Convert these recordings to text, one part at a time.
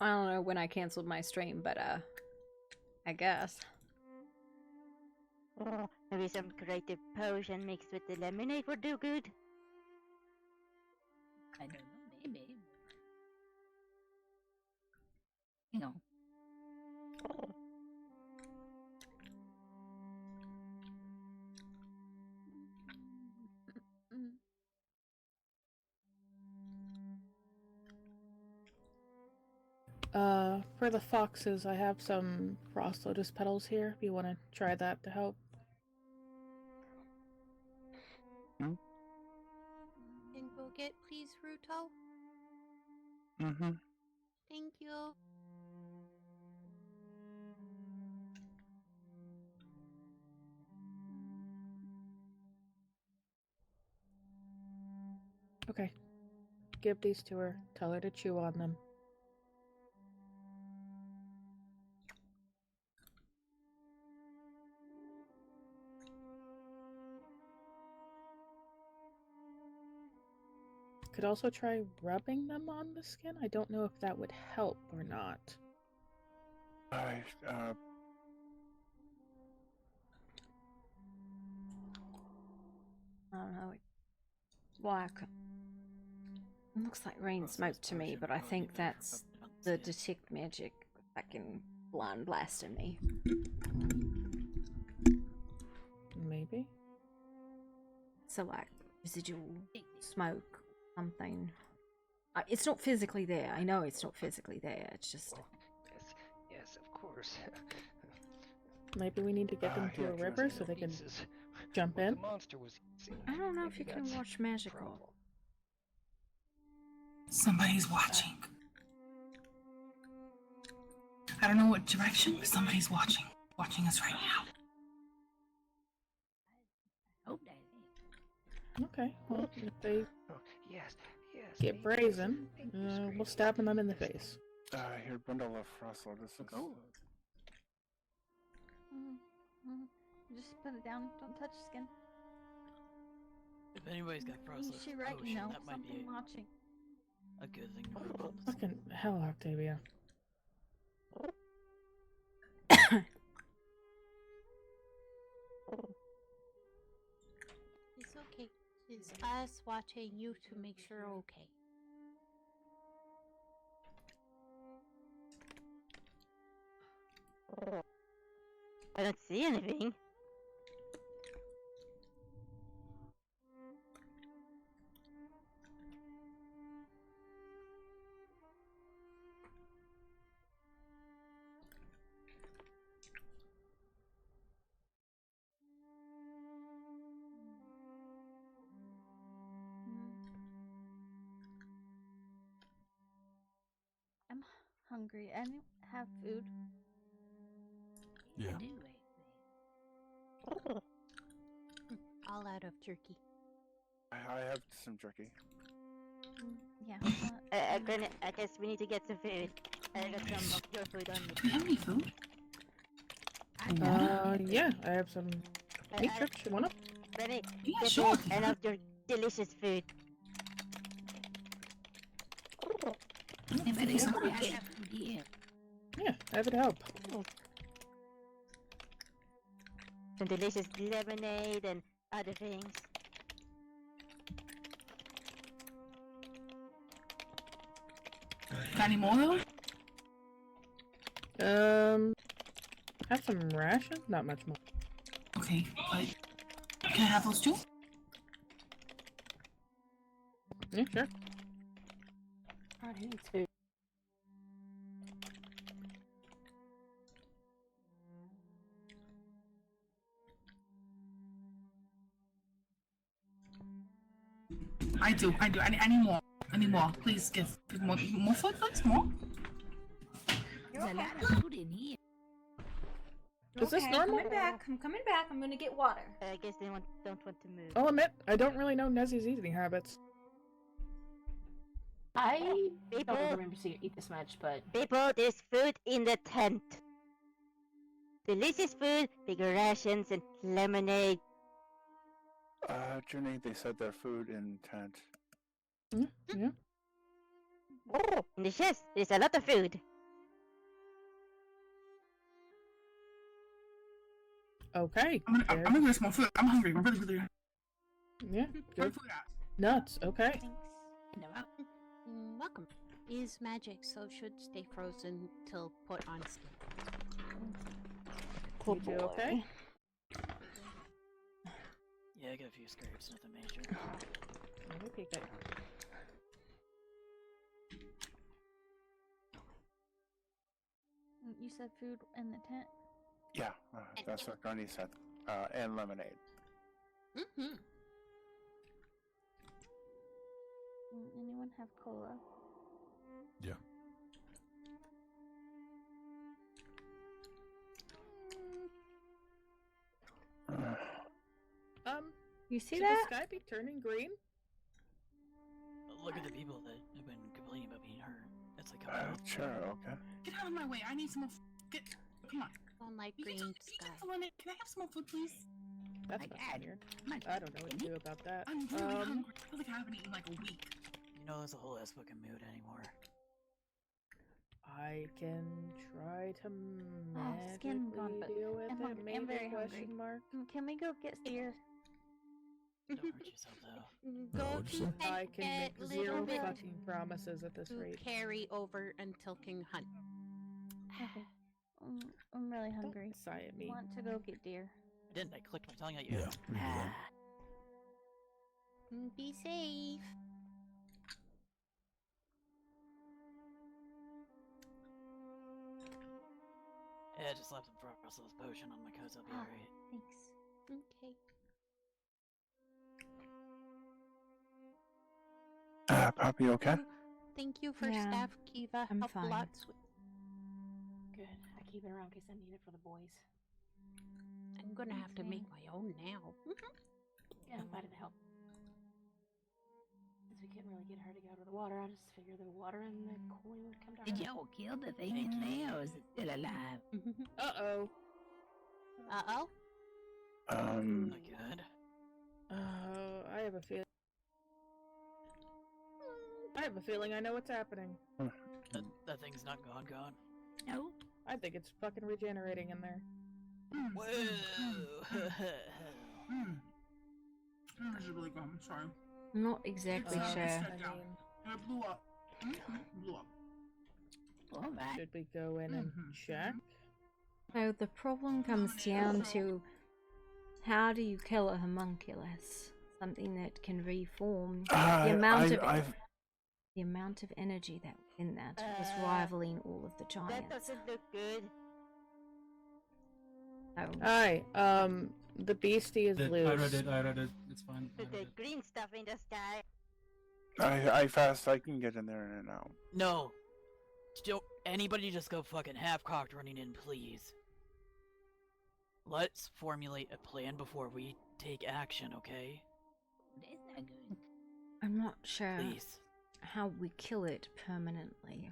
I don't know when I canceled my stream, but I guess. Oh, maybe some creative potion mixed with the lemonade would do good. I don't know, maybe. Hang on. For the foxes, I have some frost lotus petals here. If you want to try that to help. Hmm? Can go get, please, Ruto? Mm-hmm. Thank you. Okay. Give these to her. Tell her to chew on them. Could also try rubbing them on the skin. I don't know if that would help or not. I don't know. Black. It looks like rain smoke to me, but I think that's the detect magic fucking blind blasting me. Maybe. So like residual smoke, something. It's not physically there. I know it's not physically there. It's just. Yes, of course. Maybe we need to get them to here, a river so they can jump in. The monster was I don't know if maybe you can that's watch the magical. problem. Somebody's watching. I don't know what direction, but somebody's watching. Watching us right now. I hope that is. Okay, well, if they Oh, yes, get maybe brazen, yes, maybe it's we'll great. stab them in the face. here, bundle of frost lotuses. Oh. Just put it down. Don't touch skin. If anybody's got frost She right, potion, you know, that might be something watching. a good thing to rub on the Fucking hell, Octavia. It's okay. It's us watching you to make sure you're okay. I don't see anything. I'm hungry. I don't have food. Yeah. All out of turkey. I have some jerky. Yeah. Granny, I guess we need to get some food. I got some of your food on Do we have any food? Yeah, I have some meat strips. You want them? Granny, Yeah, get sure. me enough your delicious food. If it is okay, I have food here. Yeah, I have it help. Some delicious lemonade and other things. Got any more though? Have some rations? Not much more. Okay, but can I have those too? Yeah, sure. God, he needs food. I do. I need more. I need more. Please give more food, please. More. There's a lot of food in here. Is this normal? I'm coming back. I'm gonna get water. I guess they don't want to move. I'll admit, I don't really know Nezzie's eating habits. I People, don't remember seeing her eat this much, but people, there's food in the tent. Delicious food, bigger rations, and lemonade. Journey, they said their food in tent. Yeah. Oh, in the chest, there's a lot of food. Okay. I'm gonna get some more food. I'm hungry. I'm really, really hungry. Yeah. Where Good. food at? Nuts. Okay. Thanks. Welcome. Is magic, so should stay frozen till put on skin. You two okay? Yeah, I got a few scrapes, nothing major. Okay, good. You said food in the tent. Yeah, that's what Granny said. And lemonade. Mm-hmm. Anyone have cola? Yeah. You see Should that? the sky be turning green? Look at the people that have been complaining about being hurt. It's like, Sure, okay. Get out of my way. I need some more food. Come on. Don't like You green can sky. fill in it. Can I have some more food, please? That's My not God. weird. My I don't know what to do about that. I'm really hungry. I feel like I haven't eaten like a week. You know, there's a whole ass fucking mood anymore. I can try to skin gone, magically but deal with I'm it. hungry. Maybe I'm very question hungry. mark. Can we go get steer? Don't hurt yourself, though. No, Go what'd you to say? I can make a zero little bit fucking promises at this to rate. carry over until King Hunt. Okay. I'm really hungry. Don't sigh at me. Want to go get deer? I didn't. I clicked my tongue at you. Yeah, we can do that. Be safe. Yeah, just slap some Frost's potion on my coats. I'll be alright. Thanks. Okay. Poppy, okay? Thank you for Yeah, staff, Kiva. I'm Help fine. lots with. Good. I keep it around in case I need it for the boys. I'm gonna have to make my own now. Yeah, I'm glad to help. Since we couldn't really get her to go to the water, I just figured the water and the coin would come to her. Did y'all kill the thing in there, or is it still alive? Uh-oh. Uh-oh. Not good. I have a feeling. I have a feeling I know what's happening. That thing's not gone. No. I think it's fucking regenerating in there. Whoa! This is really good. I'm sorry. I'm not exactly Uh, sure. It blew up. Blew up. All right. Should we go in and check? So the problem comes down to how do you kill a homunculus? Something that can reform. The amount of energy that was in that was rivaling all of the That giants. doesn't look good. So, Aye, the beastie is loose. I read it. It's fine. I Put the read it. green stuff in the sky. I can get in there in and out. No. Don't anybody just go fucking half-cocked running in, please. Let's formulate a plan before we take action, okay? That's not good. I'm not sure Please. how we kill it permanently.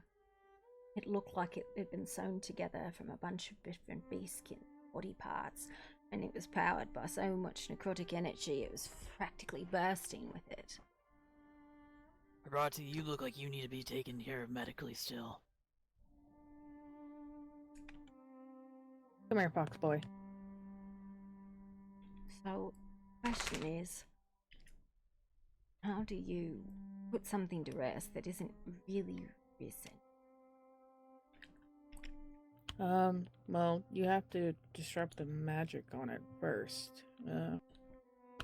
It looked like it had been sewn together from a bunch of different beast skin body parts, and it was powered by so much necrotic energy it was practically bursting with it. Hirati, you look like you need to be taken care of medically still. Come here, Fox boy. So, question is, how do you put something to rest that isn't really risen? Well, you have to disrupt the magic on it first.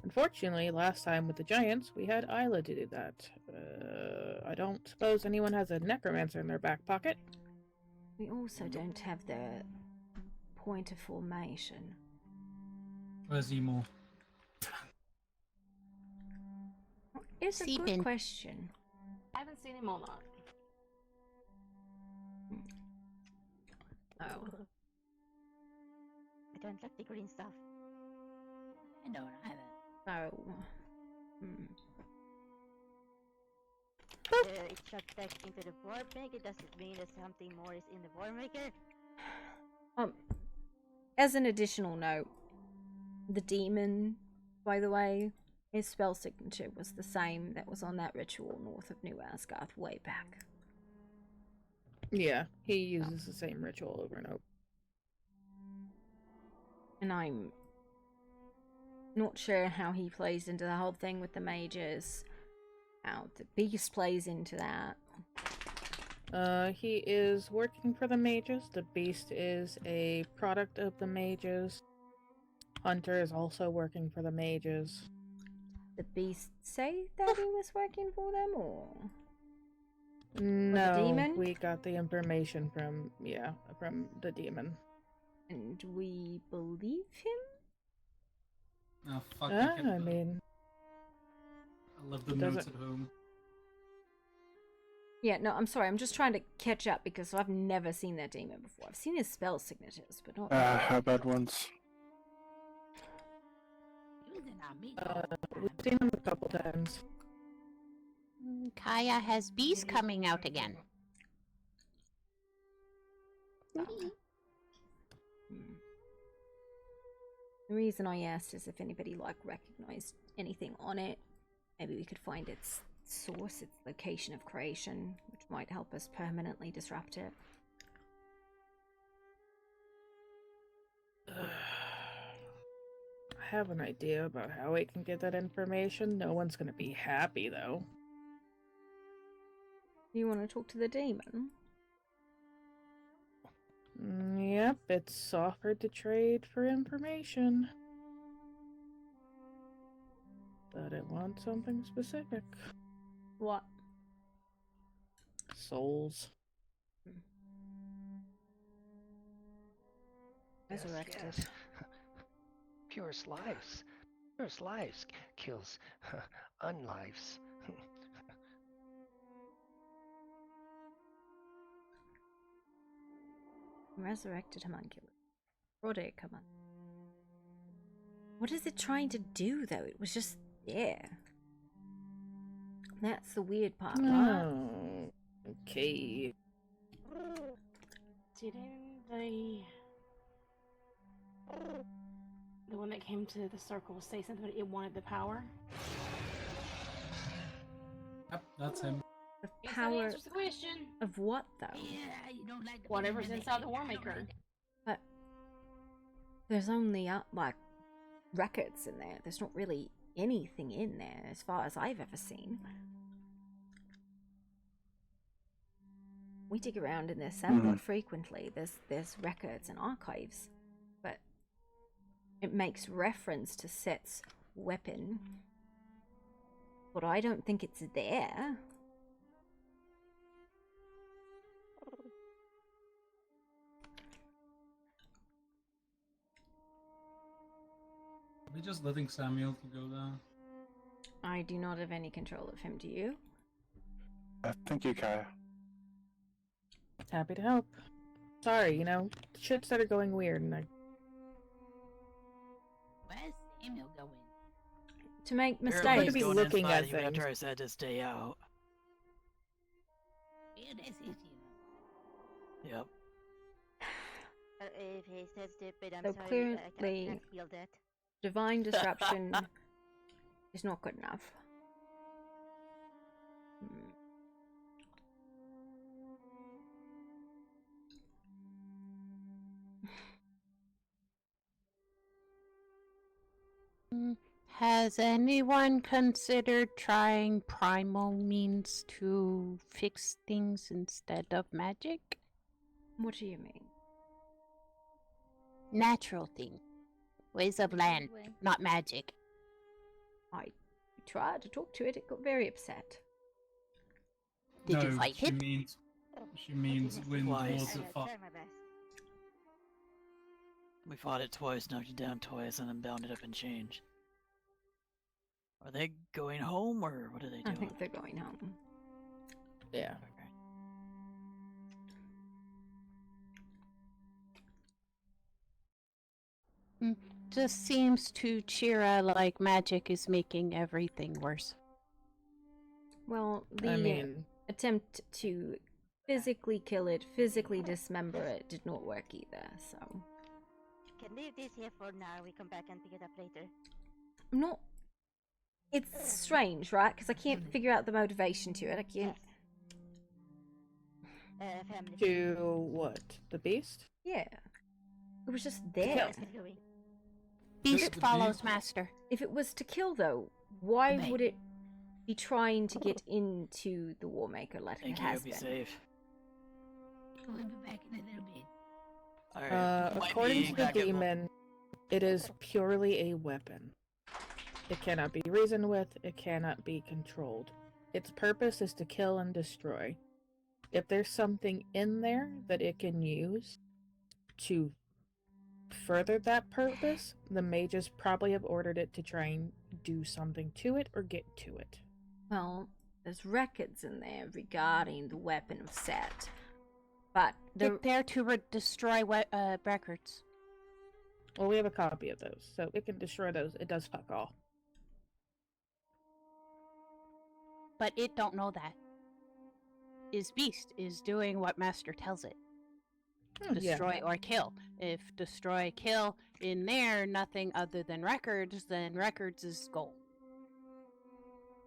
Unfortunately, last time with the giants, we had Isla to do that. I don't suppose anyone has a necromancer in their back pocket. We also don't have the point of formation. Where's Emo? It's a good Seepin. question. I haven't seen him all night. Oh. I don't like the green stuff. I don't either. So, It shot back into the war maker. Does it mean that something more is in the war maker? as an additional note, the demon, by the way, his spell signature was the same that was on that ritual north of New Asgarth way back. Yeah, he uses the same ritual over and over. And I'm not sure how he plays into the whole thing with the mages. How the beast plays into that. He is working for the mages. The beast is a product of the mages. Hunter is also working for the mages. The beast say that he was working for them, or No, demon? we got the information from the demon. And we believe him? Oh, fuck I mean, I love the it notes doesn't- at home. Yeah, no, I'm sorry. I'm just trying to catch up because I've never seen that demon before. I've seen his spell signatures, but not. How bad ones? we've seen him a couple times. Kaya has bees coming out again. The reason I asked is if anybody recognized anything on it. Maybe we could find its source, its location of creation, which might help us permanently disrupt it. I have an idea about how we can get that information. No one's gonna be happy though. Do you want to talk to the demon? Yep, it's offered to trade for information. But it wants something specific. What? Souls. Resurrected. Yes. Purest lives. Purest lives kills unlives. Resurrected homunculus. Roderick, come on. What is it trying to do, though? It was just there. That's the weird part, right? Oh, okay. Didn't the one that came to the circle say something about it wanted the power? Yep, that's him. The Guess that power answers the question. of what, though? Yeah, you don't like the Whatever's feeling inside the I War don't Maker. like it. But there's only records in there. There's not really anything in there as far as I've ever seen. We dig around in this somewhat frequently. There's records and archives, but it makes reference to Set's weapon. But I don't think it's there. Are we just letting Samuel to go down? I do not have any control of him, do you? Thank you, Kaya. Happy to help. Sorry, shit started going weird and I... Where's Samuel going? To make Apparently mistakes. he's going looking at things. After I said to stay out. Yeah, that's it, Yep. If he says stupid, I'm So sorry. I clearly, can't feel that. divine disruption is not good enough. Has anyone considered trying primal means to fix things instead of magic? What do you mean? Natural thing. Ways of land, not magic. I tried to talk to it. It got very upset. Did you fight she it? She means wind, Twice. water, fire. Try my best. We fought it twice, knocked it down twice, and then bound it up and changed. Are they going home, or what are they I doing? think they're going home. Yeah. Just seems to Chira like magic is making everything worse. Well, the attempt to physically kill it, physically dismember it, did not work either, so... Can leave this here for now. We come back and pick it up later. I'm not... It's strange, right? Because I can't figure out the motivation to it. I can't... family. To what? The beast? Yeah. It was just there. Beast follows master. If it was to kill, though, why Mate. would it be trying to get into the Warmaker like it Thank you, has be been? safe. We'll be back in a little bit. Alright, might According be to the back at- demon, it is purely a weapon. It cannot be reasoned with, it cannot be controlled. Its purpose is to kill and destroy. If there's something in there that it can use to further that purpose, the mages probably have ordered it to try and do something to it or get to it. Well, there's records in there regarding the weapon of Set. But Get there to destroy records. Well, we have a copy of those, so it can destroy those. It does fuck all. But it don't know that. Is beast is doing what master tells it. Destroy or kill. If destroy, kill in there, nothing other than records, then records is gold.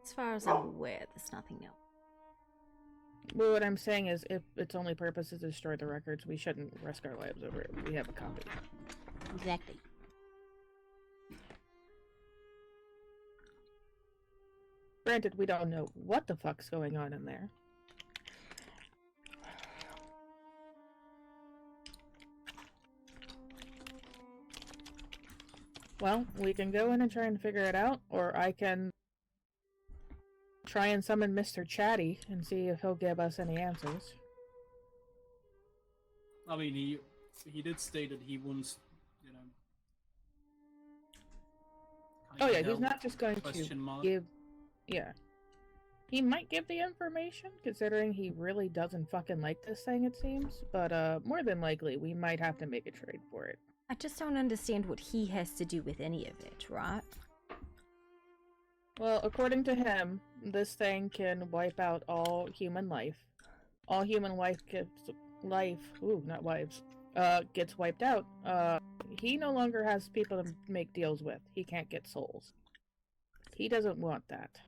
as far as I'm aware, there's nothing else. Well, what I'm saying is, if its only purpose is to destroy the records, we shouldn't risk our lives over it. We have a copy. Exactly. Granted, we don't know what the fuck's going on in there. Well, we can go in and try and figure it out, or I can try and summon Mr. Chatty and see if he'll give us any answers. I mean, he did state that he wants, you know. Oh yeah, help, he's not just going to question mark. give... Yeah. He might give the information, considering he really doesn't fucking like this thing, it seems. But, more than likely, we might have to make a trade for it. I just don't understand what he has to do with any of it, right? Well, according to him, this thing can wipe out all human life. All human life gets... not lives. Gets wiped out. He no longer has people to make deals with. He can't get souls. He doesn't want that.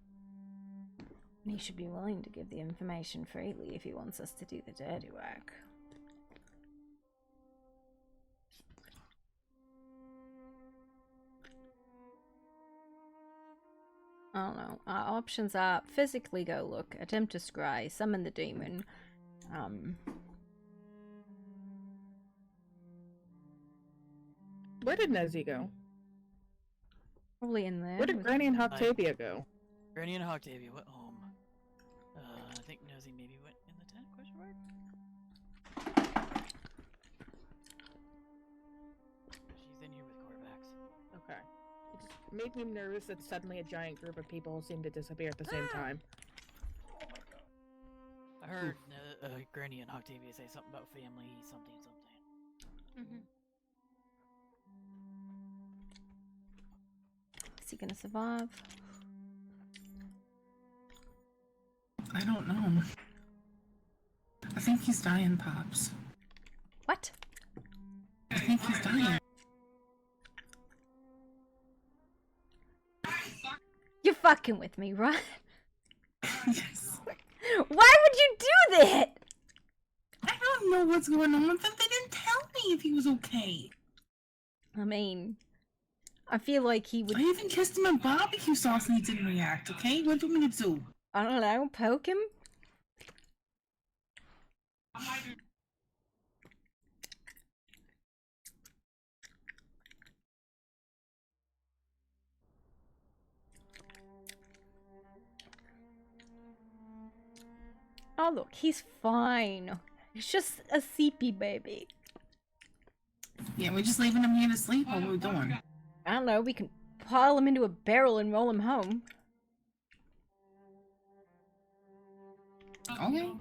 He should be willing to give the information freely if he wants us to do the dirty work. I don't know. Our options are physically go look, attempt to scry, summon the demon. Where did Nezzy go? Probably in there. Where did Granny and Octavia go? Granny and Octavia went home. I think Nosy maybe went in the tent, question mark? She's in here with Corvax. Okay. It just made me nervous that suddenly a giant group of people seemed to disappear at the same time. I heard Granny and Octavia say something about family, something. Is he gonna survive? I don't know. I think he's dying, Pops. What? I think he's dying. You're fucking with me, right? Yes. Why would you do that? I don't know what's going on with him. They didn't tell me if he was okay. I mean, I feel like he would... I even kissed him in barbecue sauce and he didn't react, okay? What do you want me to do? I don't know, poke him? Oh look, he's fine. He's just a CP baby. Yeah, we're just leaving him here to sleep. What are we doing? I don't know, we can pile him into a barrel and roll him home. Okay.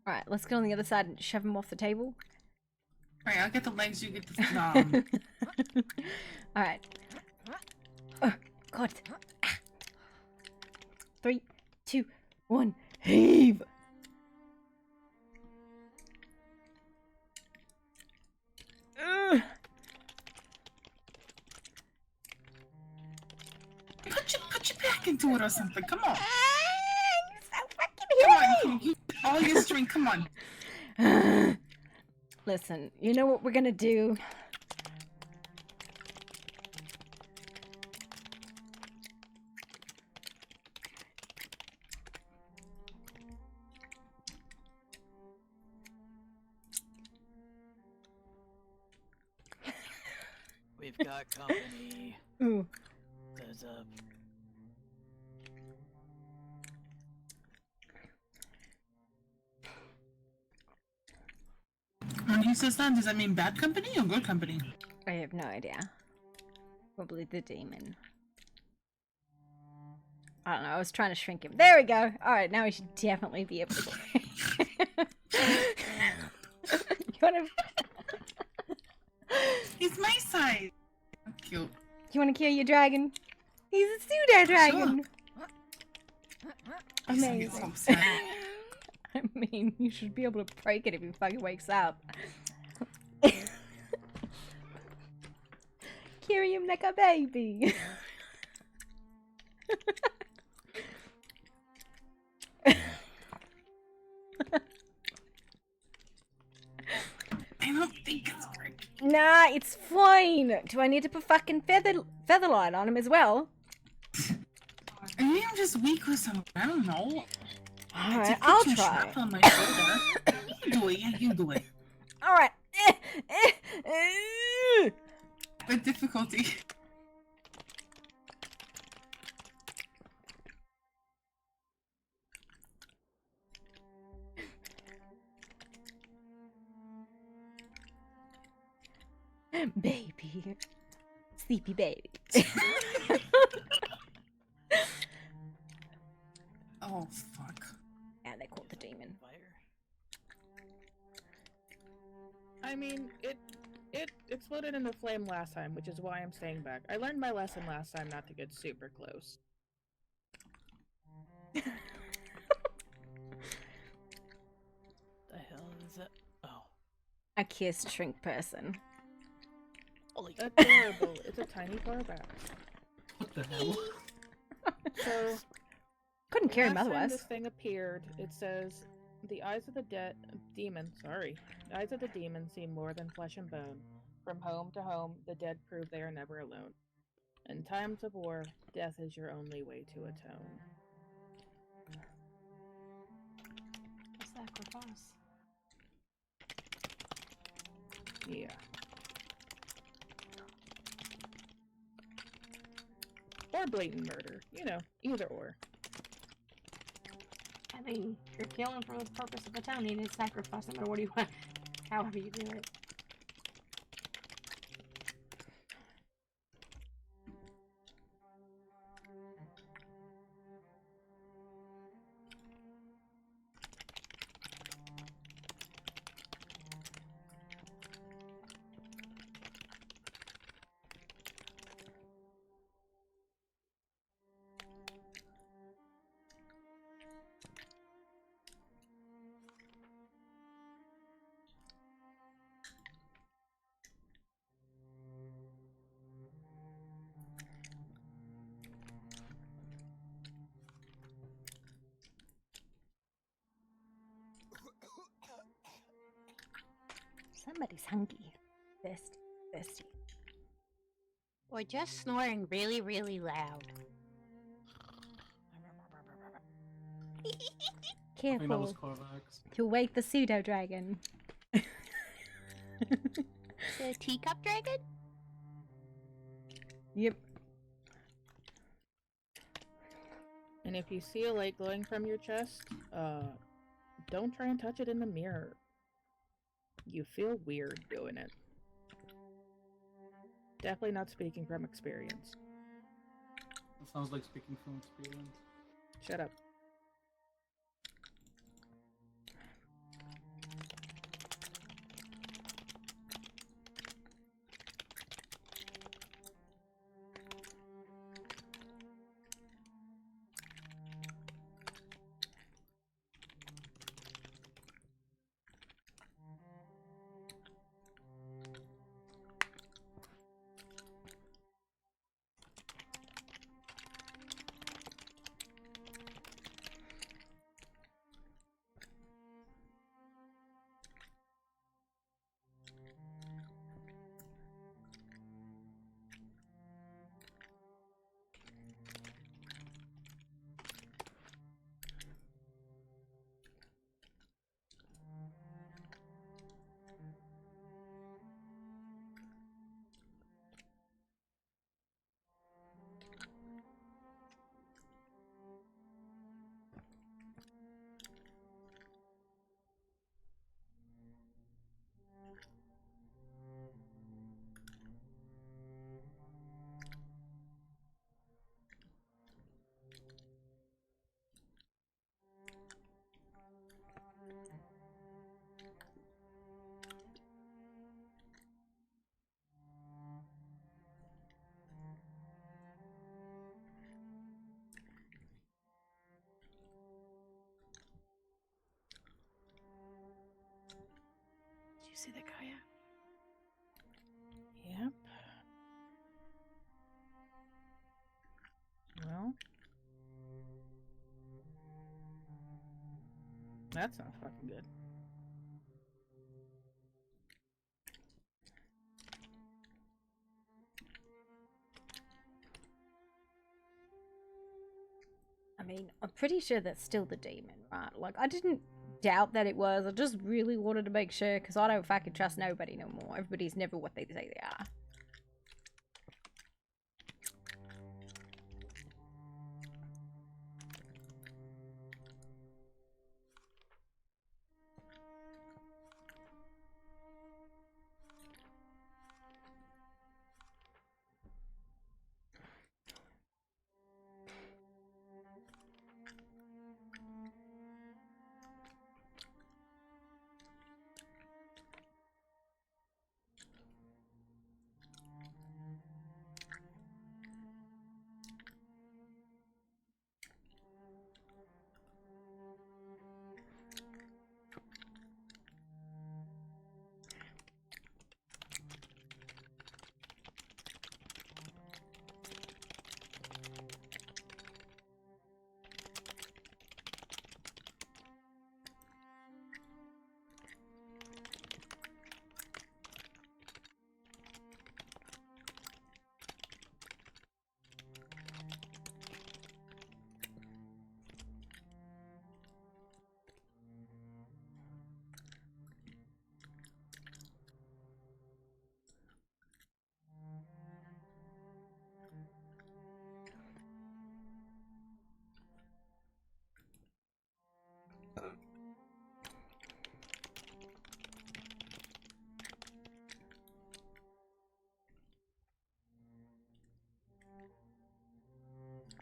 Alright, let's get on the other side and shove him off the table. Alright, I'll get the legs, you get the Alright. Oh, God. 3, 2, 1, heave! Ugh. Put your back into it or something. Come on. So fucking Come on. all your strength. Come on. Listen, you know what we're gonna do? We've got company. Ooh. There's a. When he says that, does that mean bad company or good company? I have no idea. Probably the demon. I don't know, I was trying to shrink him. There we go! Alright, now we should definitely be able to You wanna... He's my size! Cute. You wanna kill your dragon? He's a pseudo dragon! Sure. Amazing. I mean, you should be able to break it if he fucking wakes up. Carry him like a baby. I don't think it's breaking. Nah, it's fine. Do I need to put fucking featherlight on him as well? Maybe I'm just weak or something. I don't know. Alright, I'll try. On my shoulder. You do it. Yeah, you do it. Alright. With difficulty. Baby. Sleepy baby. Oh, fuck. Yeah, they called the demon. I mean, it exploded into flame last time, which is why I'm staying back. I learned my lesson last time not to get super close. The hell is that? Oh. A kissed shrink person. Holy. Adorable. It's a tiny barback. What the hell? So, couldn't carry him last time otherwise. this thing appeared, it says, the eyes of the demon, the eyes of the demon see more than flesh and bone. From home to home, the dead prove they are never alone. In times of war, death is your only way to atone. A sacrifice. Yeah. Or blatant murder. You know, either or. I mean, you're killing for the purpose of atoning is sacrifice, no matter what you want, however you do it. Somebody's hungry. Thirsty. Or just snoring really, really loud. I think that was Careful. Corvax. You'll wake the pseudo dragon. The teacup dragon? Yep. And if you see a light glowing from your chest, don't try and touch it in the mirror. You feel weird doing it. Definitely not speaking from experience. That sounds like speaking from experience. Shut up. see the kayak? Yep. Well, that's not fucking good. I mean, I'm pretty sure that's still the demon, right? Like, I didn't doubt that it was. I just really wanted to make sure, because I don't fucking trust nobody no more. Everybody's never what they say they are.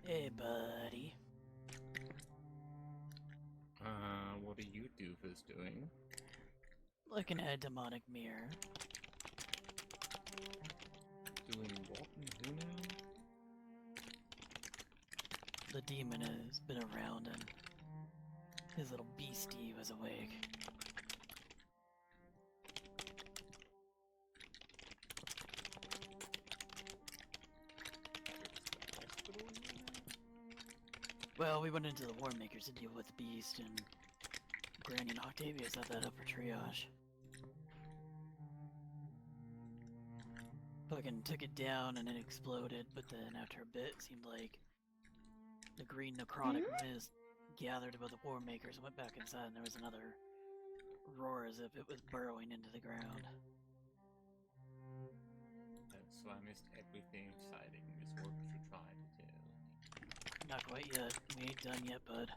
Hey, buddy. What are you doofus doing? Looking at a demonic mirror. Doing what and who now? The demon has been around and his little beastie was awake. Well, we went into the War Makers to deal with the beast, and Granny and Octavia set that up for triage. Fucking took it down and it exploded, but then after a bit, it seemed like the green necrotic mist gathered above the War Makers and went back inside, and there was another roar as if it was burrowing into the ground. So I missed everything exciting this orchestra tried to do. Not quite yet. We ain't done yet, bud.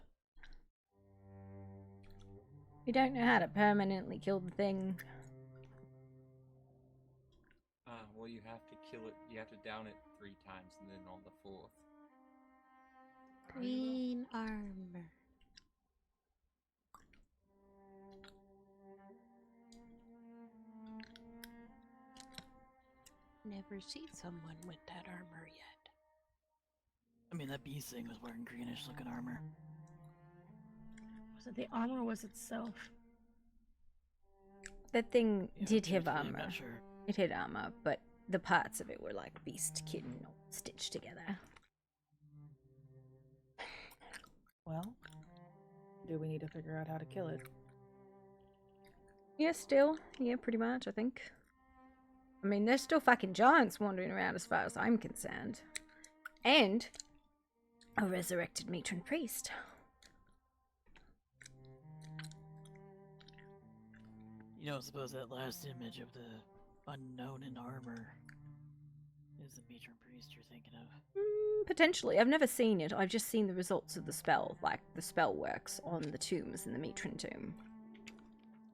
We don't know how to permanently kill the thing. Well, you have to kill it. You have to down it 3 times, and then on the 4th. Green armor. Never seen someone with that armor yet. I mean, that beast thing was wearing greenish looking armor. Was it the armor or was it itself? That thing did have truthfully, I'm armor. not sure. It had armor, but the parts of it were like beast kitten all stitched together. Well, do we need to figure out how to kill it? Yeah, still. Yeah, pretty much, I think. I mean, there's still fucking giants wandering around as far as I'm concerned. And a resurrected matron priest. You don't suppose that last image of the unknown in armor is the matron priest you're thinking of? Potentially. I've never seen it. I've just seen the results of the spell. Like, the spell works on the tombs in the matron tomb.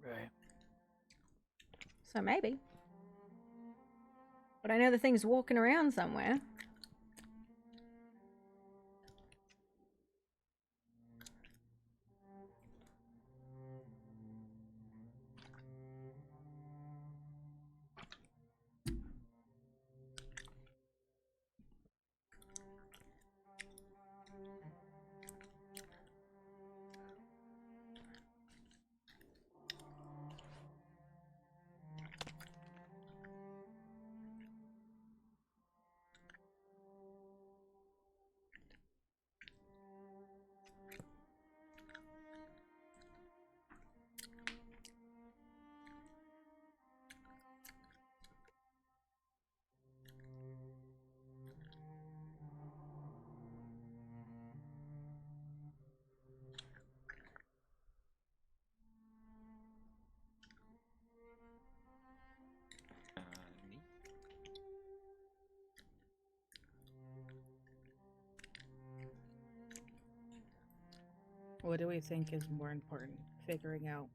Right. So maybe. But I know the thing's walking around somewhere. What do we think is more important? Figuring out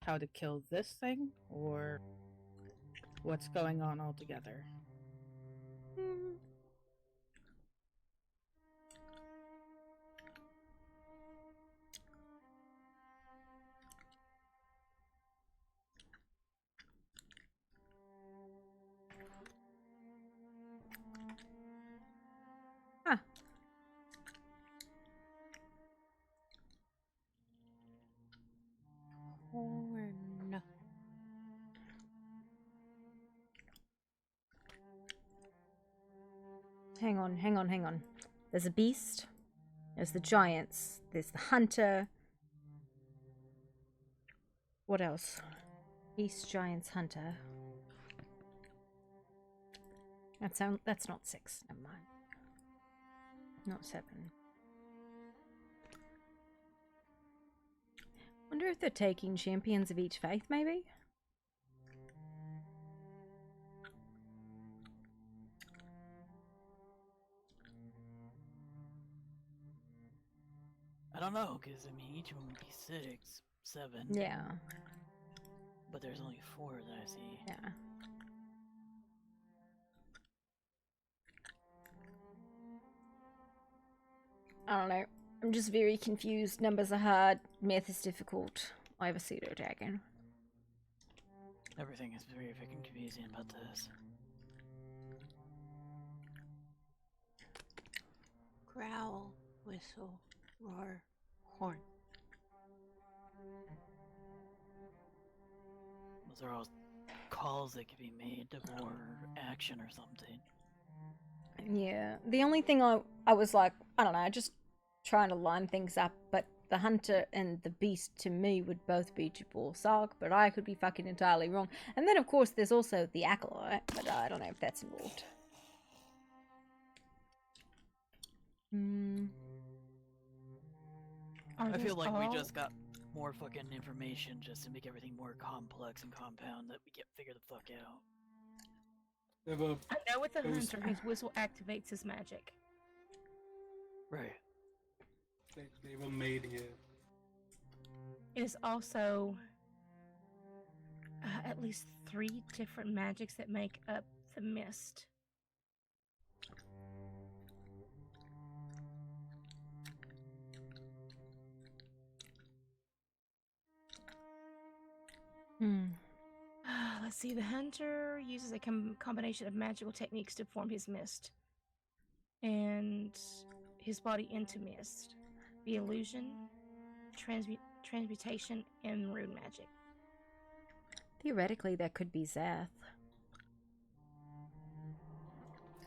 how to kill this thing, or what's going on altogether? Huh. Horn. Hang on, hang on, hang on. There's a beast. There's the giants. There's the hunter. What else? Beast, giants, hunter. That's not 6. Never mind. Not 7. Wonder if they're taking champions of each faith, maybe? I don't know, because, I mean, each one would be 6, 7. Yeah. But there's only 4 that I see. Yeah. I don't know. I'm just very confused. Numbers are hard. Math is difficult. I have a pseudo dragon. Everything is very freaking confusing about this. Growl, whistle, roar, horn. Those are all calls that could be made to more action or something. Yeah. The only thing I was like, I don't know, just trying to line things up, but the hunter and the beast to me would both be Jabal Sark, but I could be fucking entirely wrong. And then of course there's also the acolyte, but I don't know if that's involved. I feel like we just got more fucking information just to make everything more complex and compound that we can't figure the fuck out. I know with the hunter, his whistle activates his magic. Right. They were made here. It is also at least 3 different magics that make up the mist. Let's see. The hunter uses a combination of magical techniques to form his mist and his body into mist. The illusion, transmutation, and rune magic. Theoretically, that could be Zath.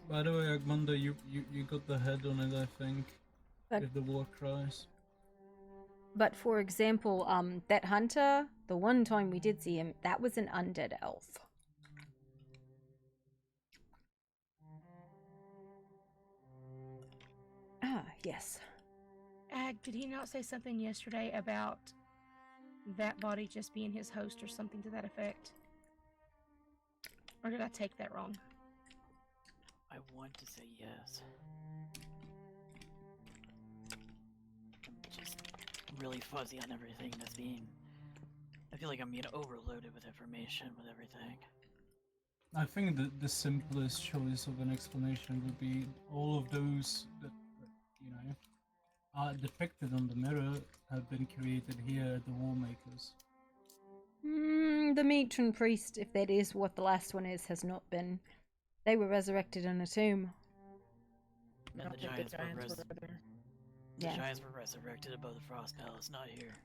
By the way, Agmunda, you got the head on it, I think. But, with the war cries. But for example, that hunter, the one time we did see him, that was an undead elf. Ah, yes. Ag, did he not say something yesterday about that body just being his host or something to that effect? Or did I take that wrong? I want to say yes. I'm just really fuzzy on everything that's being... I feel like I'm being overloaded with information with everything. I think the simplest choice of an explanation would be all of those that, you know, are depicted on the mirror have been created here at the Warmakers. The matron priest, if that is what the last one is, has not been. They were resurrected in a tomb. And the giants were there. The giants were resurrected above the Frost Palace, not here.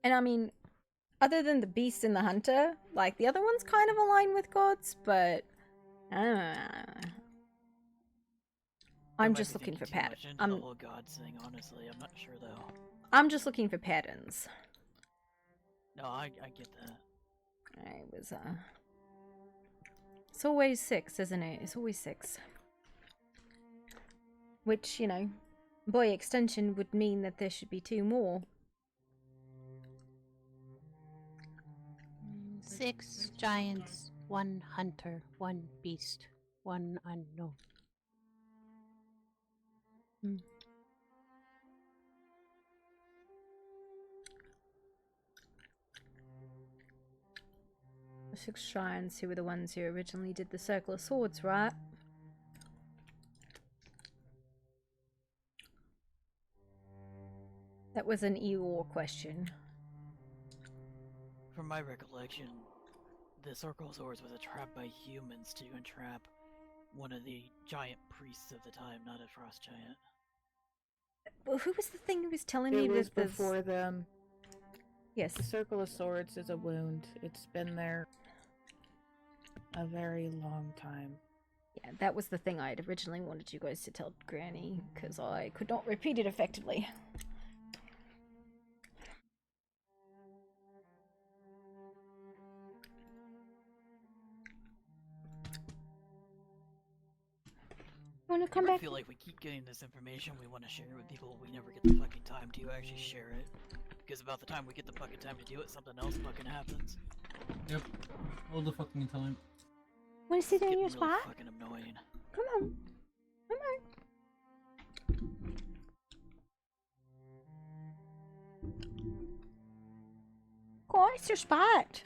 And I mean, other than the beast and the hunter, like the other ones kind of align with gods, but I don't know. I'm just looking for patterns. The whole gods thing, honestly, I'm not sure though. I'm just looking for patterns. No, I get that. I was it's always 6, isn't it? It's always 6. Which, you know, by extension would mean that there should be 2 more. 6 giants, 1 hunter, 1 beast, 1 unknown. The 6 shrines who were the ones who originally did the Circle of Swords, right? That was an Eeyore question. From my recollection, the Circle of Swords was a trap by humans to entrap one of the giant priests of the time, not a frost giant. Well, who was the thing who was telling It me was that before them. Yes. The Circle of Swords is a wound. It's been there a very long time. Yeah, that was the thing I had originally wanted you guys to tell Granny, because I could not repeat it effectively. Wanna come back? I feel like we keep getting this information, we want to share it with people, we never get the fucking time to actually share it. Because about the time we get the fucking time to do it, something else fucking happens. Yep. All the fucking time. Wanna sit in your Really spot? fucking annoying. Come on. Come on. Go on, it's your spot.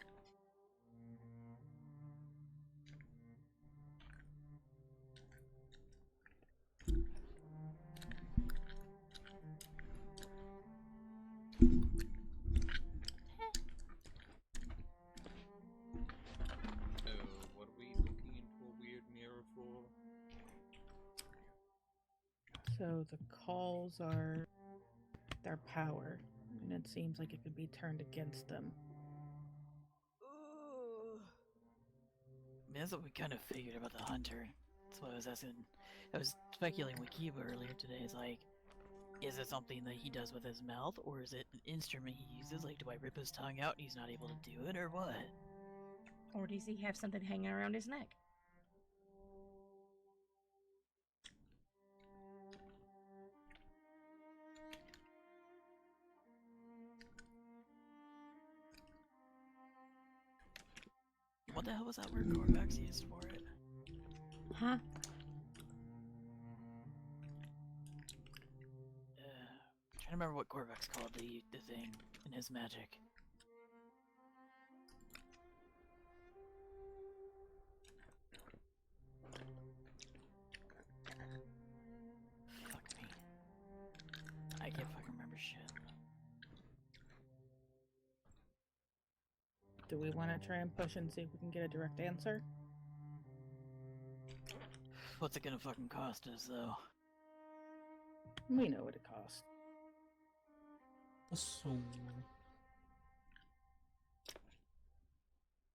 So, what are we looking into a weird mirror for? So the calls are their power, and it seems like it could be turned against them. I mean, that's what we kind of figured about the hunter. That's why I was asking. I was speculating with Kiba earlier today. Is like, is it something that he does with his mouth, or is it an instrument he uses? Like, do I rip his tongue out and he's not able to do it, or what? Or does he have something hanging around his neck? What the hell was that word Corvax used for it? Huh? Trying to remember what Corvax called the thing in his magic. Fuck me. I can't fucking remember shit. Do we want to try and push and see if we can get a direct answer? What's it gonna fucking cost us, though? We know what it costs. A soul.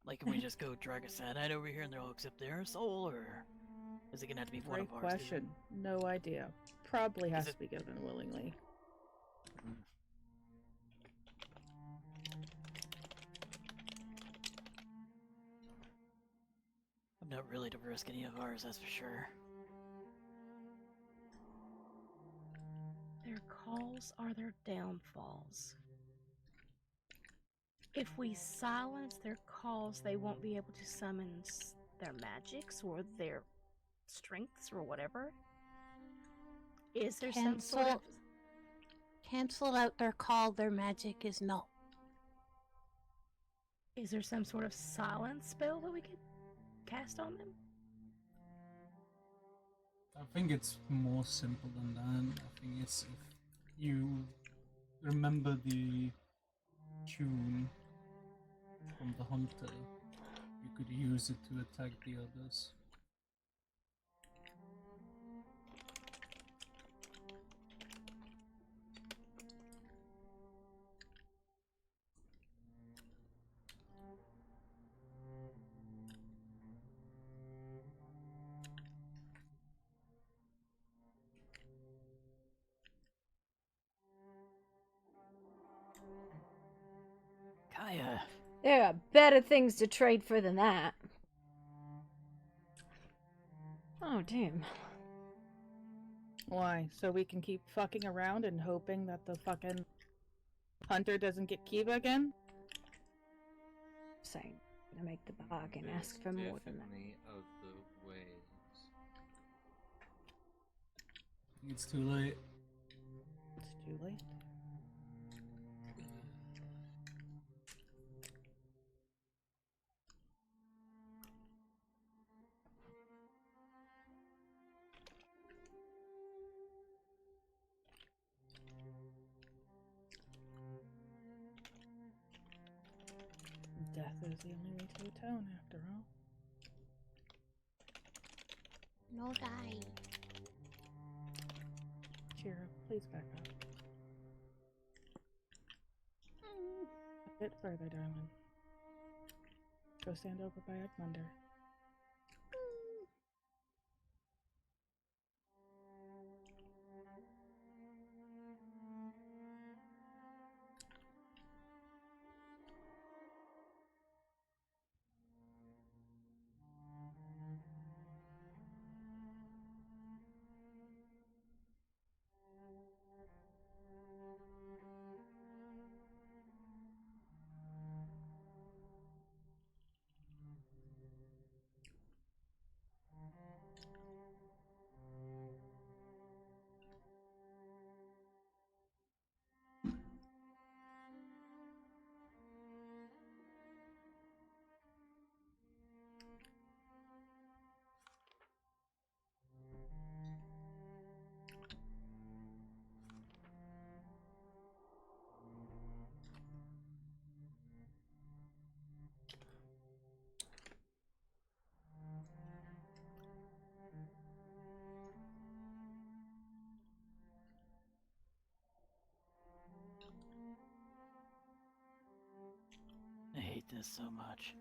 Like, can we just go drag a Sadite over here and they'll accept their soul, or is it gonna have to be one Great of ours? question. No idea. Probably has to be given willingly. I'm not really to risk any of ours, that's for sure. Their calls are their downfalls. If we silence their calls, they won't be able to summon their magics or their strengths or whatever. Is there some sort of... Cancel out their call, their magic is null. Is there some sort of silence spell that we could cast on them? I think it's more simple than that. I think it's if you remember the tune from the hunter, you could use it to attack the others. Kaya. There are better things to trade for than that. Oh, damn. Why? So we can keep fucking around and hoping that the fucking hunter doesn't get Kiba again? So, I'm gonna make the bargain, ask for more than that. Definitely of the ways. It's too late. It's too late. Death is the only way to atone, after all. No die. Cheer up, please back up. A bit further, darling. Go stand over by Edmunder. I hate this so much.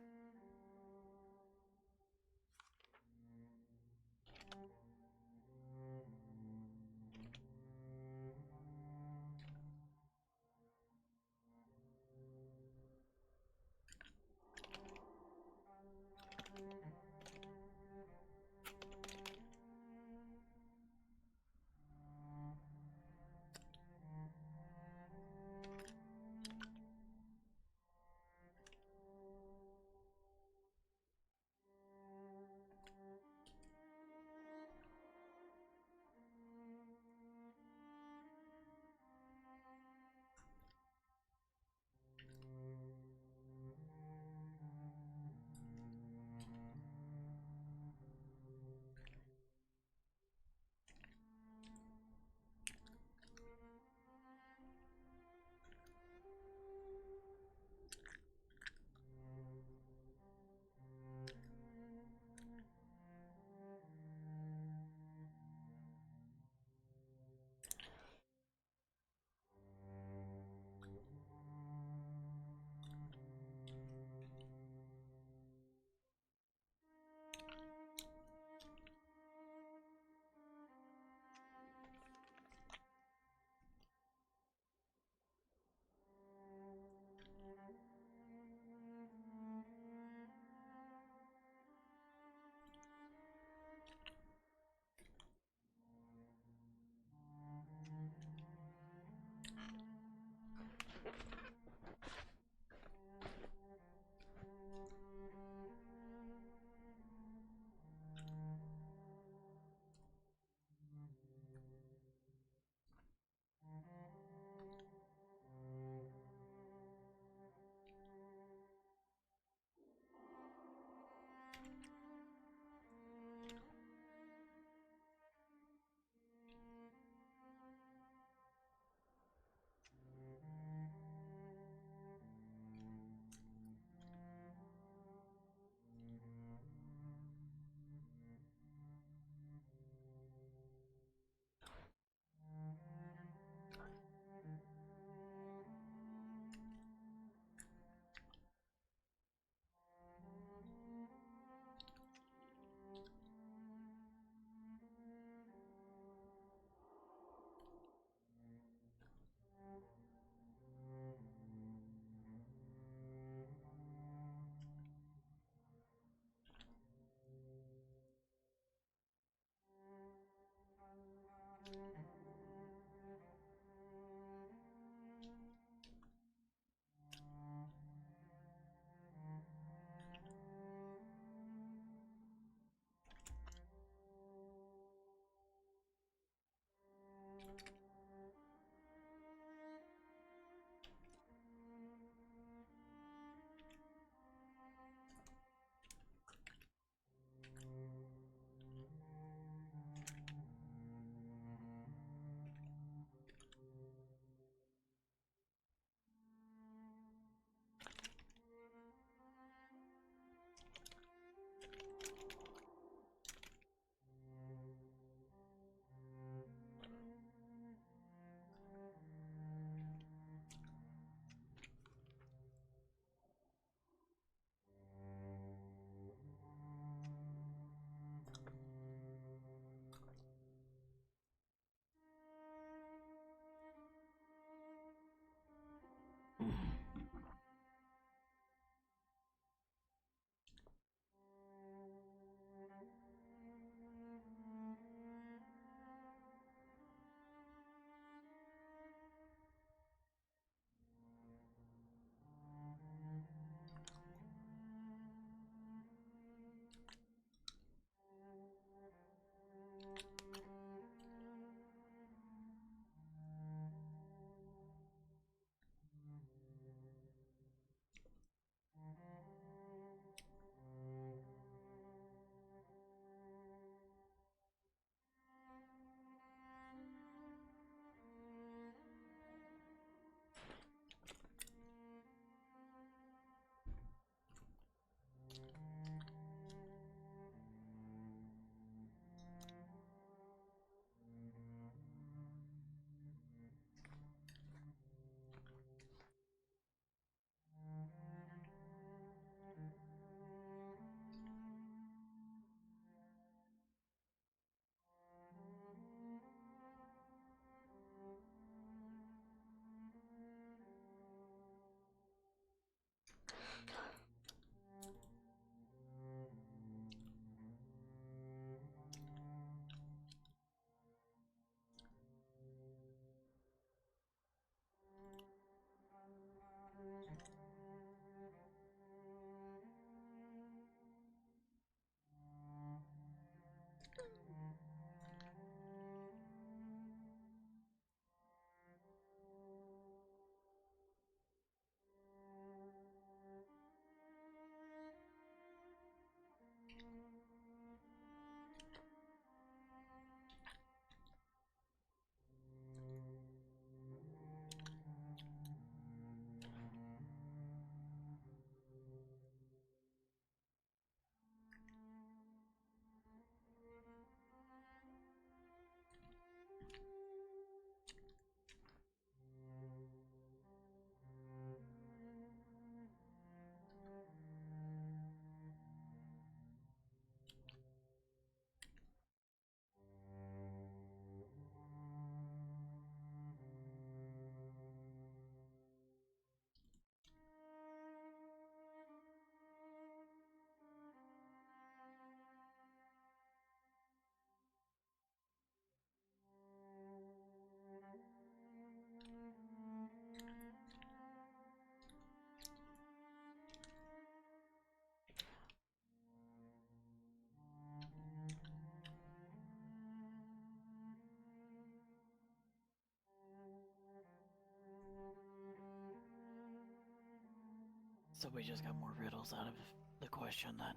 So we just got more riddles out of the question then.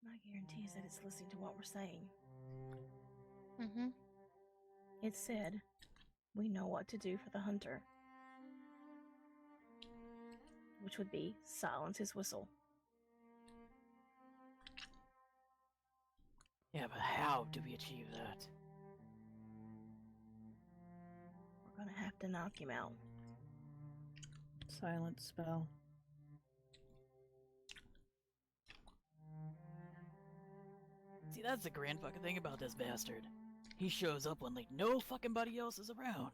My guarantee is that it's listening to what we're saying. Mm-hmm. It said, we know what to do for the hunter. Which would be silence his whistle. Yeah, but how do we achieve that? We're gonna have to knock him out. Silent spell. See, that's the grand fucking thing about this bastard. He shows up when like no fucking buddy else is around.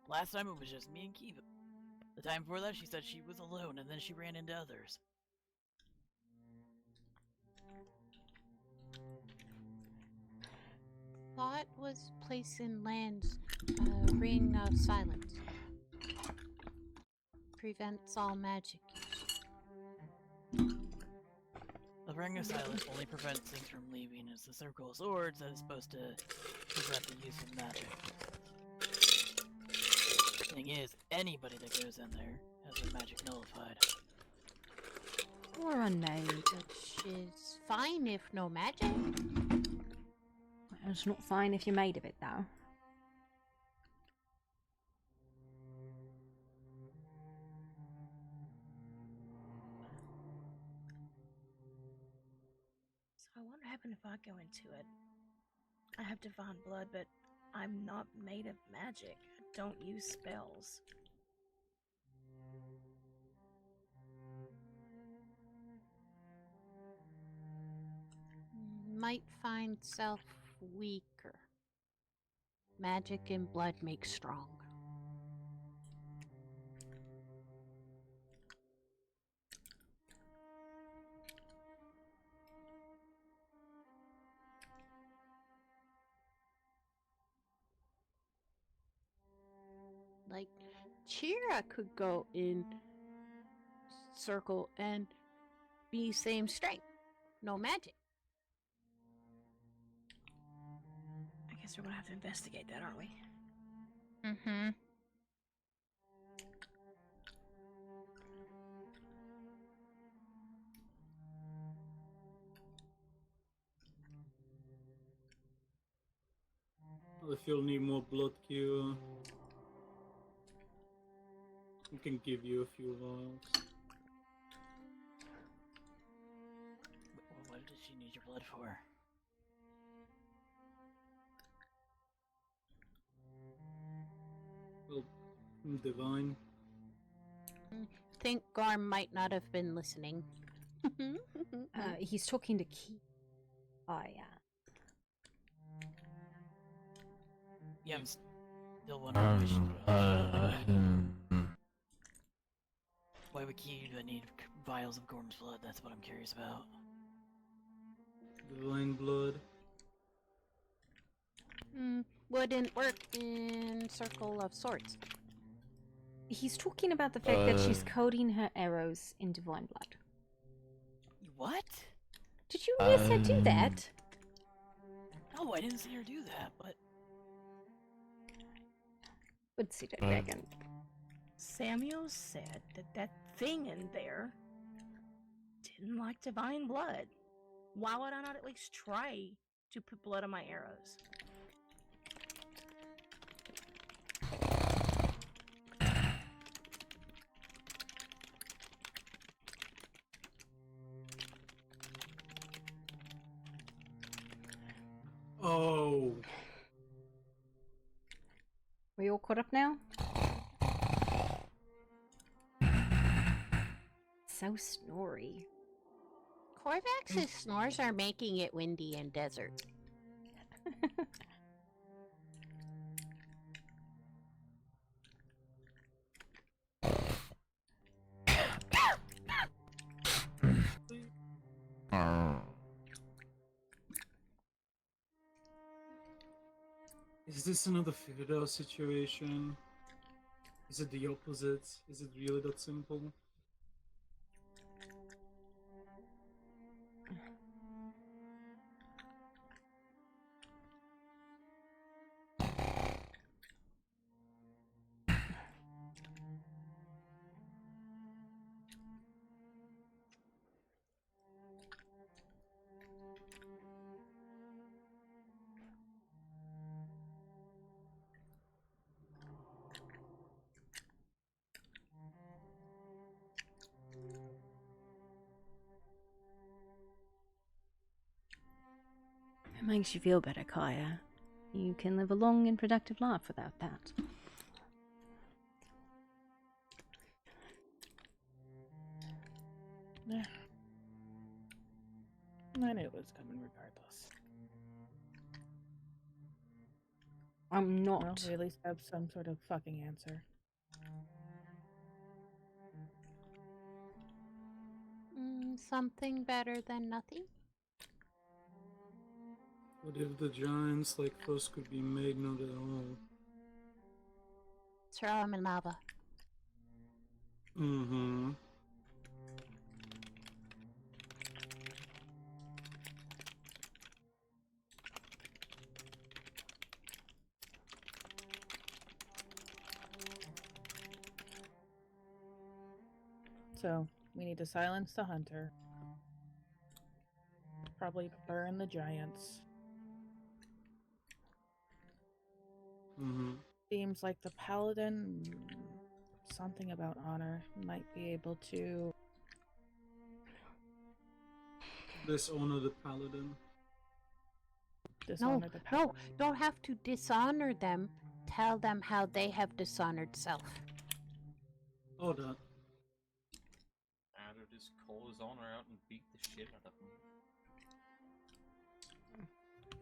Last time it was just me and Kiva. The time before that she said she was alone and then she ran into others. Thought was placed in land's ring of silence. Prevents all magic use. The Ring of Silence only prevents things from leaving. It's the Circle of Swords that is supposed to prevent the use of magic. Thing is, anybody that goes in there has their magic nullified. Or unmade. Which is fine if no magic. It's not fine if you're made of it, though. So I wonder what happened if I go into it. I have divine blood, but I'm not made of magic. I don't use spells. Might find self weaker. Magic and blood make strong. Like, Chira could go in circle and be same strength. No magic. I guess we're gonna have to investigate that, aren't we? Mm-hmm. Well, if you'll need more blood cure, we can give you a few vials. What does she need your blood for? Well, divine. Think Garm might not have been listening. He's talking to Key. Oh, yeah. Yeah, I'm still wondering why would Kiva need vials of Gorm's blood? That's what I'm curious about. Divine blood. Wouldn't work in Circle of Swords. He's talking about the fact that she's coding her arrows in divine blood. What? Did you miss her do that? No, I didn't see her do that, but... Would see that dragon. Samuel said that thing in there didn't like divine blood. Why would I not at least try to put blood on my arrows? Oh. We all caught up now? So snory. Corvax's snores are making it windy and desert. Is this another Firda situation? Is it the opposite? Is it really that simple? Makes you feel better, Kaya. You can live a long and productive life without that. Yeah. I knew it was coming regardless. I'm not. Well, we at least have some sort of fucking answer. Something better than nothing? What if the giants like us could be made not at all? Throw them in lava. Mm-hmm. So, we need to silence the hunter. Probably burn the giants. Mm-hmm. Seems like the paladin, something about honor, might be able to Dishonor the paladin. dishonor the paladin. No, don't have to dishonor them. Tell them how they have dishonored self. Oh, that. I'd just call his owner out and beat the shit out of him.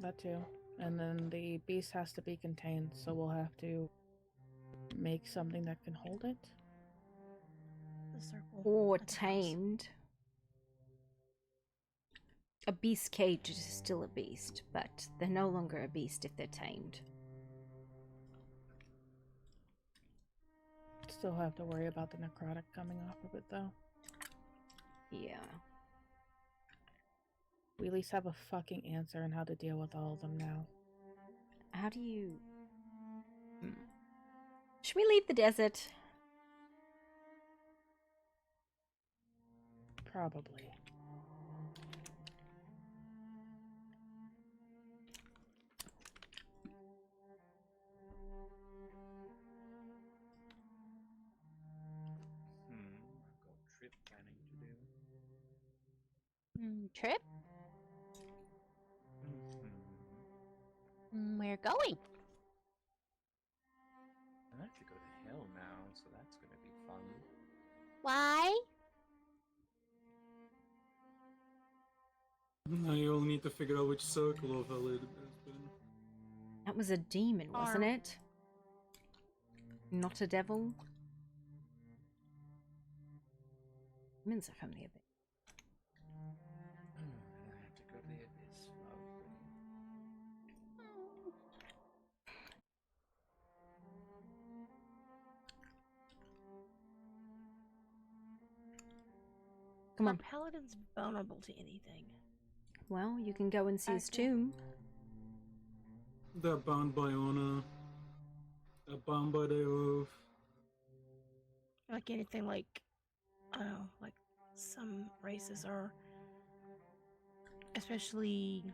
That too. And then the beast has to be contained, so we'll have to make something that can hold it. The circle. Or at the house. tamed. A beast cage is still a beast, but they're no longer a beast if they're tamed. Still have to worry about the necrotic coming off of it, though. Yeah. We at least have a fucking answer on how to deal with all of them now. How do you... Should we leave the desert? Probably. I've got trip planning to do. Trip? We're going. I have to go to hell now, so that's gonna be fun. Why? Now you all need to figure out which circle of hell it has been. That was a demon, wasn't it? Not a devil? Demons are from the abyss. I have to go to the abyss. Come Are on. paladins vulnerable to anything? Well, you can go and see his tomb. They're bound by honor. They're bound by their oath. Like anything like, I don't know, like some races are especially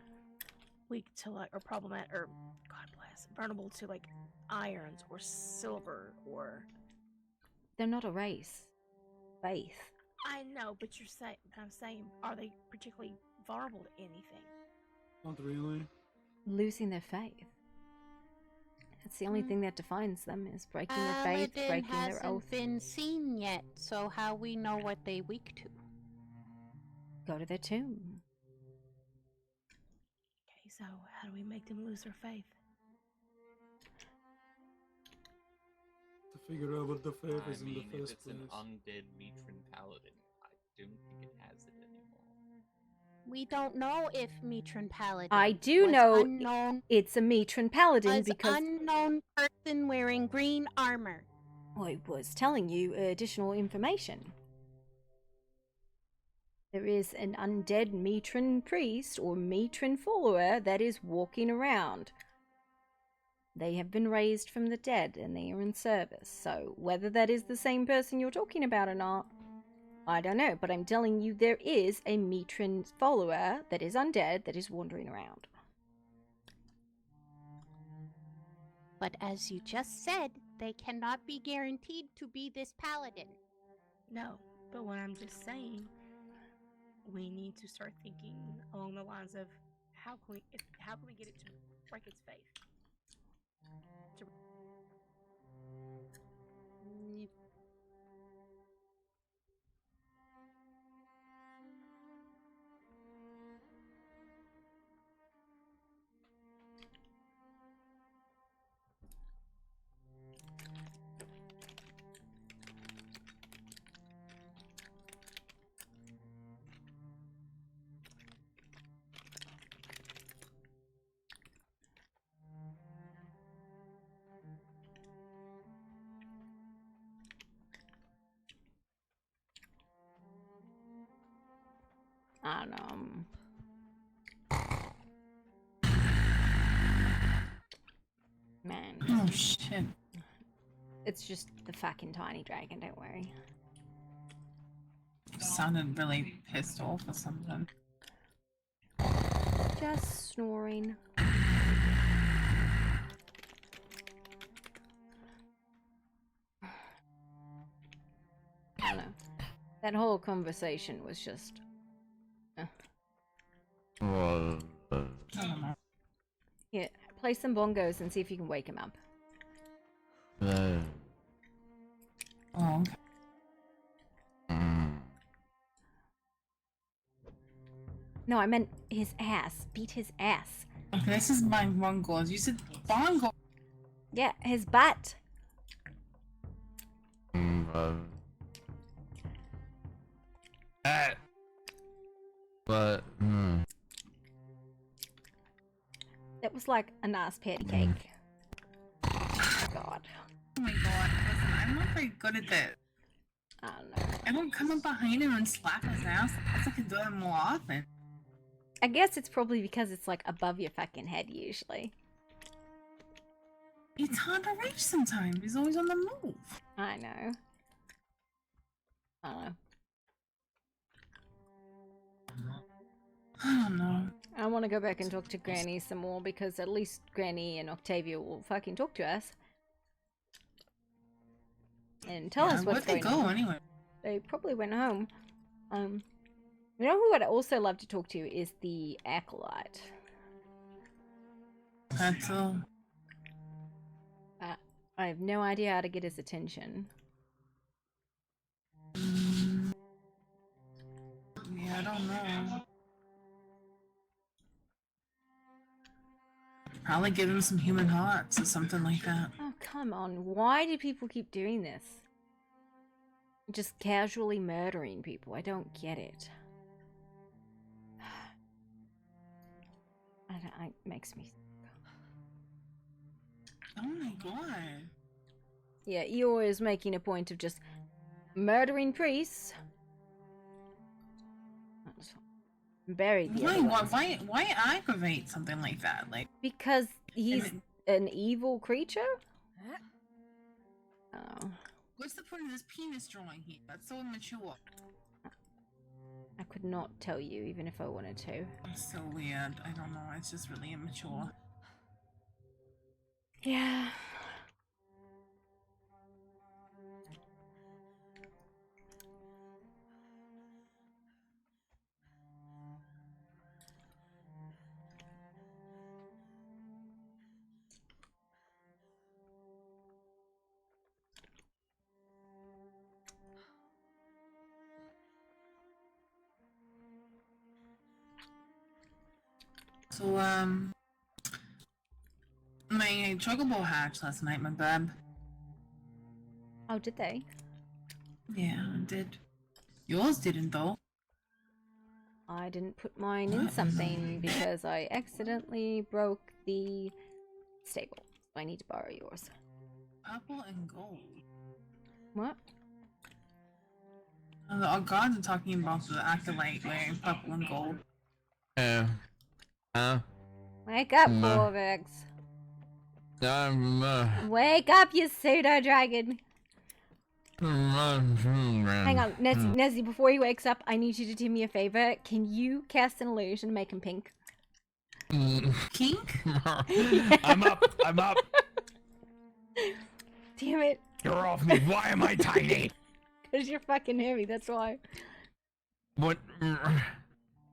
weak to like, or problematic, or God bless, vulnerable to like irons or silver or... They're not a race. Faith. I know, but I'm saying, are they particularly vulnerable to anything? Not really. Losing their faith. That's the only thing that defines them, is breaking their faith, breaking their oath. Hasn't been seen yet, so how we know what they weak to? Go to their tomb. Okay, so how do we make them lose their faith? To figure out what the faith is in the if first it's place. an undead matron paladin, I don't think it has it anymore. We don't know if Matron Paladin. I do was know unknown, it's a matron paladin was because unknown person wearing green armor. I was telling you additional information. There is an undead matron priest or matron follower that is walking around. They have been raised from the dead and they are in service. So whether that is the same person you're talking about or not, I don't know. But I'm telling you there is a matron follower that is undead that is wandering around. But as you just said, they cannot be guaranteed to be this paladin. No, but what I'm just saying, we need to start thinking along the lines of how can we get it to break its faith? I don't know. Man. Oh shit. It's just the fucking tiny dragon, don't worry. You sounded really pissed off or something. Just snoring. I don't know. That whole conversation was just... I don't know. Here, play some bongos and see if you can wake him up. Oh, okay. No, I meant his ass. Beat his ass. Okay, this is my bongos. You said bongo. Yeah, his butt. But That was like a nice patty cake. Oh god. Oh my god, listen, I'm not very good at this. I don't know. I don't come up behind him and slap his ass. I guess I can do that more often. I guess it's probably because it's like above your fucking head usually. It's hard to reach sometimes. He's always on the move. I know. I don't know. I don't know. I want to go back and talk to Granny some more because at least Granny and Octavia will fucking talk to us. And tell us what's going on. Where'd they go anyway? They probably went home. You know who I'd also love to talk to is the Acolyte. That's all. I have no idea how to get his attention. Yeah, I don't know. Probably give him some human hearts or something like that. Oh, come on. Why do people keep doing this? Just casually murdering people. I don't get it. It makes me... Oh my god. Yeah, you're always making a point of just murdering priests. Bury the other ones. Why aggravate something like that? Like because he's an evil creature? Oh. What's the point of this penis drawing here? That's so immature. I could not tell you, even if I wanted to. It's so weird. I don't know. It's just really immature. Yeah. So, my chocobo hatched last night, my bub. Oh, did they? Yeah, it did. Yours didn't, though. I didn't put mine in something because I accidentally broke the stable. I need to borrow yours. Purple and gold. What? Our gods are talking about the acolyte wearing purple and gold. Wake up, Corvex. Wake up, you pseudo dragon. Hang on, Nezzy, before he wakes up, I need you to do me a favor. Can you cast an illusion and make him pink? Pink? I'm up. Damn it. You're off me. Why am I tiny? Because you're fucking heavy, that's why. What?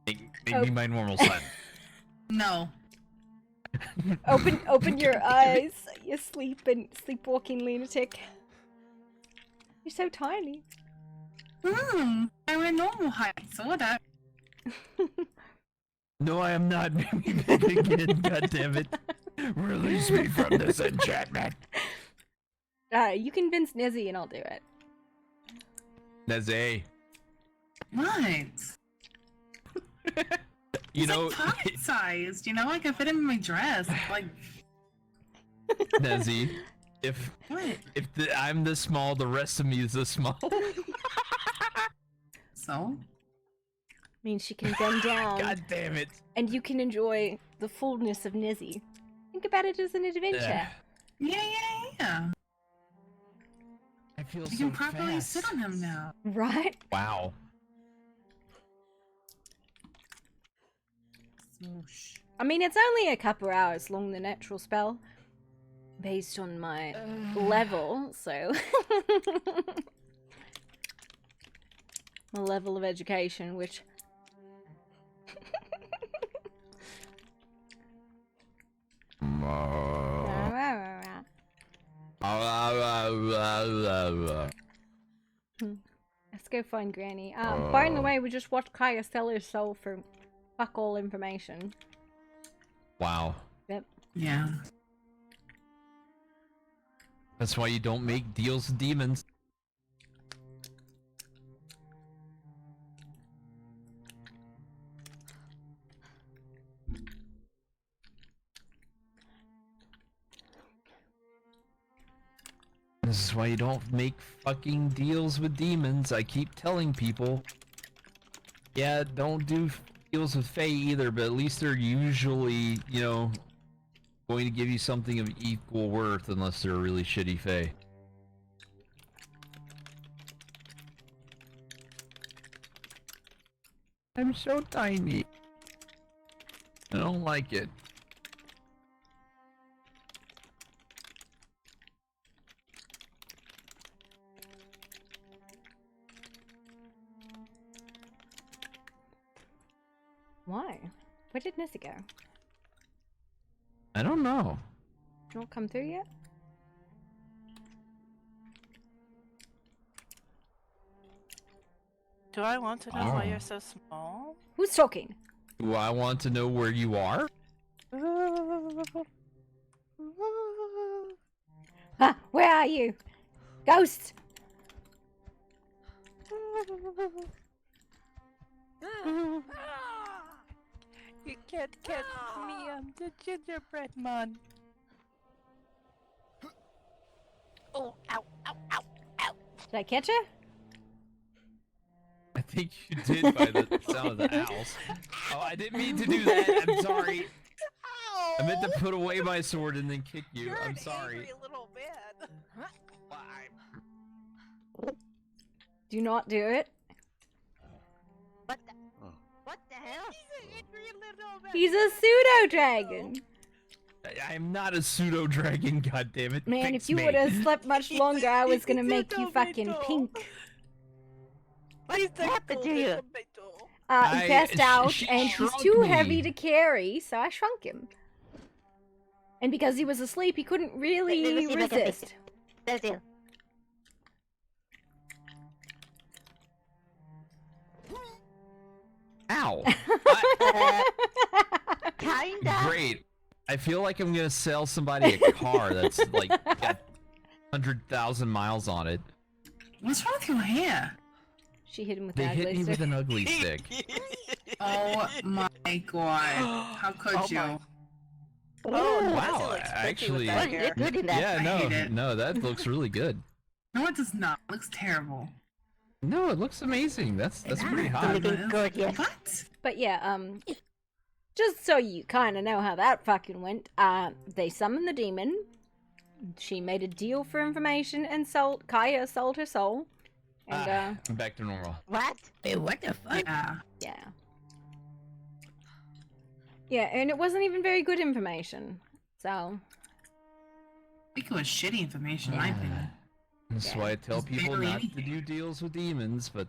Make me my normal son. No. Open your eyes, you sleepwalking lunatic. You're so tiny. I'm a normal height, sorta. No, I am not very big again, goddammit. Release me from this enchantment. You convince Nezzy and I'll do it. Nezzy. What? You It's know, like pocket sized, you know? I can fit him in my dress. Like, Nezzy, if I'm this small, the rest of me is this small. So? Means she can bend down. God damn it. And you can enjoy the fullness of Nezzy. Think about it as an adventure. Yeah. I feel You so can properly fast. sit on him now. Right? Wow. Swoosh. I mean, it's only a couple hours long, the natural spell. Based on my level, so... my level of education, which... Let's go find Granny. By the way, we just watched Kaya sell her soul for fuck all information. Wow. Yep. Yeah. That's why you don't make deals with demons. This is why you don't make fucking deals with demons. I keep telling people. Yeah, don't do deals with Fae either, but at least they're usually, you know, going to give you something of equal worth unless they're a really shitty Fae. I'm so tiny. I don't like it. Why? Where did Nissa go? I don't know. Not come through yet? Do I want to know why you're so small? Who's talking? Do I want to know where you are? Huh, where are you? Ghost! You can't catch me, I'm the gingerbread man. Oh, ow, ow, ow, ow. Did I catch her? I think you did by the sound of the owls. Oh, I didn't mean to do that. I'm sorry. I meant to put away my sword and then kick you. I'm sorry. Little man. Do not do it. What the hell? He's an angry little man. He's a pseudo-dragon. I'm not a pseudo dragon, goddammit. Man, Fix if you me. would have slept much longer, I was gonna make you fucking pink. What happened to you? He passed out, she and he's shrunk too me. heavy to carry, so I shrunk him. And because he was asleep, he couldn't really resist. That's it. Ow. Kinda. Great. I feel like I'm gonna sell somebody a car that's like got 100,000 miles on it. What's wrong with your hair? She hit him with They the hit ugly me stick. with an ugly stick. Oh my god. How could you? Oh, Wow, actually, You're good in that. yeah, I hate it. no, that looks really good. No, it does not. It looks terrible. No, it looks amazing. That's pretty hot. What? But yeah, just so you kind of know how that fucking went, they summoned the demon. She made a deal for information and Kaya sold her soul. And, I'm back to normal. What? Hey, what the fuck? Yeah. Yeah, and it wasn't even very good information. So. I think it was shitty information, in my opinion. That's why I tell It's people barely not to anything. do deals with demons, but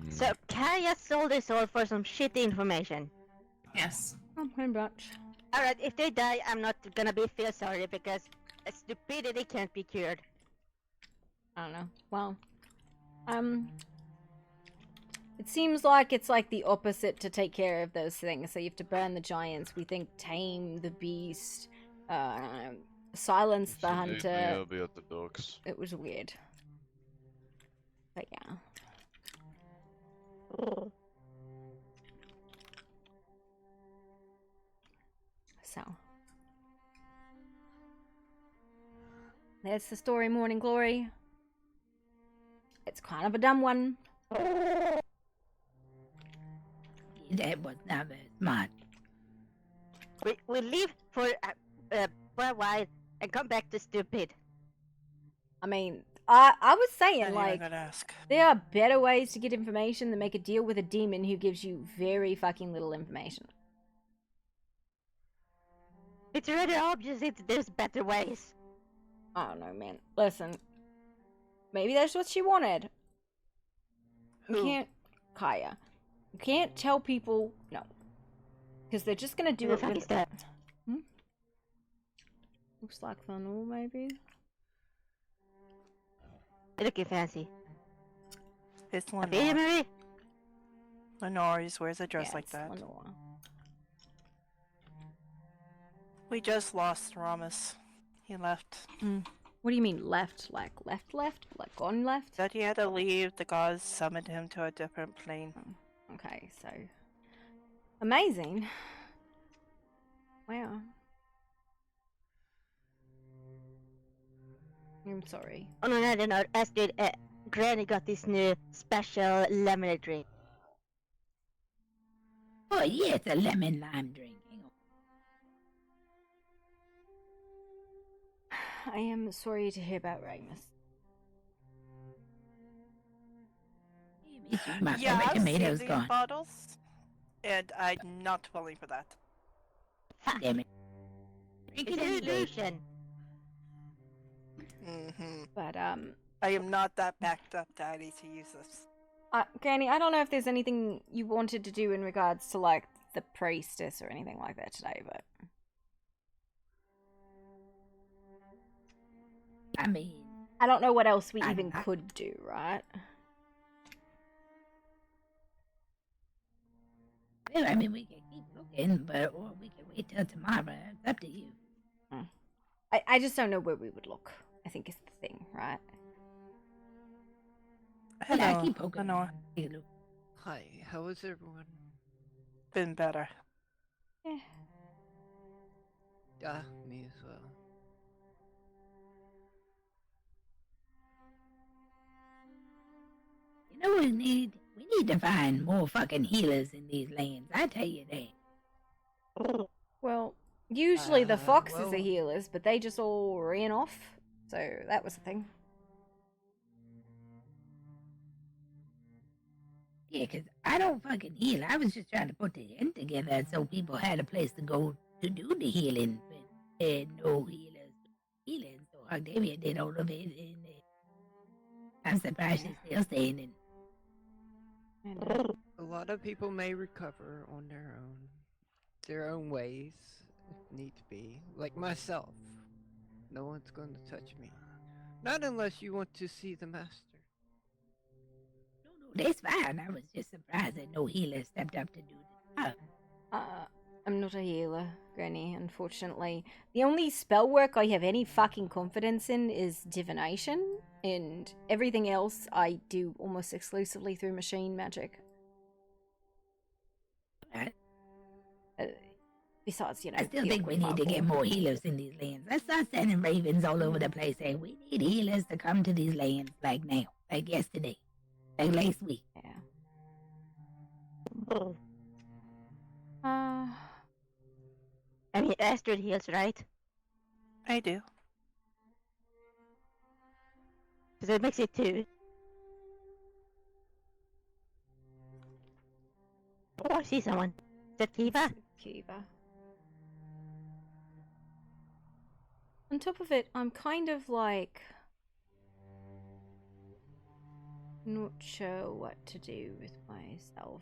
So Kaya sold his soul for some shitty information. Yes. Oh, pretty much. Alright, if they die, I'm not gonna feel sorry because stupidity can't be cured. I don't know. Well, it seems like it's like the opposite to take care of those things. So you have to burn the giants. We think tame the beast, silence the hunter. I'll be at the docks. It was weird. But yeah. So. There's the story, Morning Glory. It's kind of a dumb one. That was not very smart. We leave for a while and come back to stupid. I mean, I was saying, I like, gotta ask. there are better ways to get information than make a deal with a demon who gives you very fucking little information. It's rather obvious there's better ways. I don't know, man. Listen, maybe that's what she wanted. You can't, Kaya. You can't tell people no, because they're just gonna do Who it the fuck with. is that? Looks like Lenore, maybe. Looking fancy. It's Lenore. Lenore. Lenore just wears a dress Yeah, like it's that. Lenore. We just lost Ramus. He left. What do you mean left? Like left? Like gone left? That he had to leave. The gods summoned him to a different plane. Okay, so amazing. Wow. I'm sorry. On another note, Astrid, Granny got this new special lemonade drink. Oh, yes, a lemon lime drink. I am sorry to hear about Ramus. My Yeah, favorite I've tomato's seen these gone. bottles, and I'm not willing for that. Damn it. It's an illusion. But I am not that backed up, Daddy, to use this. Granny, I don't know if there's anything you wanted to do in regards to like the priestess or anything like that today, but I mean, I don't know what else we even could do, right? Well, I mean, we can keep looking, but or we can wait till tomorrow. It's up to you. I just don't know where we would look, I think is the thing, right? Hello, I keep poking. Lenore. Hi, how is everyone? Been better. Yeah. Yeah, me as well. You know, we need to find more fucking healers in these lands. I tell you that. Well, usually the foxes well- are healers, but they just all ran off, so that was the thing. Yeah, 'cause I don't fucking heal. I was just trying to put the end together so people had a place to go to do the healing. But there no healers. Healing, so Octavia did all of it, and I'm surprised she's still staying in. A lot of people may recover on their own ways, if need be. Like myself. No one's going to touch me. Not unless you want to see the master. That's fine. I was just surprised that no healer stepped up to do the job. I'm not a healer, Granny, unfortunately. The only spell work I have any fucking confidence in is divination, and everything else I do almost exclusively through machine magic. Besides, you know, I still think we need to get more healers in these lands. Let's start sending ravens all over the place saying we need healers to come to these lands like now, like yesterday, like last week. Yeah. I mean, Astrid heals, right? I do. So that makes it 2. Oh, I see someone. Is that Kiva? Kiva. On top of it, I'm kind of like not sure what to do with myself.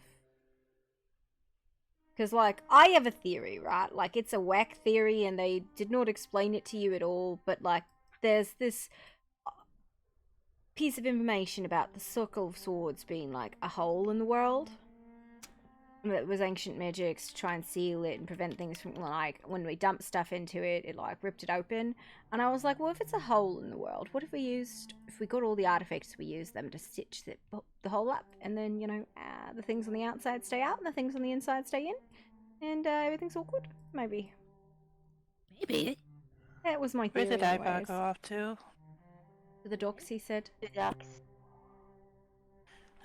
Because, like, I have a theory, right? Like, it's a whack theory, and they did not explain it to you at all, but, like, there's this piece of information about the Circle of Swords being, like, a hole in the world. It was ancient magics to try and seal it and prevent things from, like, when we dumped stuff into it, it, like, ripped it open. And I was like, well, if it's a hole in the world, what if we got all the artifacts, we used them to stitch the hole up, and then, you know, the things on the outside stay out, and the things on the inside stay in, and everything's all good? Maybe. Maybe. That was my Where theory, did I go anyways. off to? To the docks, he said. The ducks.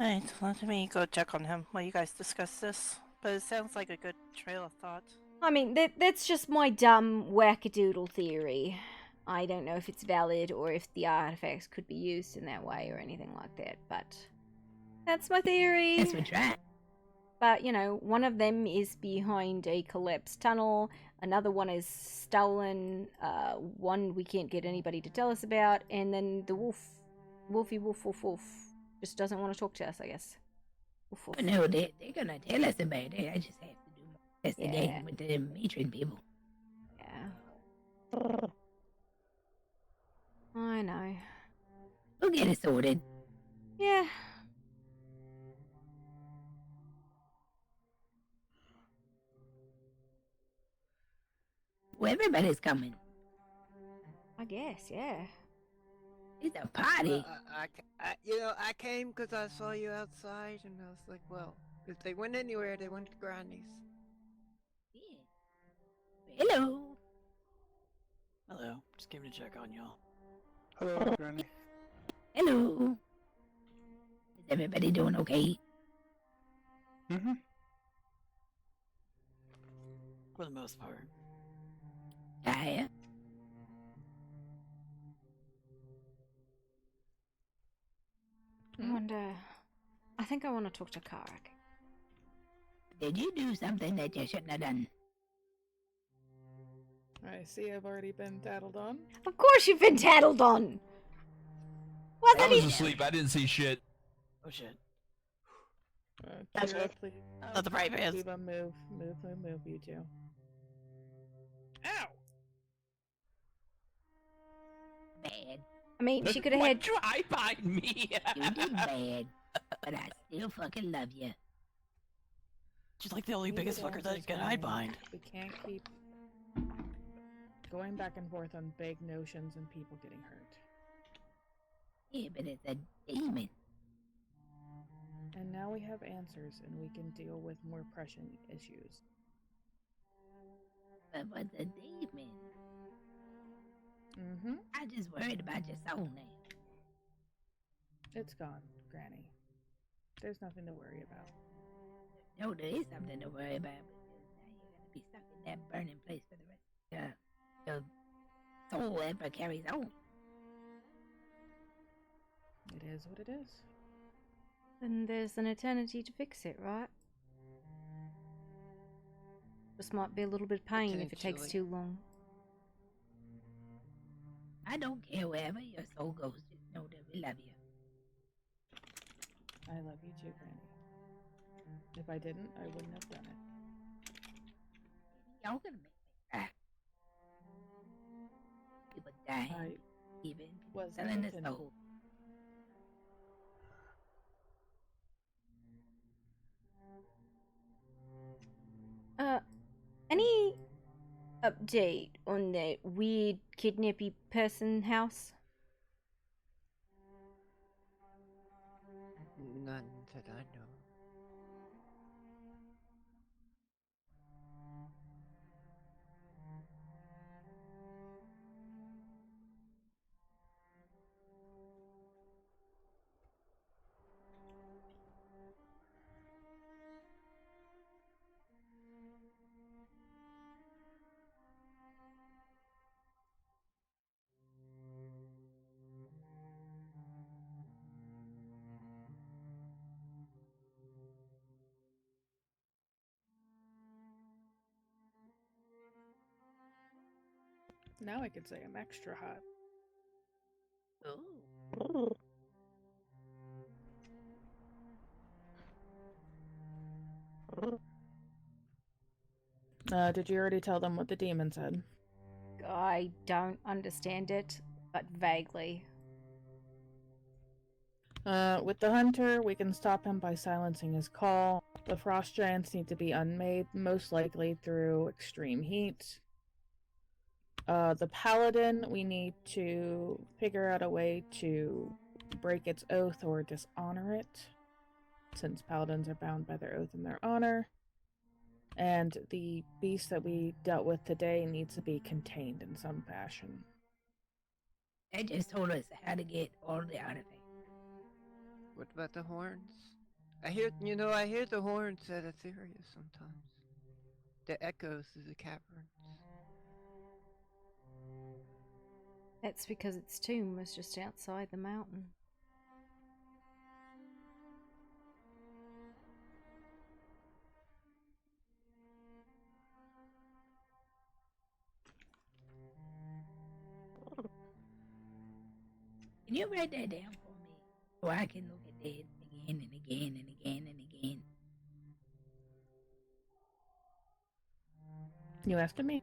Alright, let me go check on him while you guys discuss this. But it sounds like a good trail of thought. I mean, that's just my dumb wackadoodle theory. I don't know if it's valid or if the artifacts could be used in that way or anything like that, but that's my theory. That's what's right. But, you know, one of them is behind a collapsed tunnel, another one is stolen, one we can't get anybody to tell us about, and then the wolf, just doesn't want to talk to us, I guess. Woof, woof. No, they're gonna tell us about it. I just have to do more investigating with the matron people. Yeah. I know. We'll get it sorted. Yeah. Well, everybody's coming. I guess, yeah. It's a party. I came because I saw you outside, and I was like, well, if they went anywhere, they went to Granny's. Hello. Hello. Just came to check on y'all. Hello, Granny. Hello. Is everybody doing okay? Mm-hmm. For the most part. Yeah. I wonder... I think I want to talk to Karak. Did you do something that you shouldn't have done? I see I've already been tattled on. Of course you've been tattled on! I was asleep. I didn't see shit. Oh shit. That's Kira, it. please. Not the brave hands. Kiva, move, you two. Ow! Bad. I mean, she could have had... Try behind me! You did bad, but I still fucking love you. She's like the only biggest fucker that you can hide behind. We can't keep going back and forth on big notions and people getting hurt. Yeah, but it's a demon. And now we have answers and we can deal with more pressing issues. But what's a demon? Mm-hmm. I just worried about your soul now. It's gone, Granny. There's nothing to worry about. No, there is something to worry about because now you're gonna be stuck in that burning place for the rest of your soul ever carries on. It is what it is. Then there's an eternity to fix it, right? This might be a little bit of pain if it takes too long. I don't care wherever your soul goes, just know that we love you. I love you too, Granny. If I didn't, I wouldn't have done it. Y'all gonna make me cry. People dying, even people selling their soul. Any update on that weird kidnappy person house? None that I know. Now I could say I'm extra hot. Ooh. Did you already tell them what the demon said? I don't understand it, but vaguely. With the hunter, we can stop him by silencing his call. The frost giants need to be unmade, most likely through extreme heat. The paladin, we need to figure out a way to break its oath or dishonor it, since paladins are bound by their oath and their honor. And the beast that we dealt with today needs to be contained in some fashion. They just told us how to get all the artifacts. What about the horns? I hear the horns at Etheria sometimes. The echoes of the caverns. That's because its tomb was just outside the mountain. Can you write that down for me? So I can look at that again and again and again and again. You asking me?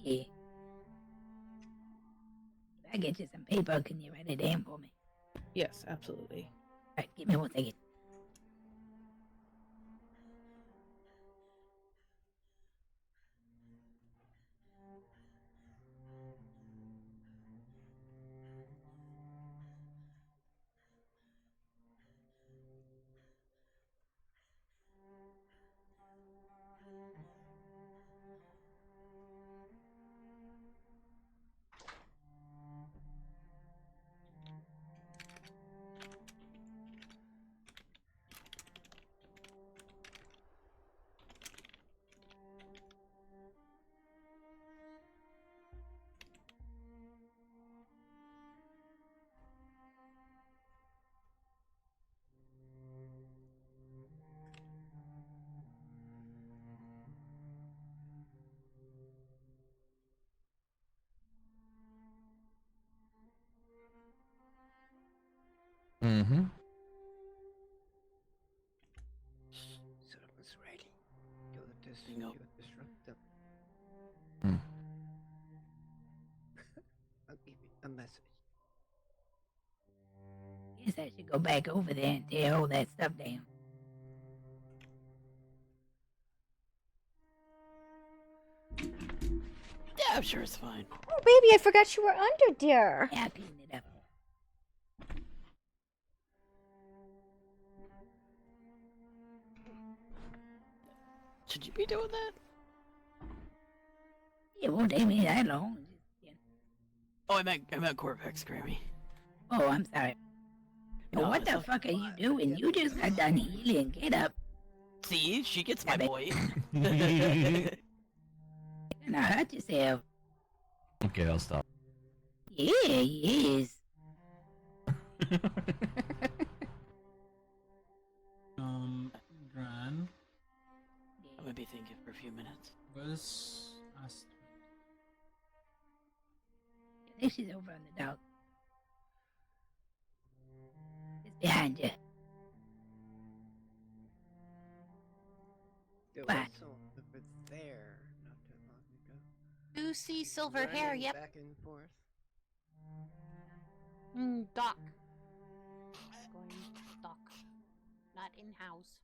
Yeah. If I get you some paper, can you write it down for me? Yes, absolutely. Alright, give me 1 second. Mm-hmm. Someone's writing. You'll disrupt them. Hmm. I'll give you a message. Guess I should go back over there and tear all that stuff down. Yeah, I'm sure it's fine. Oh, baby, I forgot you were under there. Yeah, I'll clean it up. Should you be doing that? It won't take me that long. Oh, I meant Corvex, Grammy. Oh, I'm sorry. No, what the fuck are you doing? You just got done healing. Get up. See, she gets my point. Now hurt yourself. Okay, I'll stop. Yeah, he is. Gran. I'm gonna be thinking for a few minutes. Where's Astrid? I think she's over on the dog. It's behind you. There What? was someone over there not that long ago. You see silver hair, Running yep. Back and forth. Doc. Going doc. Not in-house.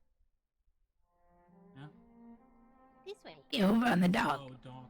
Yeah? This way. Get over on the dog. Oh, dog.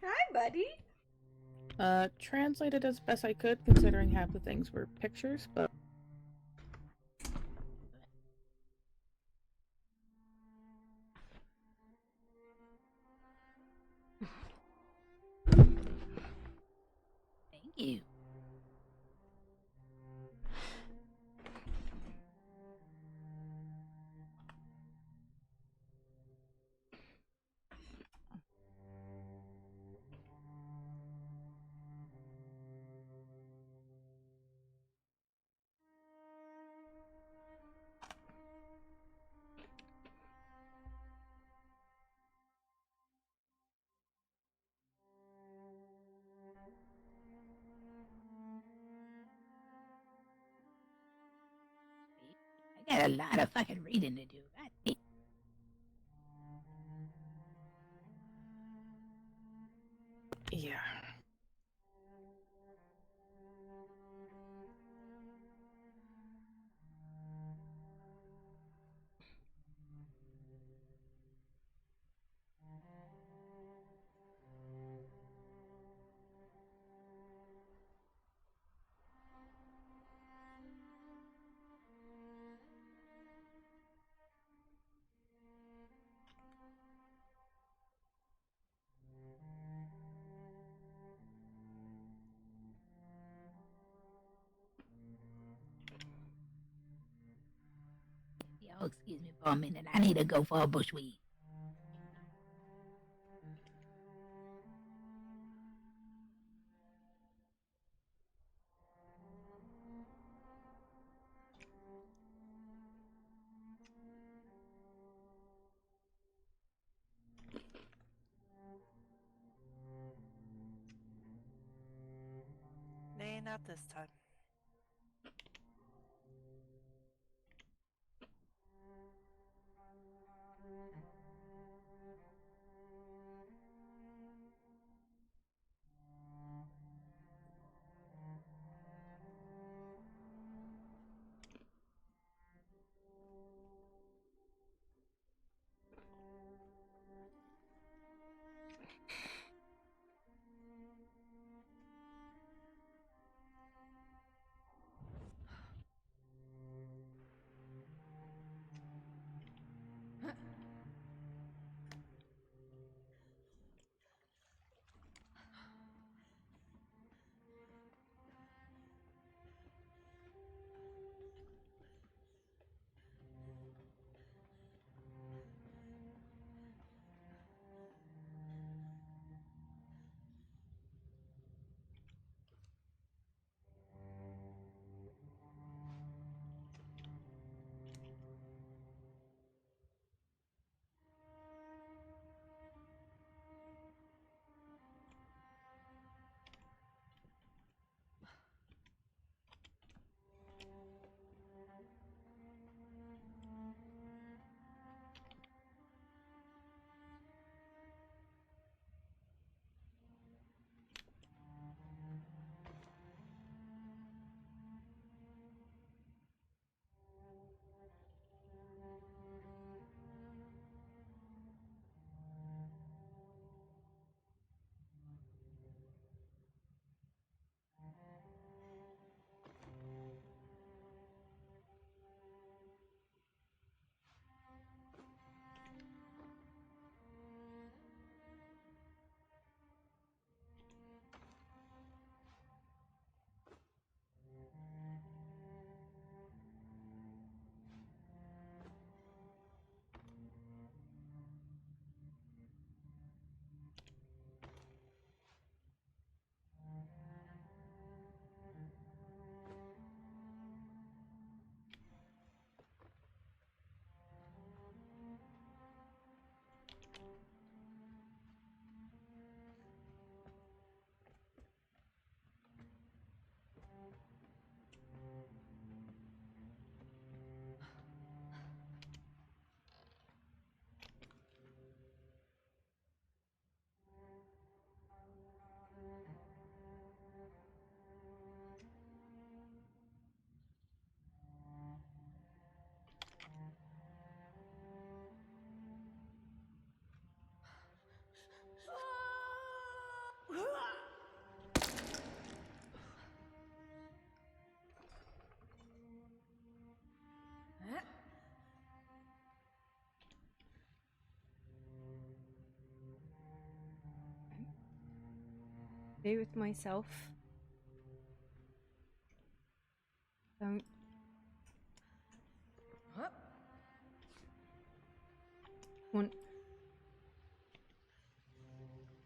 Hi, buddy. Translated as best I could, considering half the things were pictures, but got a lot of fucking reading to do. God damn. Yeah. Yo, excuse me for a minute. I need to go for a bushweed. Nay, not this time. Be with myself. Don't want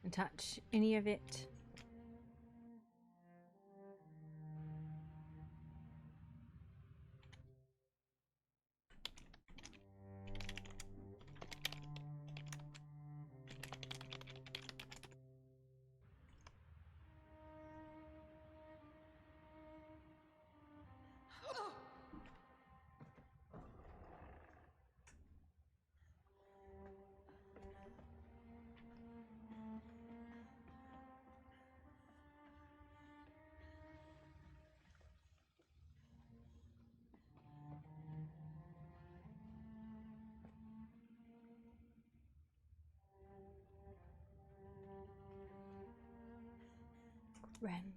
to touch any of it. Ren.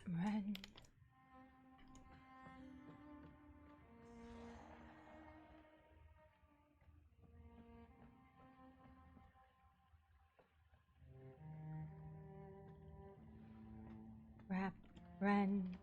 Ren. Ren.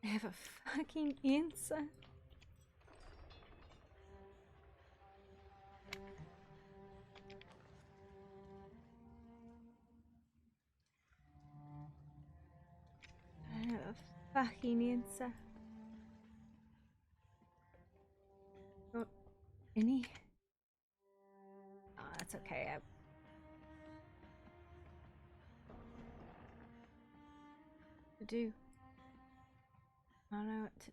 I have a fucking answer. I have a fucking answer. Not any. Oh, that's okay. I do. I don't know what to.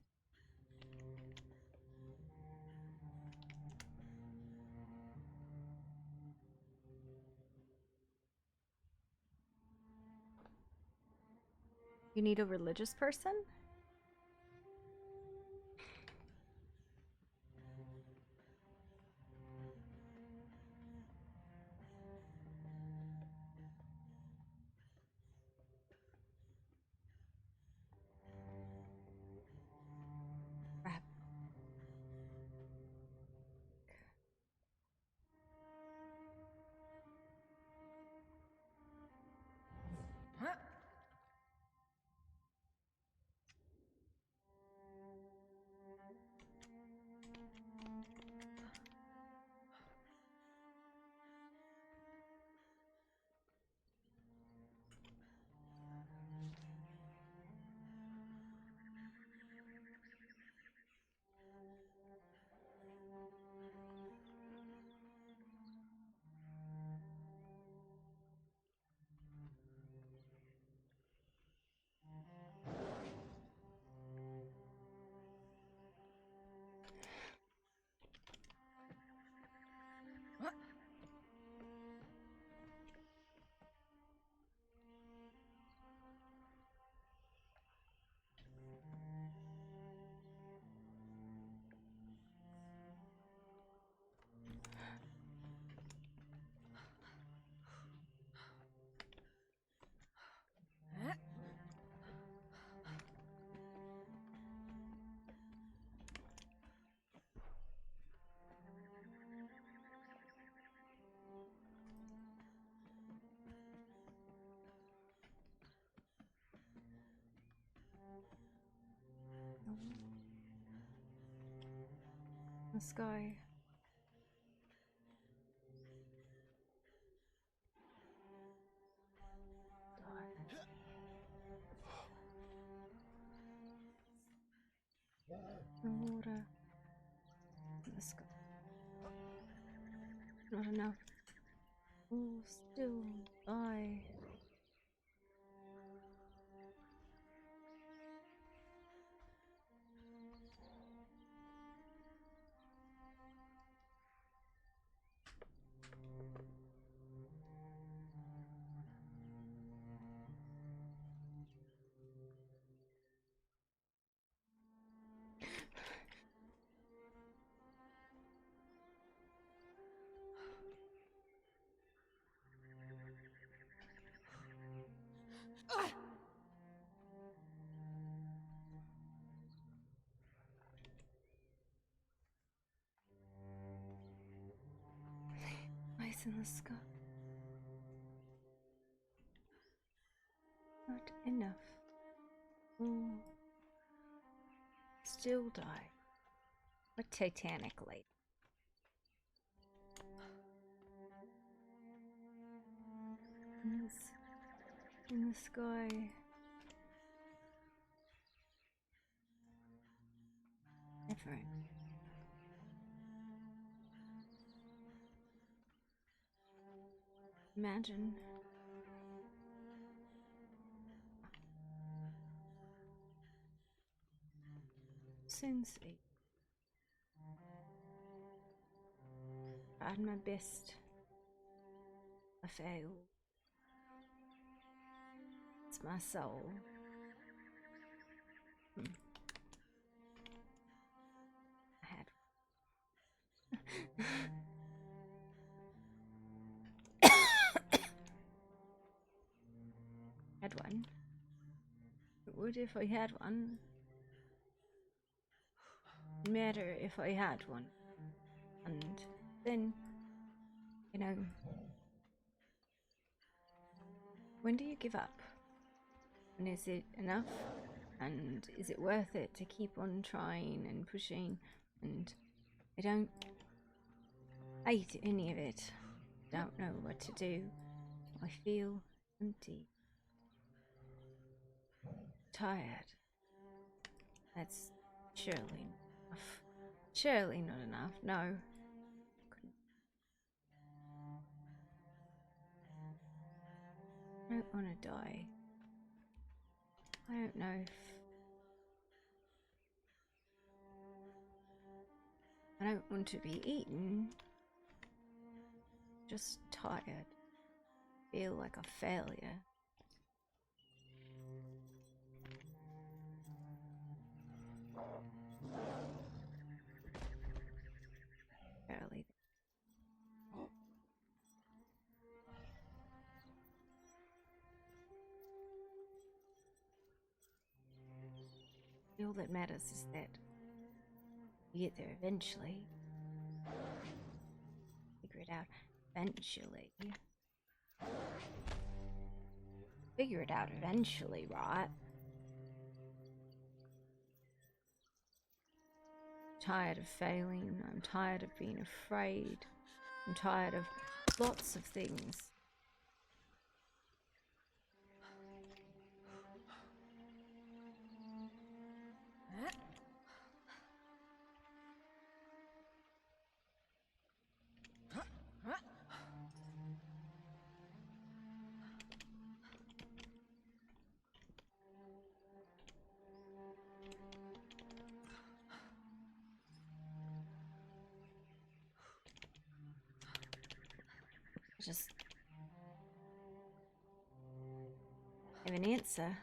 You need a religious person? Crap. The sky. The water. The sky. Not enough. Oh, still die. Ice in the sky. Not enough. Oh. Still die. Like titanically. In the sky. Never. Imagine. Sensei. Tried my best. I failed. It's my soul. I had. Had one. It would if I had one. Matter if I had one. And then, you know, when do you give up? And is it enough? And is it worth it to keep on trying and pushing? And I don't hate any of it. Don't know what to do. I feel empty. Tired. That's surely not enough. Surely not enough. No. I don't want to die. I don't know if... I don't want to be eaten. Just tired. Feel like a failure. Barely. All that matters is that you get there eventually. Figure it out eventually. Figure it out eventually, right? Tired of failing. I'm tired of being afraid. I'm tired of lots of things. Just have an answer.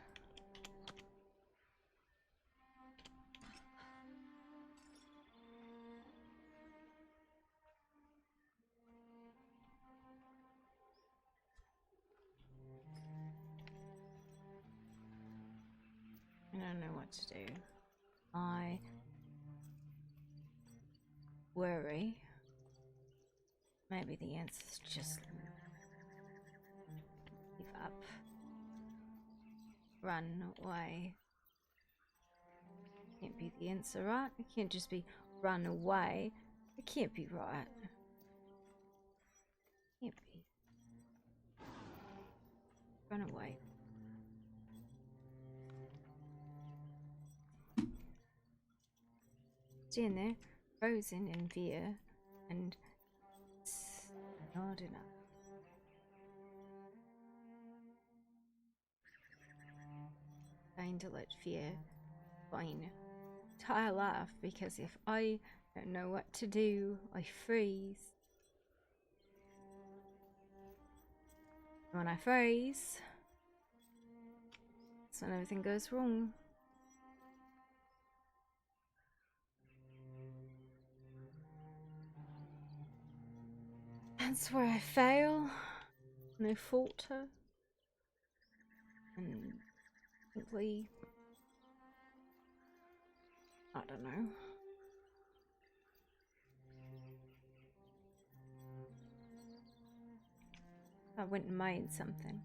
I don't know what to do. I worry. Maybe the answer's just give up. Run away. Can't be the answer, right? It can't just be run away. It can't be right. Can't be. Run away. Stand there, frozen in fear, and it's not enough. Trying to let fear fine entire life, because if I don't know what to do, I freeze. When I freeze, that's when everything goes wrong. That's where I fail, and I falter, and simply, I don't know. I went and made something.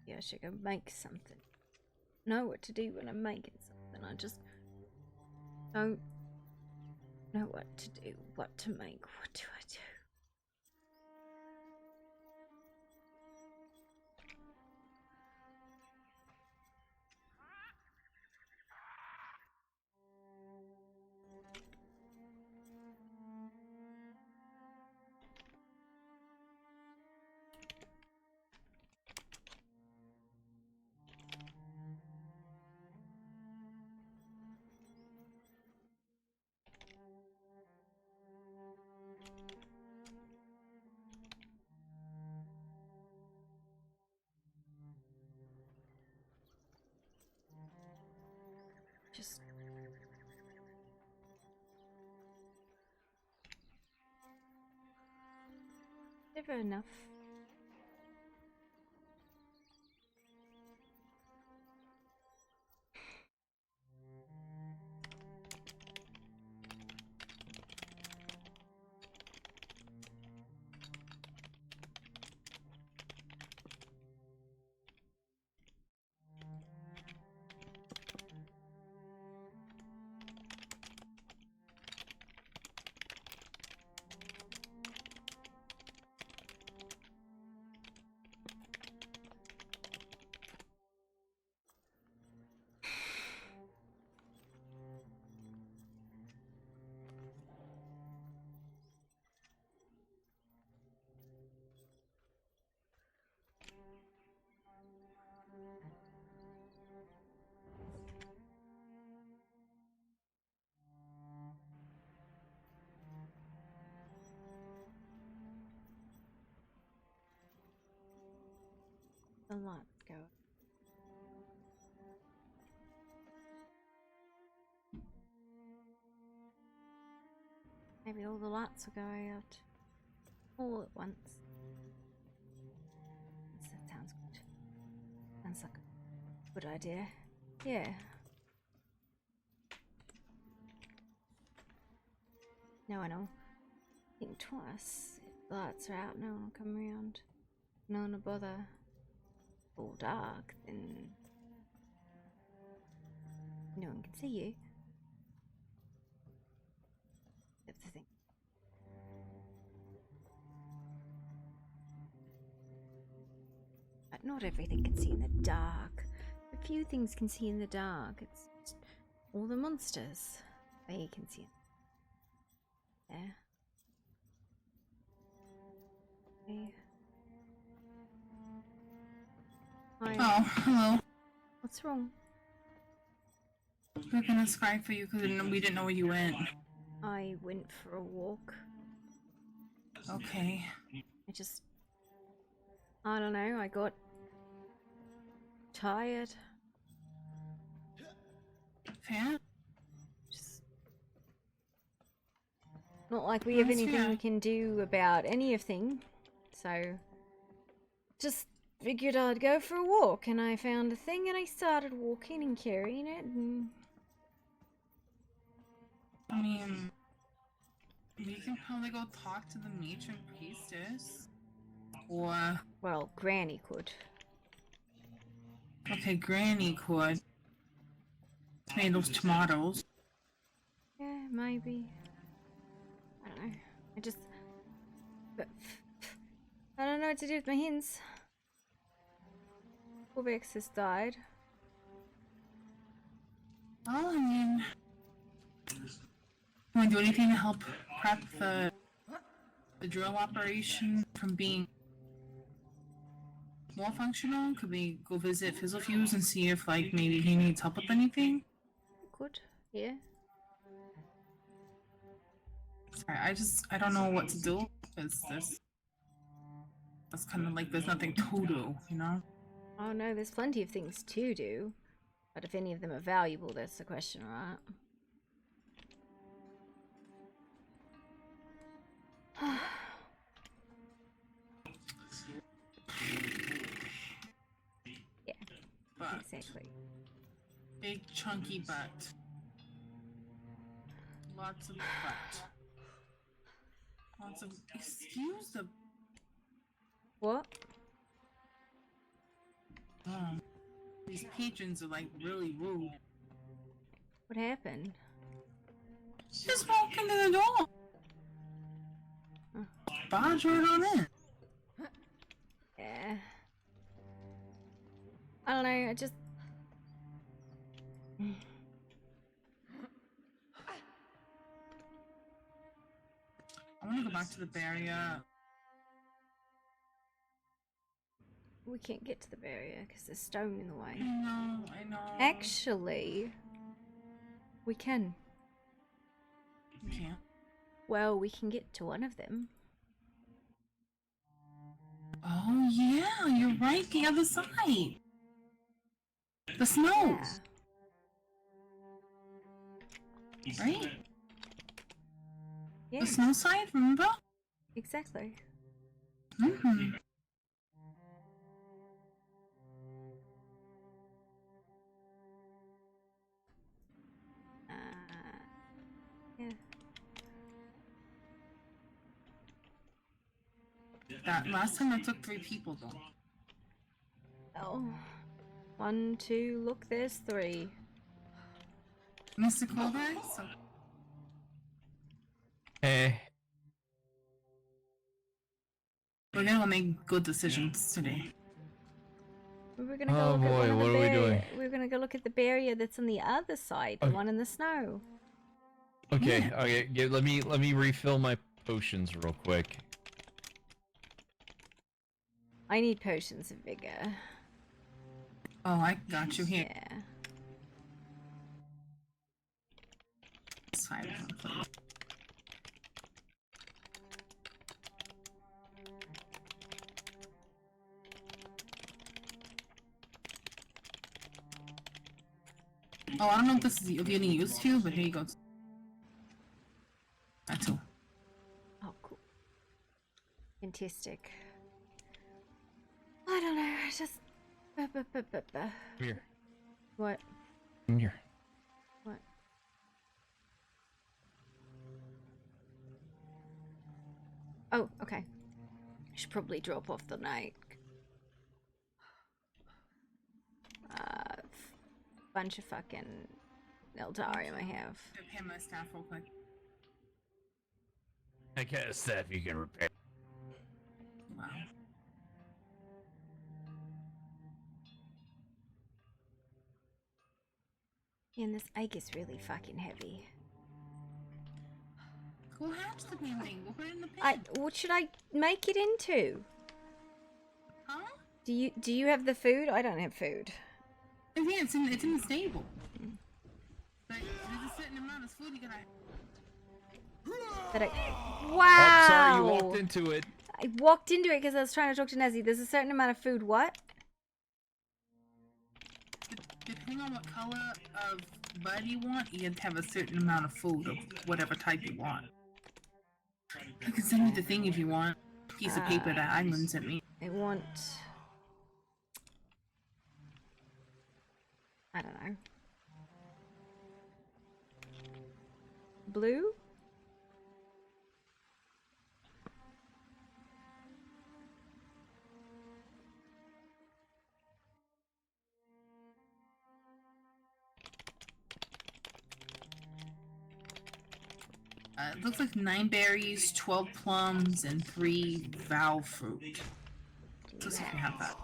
Yeah, I should go make something. Know what to do when I'm making something. I just don't know what to do, what to make. What do I do? Just never enough. The lights go. Maybe all the lights will go out all at once. That sounds good. Sounds like a good idea. Yeah. No one will think twice. If the lights are out, no one will come around. No one will bother. All dark, then no one can see you. That's the thing. But not everything can see in the dark. A few things can see in the dark. It's just all the monsters. They can see it. There. Okay. Hi. Oh, hello. What's wrong? We're gonna Skype for you because we didn't know where you went. I went for a walk. Okay. I don't know, I got tired. Fair? Just not like we have That's anything fair. we can do about anything. So just figured I'd go for a walk, and I found a thing and I started walking and carrying it, and I mean, we can probably go talk to the matron priestess. Or... well, Granny could. Okay, Granny could. Tomatoes, tomatoes. Yeah, maybe. I don't know what to do with my hints. Corbex has died. Well, I mean, can we do anything to help prep the drill operation from being more functional? Could we go visit Fizzlefuse and see if, like, maybe he needs help with anything? Good. Yeah. Sorry, I don't know what to do because that's kind of like there's nothing to do, you know? Oh no, there's plenty of things to do. But if any of them are valuable, that's the question, right? Yeah, But exactly. big chunky butt. Lots of butt. Lots of excuse the What? These patrons are like really rude. What happened? Just walk into the door. Barge right on in. Yeah. I don't know, I just... I want to go back to the barrier. We can't get to the barrier because there's stone in the way. I know. Actually, we can. You can't. Well, we can get to one of them. Oh yeah, you're right. The other side. The snows. Yeah. Right? Yeah. The snow side, remember? Exactly. Mm-hmm. Yeah. That last time I took 3 people though. Oh. 1, 2, look, there's 3. Mr. Colbert, so Hey. we're gonna make good decisions today. We were gonna go Oh look at boy, one of what the are we doing? We were gonna go look at the barrier that's on the other side, the one in the snow. Okay, okay. Let me refill my potions real quick. I need potions of vigor. Oh, I got you here. Yeah. Side of them, please. Oh, I don't know if this is of any use to you, but here you go. That's all. Oh, cool. Fantastic. I don't know. I just. Come here. What? Come here. What? Oh, okay. I should probably drop off the night. Bunch of fucking Eldarium I have. Repair my staff real quick. I got a staff you can repair. Wow. And this egg is really fucking heavy. Go hatch the damn thing. Go put it in the pit. What should I make it into? Huh? Do you have the food? I don't have food. Yeah, it's in the stable. But there's a certain amount of food you gotta. Wow! Oh, sorry, you walked into it. I walked into it because I was trying to talk to Nezzy. There's a certain amount of food. What? Depending on what color of bud you want, you have to have a certain amount of food of whatever type you want. I can send you the thing if you want. Piece of paper that Agnes sent me. I want. I don't know. Blue? It looks like 9 berries, 12 plums, and 3 valve fruit. Let's see if we have that.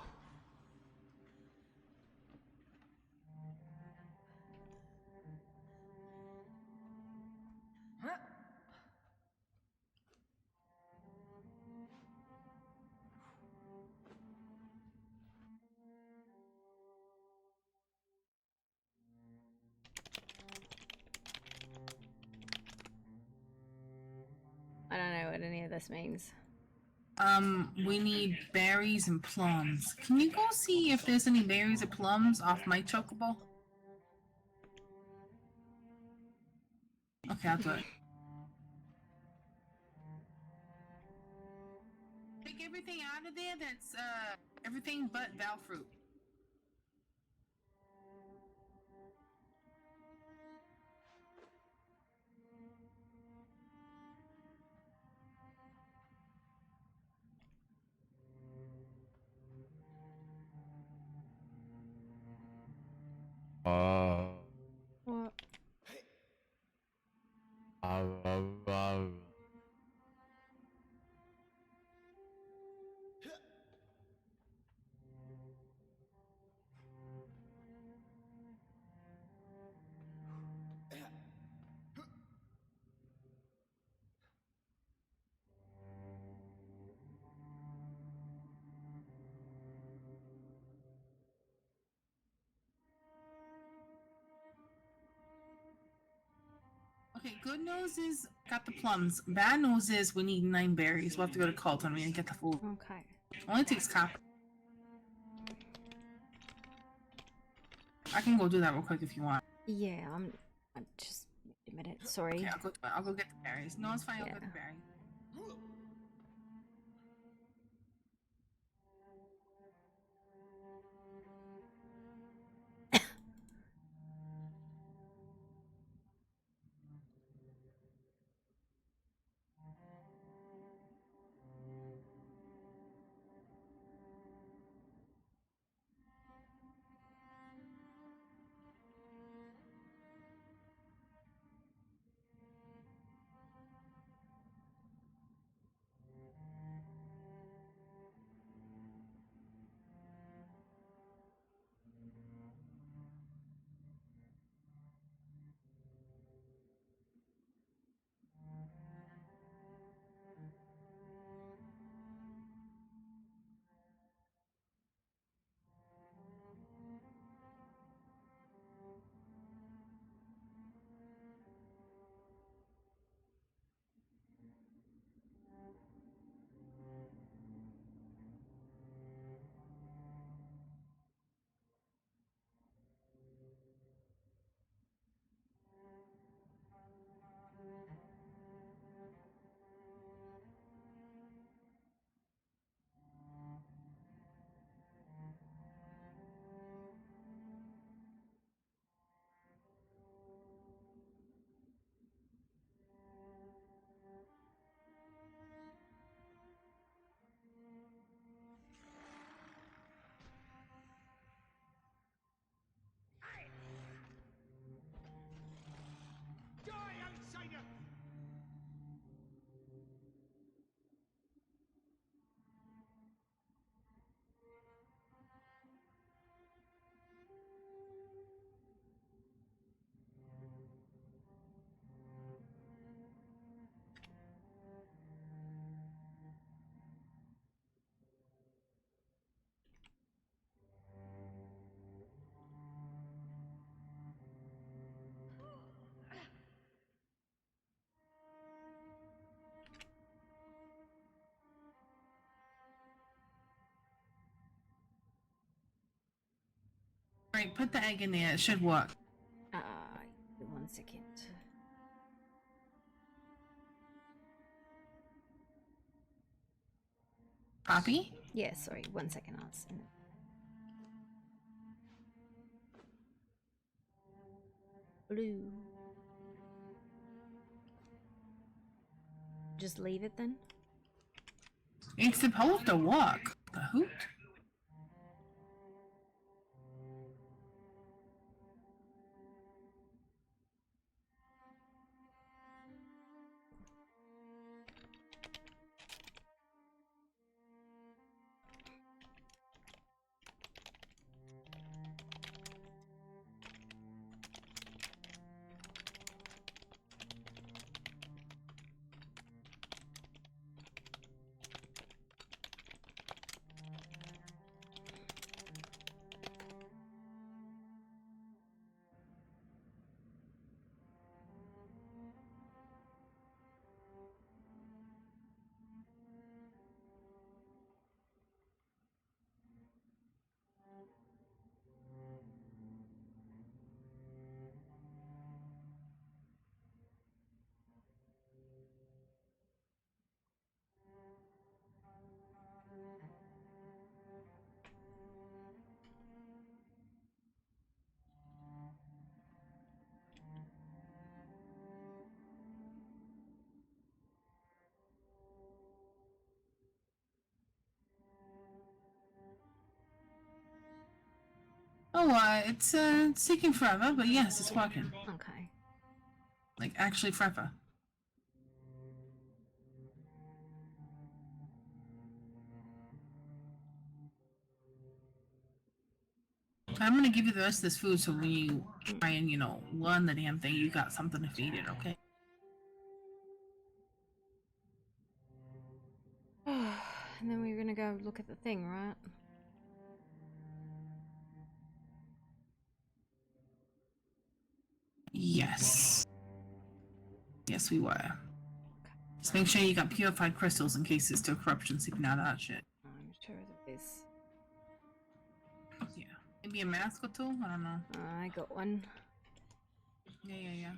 I don't know what any of this means. We need berries and plums. Can you go see if there's any berries or plums off my chocobo? Okay, I'll do it. Take everything out of there that's, everything but valve fruit. What? Okay, good news is got the plums. Bad news is we need 9 berries. We'll have to go to Colton and get the food. Okay. Only takes copper. I can go do that real quick if you want. Yeah, I'm just a minute. Sorry. Okay, I'll go get the berries. No, it's fine. I'll get the berries. Alright, put the egg in there. It should work. 1 second. Copy? Yeah, sorry. 1 second. I was in blue. Just leave it then? It's supposed to work. The hoot? Oh, it's taking forever, but yes, it's working. Okay. Like, actually forever. I'm gonna give you the rest of this food so when you try and, learn the damn thing, you got something to feed it, okay? And then we're gonna go look at the thing, right? Yes. Yes, we were. Just make sure you got purified crystals in case there's still corruption seeping out of that shit. I'm sure there is. Yeah. Maybe a mask or two? I don't know. I got one. Yeah.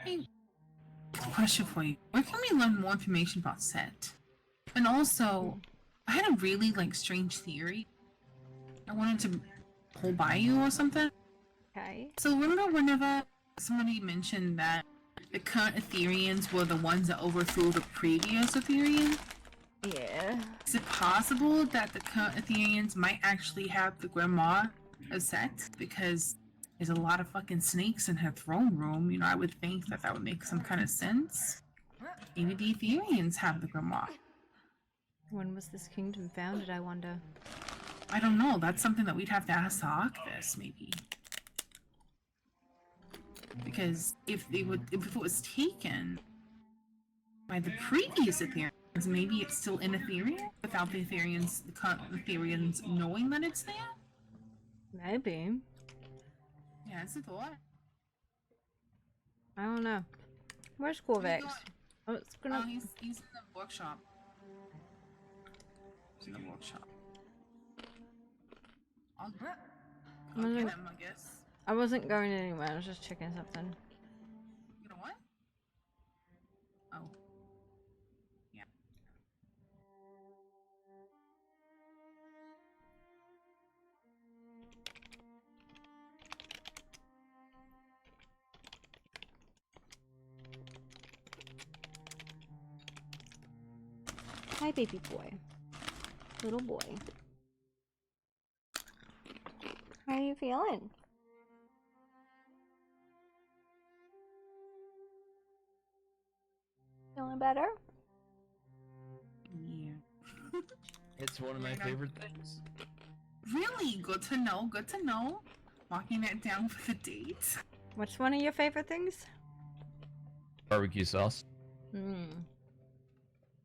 Hey, question for you. Where can we learn more information about Set? And also, I had a really, strange theory. I wanted to hold by you or something. Okay. So remember whenever somebody mentioned that the current Ethereans were the ones that overthrew the previous Etherean? Yeah. Is it possible that the current Ethereans might actually have the Grimoire of Set? Because there's a lot of fucking snakes in her throne room. I would think that would make some kind of sense. Maybe the Ethereans have the Grimoire. When was this kingdom founded, I wonder? I don't know. That's something that we'd have to ask the Archivist, maybe. Because if it was taken by the previous Ethereans, maybe it's still in Ethereum without the current Ethereans knowing that it's there? Maybe. Yeah, it's a thought. I don't know. Where's Corvex? Oh, it's gonna. He's in the workshop. He's in the workshop. I'll get him, I guess. I wasn't going anywhere, I was just checking something. You know what? Oh. Yeah. Hi, baby boy. Little boy. How are you feeling? Feeling better? Yeah. It's one of my favorite things. Really? Good to know. Good to know. Marking that down for the date. What's one of your favorite things? Barbecue sauce. Hmm.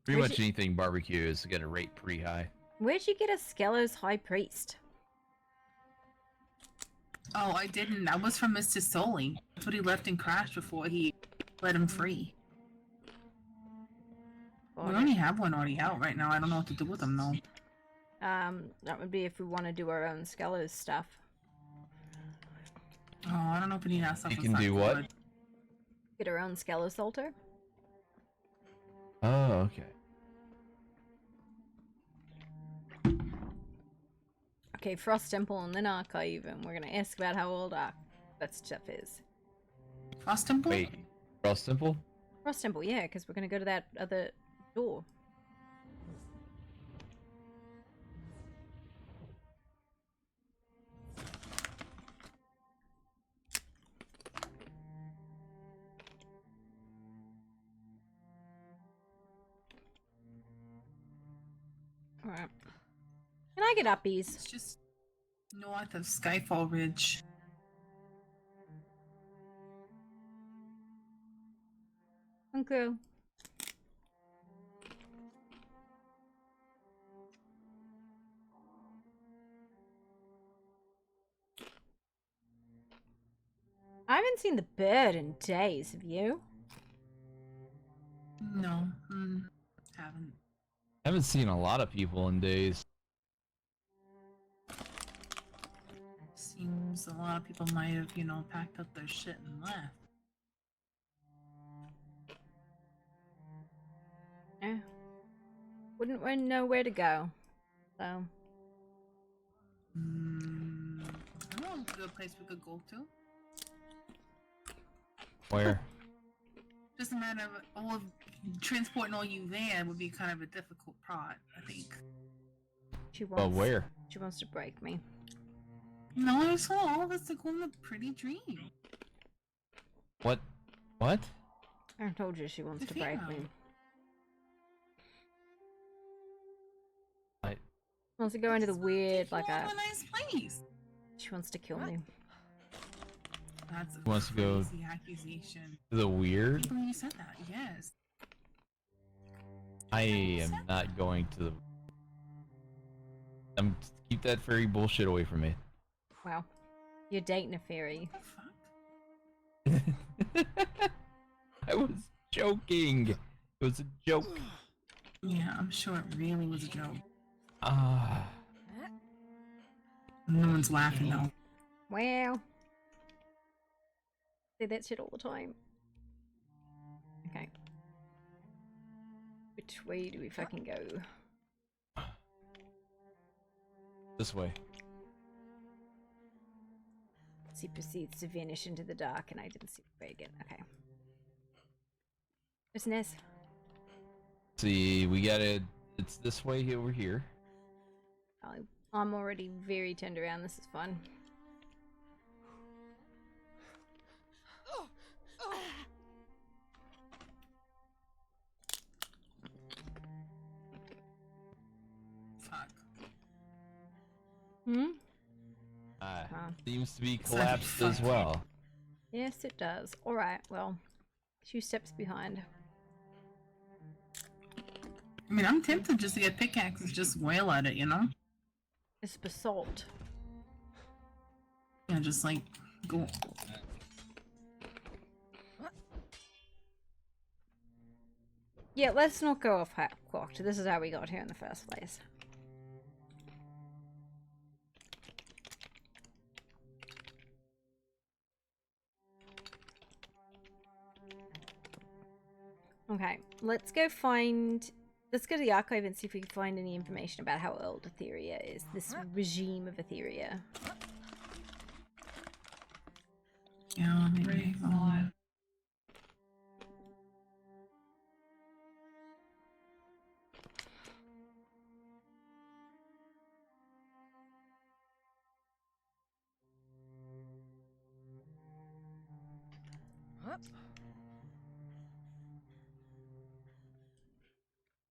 Pretty Where'd much anything barbecue is gonna rate pretty high. Where'd you get a Skello's High Priest? Oh, I didn't. That was from Mr. Soli. That's what he left and crashed before he let him free. We only have one already out right now. I don't know what to do with them though. That would be if we want to do our own Skello's stuff. Oh, I don't know if we need that stuff. You can do what? Get our own Skello's altar. Oh, okay. Okay, Frost Temple and then Archive, and we're gonna ask about how old that stuff is. Frost Temple? Wait, Frost Temple? Frost Temple, yeah, because we're gonna go to that other door. Alright. Can I get uppies? It's just north of Skyfall Ridge. Okay. I haven't seen the bird in days, have you? No, haven't. I haven't seen a lot of people in days. Seems a lot of people might have, you know, packed up their shit and left. Yeah. Wouldn't we know where to go, so. I know a good place we could go to. Where? Just a matter of all of transporting all you there would be kind of a difficult part, I think. She wants. Well, where? She wants to break me. No, I saw all of us to go on a pretty dream. What? What? I told you she wants to break me. Wants to go into the weird, like a nice place. She wants to kill me. That's a Wants to go crazy accusation. to the weird? I can't believe you said that. Yes. I am not going to the. Keep that fairy bullshit away from me. Wow. You're dating a fairy. I was joking. It was a joke. Yeah, I'm sure it really was a joke. Ah. No one's laughing though. Wow. Say that shit all the time. Okay. Which way do we fucking go? This way. He proceeds to vanish into the dark, and I didn't see the way again. Okay. Where's Nez? See, we gotta. It's this way over here. I'm already very turned around. This is fun. Fuck. Hmm? Seems to be collapsed as well. Yes, it does. Alright, well, 2 steps behind. I mean, I'm tempted just to get pickaxes, just wail at it, you know? It's basalt. Yeah, just like, go. Yeah, let's not go off half-cocked. This is how we got here in the first place. Okay, let's go to the archive and see if we can find any information about how old Etheria is. This regime of Etheria. Yeah, maybe.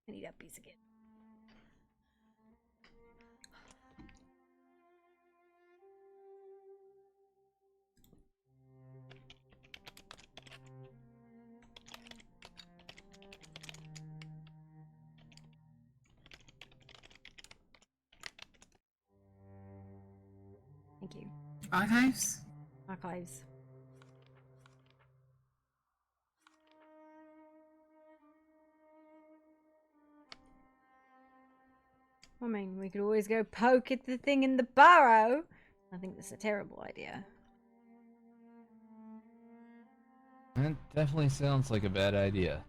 I need that piece again. Thank you. Archives? Archives. I mean, we could always go poke at the thing in the burrow. I think that's a terrible idea. That definitely sounds like a bad idea.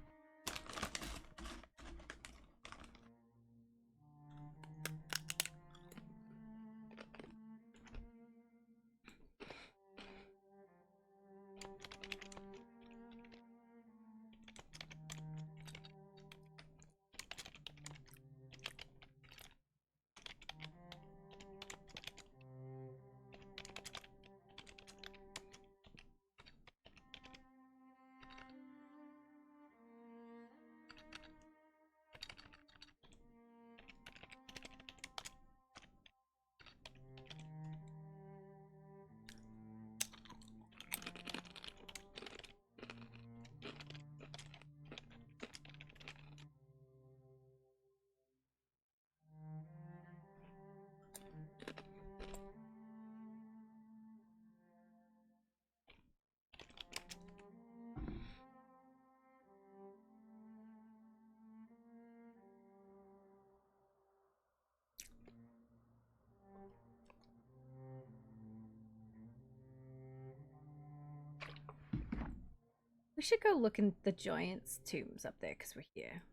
We should go look in the giant's tombs up there because we're here.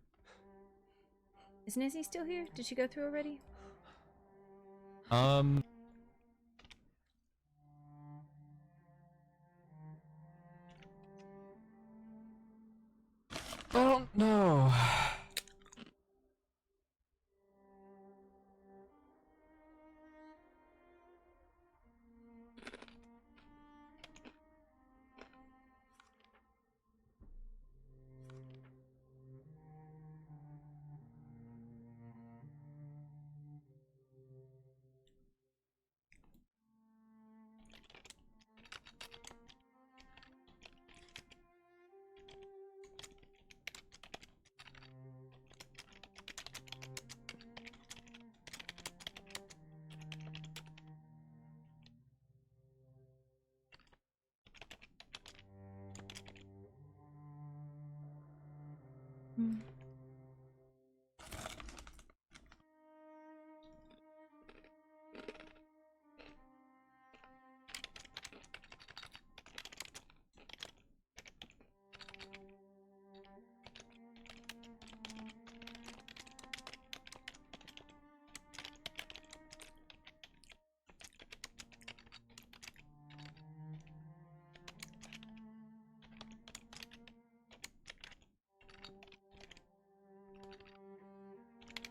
Is Nezzy still here? Did she go through already? I don't know.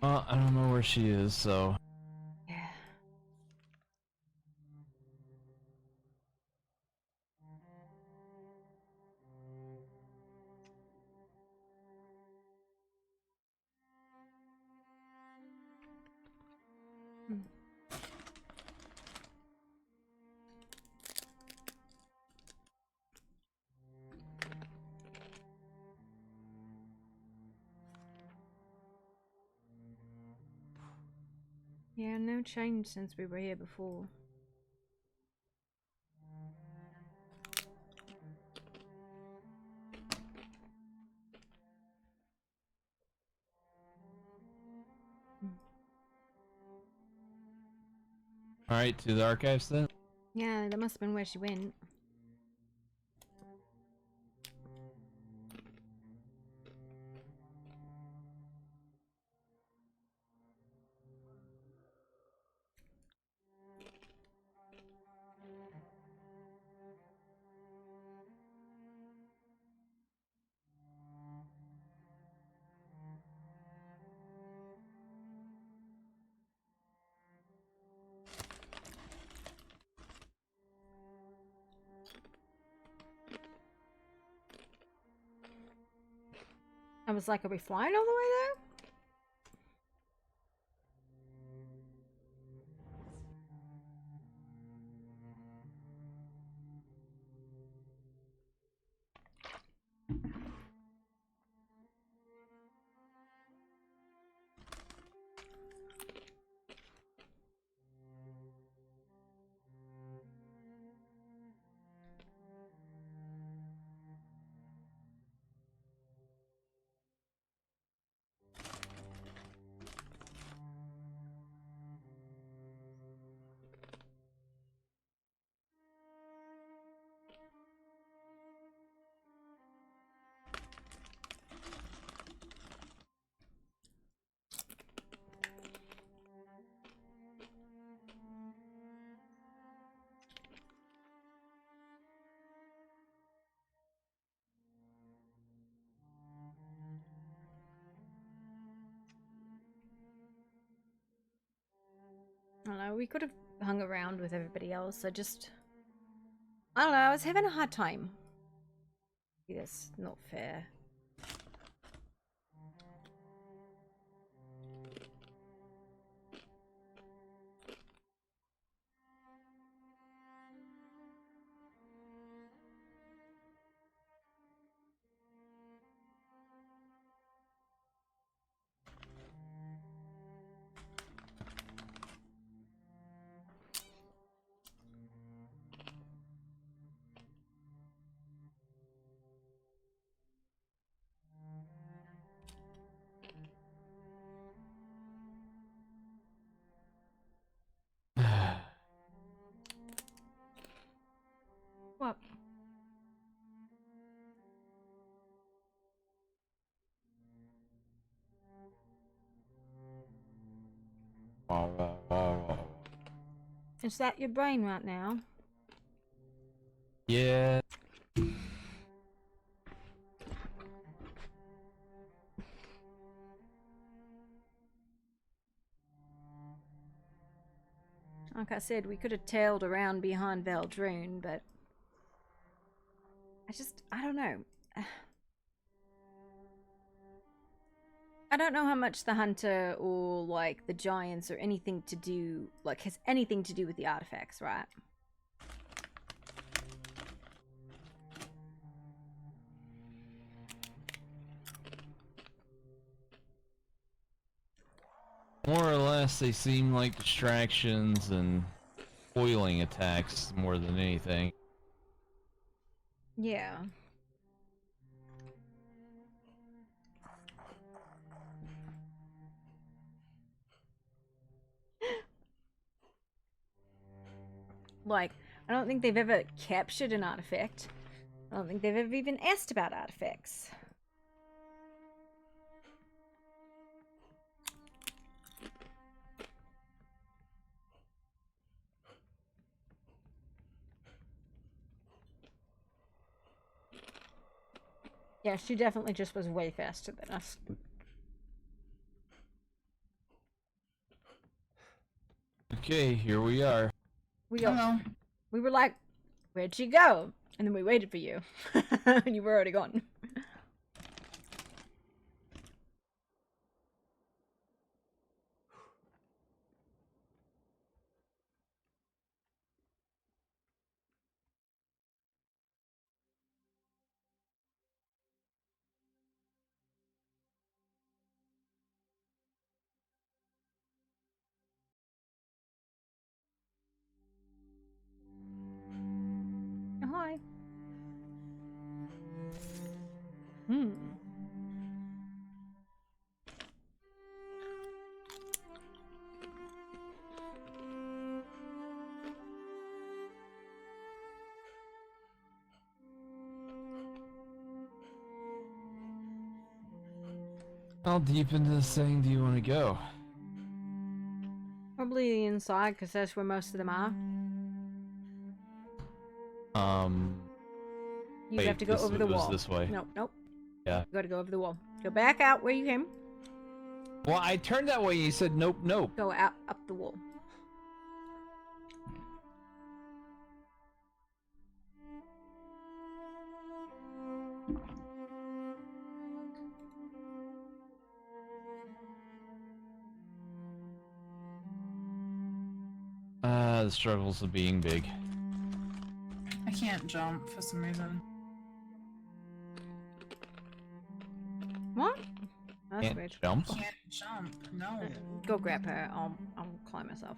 I don't know where she is, so. Yeah. Yeah, no change since we were here before. Alright, to the archives then? Yeah, that must have been where she went. I was like, are we flying all the way there? I don't know, we could have hung around with everybody else. I don't know, I was having a hard time. That's not fair. What? Is that your brain right now? Yeah. Like I said, we could have tailed around behind Veldrune, but I don't know. I don't know how much the hunter or like the giants or anything to do, like has anything to do with the artifacts, right? More or less, they seem like distractions and foiling attacks more than anything. Yeah. Like, I don't think they've ever captured an artifact. I don't think they've ever even asked about artifacts. Yeah, she definitely just was way faster than us. Okay, here we are. We were like, where'd she go? And then we waited for you. And you were already gone. Oh, hi. Hmm. How deep into this thing do you want to go? Probably the inside, because that's where most of them are. You Wait, have to go over the wall. This way. Nope, nope. Yeah. You gotta go over the wall. Go back out where you came. Well, I turned that way. You said nope, nope. Go out up the wall. The struggles of being big. I can't jump for some reason. What? That's Can't weird. jump? Can't jump. No. Go grab her. I'll climb myself.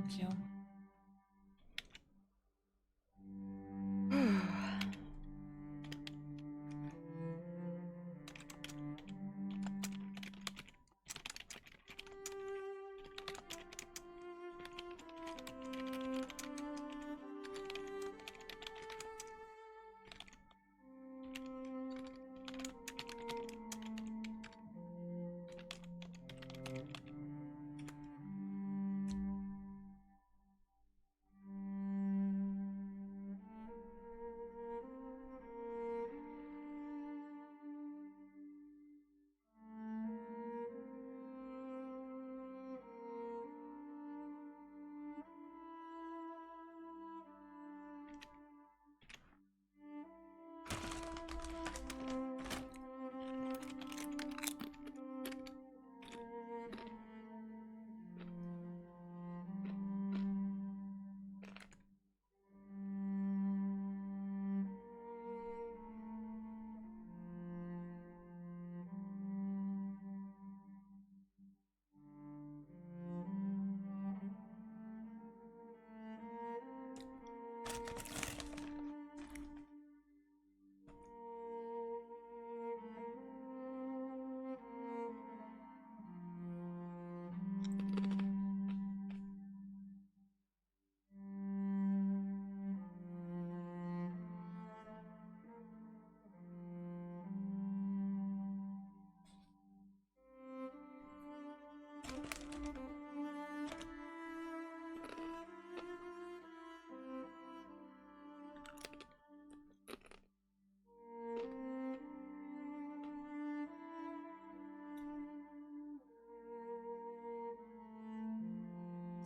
Thank you.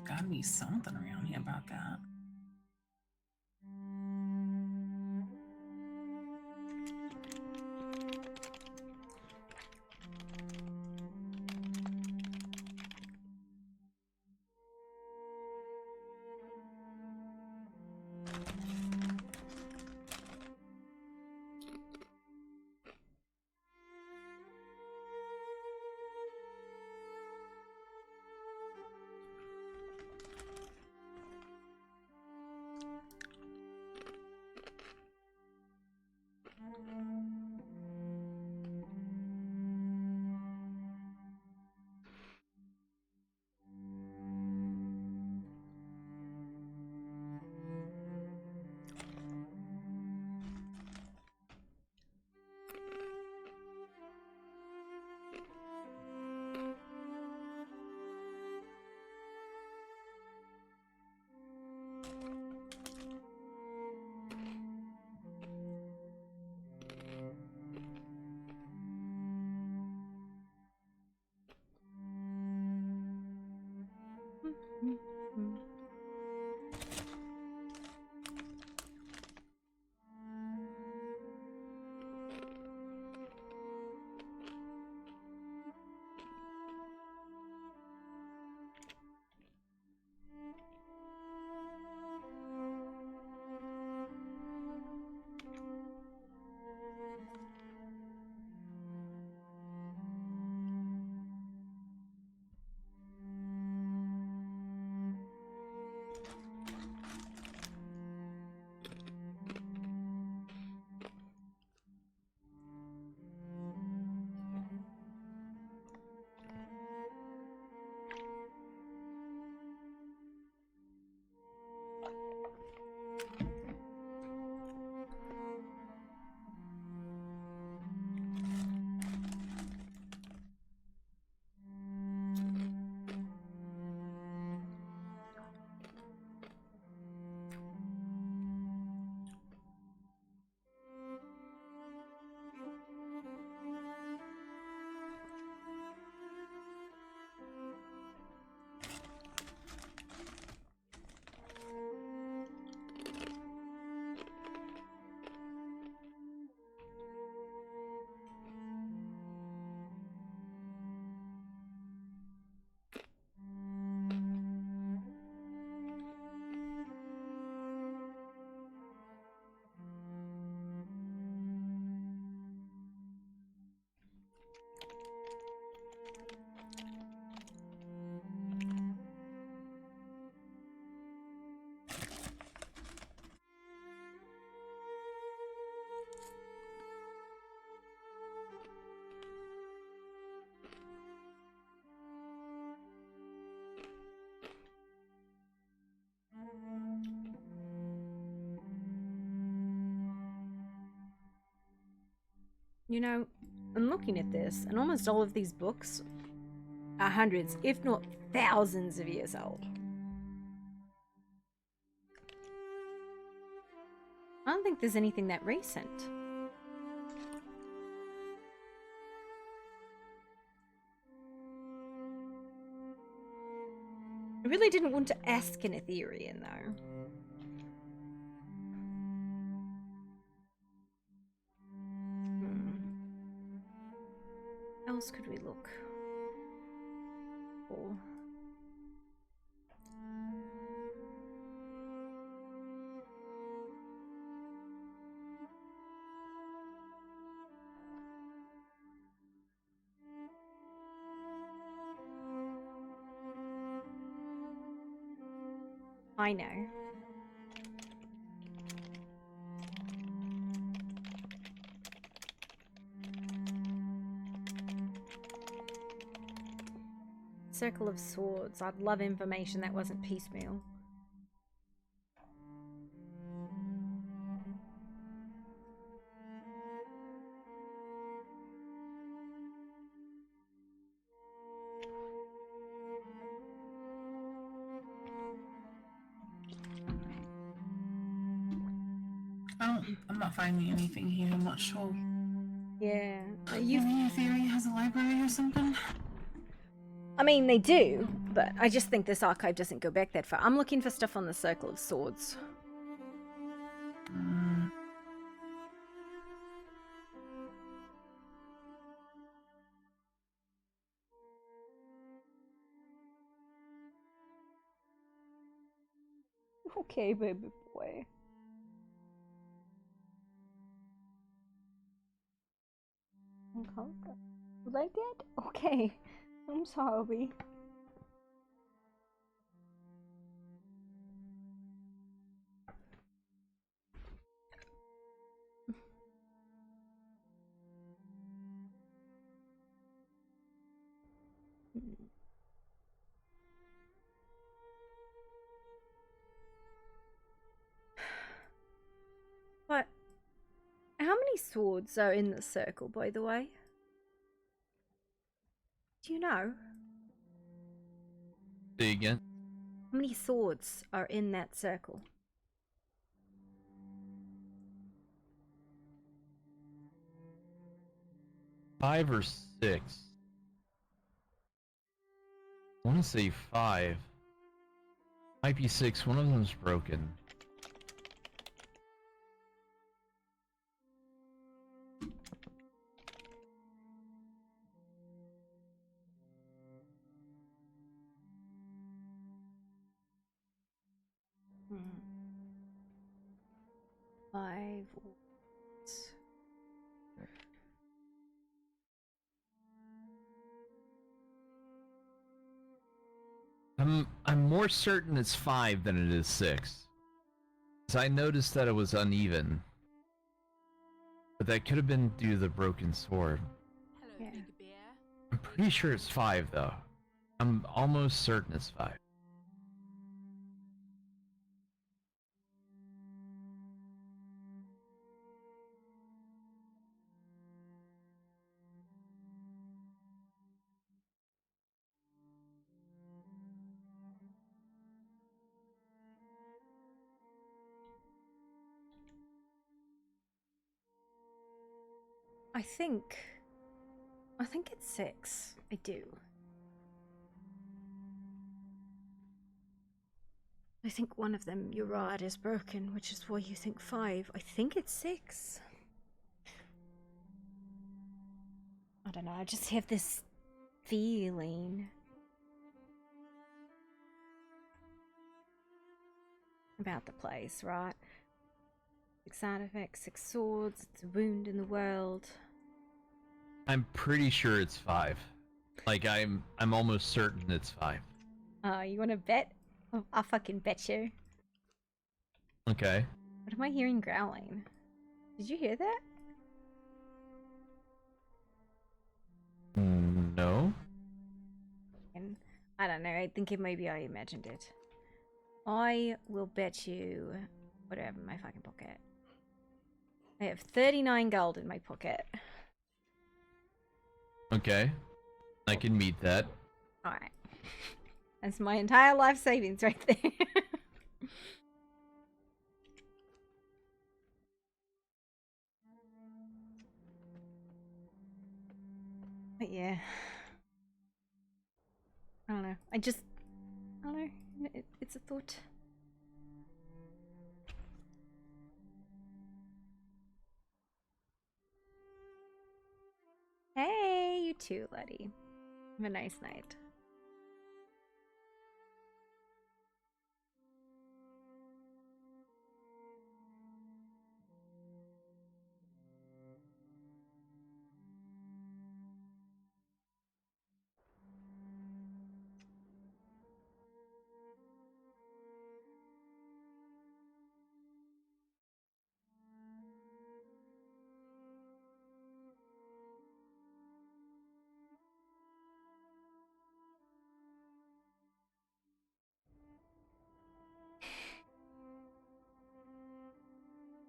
Gotta be something around here about that. You know, I'm looking at this, and almost all of these books are hundreds, if not thousands of years old. I don't think there's anything that recent. I really didn't want to ask an Etherean, though. What else could we look for? I know. Circle of Swords. I'd love information that wasn't piecemeal. I'm not finding anything here. I'm not sure. Yeah. You think Ethereum has a library or something? I mean, they do, but I just think this archive doesn't go back that far. I'm looking for stuff on the Circle of Swords. Okay, baby boy. Okay. You like that? Okay. I'm sorry. What? How many swords are in the circle, by the way? Do you know? Say again. How many swords are in that circle? Five or six. I want to say 5. Might be 6. One of them's broken. Five. I'm more certain it's 5 than it is 6. 'Cause I noticed that it was uneven. But that could have been due to the broken sword. Yeah. I'm pretty sure it's 5 though. I'm almost certain it's 5. I think it's 6. I do. I think one of them, you're right, is broken, which is why you think 5. I think it's 6. I don't know, I just have this feeling about the place, right? 6 artifacts, 6 swords, it's a wound in the world. I'm pretty sure it's 5. Like I'm almost certain it's 5. You wanna bet? I'll fucking bet you. Okay. What am I hearing growling? Did you hear that? No. And I don't know, I think maybe I imagined it. I will bet you whatever in my fucking pocket. I have 39 gold in my pocket. Okay. I can meet that. Alright. That's my entire life savings right there. But yeah. I don't know. I don't know. It's a thought. Hey, you too, Letty. Have a nice night.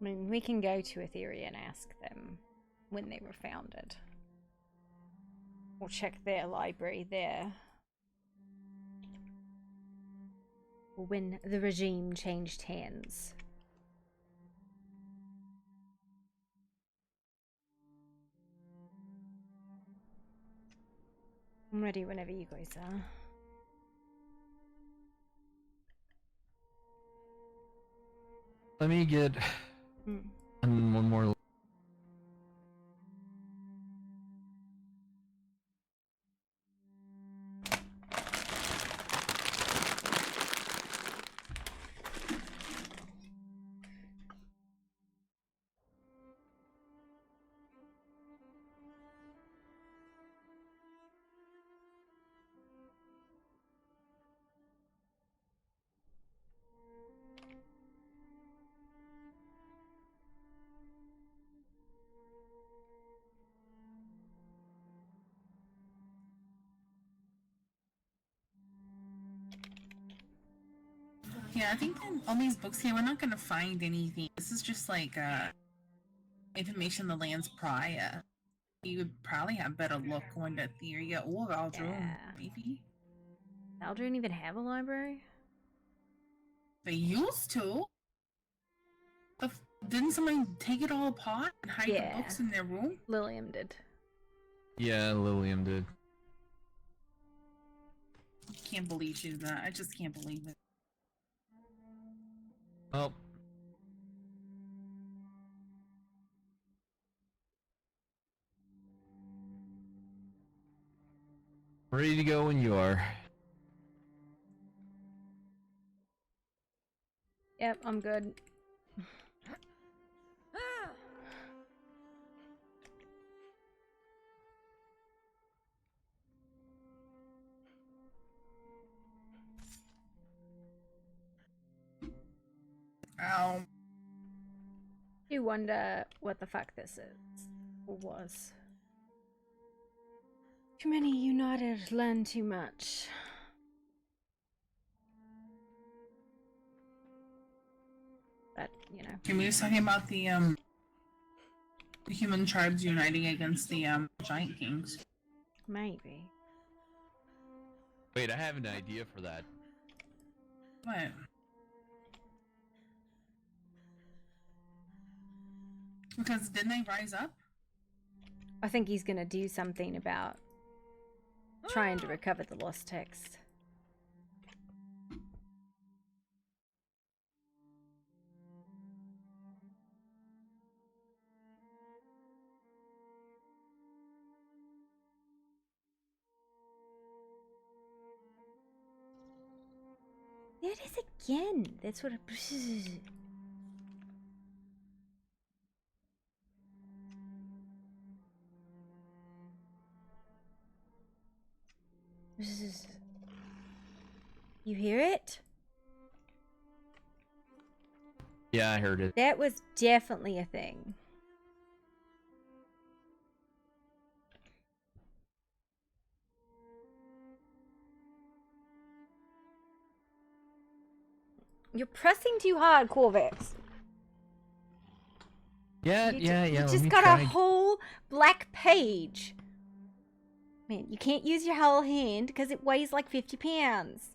I mean, we can go to Etheria and ask them when they were founded. Or check their library there. Or when the regime changed hands. I'm ready whenever you guys are. Let me get one more. Yeah, I think in all these books here, we're not gonna find anything. This is just like information the lands prior. You would probably have better luck going to Etheria or Aldrum, maybe. Aldrin even have a library? They used to. Didn't somebody take it all apart and hide the books in their room? Lilium did. Yeah, Lilium did. Can't believe she did that. I just can't believe it. Oh. Ready to go when you are. Yep, I'm good. Ow. You wonder what the fuck this is. Or was. Too many united learn too much. But, you know. Can we just talking about the human tribes uniting against the giant kings? Maybe. Wait, I have an idea for that. What? Because didn't they rise up? I think he's gonna do something about trying to recover the lost text. There it is again. That's what it... You hear it? Yeah, I heard it. That was definitely a thing. You're pressing too hard, Corvex. Yeah, You yeah. You let just me got try. a whole black page. Man, you can't use your whole hand because it weighs like 50 pounds.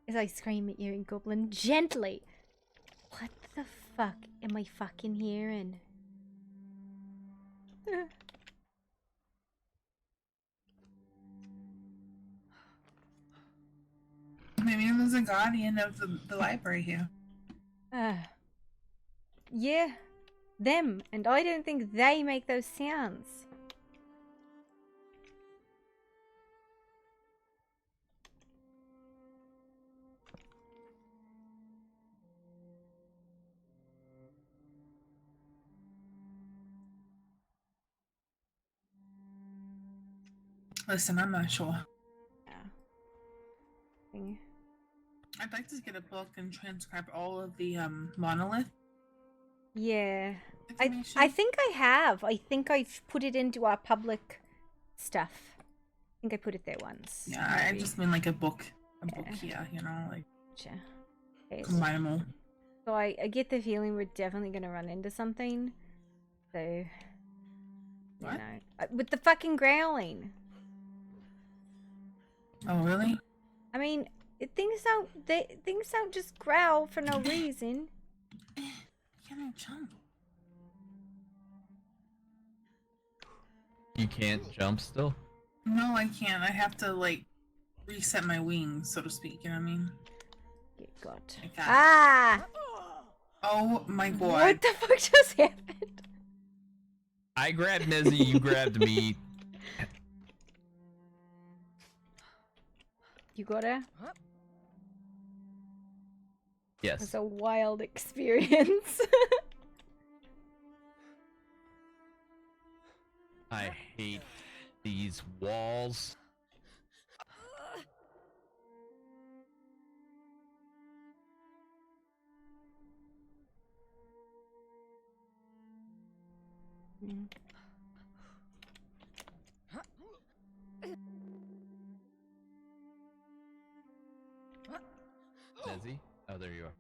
As I scream at you in Goblin gently. What the fuck am I fucking hearing? Maybe there's a guardian of the library here. Yeah, them. And I don't think they make those sounds. Listen, I'm not sure. Yeah. I'd like to get a book and transcribe all of the monolith. Yeah. I think I have. I think I've put it into our public stuff. I think I put it there once. Yeah, I just mean like a book. Book here, you know, like Gotcha. Okay, combine them all. so I get the feeling we're definitely gonna run into something. So What? you know, with the fucking growling. Oh really? I mean, things don't just growl for no reason. Can I jump? You can't jump still? No, I can't. I have to like reset my wings, so to speak. You know what I mean? Get got. Like that. Ah! Oh my god! What the fuck just happened? I grabbed Nezzy, you grabbed me. You got her? Yes. It's a wild experience. I hate these walls. Nezzy? Oh, there you are.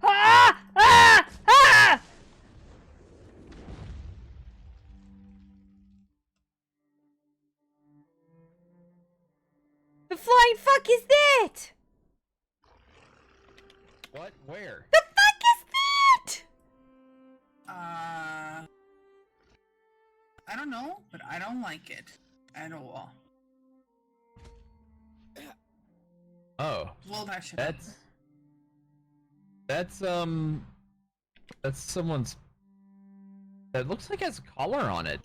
Ah! Ah! Ah! The flying fuck is that? What? Where? The fuck is that? I don't know, but I don't like it at all. Oh. Blow that shit up. That's someone's. That looks like it has a collar on it.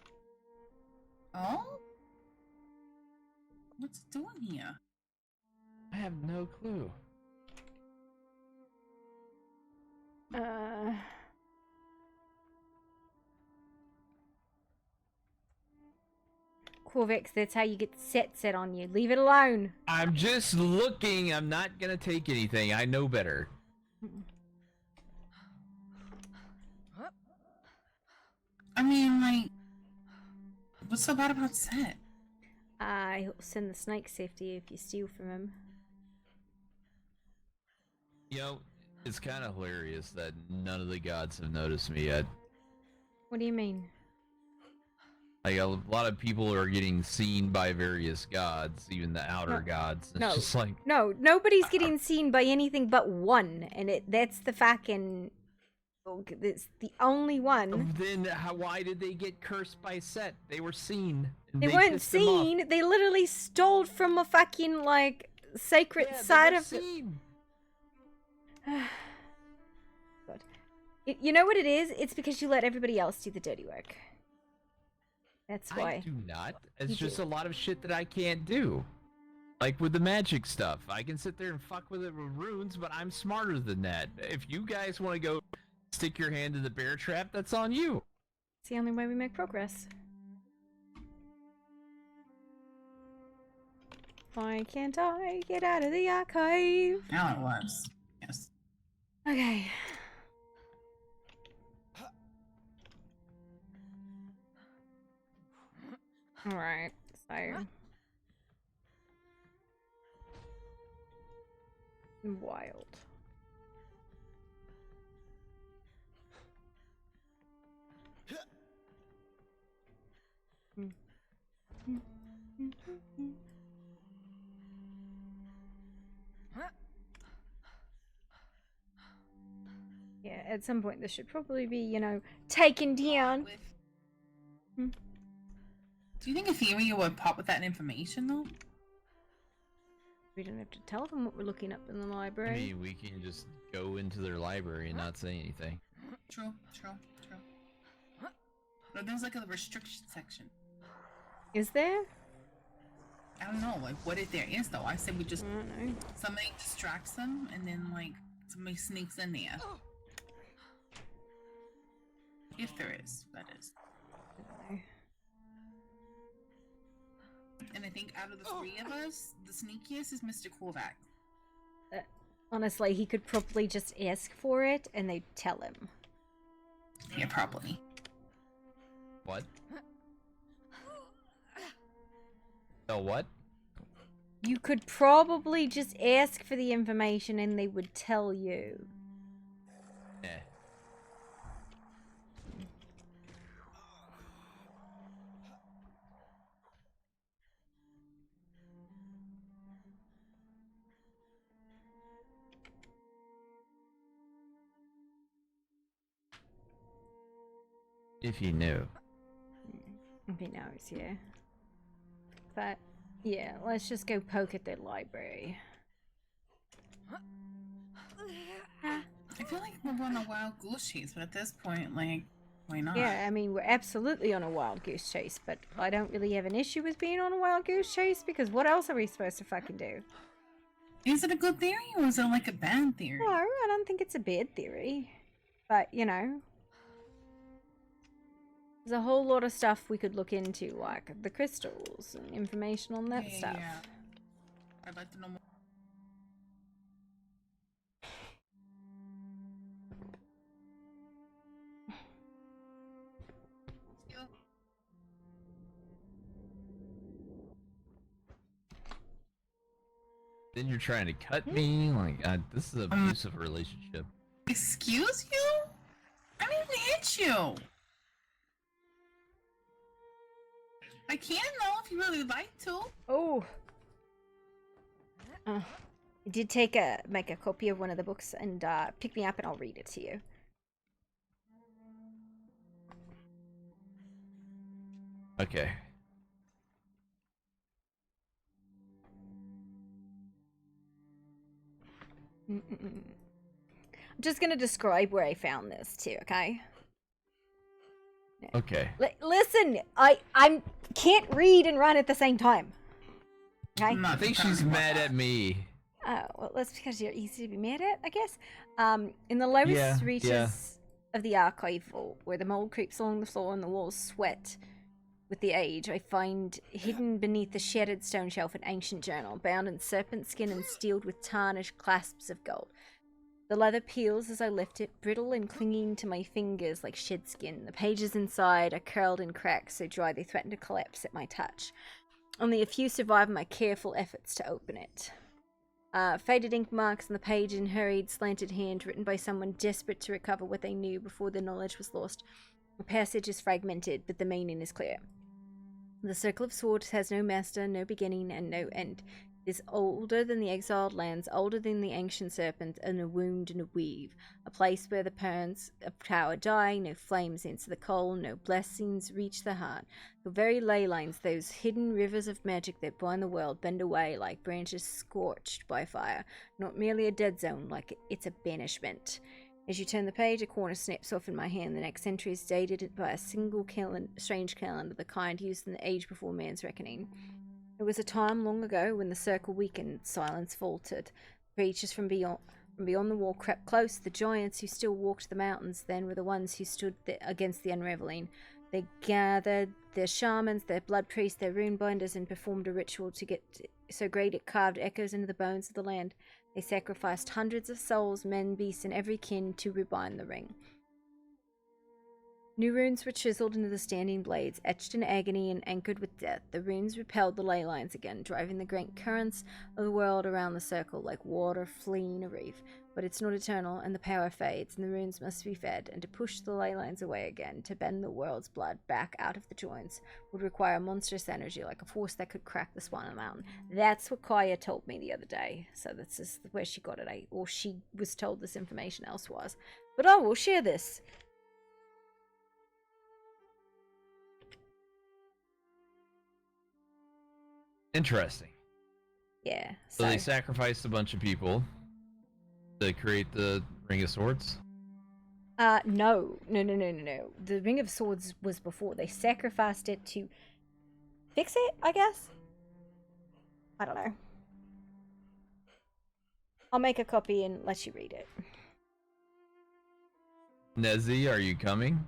Oh? What's it doing here? I have no clue. Corvex, that's how you get set on you. Leave it alone. I'm just looking. I'm not gonna take anything. I know better. I mean, like, what's so bad about Set? He'll send the snakes after you if you steal from him. You know, it's kind of hilarious that none of the gods have noticed me yet. What do you mean? Like, a lot of people are getting seen by various gods, even the outer gods. It's just like... No, nobody's getting seen by anything but one, and that's the fucking... It's the only one. Then why did they get cursed by Set? They were seen. They weren't seen. They literally stole from a fucking, like, sacred side of... Seen. God. You know what it is? It's because you let everybody else do the dirty work. That's why. I do not. It's You just do. a lot of shit that I can't do. Like with the magic stuff. I can sit there and fuck with it with runes, but I'm smarter than that. If you guys want to go stick your hand in the bear trap, that's on you. It's the only way we make progress. Why can't I get out of the archive? Now it was. Yes. Okay. Alright, so... Wild. Yeah, at some point this should probably be, you know, taken down. Do you think Etheria would pop with that information though? We don't have to tell them what we're looking up in the library. I mean, we can just go into their library and not say anything. True. But there's like a restriction section. Is there? I don't know, like what if there is though? I said we just I don't know. somebody distracts them and then like somebody sneaks in there. If there is, that is. And I think out of the three of us, the sneakiest is Mr. Korvac. Honestly, he could probably just ask for it and they'd tell him. Yeah, probably. What? Oh, what? You could probably just ask for the information and they would tell you. Eh. If you knew. If he knows, yeah. But, yeah, let's just go poke at their library. I feel like we're on a wild goose chase, but at this point, like, why not? Yeah, I mean, we're absolutely on a wild goose chase, but I don't really have an issue with being on a wild goose chase, because what else are we supposed to fucking do? Is it a good theory or is it like a bad theory? No, I don't think it's a bad theory. But, you know, there's a whole lot of stuff we could look into, like the crystals and information on that stuff. Yeah. I'd like to know more. Then you're trying to cut me? Like, this is an abusive relationship. Excuse you? I didn't even hit you. I can though if you really like to. Oh. I did make a copy of one of the books and pick me up and I'll read it to you. Okay. I'm just gonna describe where I found this too, okay? Okay. Listen, I can't read and run at the same time. Okay? I think she's mad at me. Oh, well, that's because you're easy to be mad at, I guess. In the lowest reaches of the archive vault, where the mold creeps along the floor and the walls sweat with the age, I find hidden beneath the shattered stone shelf an ancient journal, bound in serpent skin and sealed with tarnished clasps of gold. The leather peels as I lift it, brittle and clinging to my fingers like shed skin. The pages inside are curled in cracks so dry they threaten to collapse at my touch. Only a few survive my careful efforts to open it. Faded ink marks on the page in hurried, slanted hand written by someone desperate to recover what they knew before the knowledge was lost. The passage is fragmented, but the meaning is clear. The Circle of Swords has no master, no beginning, and no end. It is older than the exiled lands, older than the ancient serpent, and a wound and a weave. A place where the parents of power die, no flames enter the coal, no blessings reach the heart. The very ley lines, those hidden rivers of magic that bind the world, bend away like branches scorched by fire. Not merely a dead zone, like it's a banishment. As you turn the page, a corner snaps off in my hand. The next entry is dated by a single strange calendar, the kind used in the age before man's reckoning. It was a time long ago when the circle weakened, silence faltered. Creatures from beyond the wall crept close. The giants who still walked the mountains then were the ones who stood against the unraveling. They gathered their shamans, their blood priests, their rune binders, and performed a ritual to get so great it carved echoes into the bones of the land. They sacrificed hundreds of souls, men, beasts, and every kin to rebind the ring. New runes were chiseled into the standing blades, etched in agony and anchored with death. The runes repelled the ley lines again, driving the great currents of the world around the circle like water fleeing a reef. But it's not eternal, and the power fades, and the runes must be fed, and to push the ley lines away again, to bend the world's blood back out of the joints, would require monstrous energy, like a force that could crack the spine of the mountain. That's what Kaya told me the other day, so this is where she got it, or she was told this information elsewise. But I will share this. Interesting. Yeah. So they sacrificed a bunch of people to create the Ring of Swords? No. The Ring of Swords was before. They sacrificed it to fix it, I guess? I don't know. I'll make a copy and let you read it. Nezzy, are you coming?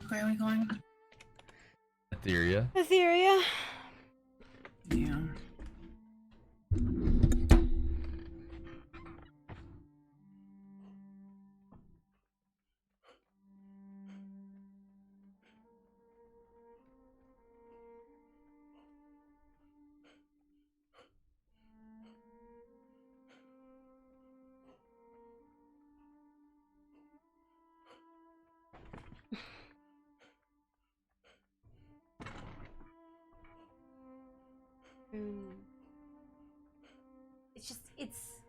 Where are we going? Etheria. Etheria. Yeah. It's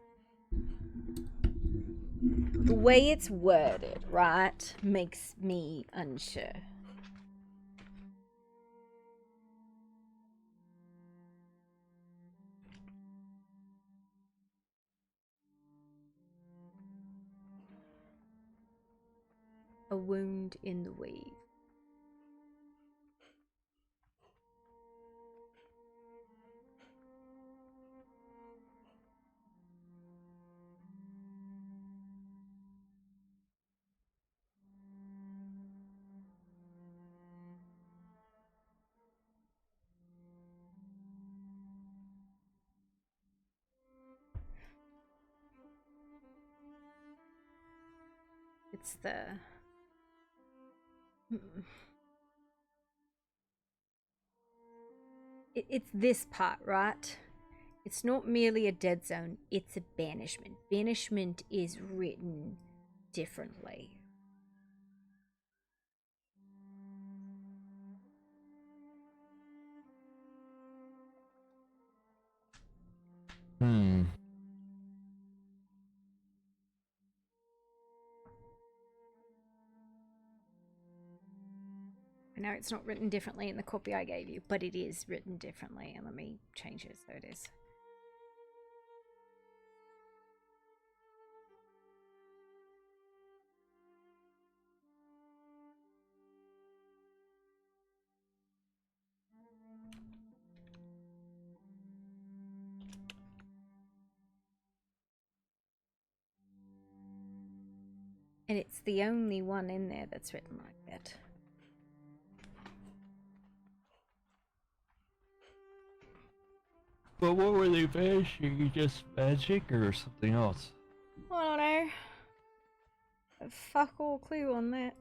the way it's worded, right, makes me unsure. A wound in the weave. It's the... It's this part, right? It's not merely a dead zone, it's a banishment. Banishment is written differently. I know it's not written differently in the copy I gave you, but it is written differently. And let me change it so it is. And it's the only one in there that's written like that. But what were they banishing? Just magic or something else? I don't know. Fuck all clue on that.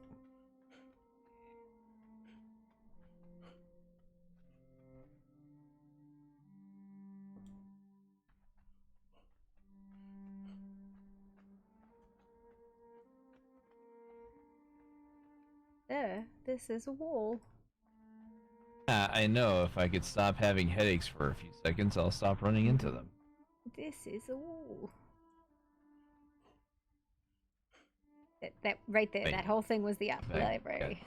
There, this is a wall. I know. If I could stop having headaches for a few seconds, I'll stop running into them. This is a wall. That right there, Wait. that whole thing was the library.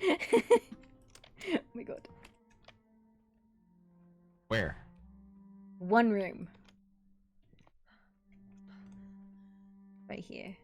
Oh my god. Where? One room. Right here.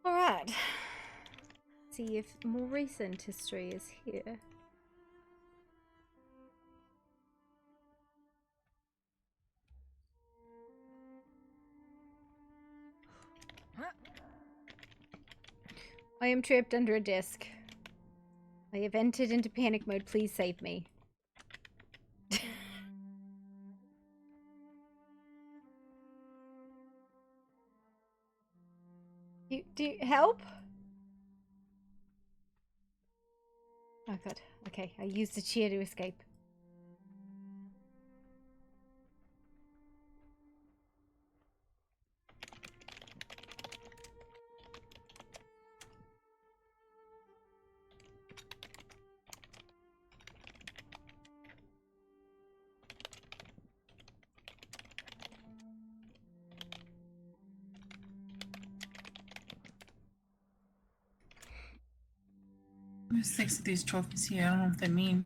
Alright. See if more recent history is here. I am trapped under a desk. I have entered into panic mode. Please save me. Do you help? Oh god. Okay, I used the chair to escape. There's 6 of these trophies here. I don't know what they mean.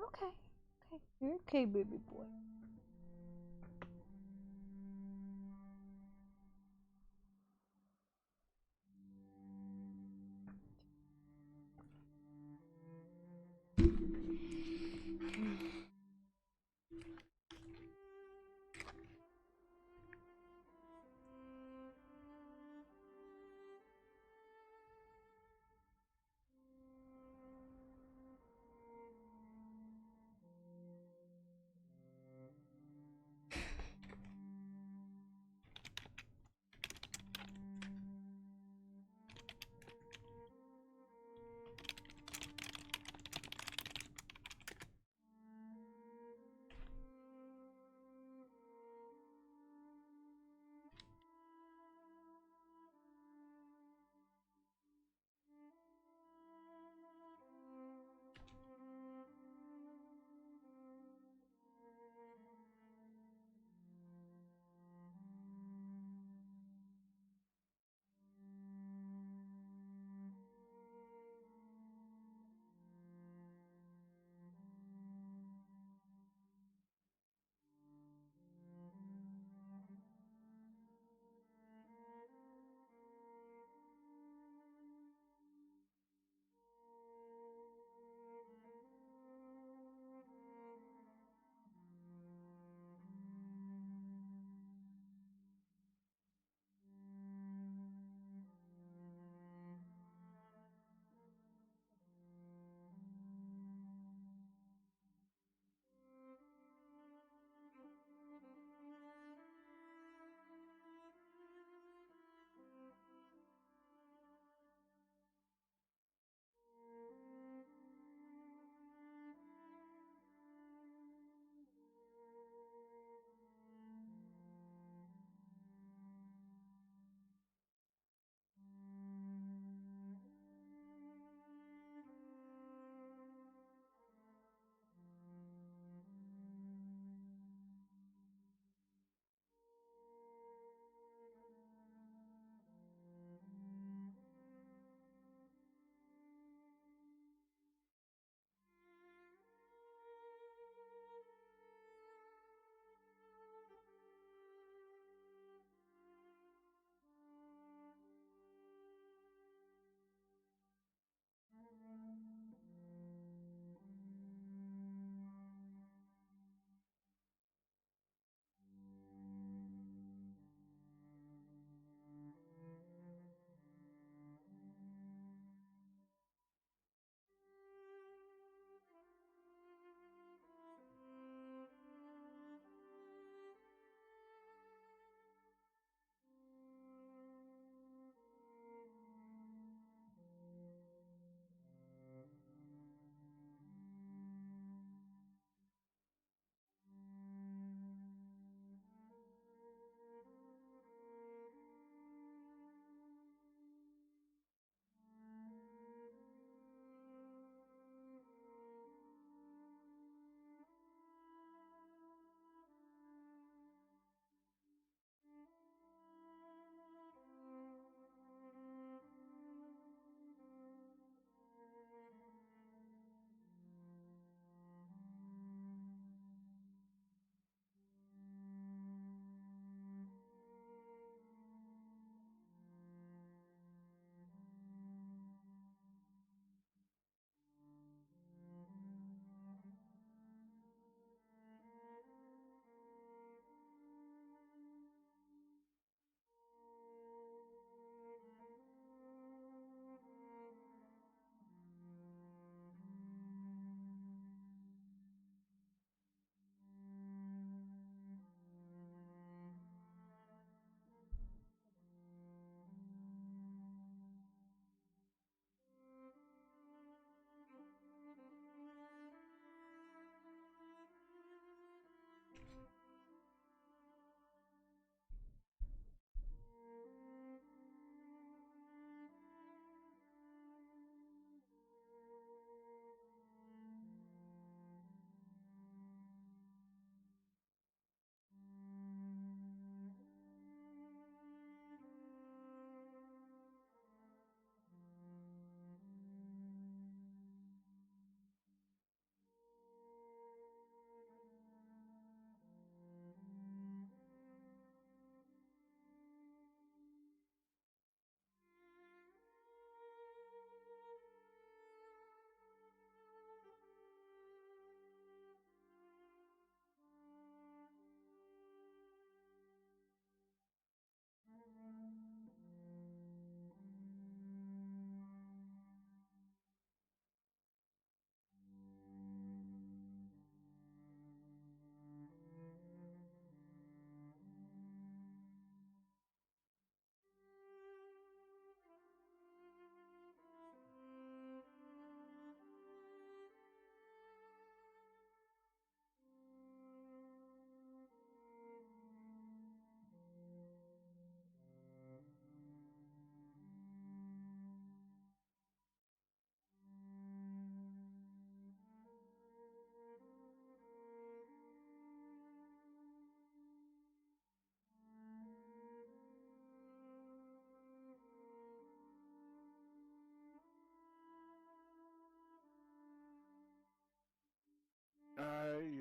Okay. Okay. You're okay, baby boy.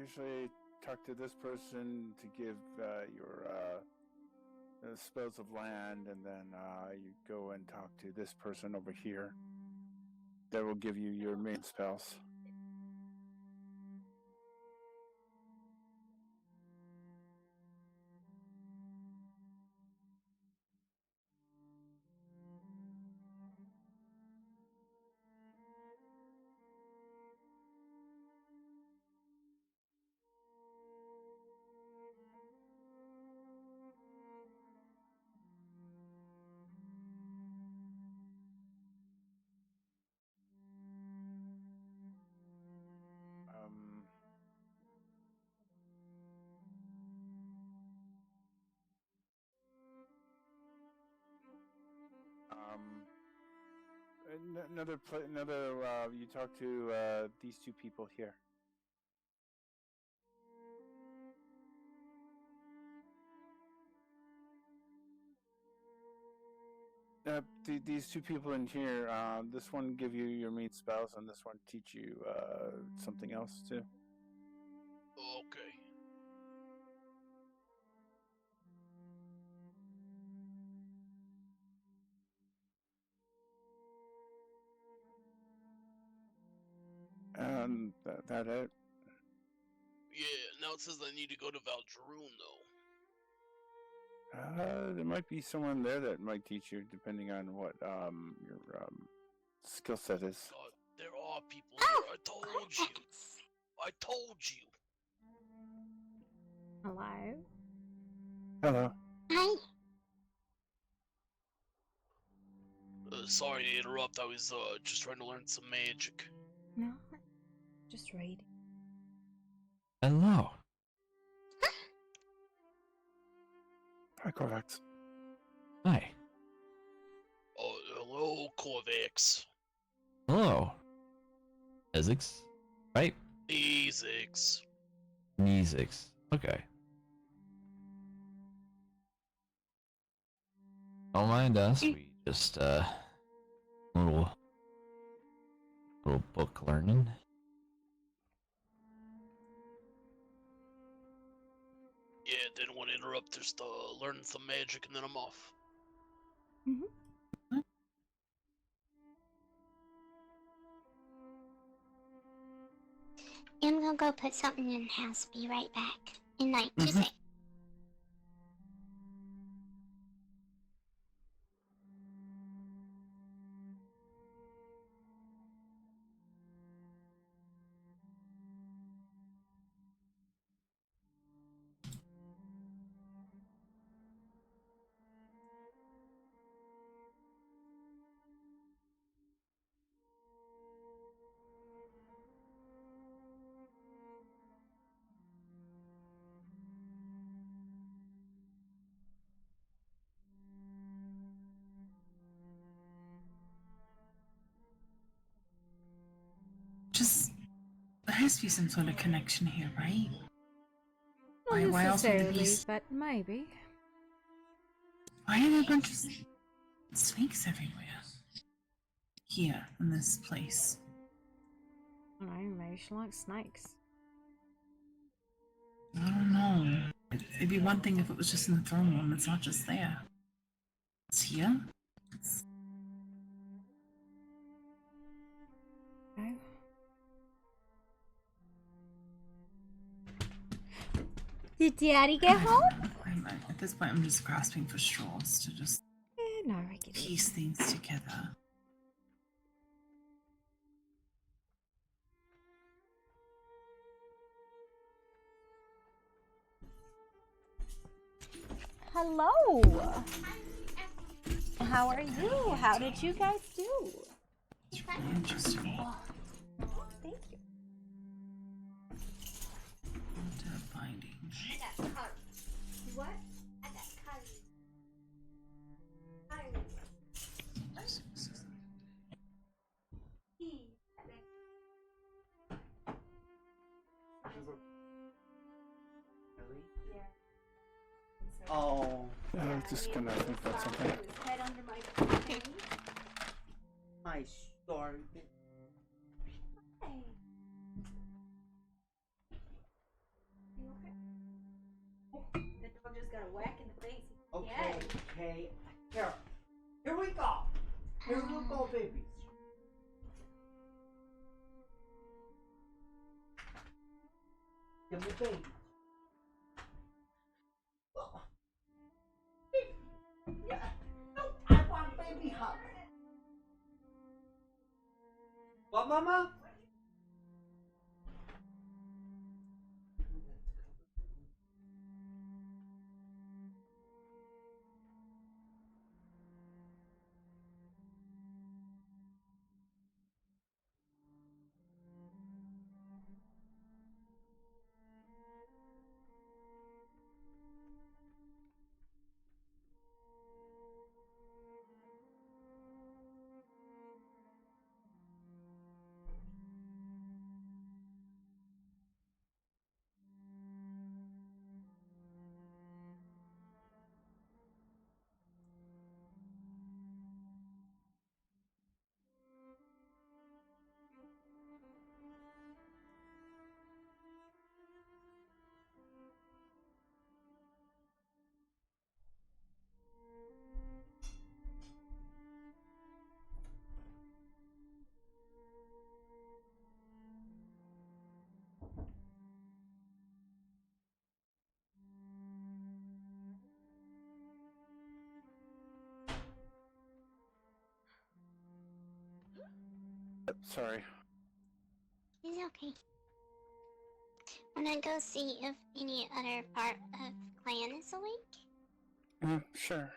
usually talk to this person to give your spells of land, and then you go and talk to this person over here. That will give you your main spells. You talk to these two people here. These two people in here, this one give you your main spells, and this one teach you something else too. Okay. And that it. Yeah, now it says I need to go to Valjeroen, though. There might be someone there that might teach you, depending on what your skill set is. God, there are people here. I told you. I told you. Hello? Hello. Hi. Sorry to interrupt. I was just trying to learn some magic. No, just reading. Hello. Hi, Corvax. Hi. Oh, hello, Corvax. Hello. Physics? Right? Physics. Physics. Okay. Don't mind us. We just little book learning. Yeah, didn't want to interrupt. Just learning some magic and then I'm off. I'm gonna go put something in the house. Be right back. In like 2 seconds. Just there has to be some sort of connection here, right? Not Why else would there be? necessarily, but maybe. Why are there a bunch of snakes everywhere? Here in this place. I don't know, maybe she likes snakes. I don't know. It'd be one thing if it was just in the throne room. It's not just there. It's here. No. Did Daddy get home? At this point, I'm just grasping for straws to just No, I get piece things together. Hello. How are you? How did you guys do? It's really interesting. Oh, thank you. Finding. What? Oh. I was just gonna think about something. Head under my My story. got a whack in the face. Okay, okay. Here we go. Here we go, babies. Give me baby. Yeah. No, I want baby hug. What, Mama? Sorry. It's okay. Wanna go see if any other part of clan is awake? Sure.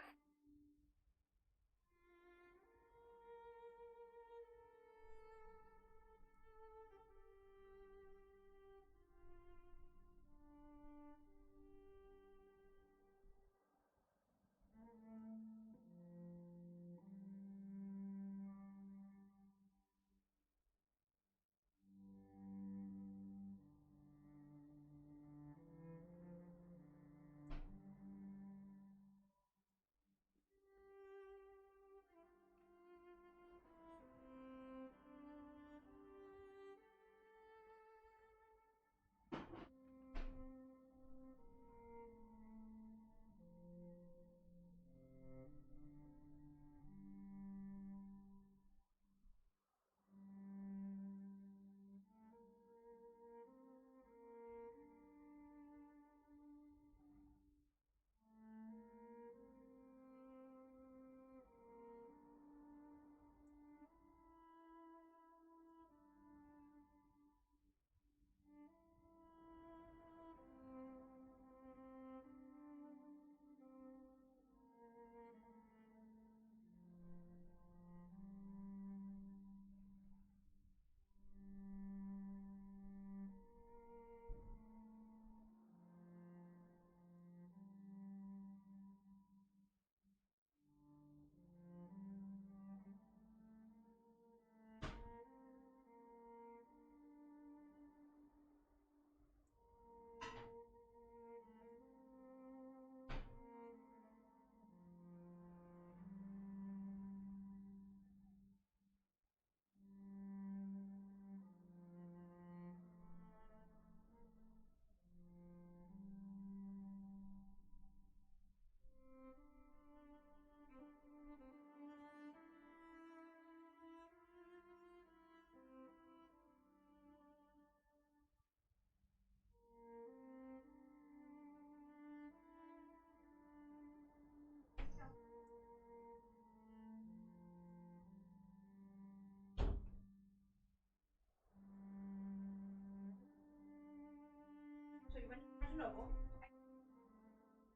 So you went to Barnes& Noble,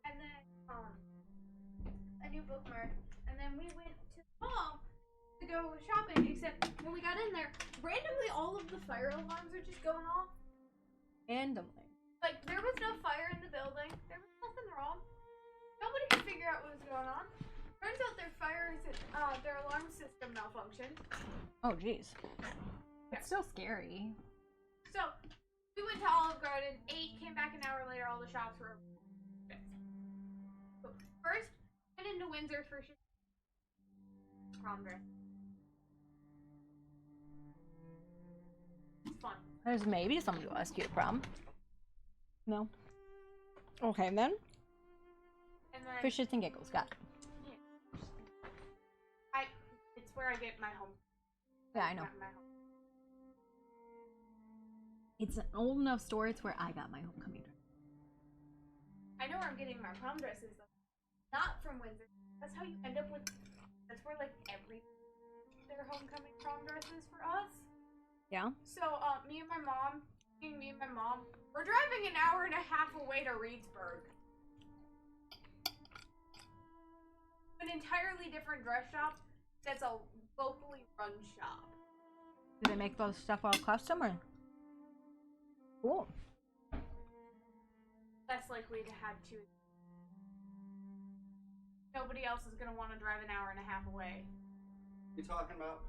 and then a new bookmark, and then we went to the mall to go shopping. Except when we got in there, randomly all of the fire alarms are just going off. Randomly. Like there was no fire in the building. There was nothing wrong. Nobody could figure out what was going on. Turns out their alarm system malfunctioned. Oh, jeez. It's still scary. So we went to Olive Garden, ate, came back an hour later. All the shops were fixed. So first, went into Windsor for prom dress. It's fun. There's maybe somebody will ask you at prom. No. Okay, then. then For shits and giggles, got it. it's where I get my home. Yeah, I know. My home. It's an old enough story. It's where I got my homecoming dress. I know where I'm getting my prom dresses, though. Not from Windsor. That's how you end up with. That's where like their homecoming prom dresses for us. Yeah. So me and my mom, we're driving an hour and a half away to Reedsburg. An entirely different dress shop that's a locally run shop. Do they make those stuff all custom or? Cool. Less likely to have to. Nobody else is gonna want to drive an hour and a half away. You talking about?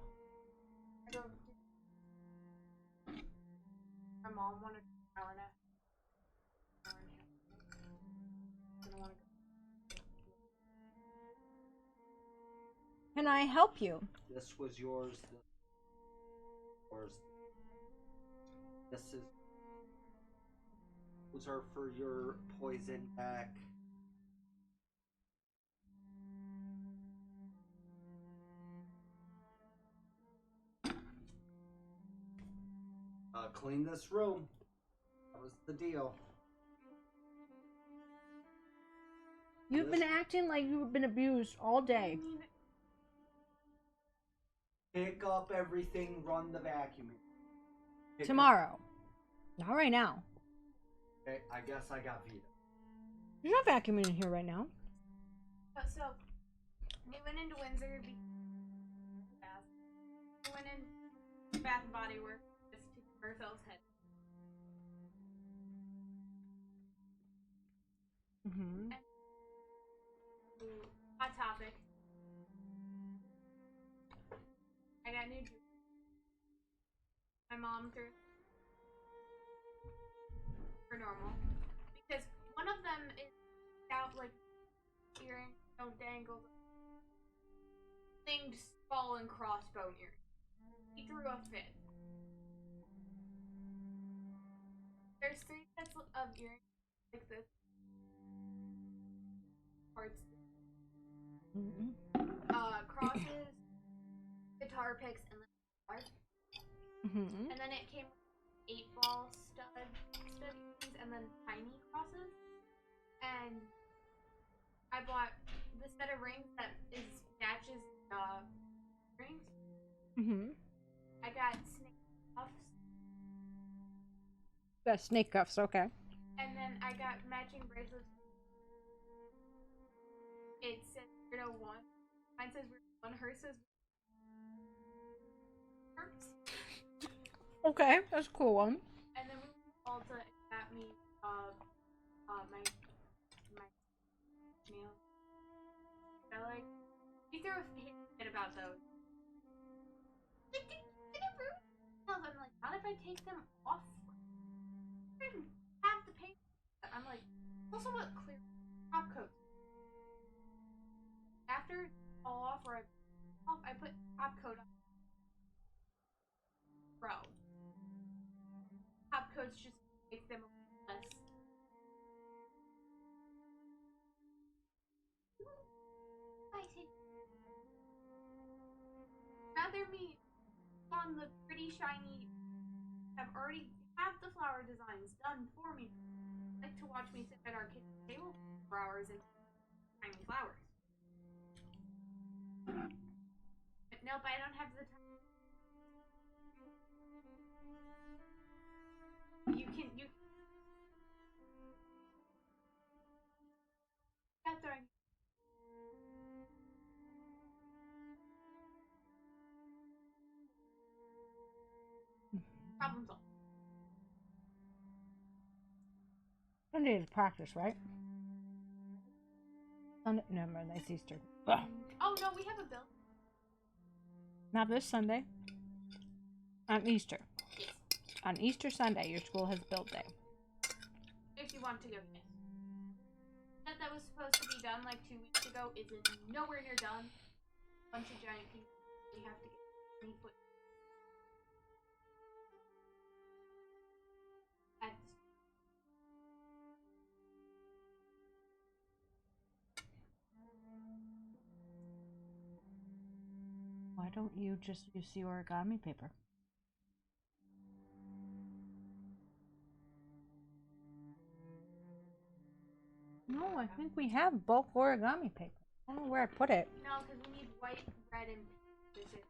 My mom wanted an hour and a half. Didn't want to go. Can I help you? This was yours. Yours. This is. Those are for your poison back. Clean this room. That was the deal. You've been acting like you've been abused all day. Pick up everything, run the vacuum. Tomorrow. Not right now. Okay, I guess I got Vita. You're not vacuuming in here right now. So, we went into Windsor. We went in Bath and Body Works just to keep ourselves head. Mm-hmm. Hot topic. I got new jewelry. My mom threw for normal because one of them is out like earrings don't dangle. Thinged skull and crossbone earrings. He threw a fit. There's 3 sets of earrings like this. Parts. Crosses, guitar picks, and then guitar. And then it came with 8-ball stud earrings and then tiny crosses. And I bought the set of rings that matches rings. I got snake cuffs. The snake cuffs, okay. And then I got matching bracelets. It says 01. Mine says 01. Hers says. Okay, that's a cool one. And then we Ulta got me my nails. I like. He threw a fit about those. Like, I'm like, not if I take them off. I didn't have to pay. I'm like, also what clear top coats. After all off or I put top coat on. Bro. Top coats just make them less. I take. Rather me on the pretty shiny. Have the flower designs done for me. Like to watch me sit at our kitchen table for hours and tiny flowers. But nope, I don't have the time. You Stop throwing. Problem solved. Sunday is practice, right? Sunday, never mind, that's Easter. Ugh. Oh no, we have a bill. Not this Sunday. On Easter. Yes. On Easter Sunday, your school has build day. If you want to go, yes. That was supposed to be done like 2 weeks ago is nowhere near done. Bunch of giant pieces. We have to get 20 foot. Why don't you just use the origami paper? No, I think we have bulk origami paper. I don't know where I put it. No, because we need white, red, and pink. Is it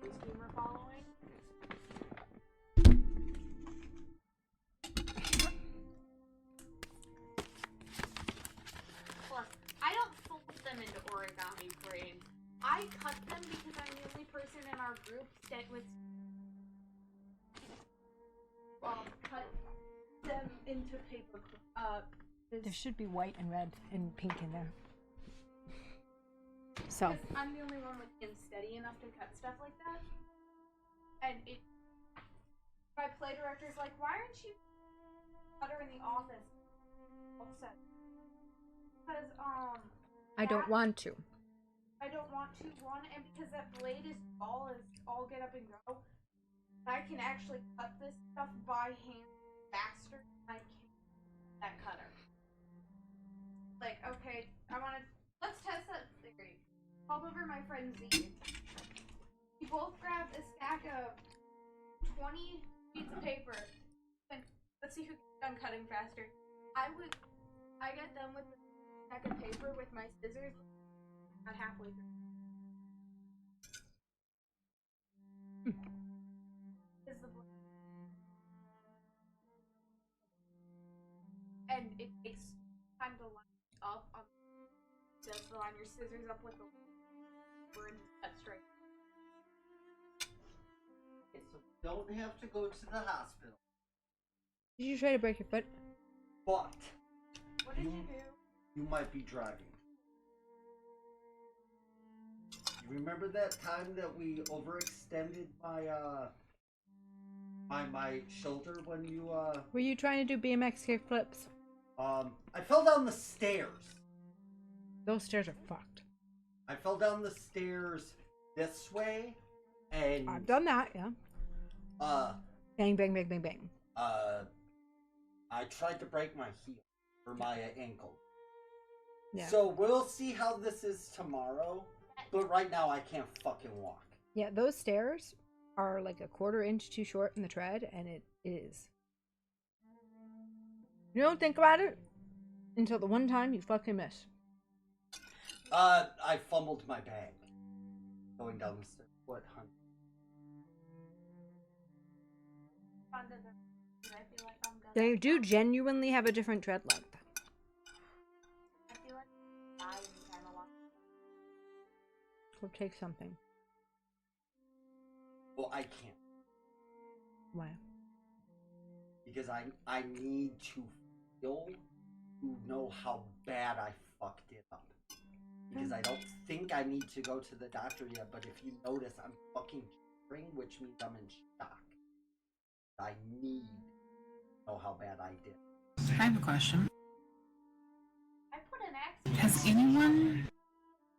the scheme we're following? Plus, I don't fold them into origami frames. I cut them because I'm the only person in our group that was cut them into paper. There should be white and red and pink in there. So. Because I'm the only one with steady enough to cut stuff like that. And my play director's like, why aren't you cutter in the office? Upset. Because I don't want to. I don't want to, one, and because that blade is all get up and go. I can actually cut this stuff by hand faster than I can that cutter. Like, okay, let's test that theory. Called over my friend Z. We both grabbed a stack of 20 sheets of paper. And let's see who gets done cutting faster. I got done with the stack of paper with my scissors about halfway through. Is the blade. And it takes time to line up on just to line your scissors up with the paper and just cut straight. So don't have to go to the hospital. Did you try to break your foot? But what did you do? You might be driving. You remember that time that we overextended my shoulder when you Were you trying to do BMX kick flips? I fell down the stairs. Those stairs are fucked. I fell down the stairs this way, and I've done that, yeah. Bang, bang, bang, bang, bang. I tried to break my heel or my ankle. Yeah. So we'll see how this is tomorrow. But right now I can't fucking walk. Yeah, those stairs are like a quarter inch too short in the tread, and it is. You don't think about it until the one time you fucking miss. I fumbled my bag going down the stairs. What, hun? They do genuinely have a different tread length. I feel like I anytime I walk. Go take something. Well, I can't. Why? Because I need to feel to know how bad I fucked it up. Because I don't think I need to go to the doctor yet, but if you notice, I'm fucking shivering, which means I'm in shock. I need to know how bad I did. I have a question. I put an axe. Has anyone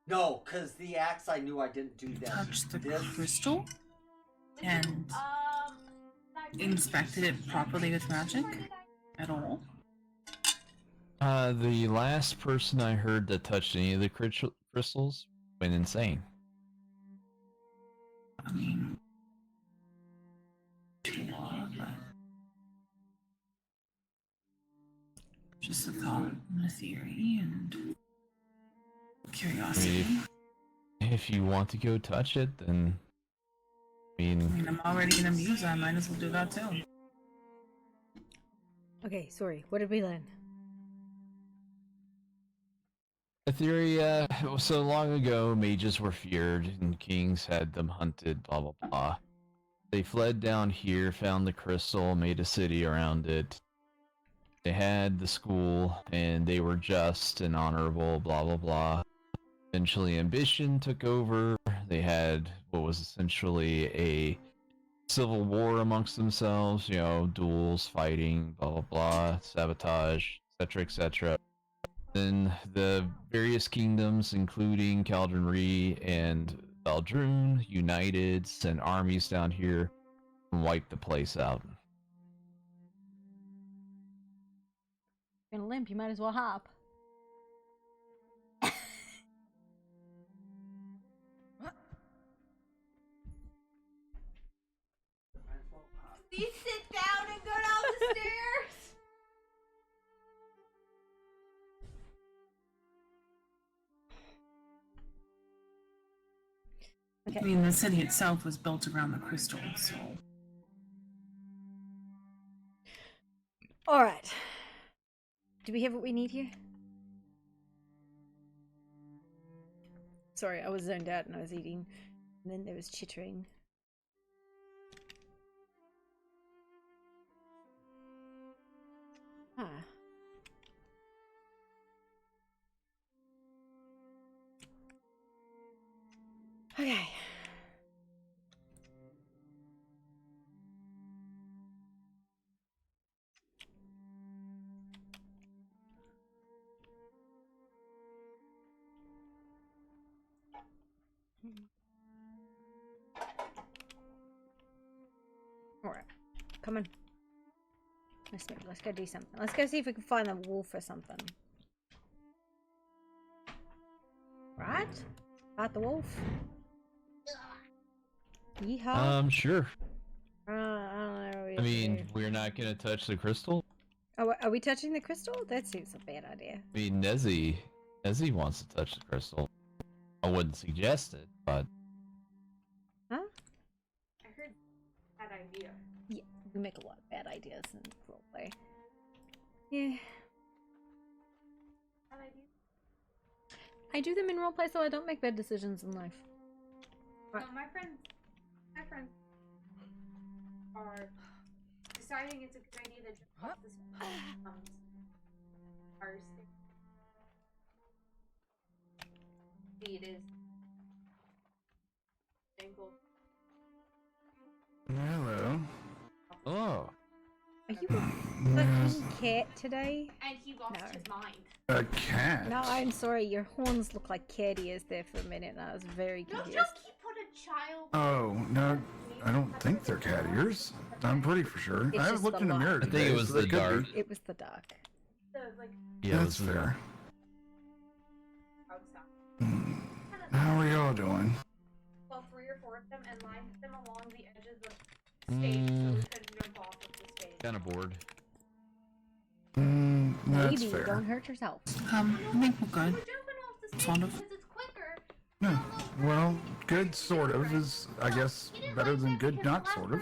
No, because the axe, I knew I didn't do that. touched the crystal and inspected it properly with magic at all? The last person I heard that touched any of the crystals went insane. I mean, just a thought and a theory and curiosity. If you want to go touch it, then I mean I'm already gonna use it. I might as well do that too. Okay, sorry. What did we learn? Etheria, so long ago, mages were feared, and kings had them hunted, blah blah blah. They fled down here, found the crystal, made a city around it. They had the school, and they were just and honorable, blah blah blah. Eventually, ambition took over. They had what was essentially a civil war amongst themselves, you know, duels, fighting, blah blah blah, sabotage, etc., etc. Then the various kingdoms, including Caldron and Valdrune, united, sent armies down here, and wiped the place out. You're gonna limp, you might as well hop. Okay. I mean, the city itself was built around the crystal, so. All right. Do we have what we need here? Sorry, I was zoned out and I was eating, and then there was chittering. Ah. Okay. Alright. Come on. Let's go do something. Let's go see if we can find the wolf or something. Right? Fight the wolf? Yeehaw? Sure. I don't know what we I have to mean, do. we're not gonna touch the crystal? Oh, are we touching the crystal? That seems a bad idea. I mean, Nezzy wants to touch the crystal. I wouldn't suggest it, but... Huh? I heard that idea. Yeah, we make a lot of bad ideas in roleplay. Yeah. Bad idea? I do them in roleplay so I don't make bad decisions in life. No, my friends are deciding it's a good idea to jump off this cars. It is. Ankle. Hello. Oh. Are you a fucking cat today? And he lost his mind. A cat? No, I'm sorry. Your horns look like cat ears there for a minute, and I was very No confused. joke, he put a child. Oh, no, I don't think they're cat ears. I'm pretty for sure. It's I just haven't looked the in the light. mirror I think today, it was so the they could dark. be. It was the dark. The, like, Yeah, That's fair. outside. How are y'all doing? Well, 3 or 4 of them and lined them along the edges of the stage so we couldn't jump off of the stage. Kind of bored. That's Maybe, fair. don't hurt yourself. I think we're good. We're jumping off the stage Sort of. because it's quicker. Yeah, well, good sort of is, I guess, better than good not sort of.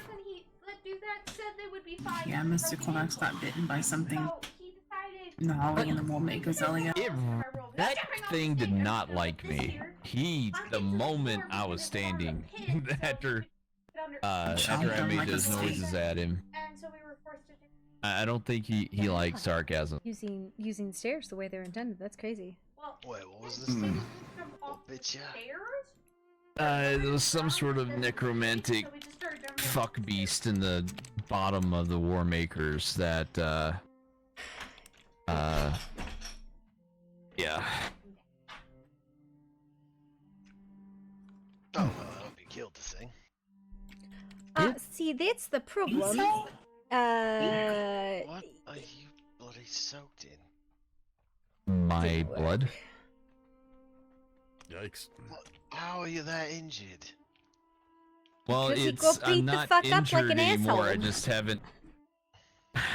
That do that said they would be fine. Yeah, Mr. Clorox got bitten by something So he decided. gnarly in the Woolmakers earlier. That thing did not like me. The moment I was standing, after I made those noises at him, And so we were forced to do. I don't think he likes sarcasm. Using stairs the way they're intended. That's crazy. Well, Wait, what was this Hmm. thing? jump off the Bitch, yeah. stairs. There was some sort of necromantic So we just started jumping. fuck beast in the bottom of the War Makers that, yeah. Oh, well, I hope you killed the thing. See, that's the problem. What are you bloody soaked in? My blood? Yikes. How are you that injured? Well, Because he it's got beat I'm the not fuck up like injured an anymore. I asshole. just haven't.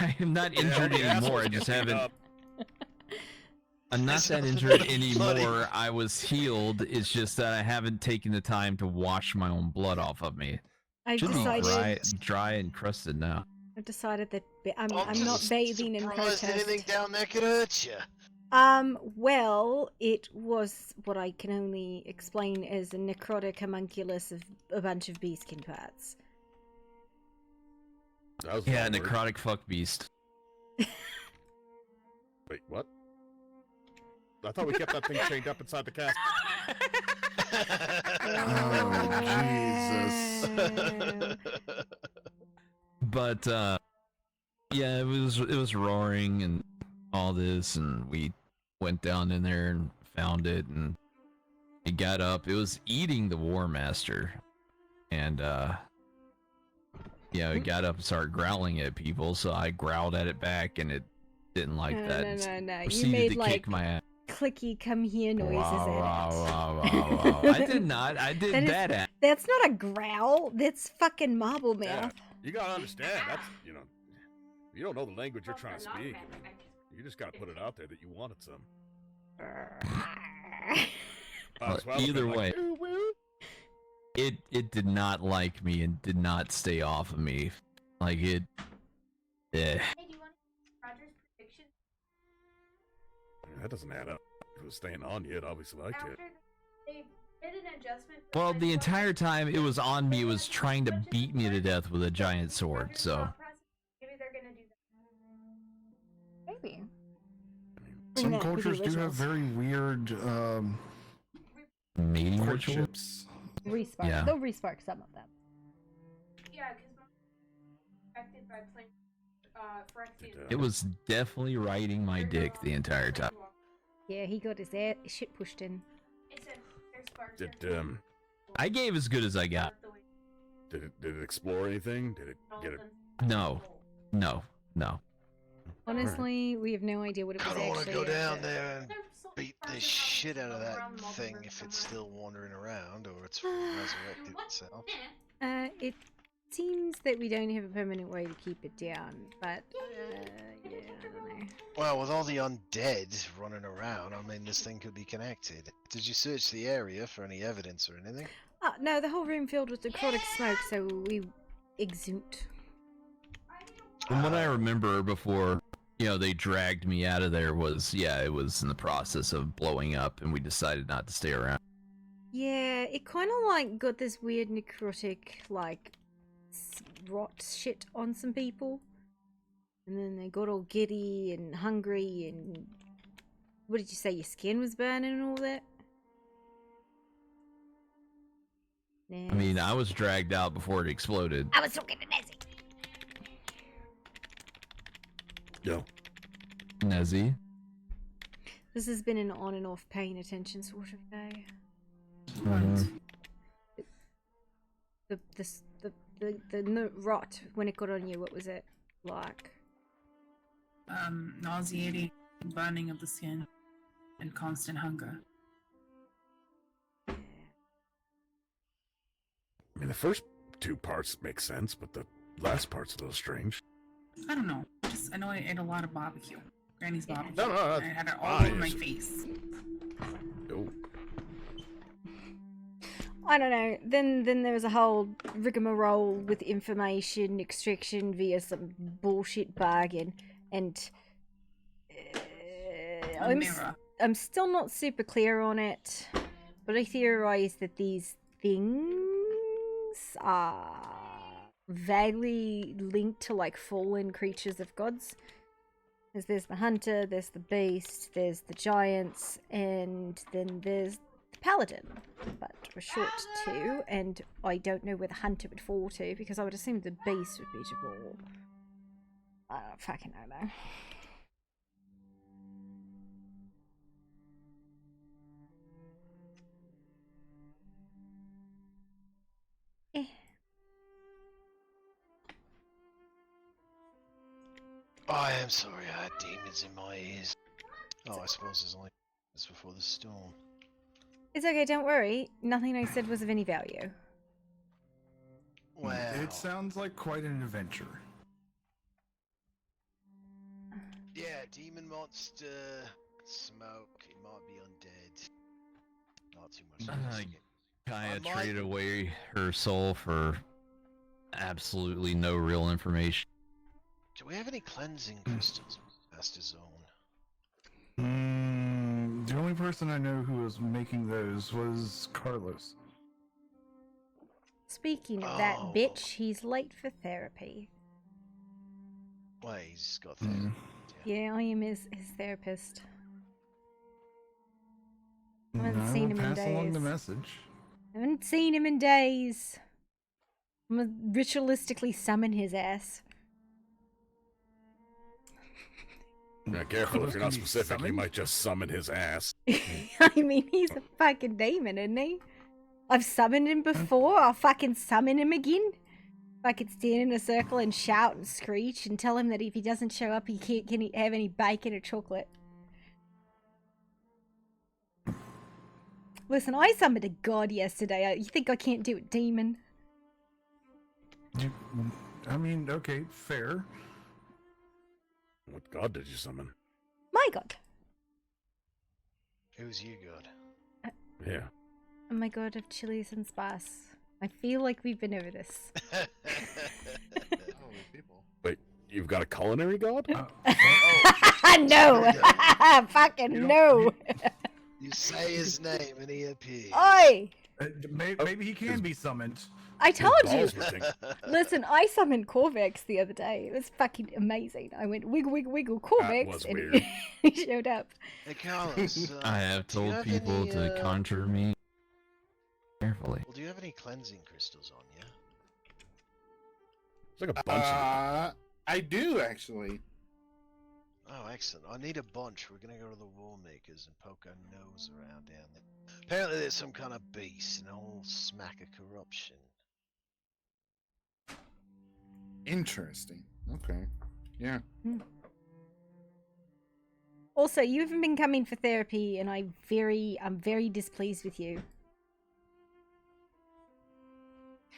I'm not injured the anymore. I asshole's just getting haven't. up. I'm not that Sounds injured bloody. anymore. I was healed. It's just that I haven't taken the time to wash my own blood off of me. I've Should decided. be dry and crusted now. I've decided that I'm I'm not just bathing in surprised protest. anything down there could hurt you. Well, it was what I can only explain as a necrotic homunculus of a bunch of beastkin parts. That was Yeah, one word. necrotic fuck beast. Wait, what? I thought we kept that thing chained up inside the castle. Oh, Jesus. But yeah, it was roaring and all this, and we went down in there and found it, and it got up. It was eating the War Master, and yeah, it got up and started growling at people. So I growled at it back, and it didn't like that. and No. You proceeded made to like kick my ass. clicky come here noises Wow, at it. wow. I did not. I did That is- that at. That's not a growl. That's fucking marble mouth. You gotta understand, that's, you don't know the language you're trying to speak. You just gotta put it out there that you wanted some. Well, either way, it did not like me and did not stay off of me. Like it. Eh. Hey, do you want Roger's prediction? That doesn't add up. If it was staying on you, it obviously liked it. After they did an adjustment. Well, the entire time it was on me, it was trying to beat me to death with a giant sword. So. Maybe they're gonna do that. Maybe. Some cultures do have very weird mating courtships. Respark. Yeah. They'll respark some of them. Yeah, because affected by playing Phyrexian. It was definitely riding my dick the entire time. Yeah, he got his shit pushed in. It said there's sparks. Did I gave as good as I got. did it explore anything? Did it get it? No. Honestly, we have no idea what it was I don't want actually. to go down there and beat the shit out of that thing if it's still wandering around or it's resurrected itself. It seems that we don't have a permanent way to keep it down, but yeah, I don't know. Well, with all the undead running around, I mean, this thing could be connected. Did you search the area for any evidence or anything? No, the whole room filled with necrotic smoke, so we exhumed. From what I remember before, they dragged me out of there it was in the process of blowing up, and we decided not to stay around. Yeah, it kind of like got this weird necrotic like rot shit on some people, and then they got all giddy and hungry, and what did you say? Your skin was burning and all that. I mean, I was dragged out before it exploded. I was talking to Nezzy. Yo. Nezzy. This has been an on and off paying attention sort of day. The rot when it got on you, what was it like? Nauseating, burning of the skin, and constant hunger. I mean, the first two parts make sense, but the last part's a little strange. I don't know. I know I ate a lot of barbecue. Granny's barbecue. No, I had it all over my face. No. I don't know. Then there was a whole rigmarole with information extraction via some bullshit bargain, and I'm still not super clear on it, but I theorize that these things are vaguely linked to like fallen creatures of gods. Because there's the hunter, there's the beast, there's the giants, and then there's the paladin. But we're short two, and I don't know where the hunter would fall to, because I would assume the beast would be Jabal. I don't fucking know though. I am sorry I had demons in my ears. Oh, I suppose it's only this before the storm. It's okay, don't worry. Nothing I said was of any value. Well, it sounds like quite an adventure. Yeah, demon monster, smoke, it might be undead. Not too much. Kaya traded away her soul for absolutely no real information. Do we have any cleansing crystals, Master Zone? The only person I know who was making those was Carlos. Speaking of that bitch, he's late for therapy. Well, he's got therapy. Yeah, I am his therapist. I I haven't will seen him in pass along days. the message. I haven't seen him in days. I'm gonna ritualistically summon his ass. Now, careful, if you're not specific, you might just summon his ass. I mean, he's a fucking demon, isn't he? I've summoned him before. I'll fucking summon him again. I could stand in a circle and shout and screech and tell him that if he doesn't show up, he can't have any bacon or chocolate. Listen, I summoned a god yesterday. You think I can't do a demon? I mean, okay, fair. What god did you summon? My god. Who's you god? Yeah. Oh my god of chilies and spice. I feel like we've been over this. Wait, you've got a culinary god? No! Fucking no! You say his name and he appears. Oi! Maybe he can be summoned. I told you! balls were tingling. Listen, I summoned Corvex the other day. It was fucking amazing. I went wiggle, wiggle, wiggle, Corvex, was and weird. he showed up. Hey, Carlos. I have do you told have people any, to conjure me carefully. Well, do you have any cleansing crystals on you? It's like a bunch I do actually. Oh, excellent. I need a bunch. We're gonna go to the War Makers and poke our nose around down there. Apparently there's some kind of beast and a whole smack of corruption. Interesting. Okay. Yeah. Also, you haven't been coming for therapy, and I'm very displeased with you.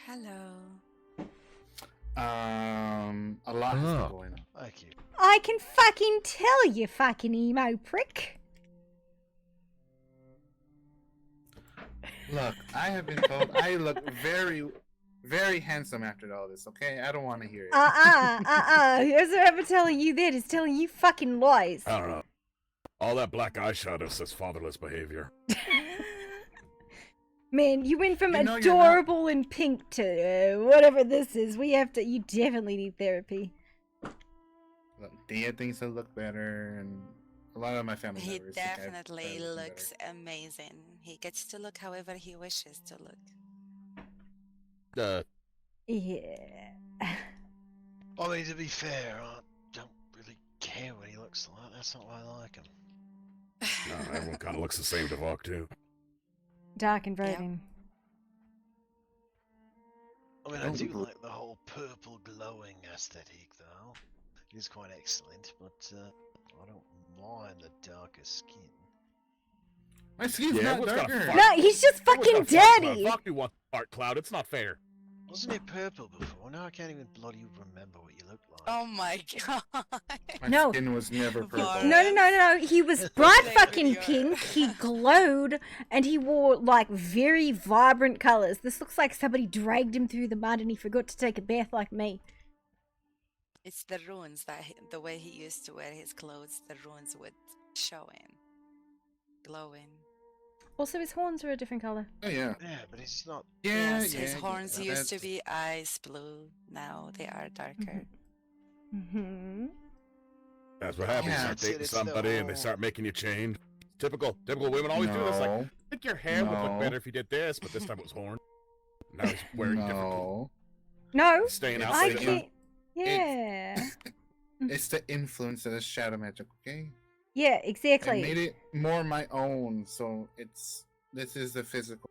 Hello. A lot has been going on. Thank you. I can fucking tell you, fucking emo prick. Look, I have been told I look very, very handsome after all this. Okay, I don't want to hear it. Who's ever telling you that is telling you fucking lies. I don't know. All that black eyeshadow says fatherless behavior. Man, you went from You know you're adorable and pink to whatever this is. You definitely need therapy. Look, Dia thinks I look better, and a lot of my family He members think I definitely look looks amazing. He gets to look however he wishes to look. Yeah. I mean, to be fair, I don't really care what he looks like. That's not why I like him. No, everyone kind of looks the same to Vok, too. Dark and brooding. I mean, I do like the whole purple glowing aesthetic, though. It is quite excellent, but I don't mind the darker skin. My skin's not everyone's got a darker. fart- No, he's just everyone's fucking got a fart dirty. cloud. Vok do want fart cloud. It's not fair. Wasn't it purple before? Now I can't even bloody remember what you look like. Oh my god. My No. skin was never purple. No. He was bright fucking pink. He glowed, and he wore like very vibrant colors. This looks like somebody dragged him through the mud, and he forgot to take a bath like me. It's the runes that the way he used to wear his clothes, the runes would show in, glowing. Also, his horns are a different color. Oh yeah. Yeah, but it's not. Yes, his horns used to be ice blue. Now they are darker. Mm-hmm. That's what happens. Yeah. You start That's it, dating it's the somebody and they whole- start making you change. Typical women always do this. Like, I No. think your hair would look No. better if you did this, but this time it was horn. Now he's wearing different clothes. No, Staying out I late at can't. night. Yeah. It's the influence of the shadow magic, okay? Yeah, I exactly. made it more my own, so this is the physical.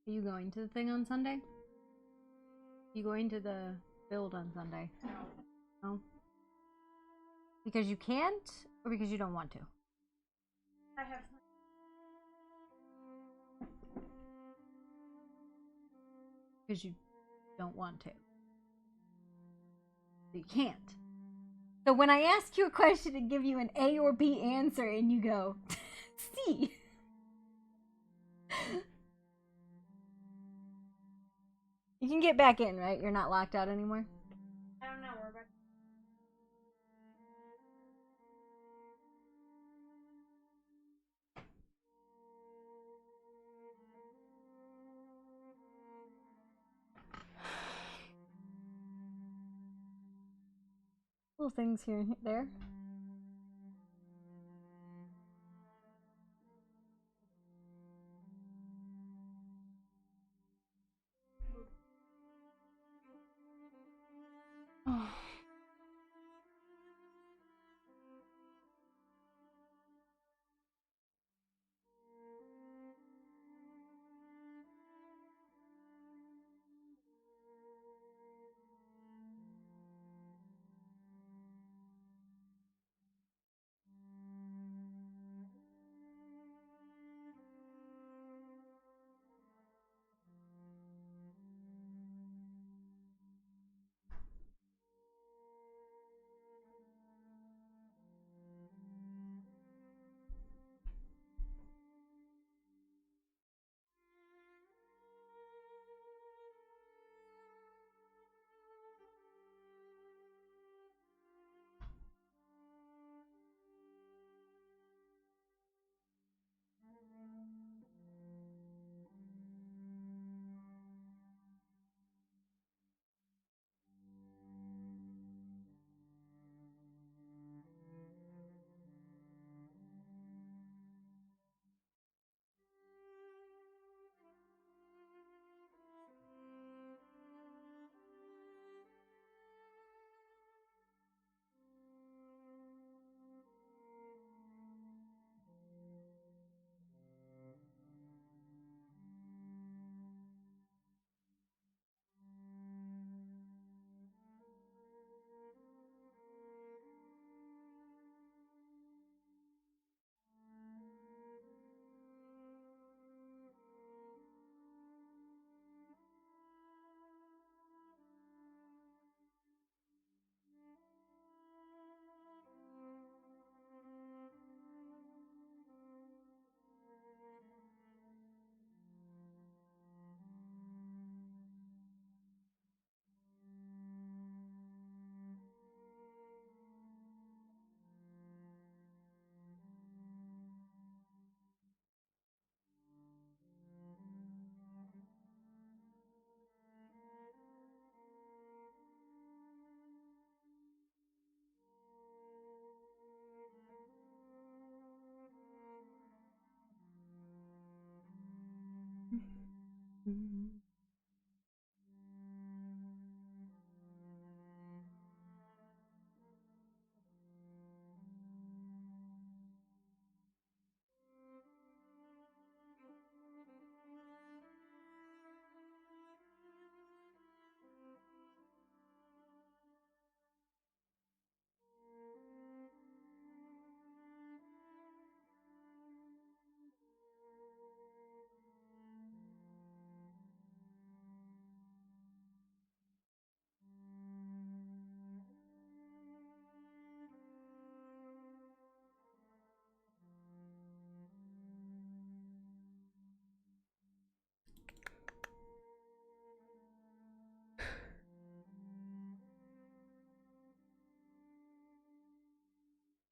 Are you going to the thing on Sunday? You going to the build on Sunday? No. Because you can't, or because you don't want to? I have. Because you don't want to. You can't. So when I ask you a question and give you an A or B answer, and you go C. You can get back in, right? You're not locked out anymore? I don't know. We're about. Little things here and there.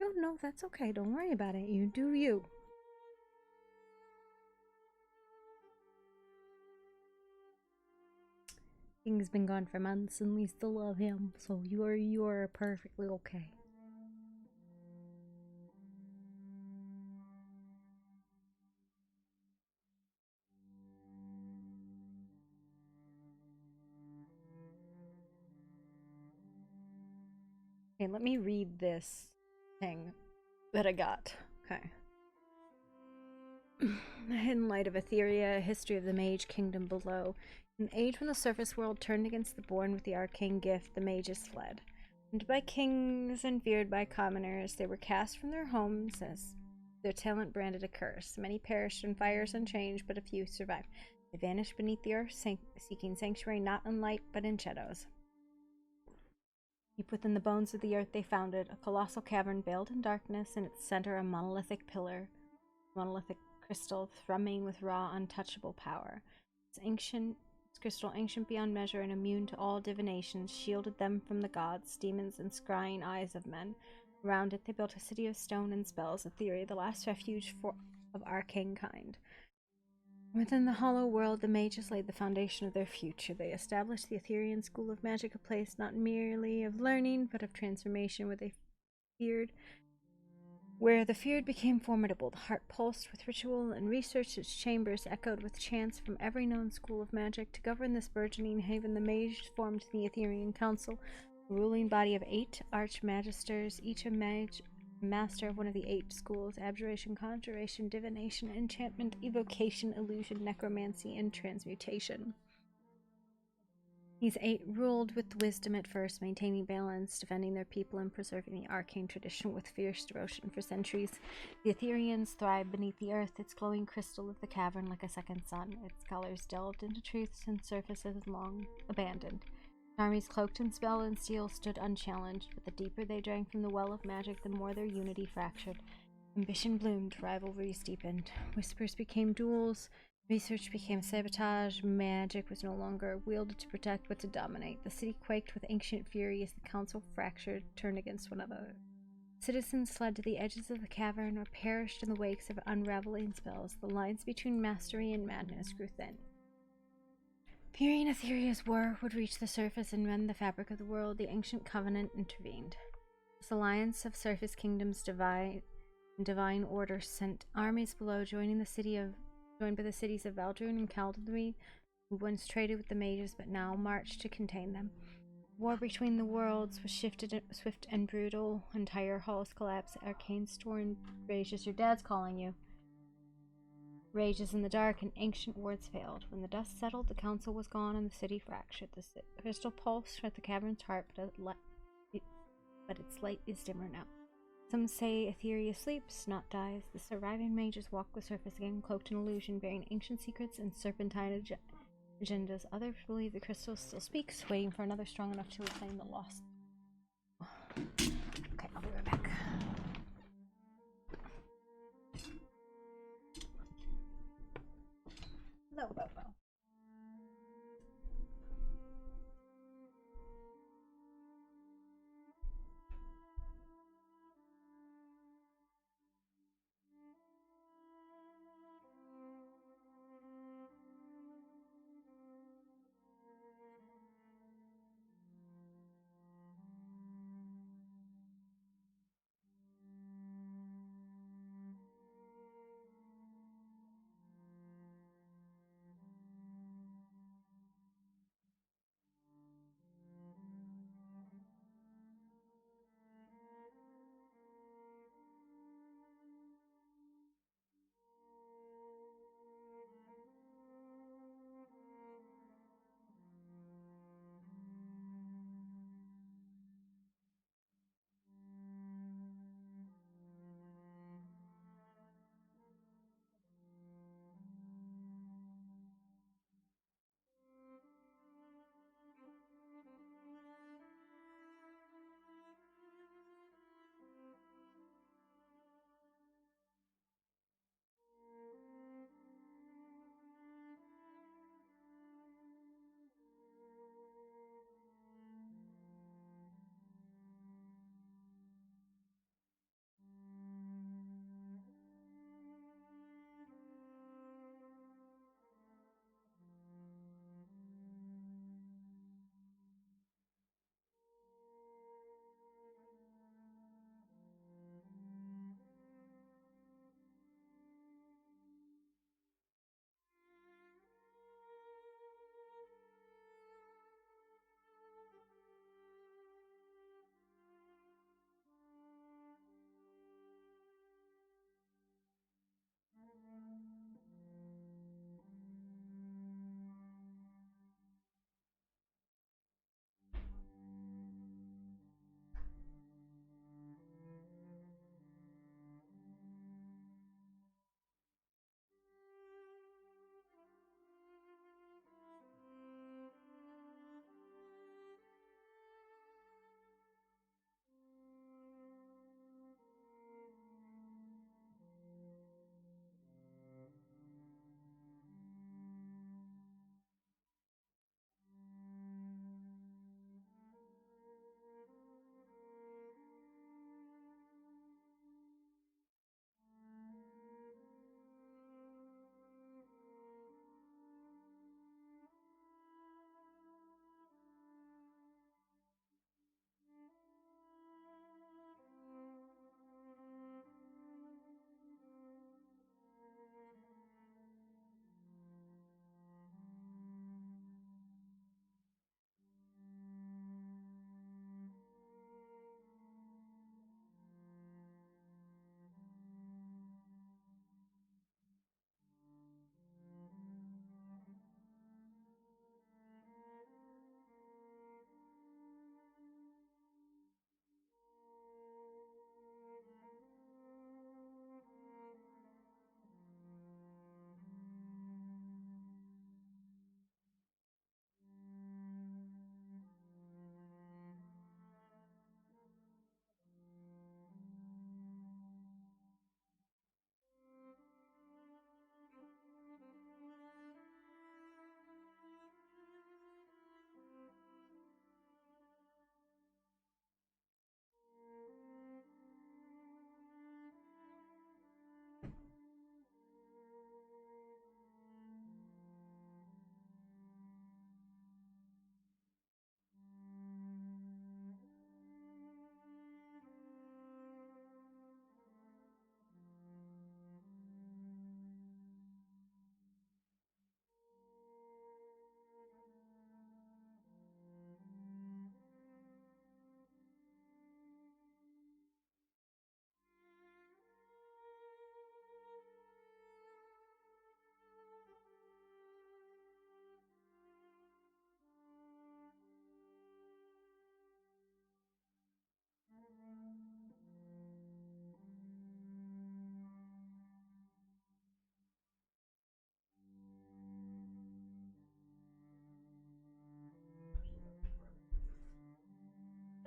Oh, no, that's okay. Don't worry about it. You do you. King's been gone for months and we still love him, so you are perfectly okay. Okay, let me read this thing that I got. Okay. The hidden light of Etheria, a history of the mage kingdom below. In the age when the surface world turned against the born with the arcane gift, the mages fled. Hunted by kings and feared by commoners, they were cast from their homes as their talent branded a curse. Many perished in fires and change, but a few survived. They vanished beneath the earth, seeking sanctuary not in light, but in shadows. Deep within the bones of the earth they found it, a colossal cavern veiled in darkness, in its center a monolithic crystal thrumming with raw, untouchable power. Its crystal, ancient beyond measure and immune to all divination, shielded them from the gods, demons, and scrying eyes of men. Around it they built a city of stone and spells, Etheria, the last refuge of arcane kind. Within the hollow world, the mages laid the foundation of their future. They established the Etherian school of magic, a place not merely of learning, but of transformation, where the feared became formidable. The heart pulsed with ritual, and researched its chambers echoed with chants from every known school of magic. To govern this burgeoning haven, the mages formed the Etherian Council, a ruling body of 8 archmagisters, each a master of one of the 8 schools: abjuration, conjuration, divination, enchantment, evocation, illusion, necromancy, and transmutation. These 8 ruled with wisdom at first, maintaining balance, defending their people, and preserving the arcane tradition with fierce devotion. For centuries, the Etherians thrived beneath the earth, its glowing crystal of the cavern like a second sun. Its scholars delved into truths and surfaces long abandoned. Armies cloaked in spell and steel stood unchallenged, but the deeper they drank from the well of magic, the more their unity fractured. Ambition bloomed, rivalries deepened, whispers became duels, research became sabotage, magic was no longer wielded to protect but to dominate. The city quaked with ancient fury as the council fractured, turned against one another. Citizens fled to the edges of the cavern or perished in the wakes of unraveling spells. The lines between mastery and madness grew thin. Fearing Etheria's war would reach the surface and rend the fabric of the world, the ancient covenant intervened. This alliance of surface kingdoms, divine order, sent armies below, joined by the cities of Valdrun and Caldry, who once traded with the mages but now marched to contain them. War between the worlds was swift and brutal. Entire halls collapsed. Arcane storm rages. Your dad's calling you. Rages in the dark, and ancient wards failed. When the dust settled, the council was gone and the city fractured. The crystal pulsed at the cavern's heart, but its light is dimmer now. Some say Etheria sleeps, not dies. The surviving mages walk the surface again, cloaked in illusion, bearing ancient secrets and serpentine agendas. Others believe the crystal still speaks, waiting for another strong enough to reclaim the lost. Okay, I'll be right back. Hello, Bobo.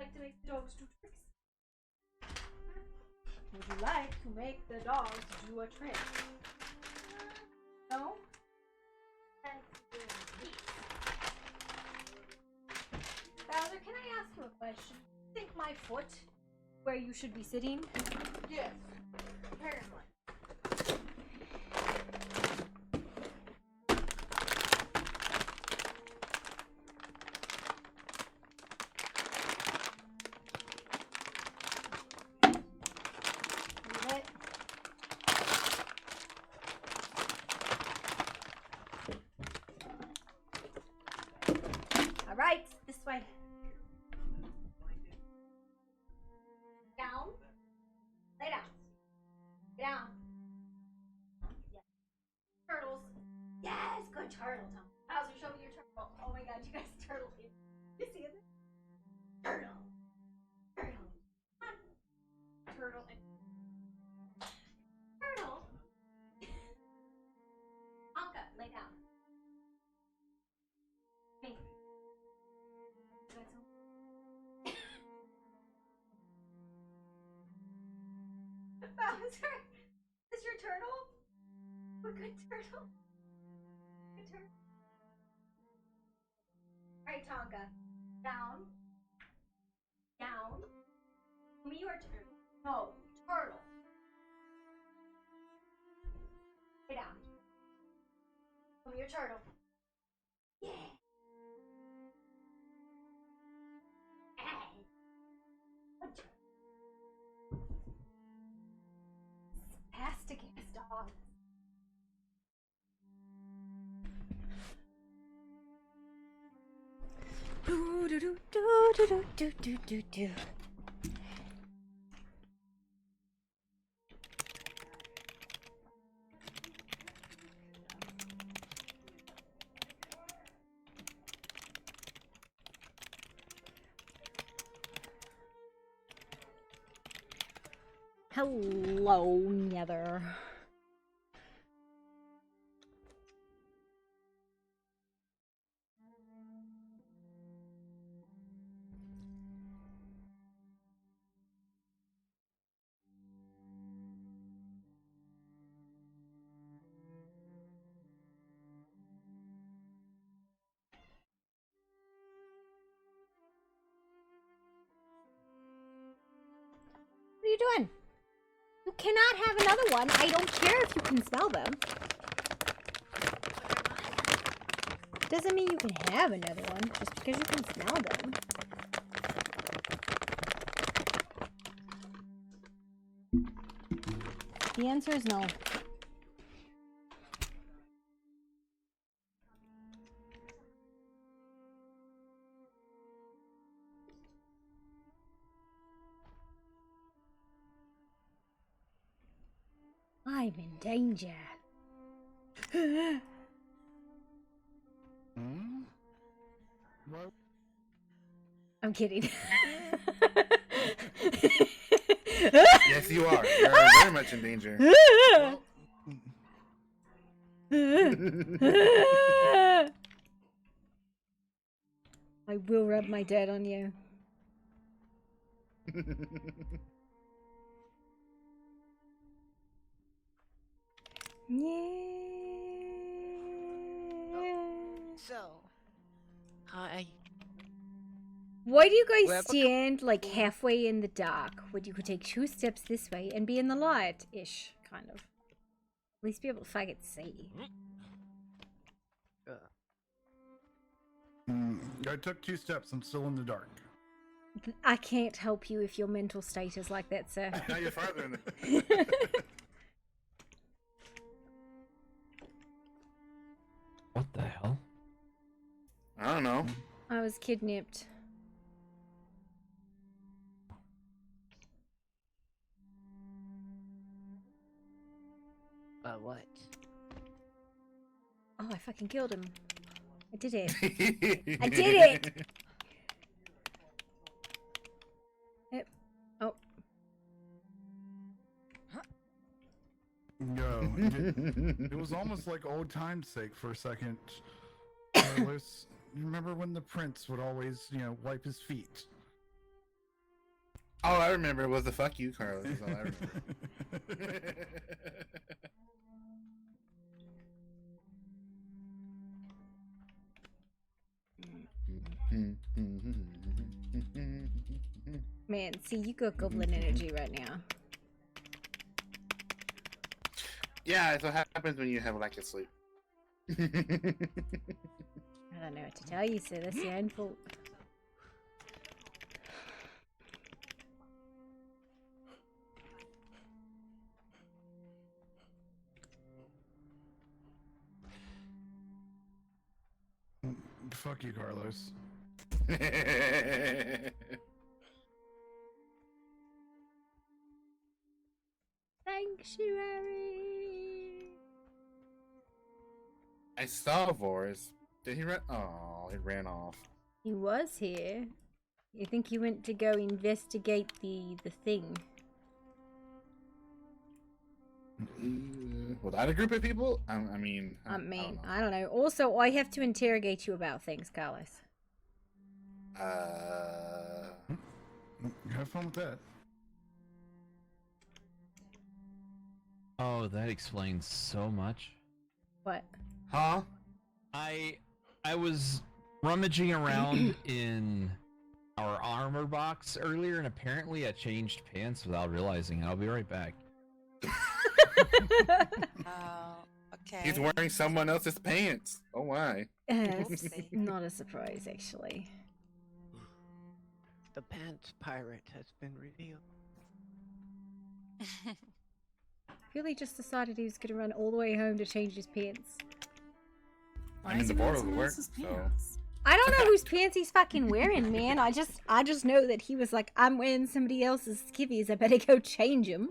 like to make the dogs do tricks? Would you like to make the dogs do a trick? No? Bowser, can I ask you a question? Think my foot where you should be sitting? Yes. Apparently. Leave it. All right, this way. Down. Lay down. Lay down. Yes. Turtles. Yes, good turtle, Tom. Bowser, show me your turtle. Oh my god, you guys turtle. You see it? Turtle. Turtle. Come on. Turtle and turtle. Anka, lay down. Me. Bowser, is your turtle? A good turtle? Good turtle. Alright, Tonka. Down. Down. Me or turtle? No, turtle. Lay down. Show me your turtle. Yeah. Hey. Good turtle. Spastic ass dog. Do do do do do do do do do. Hello, Nether. What are you doing? You cannot have another one. I don't care if you can smell them. Doesn't mean you can have another one just because you can smell them. The answer is no. I'm in danger. Well, I'm kidding. yes, you are. You're very much in danger. I will rub my dirt on you. So, hi. Why do you guys Well, stand like halfway in the dark when you could take 2 steps this way and be in the light-ish, kind of? At least be able to fucking see. I took 2 steps. I'm still in the dark. I can't help you if your mental state is like that, sir. Now you're farther in What the hell? I don't know. I was kidnapped. What? Oh, I fucking killed him. I did it. I did it! Yep. Oh. No, it was almost like old time's sake for a second. You remember when the prince would always, wipe his feet? All I remember was the "fuck you, Carlos." That's all I remember. Man, see, you got goblin energy right now. Yeah, it's what happens when you have lack of sleep. I don't know what to tell you, sir. That's your own fault. Fuck you, Carlos. Sanctuary. I saw Voris. Did he run? Oh, he ran off. He was here. You think he went to go investigate the thing? Without a group of people? I mean, I don't know. Also, I have to interrogate you about things, Carlos. Have fun with that. Oh, that explains so much. What? Huh? I was rummaging around in our armor box earlier, and apparently I changed pants without realizing it. I'll be right back. Okay. He's wearing someone else's pants. Oh my. It's not a surprise, actually. The pants pirate has been revealed. Really just decided he was going to run all the way home to change his pants. I mean, the border would work, so... I don't know whose pants he's fucking wearing, man. I just know that he was like, I'm wearing somebody else's skivvies. I better go change them.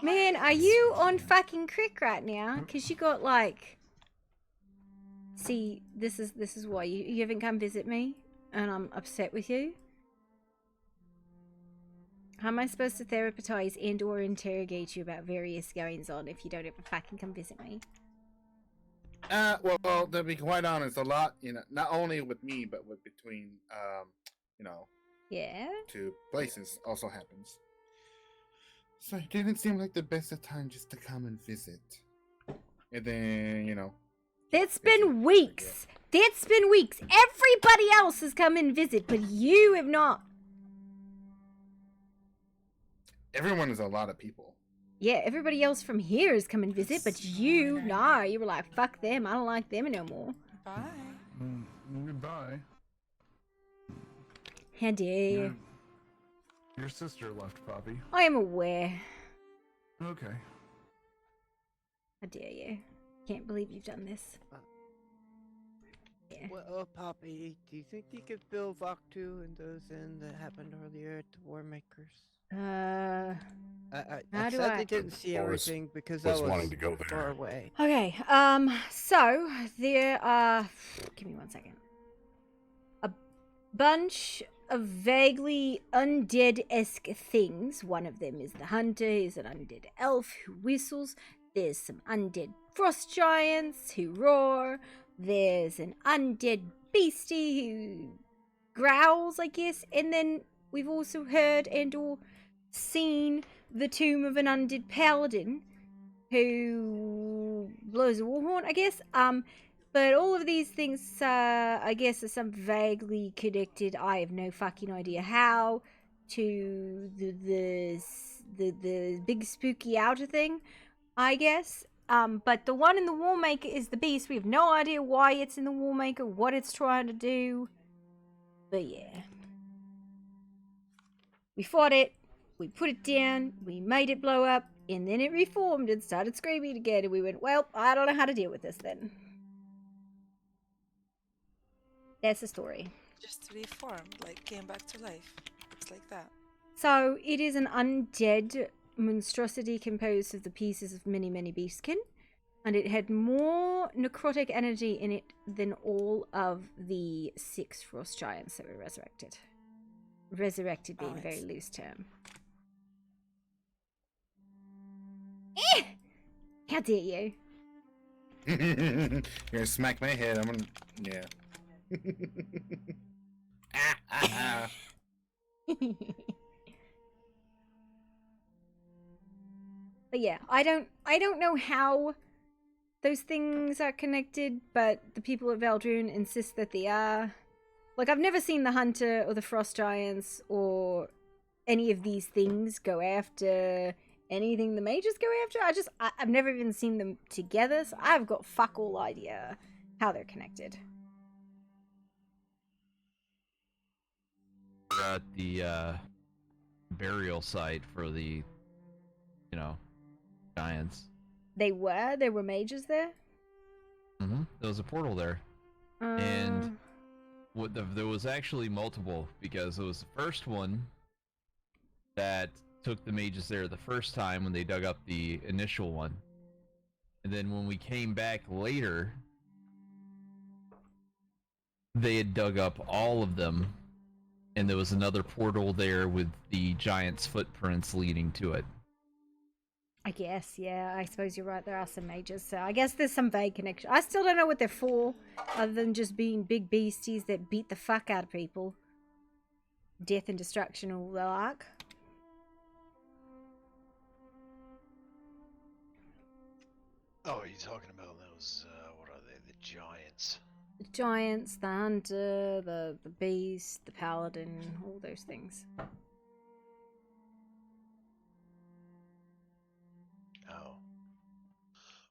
Man, are you on fucking crick right now? Cause you got like... See, this is why you haven't come visit me, and I'm upset with you. How am I supposed to therapeutize and or interrogate you about various goings on if you don't ever fucking come visit me? Well, to be quite honest, a lot, not only with me, but with between, Yeah? two places also happens. So it didn't seem like the best of time just to come and visit. And then, That's been weeks! That's been weeks! Everybody else has come and visit, but you have not. Everyone is a lot of people. Yeah, everybody else from here has come and visit, but you, nah, you were like, fuck them, I don't like them no more. Bye. Goodbye. How dare you? Your sister left, Poppy. I am aware. Okay. How dare you? Can't believe you've done this. Yeah. Well, Poppy, do you think you could fill Vaktu and those in that happened earlier at the War Makers? How I do sadly I- didn't see Boris everything because was I was wanting to go there. far away. Okay, so there are, give me 1 second. A bunch of vaguely undead-esque things. One of them is the hunter, is an undead elf who whistles. There's some undead frost giants who roar. There's an undead beastie who growls, I guess. And then we've also heard and or seen the tomb of an undead paladin who blows a war horn, I guess. But all of these things, I guess, are some vaguely connected. I have no fucking idea how to the big spooky outer thing, I guess. But the one in the Warmaker is the beast. We have no idea why it's in the Warmaker, what it's trying to do. But yeah. We fought it, we put it down, we made it blow up, and then it reformed and started screaming again, and we went, well, I don't know how to deal with this then. That's the story. Just reformed, like came back to life. It's like that. So, it is an undead monstrosity composed of the pieces of many, many beastkin, and it had more necrotic energy in it than all of the 6 frost giants that were resurrected. Resurrected being a very loose term. Eh! How dare you? You're gonna smack my head. I'm gonna. Yeah. But yeah, I don't know how those things are connected, but the people at Valdrune insist that they are. Like, I've never seen the Hunter or the Frost Giants or any of these things go after anything the mages go after. I've never even seen them together, so I've got fuck all idea how they're connected. We're at the burial site for the, giants. There were mages there? There was a portal there. And there was actually multiple, because it was the first one that took the mages there the first time when they dug up the initial one. And then when we came back later, they had dug up all of them, and there was another portal there with the giant's footprints leading to it. I guess, yeah, I suppose you're right, there are some mages, so I guess there's some vague connection. I still don't know what they're for, other than just being big beasties that beat the fuck out of people. Death and destruction all the like. Oh, are you talking about those, what are they, the giants? The giants, the hunter, the beast, the paladin, all those things. Oh.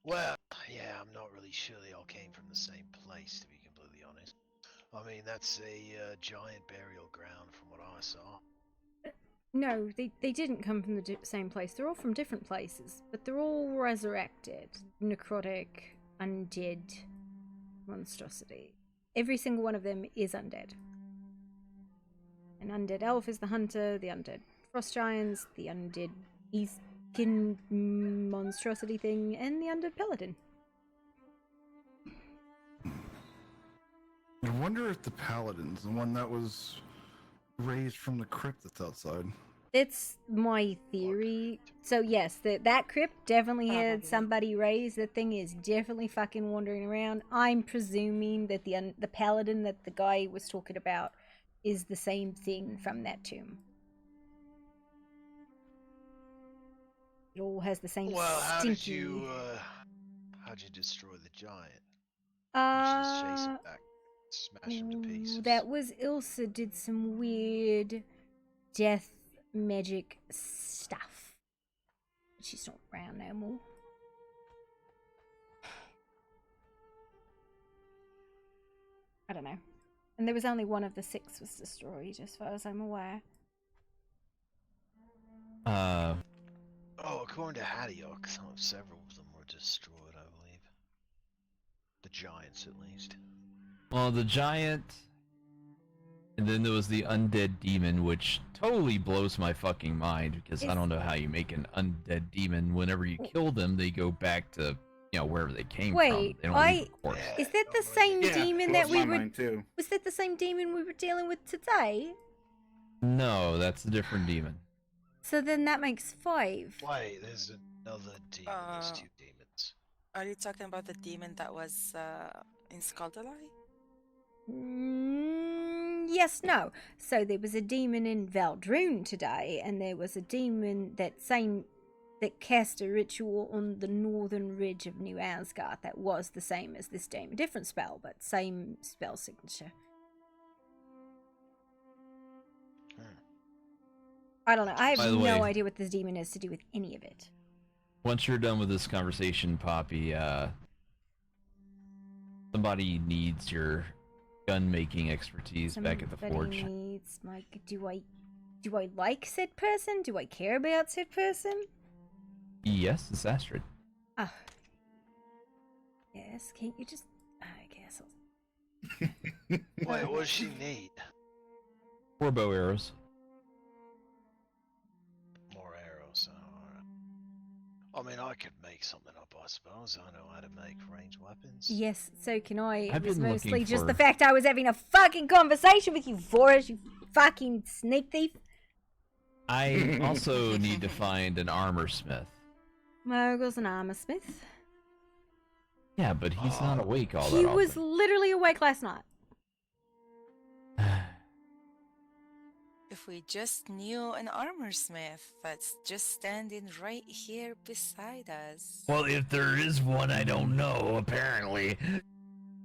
Well, yeah, I'm not really sure they all came from the same place, to be completely honest. I mean, that's a giant burial ground from what I saw. No, they didn't come from the same place. They're all from different places, but they're all resurrected, necrotic, undead monstrosity. Every single one of them is undead. An undead elf is the hunter, the undead frost giants, the undead Eastkin monstrosity thing, and the undead paladin. I wonder if the paladin's the one that was raised from the crypt that's outside. It's my theory. So yes, that crypt definitely had somebody raised. That thing is definitely fucking wandering around. I'm presuming that the paladin that the guy was talking about is the same thing from that tomb. It all has the same Well, stinky... how'd you destroy the giant? Just chase him back, smash him to pieces. That was Ilsa did some weird death magic stuff. She's not around no more. I don't know. And there was only one of the 6 was destroyed, as far as I'm aware. Oh, according to Haddock, several of them were destroyed, I believe. The giants, at least. Well, the giant, and then there was the undead demon, which totally blows my fucking mind, because I don't know how you make an undead demon. Whenever you kill them, they go back to, wherever they came from. They don't is that the same demon that we were... Too. Was that the same demon we were dealing with today? No, that's a different demon. So then that makes 5. Wait, there's another demon. There's 2 demons. Are you talking about the demon that was in Skaldalai? Yes, no. So there was a demon in Valdrune today, and there was a demon that cast a ritual on the northern ridge of New Asgard that was the same as this demon. Different spell, but same spell signature. I don't know. I have no idea what this demon has to do with any of it. Once you're done with this conversation, Poppy, somebody needs your gun-making expertise back at the forge. Needs my... Do I like said person? Do I care about said person? Yes, it's Astrid. Oh. Yes, can't you just... I guess I'll... Wait, what does she need? 4 bow arrows. More arrows, alright. I mean, I could make something up, I suppose. I know how to make ranged weapons. Yes, so can I. I've It was been mostly looking just for- the fact I was having a fucking conversation with you, Voris, you fucking sneak thief. I also need to find an armor smith. Mogul's an armor smith. Yeah, but he's not awake all that He often. was literally awake last night. if we just knew an armor smith that's just standing right here beside us? Well, if there is one, I don't know, apparently.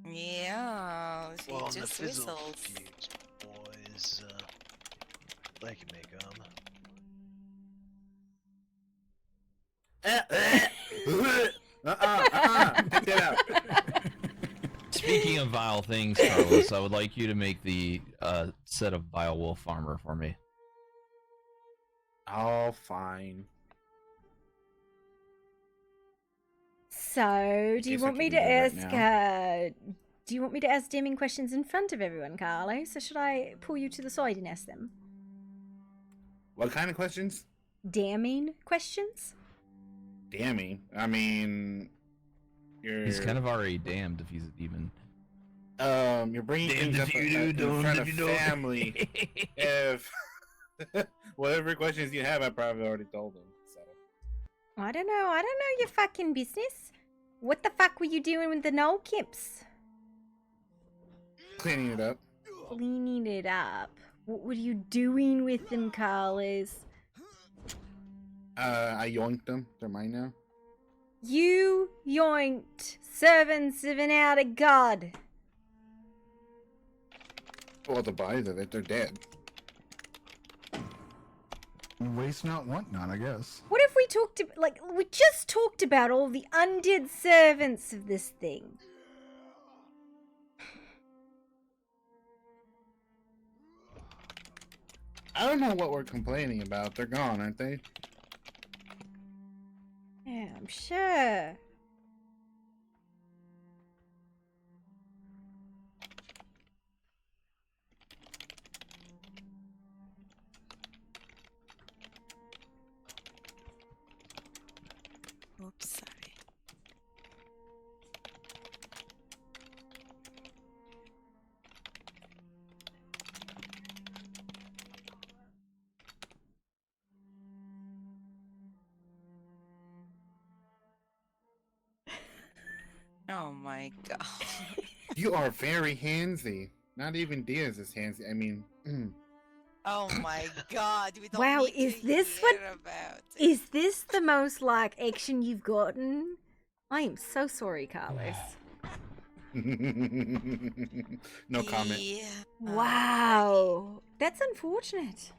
Yeah, he Well, on the just fizzle whistles. fuse boys, they can make Take that out. Speaking of vile things, Carlos, I would like you to make the set of vile wolf armor for me. Oh, fine. So, do you guess I want me can to do that ask? right Do you want me to ask damning questions in front of everyone, Carlos? Or should I pull you to the side and ask them? What kind of questions? Damning questions? Damning. I mean, He's kind of already damned if he's a demon. You're bringing Damned things if up you do, in damned front if of you don't. family. If whatever questions you have, I probably already told them. So I don't know. I don't know your fucking business. What the fuck were you doing with the Knoll Kips? cleaning it up. Cleaning it up. What were you doing with them, Carlos? I yoinked them. They're mine now. You yoinked servants of an outer god. Well, the bodies of it, they're dead. Waste not, want not, I guess. What if we talked we just talked about all the undead servants of this thing? I don't know what we're complaining about. They're gone, aren't they? Yeah, I'm sure. Oops, sorry. Oh my god. You are very handsy. Not even Diaz is handsy. I mean, Oh my god, we don't Wow, need is to this hear what? about it. Is this the most like action you've gotten? I am so sorry, Carlos. no comment. Yeah. Wow, that's unfortunate.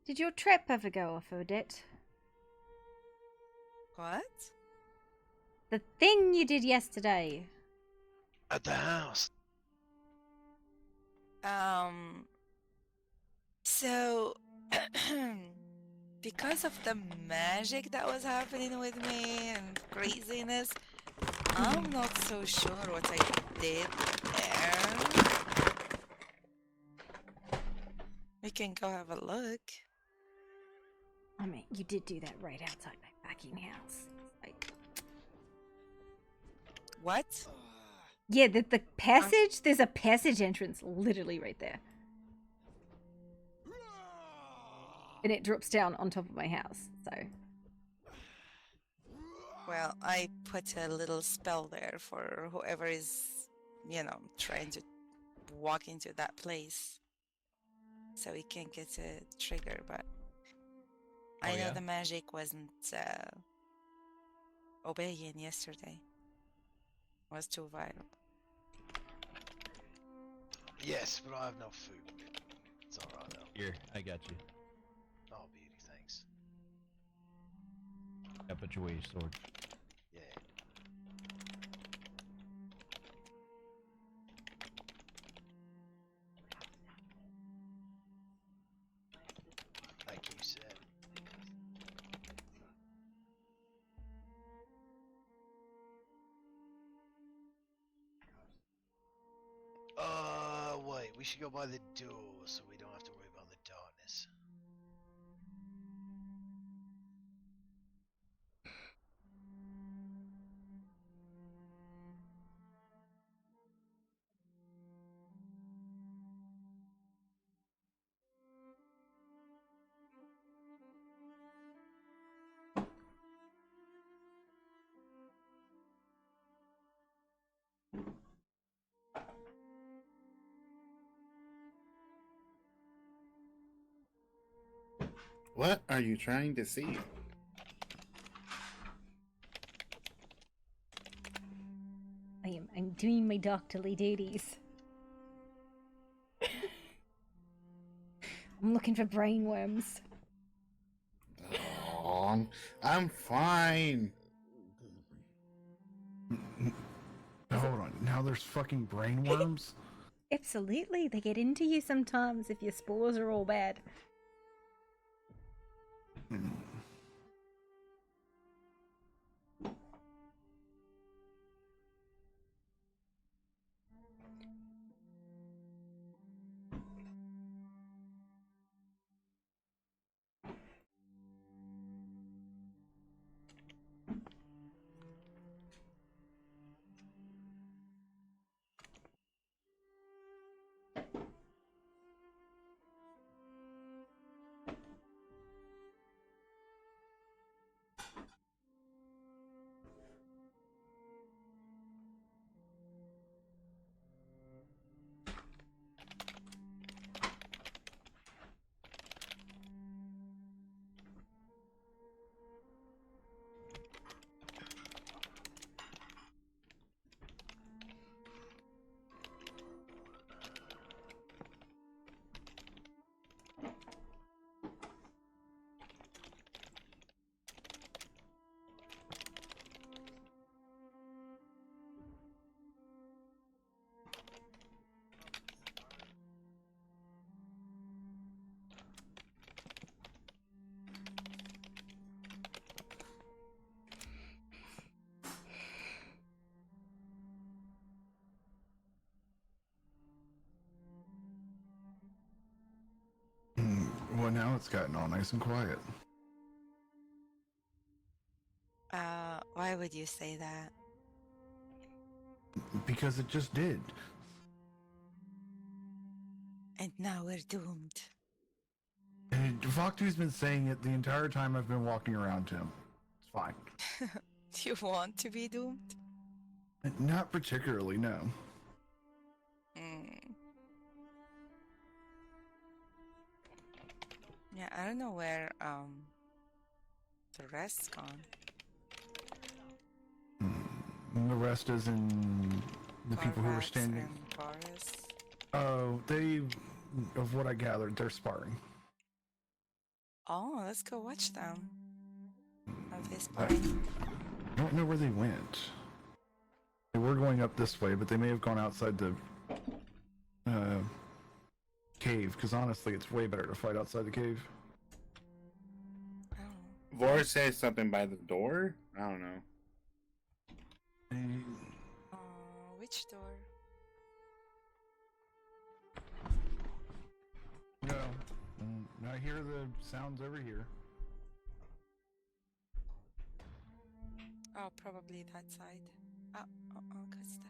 Did your trap ever go off, Odette? What? The thing you did yesterday. At the house. So because of the magic that was happening with me and craziness, I'm not so sure what I did there. We can go have a look. I mean, you did do that right outside my fucking house. What? Yeah, the passage, there's a passage entrance literally right there. And it drops down on top of my house, so. Well, I put a little spell there for whoever is, trying to walk into that place. So we can get a trigger, but I know the magic wasn't obeying yesterday. It was too vital. Yes, but I have no food. It's alright though. Here, I got you. Oh, beauty, thanks. I put you away your sword. Yeah. Thank you, sir. Wait, we should go by the door so we don't have to worry about the darkness. What are you trying to see? I'm doing my doctorly duties. I'm looking for brainworms. Oh, I'm fine. Hold on. Now there's fucking brainworms? Absolutely, they get into you sometimes if your spores are all bad. Well, now it's gotten all nice and quiet. Why would you say that? Because it just did. And now we're doomed. And Vaktu's been saying it the entire time I've been walking around him. It's fine. Do you want to be doomed? Not particularly, no. Yeah, I don't know where the rest's gone. And the rest is in the people who were Corvax standing. and Boris. Oh, of what I gathered, they're sparring. Oh, let's go watch them. Are they I sparring? don't know where they went. They were going up this way, but they may have gone outside the cave, because honestly, it's way better to fight outside the cave. Vor says something by the door? I don't know. Which door? No. I hear the sounds over here. Oh, probably that side. Oh, got stuck.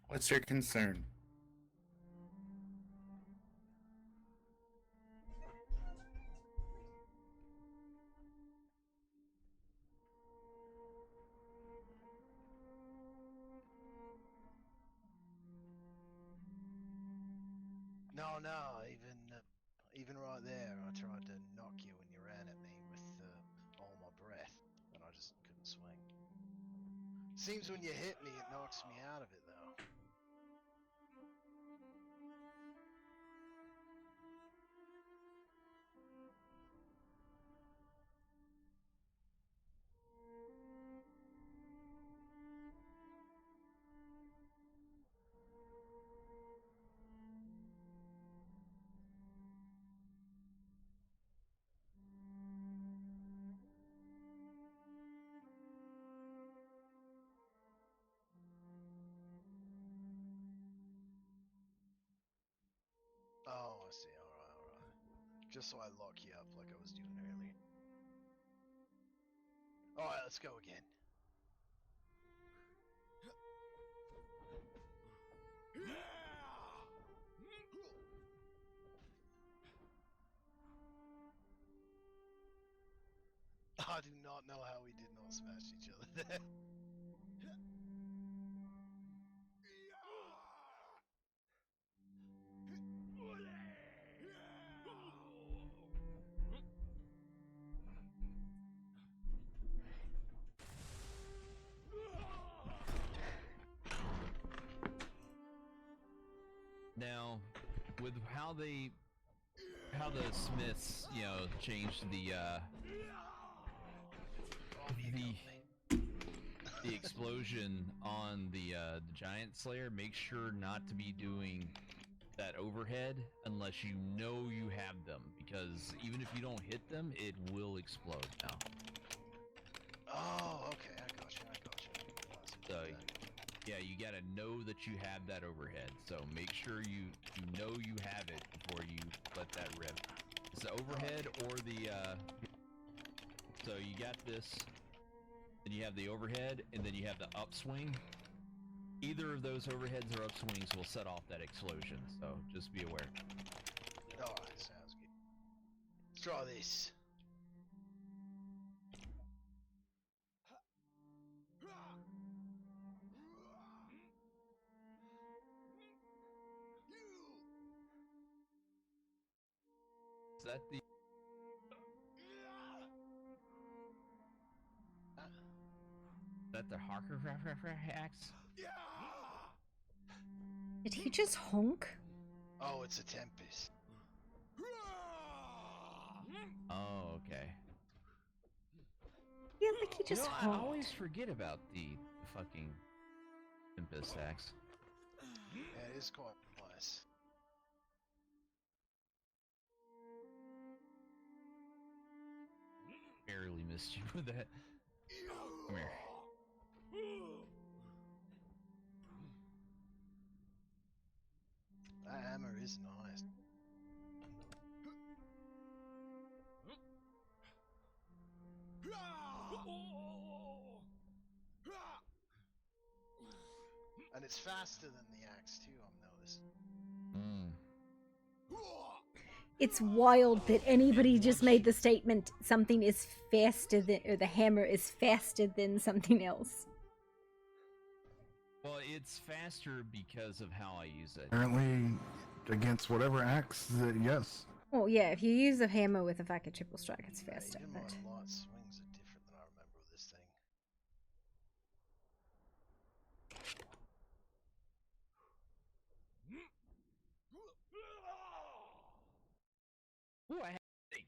What's your concern? No, even right there, I tried to knock you when you ran at me with all my breath, and I just couldn't swing. Seems when you hit me, it knocks me out of it, though. Oh, I see. Alright. Just so I lock you up like I was doing earlier. Alright, let's go again. I do not know how we did not smash each other there. Now, with how the Smiths, changed the explosion on the Giant Slayer, make sure not to be doing that overhead unless you know you have them, because even if you don't hit them, it will explode now. Oh, okay, I got you. So, yeah, you gotta know that you have that overhead. So make sure you know you have it before you let that rip. It's the overhead or the so you got this, then you have the overhead, and then you have the upswing. Either of those overheads or upswings will set off that explosion, so just be aware. Alright, sounds good. Let's draw this. Is that the... Is that the Harker axe? Did he just honk? Oh, it's a Tempest. Oh, okay. Yeah, like he just I honked. always forget about the fucking Tempest axe. Yeah, it is quite nice. Barely missed you with that. Come here. That hammer is nice. And it's faster than the axe too, I'm noticing. It's wild that anybody just made the statement something is faster than, or the hammer is faster than something else. Well, it's faster because of how I use it. Apparently, against whatever axe, yes. Oh yeah, if you use a hammer with a fucking triple strike, it's faster. Even But... my light swings are different than I remember with this thing. Ooh, I had to think.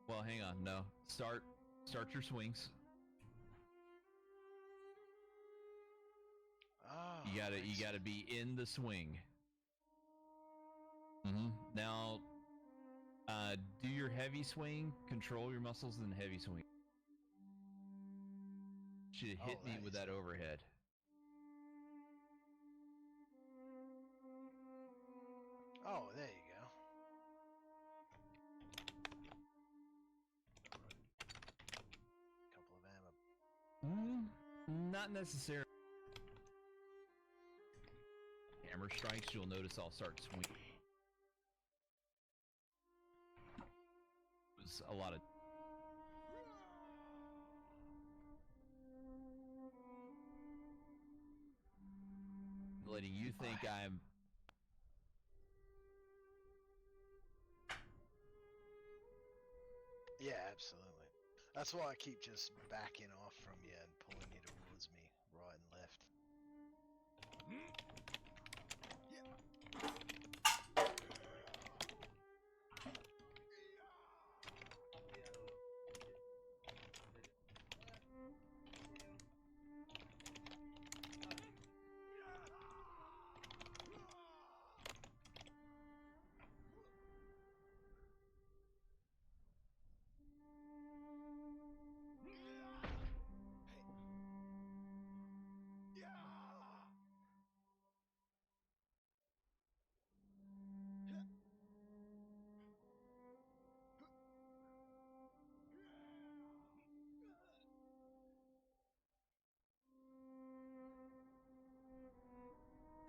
Well, hang on. No. Start your swings. Oh, You gotta be in the swing. Now, do your heavy swing. Control your muscles in the heavy swing. Should hit me with that overhead. Oh, there you go. Couple of ammo. Not necessarily. Hammer strikes, you'll notice I'll start swinging. It was a lot of. Letting you think I'm. Yeah, absolutely. That's why I keep just backing off from you and pulling you towards me, right and left.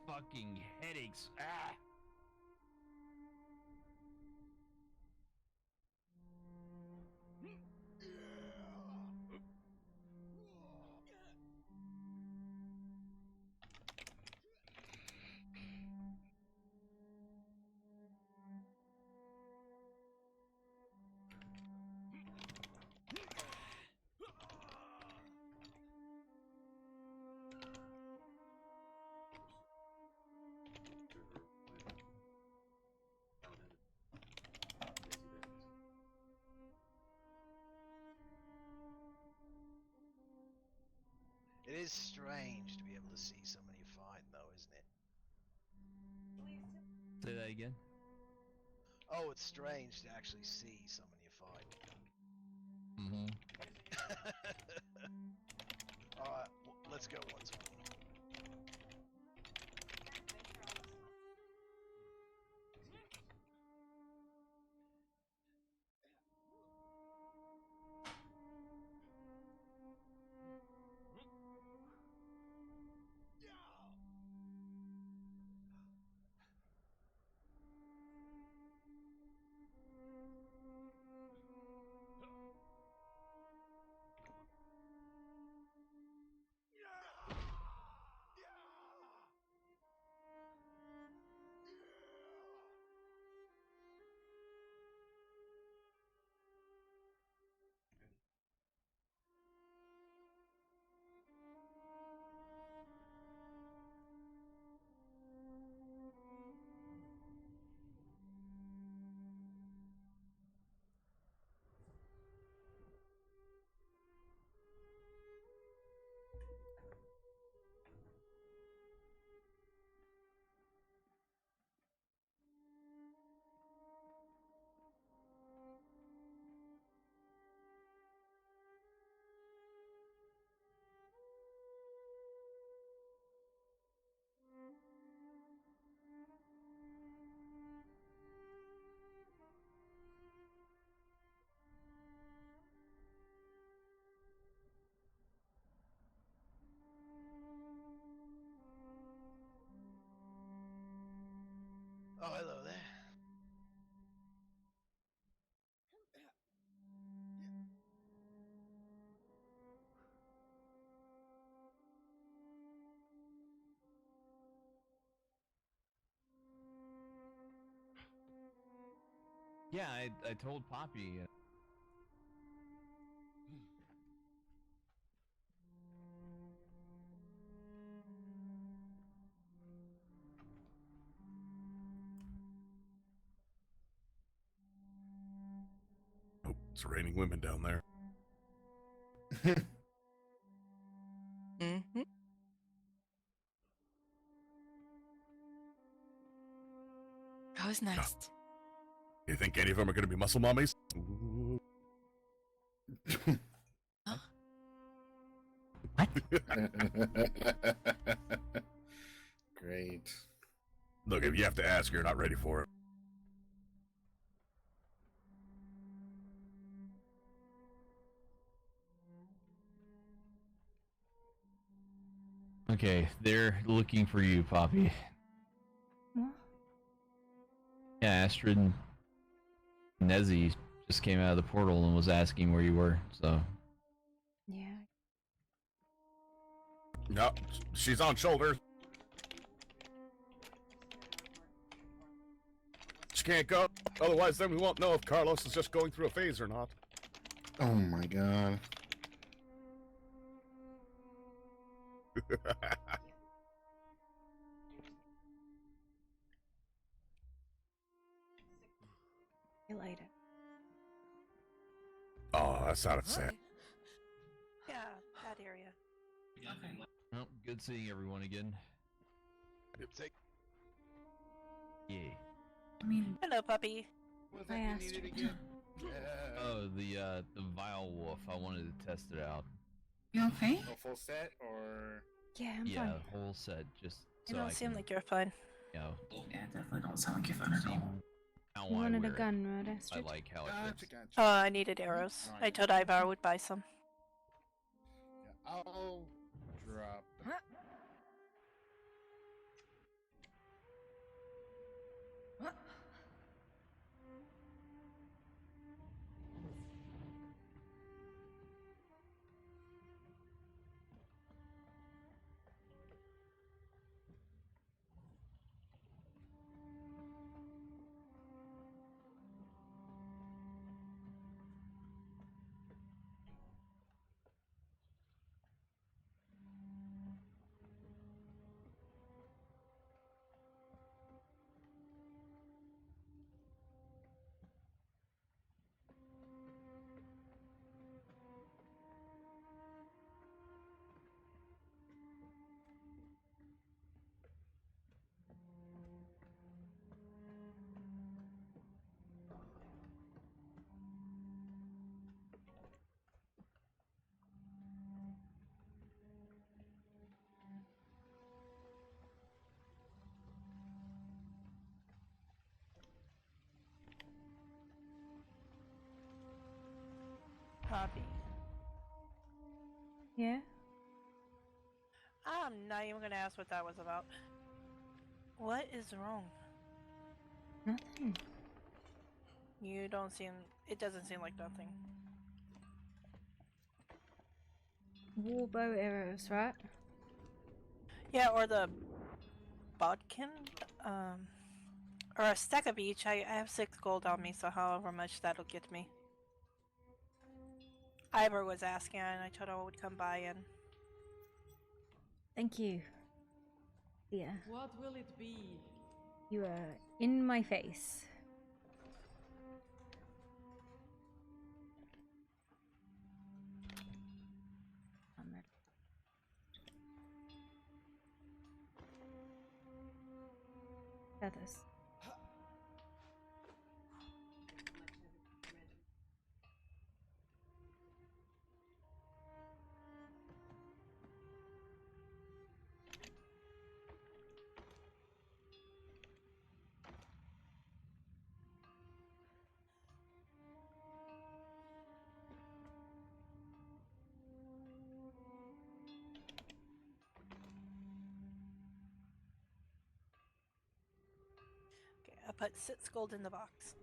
Fucking headaches. Ah! It is strange to be able to see someone you find, though, isn't it? Say that again. Oh, it's strange to actually see someone you find. Alright, let's go once more. Oh, hello there. Yeah, I told Poppy. It's raining women down there. Mm-hmm. Who's next? You think any of them are going to be muscle mummies? Great. Look, if you have to ask, you're not ready for it. Okay, they're looking for you, Poppy. What? Yeah, Astrid and Nezzy just came out of the portal and was asking where you were, so. Yeah. No, she's on shoulders. She can't go, otherwise then we won't know if Carlos is just going through a phase or not. Oh my god. See you later. Oh, that sounded sad. Yeah, that area. Well, good seeing everyone again. Yay. Hello, puppy. What I asked you. again? Oh, the vile wolf. I wanted to test it out. You okay? A full set or? Yeah, I'm Yeah, fine. whole set, just You so don't I seem can, like you're fine. you know, Yeah, definitely don't sound like you're fun at all. how You I wanted a wear it. gun, right, I Astrid? like how it Gotcha, fits. gotcha. Oh, I needed arrows. I told Ivar I would buy some. Yeah, I'll drop. Poppy. Yeah? I'm not even gonna ask what that was about. What is wrong? Nothing. You don't seem. It doesn't seem like nothing. Warbow arrows, right? Yeah, or the bodkin, or a stack of each. I have 6 gold on me, so however much that'll get me. Ivor was asking, and I told her I would come by and. Thank you. Yeah. What will it be? You are in my face. I'm ready. Feathers. Okay, I put 6 gold in the box.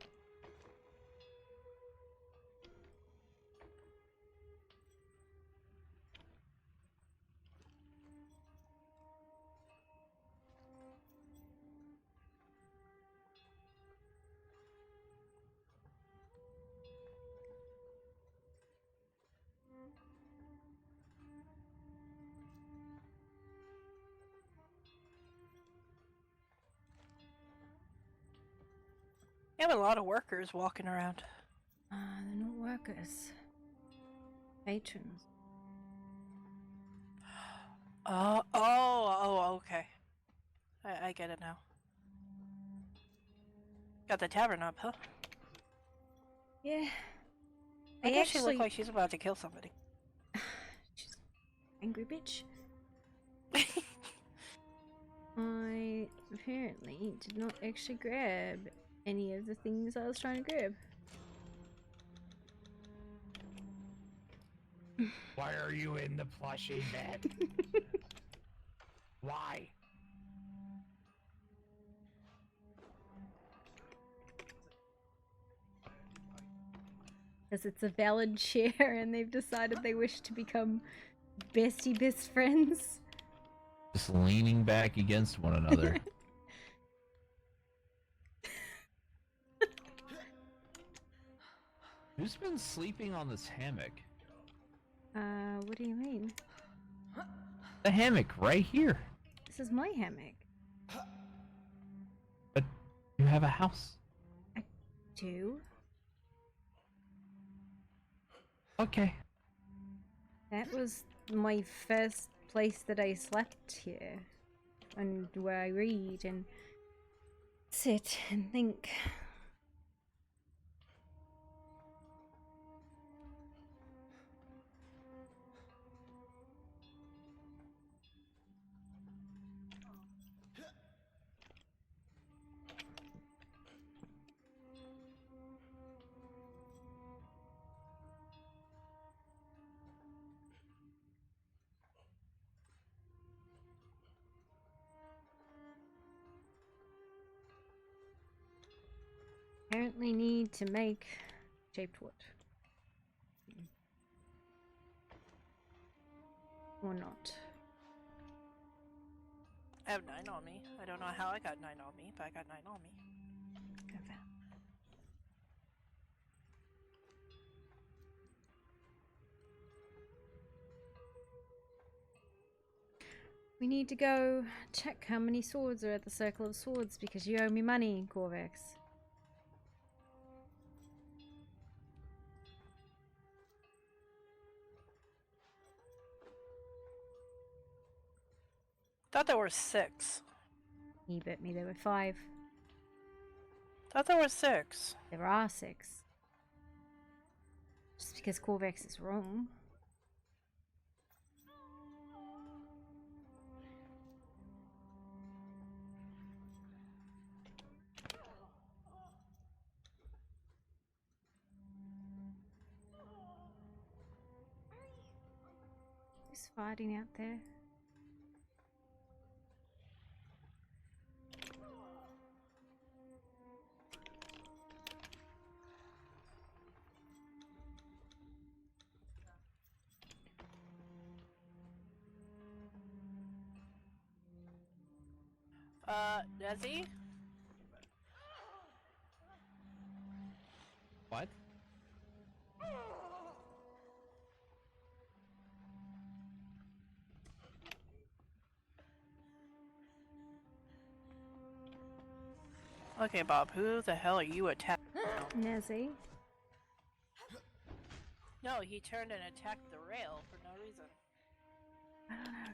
You have a lot of workers walking around. They're not workers. Patrons. Okay. I get it now. Got the tavern up, huh? Yeah. Why does she look like she's about to kill somebody? She's angry bitch. I apparently did not actually grab any of the things I was trying to grab. Why are you in the plushy bed? Why? Because it's a valid chair and they've decided they wish to become bestie best friends. Just leaning back against one another. Who's been sleeping on this hammock? What do you mean? The hammock right here. This is my hammock. But you have a house. I do? Okay. That was my first place that I slept here. And where I read and sit and think. Apparently need to make shaped wood. Or not. I have 9 on me. I don't know how I got 9 on me, but I got 9 on me. We need to go check how many swords are at the Circle of Swords because you owe me money, Corvex. Thought there were 6. You bet me there were 5. Thought there were 6. There are 6. Just because Corvex is wrong. Who's fighting out there? Desi? What? Okay, Bob, who the hell are you attacking? Nezzy. No, he turned and attacked the rail for no reason. I don't know.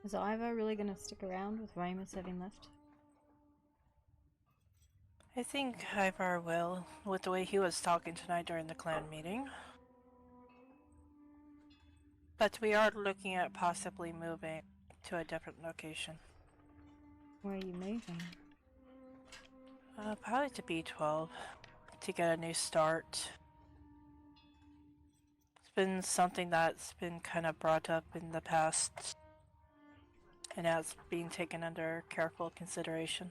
Is Ivar really going to stick around with Ramus having left? I think Ivar will, with the way he was talking tonight during the clan meeting. But we are looking at possibly moving to a different location. Where are you moving? Probably to B12 to get a new start. It's been something that's been kind of brought up in the past, and now it's being taken under careful consideration.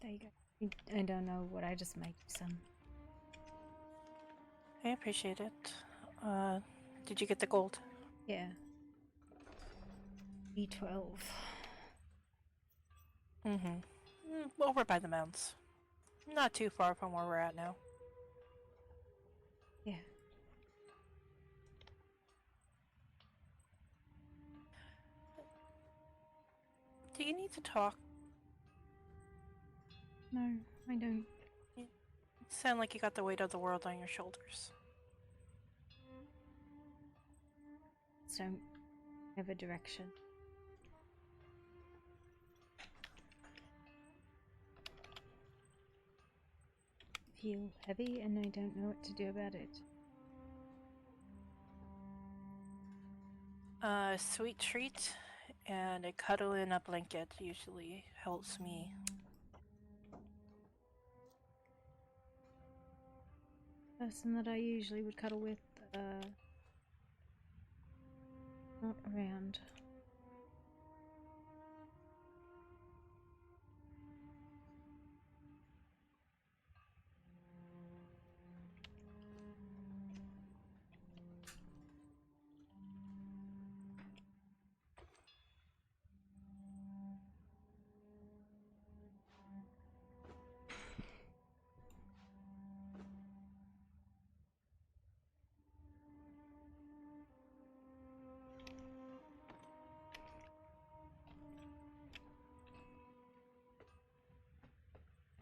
There you go. I don't know what I just made, son. I appreciate it. Did you get the gold? Yeah. B12. Over by the mountains. Not too far from where we're at now. Yeah. Do you need to talk? No, I don't. You sound like you got the weight of the world on your shoulders. Don't have a direction. Feel heavy and I don't know what to do about it. A sweet treat and a cuddle in a blanket usually helps me. Person that I usually would cuddle with, not around.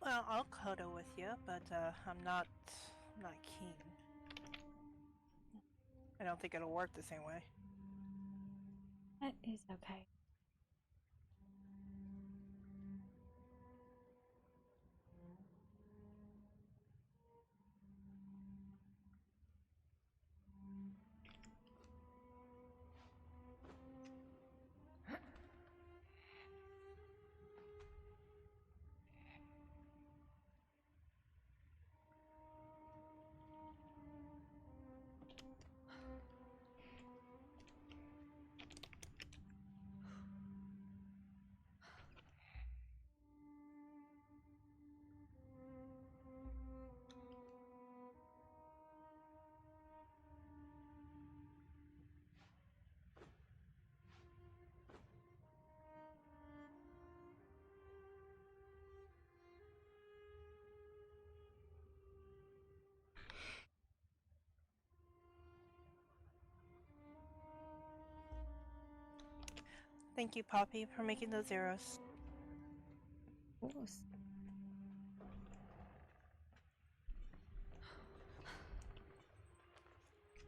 Well, I'll cuddle with you, but I'm not keen. I don't think it'll work the same way. That is okay. Thank you, Poppy, for making those arrows. Of course.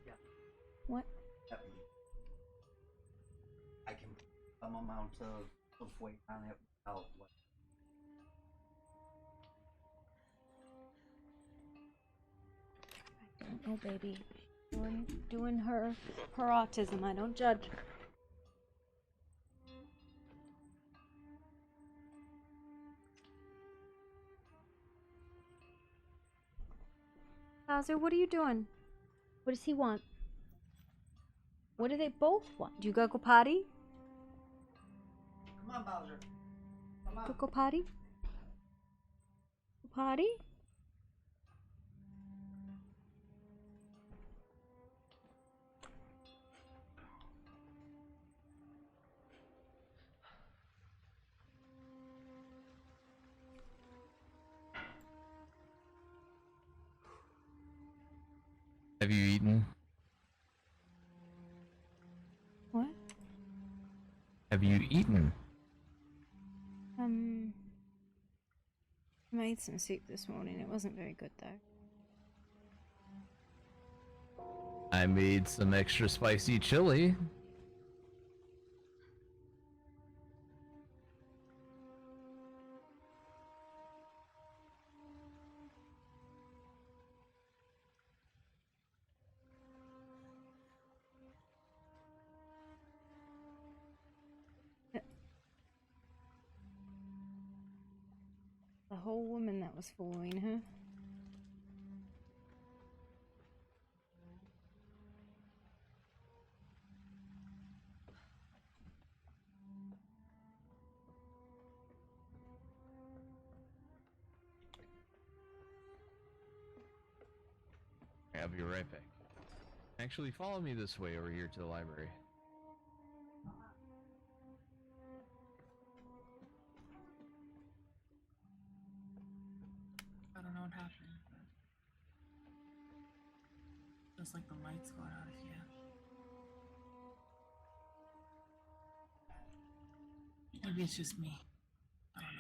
Yeah. What? I can put some amount of weight on it without what. I don't know, baby. Doing her autism. I don't judge. Bowser, what are you doing? What does he want? What do they both want? Do you go potty? Come on, Bowser. Come on. Go potty? Go potty? Have you eaten? What? Have you eaten? I made some soup this morning. It wasn't very good though. I made some extra spicy chili. The whole woman that was following her. I'll be right back. Actually, follow me this way over here to the library. I don't know what happened. Just like the lights go out here. Maybe it's just me. I don't know.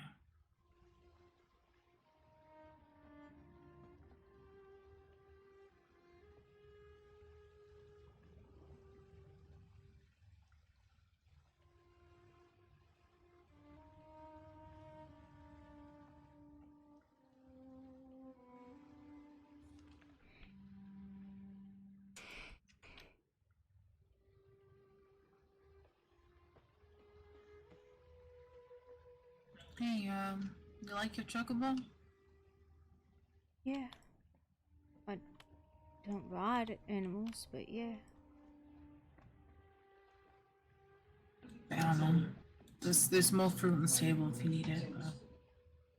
Hey, you like your chocobo? Yeah. I don't ride animals, but yeah. I don't know. There's more fruit on the table if you need it.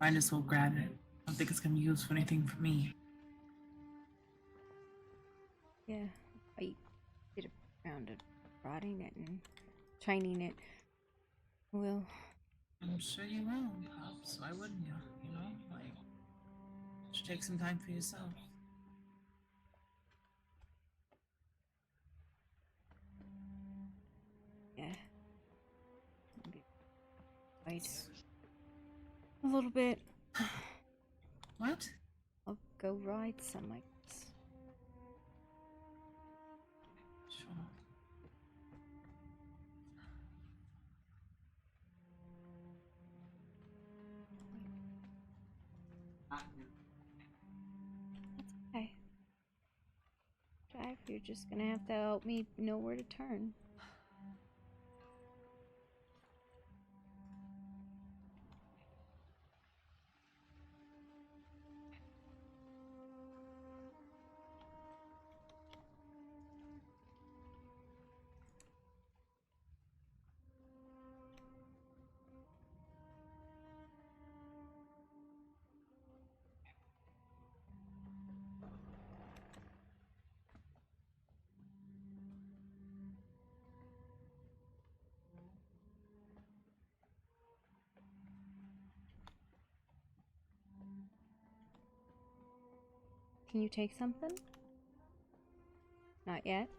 Might as well grab it. I don't think it's gonna be used for anything for me. Yeah. I did a round of riding it and training it. Well, I'm sure you will, Pops. Why wouldn't you? You know, like, just take some time for yourself. yeah. Wait. A little bit. What? I'll go ride some, I guess. Sure. That's okay. Drive, you're just gonna have to help me know where to turn. Can you take something? Not yet.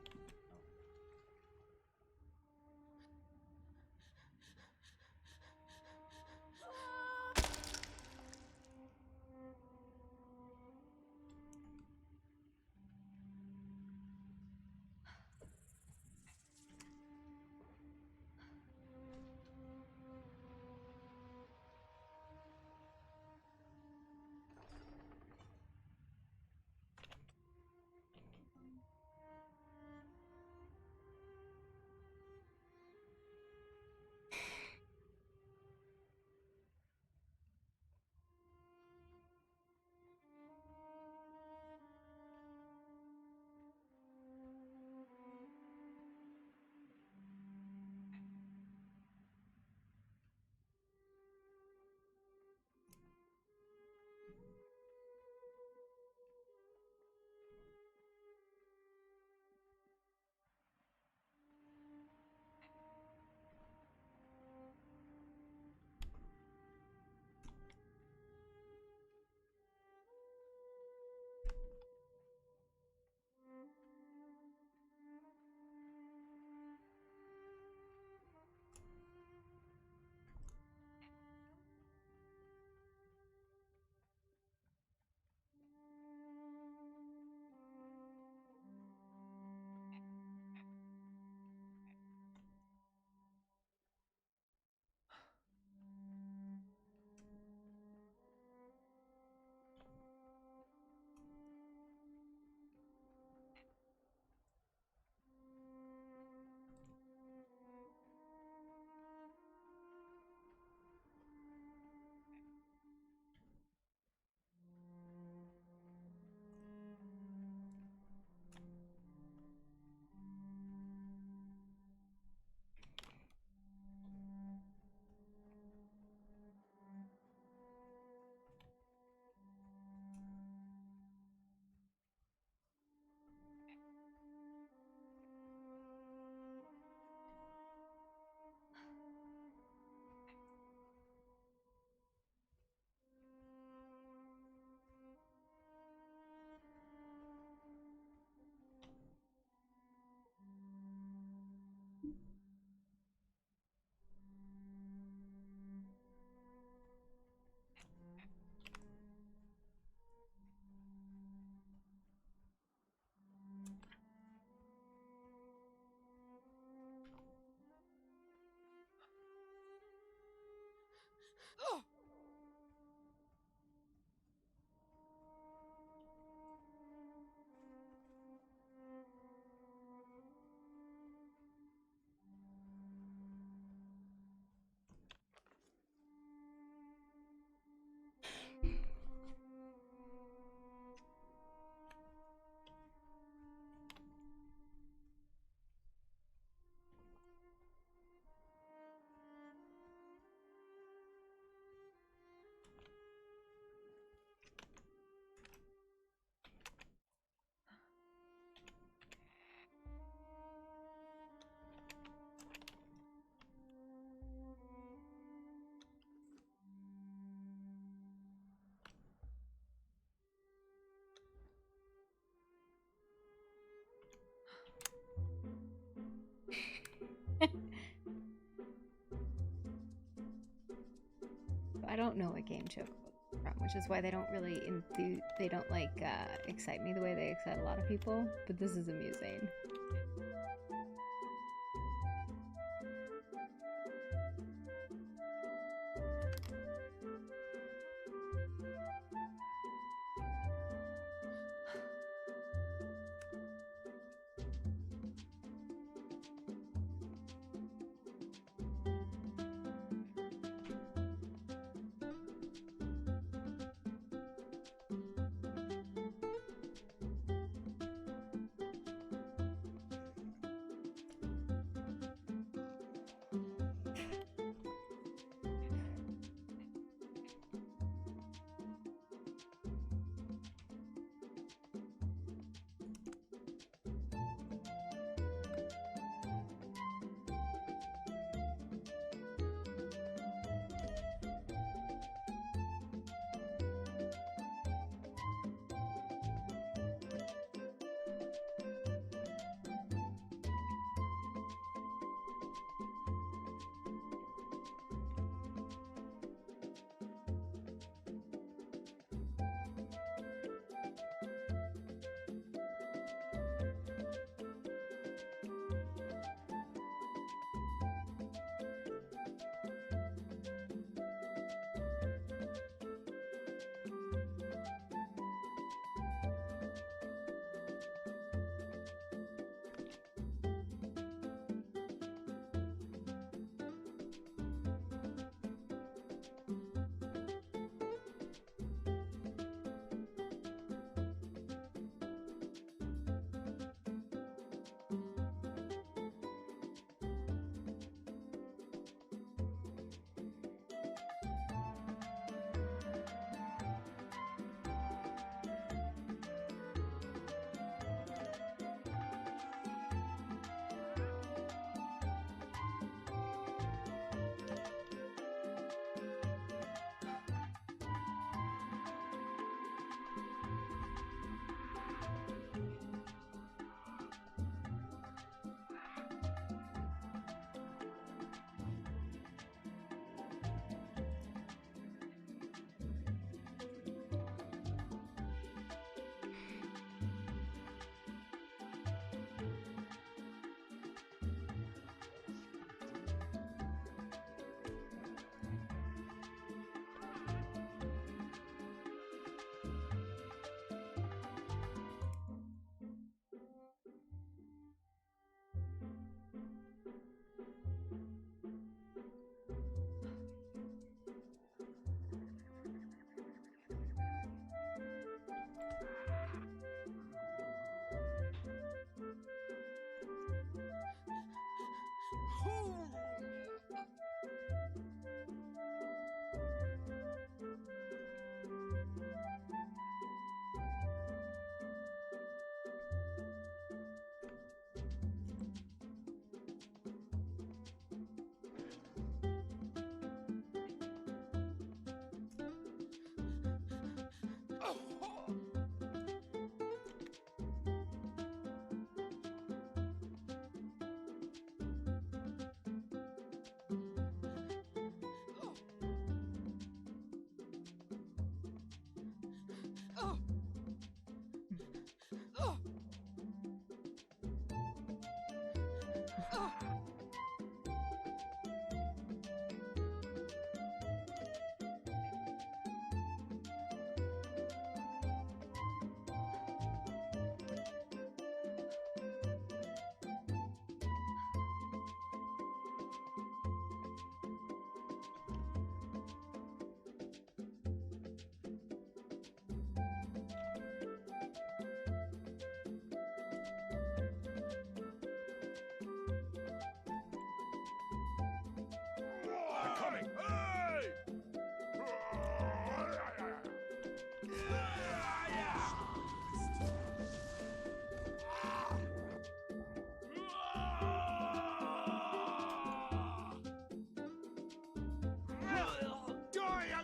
don't know what game Chocobo's from, which is why they don't really they don't like excite me the way they excite a lot of people. But this is amusing.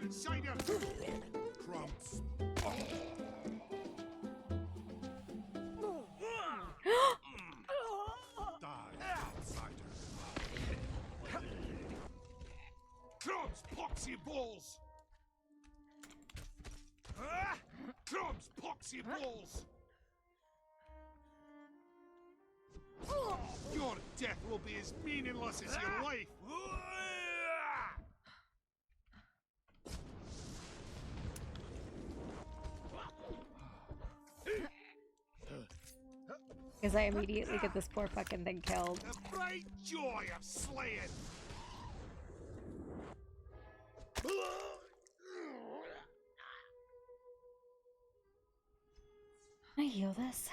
outsider! Crumbs. Die, outsider. Crumbs, poxy balls! bouncy balls! Your death will be as meaningless as your life! Because I immediately get this poor fucking thing killed. The bright joy of slaying! Can I heal this?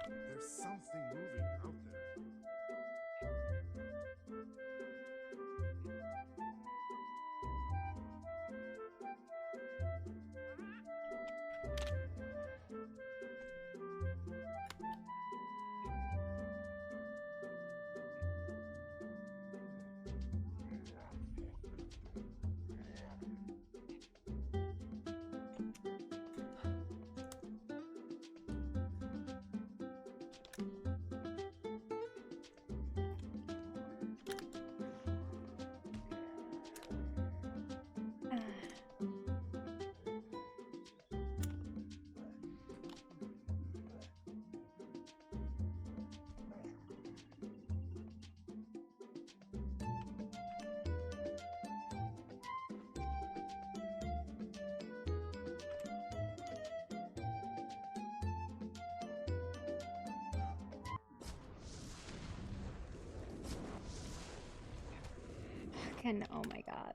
There's something moving out there. Fucking, oh my god.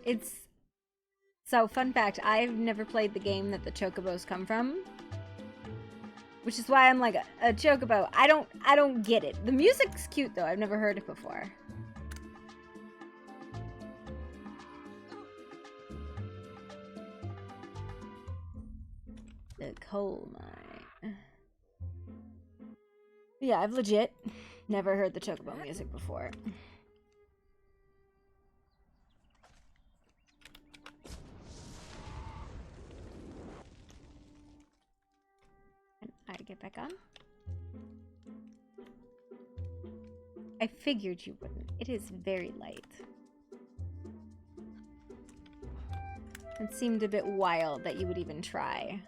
it's... So, fun fact, I've never played the game that the chocobos come from. Which is why I'm like, a chocobo. I don't get it. The music's cute though, I've never heard it before. The coal mine. Yeah, I've legit never heard the chocobo music before. Can I get back on? I figured you wouldn't. It is very light. It seemed a bit wild that you would even try.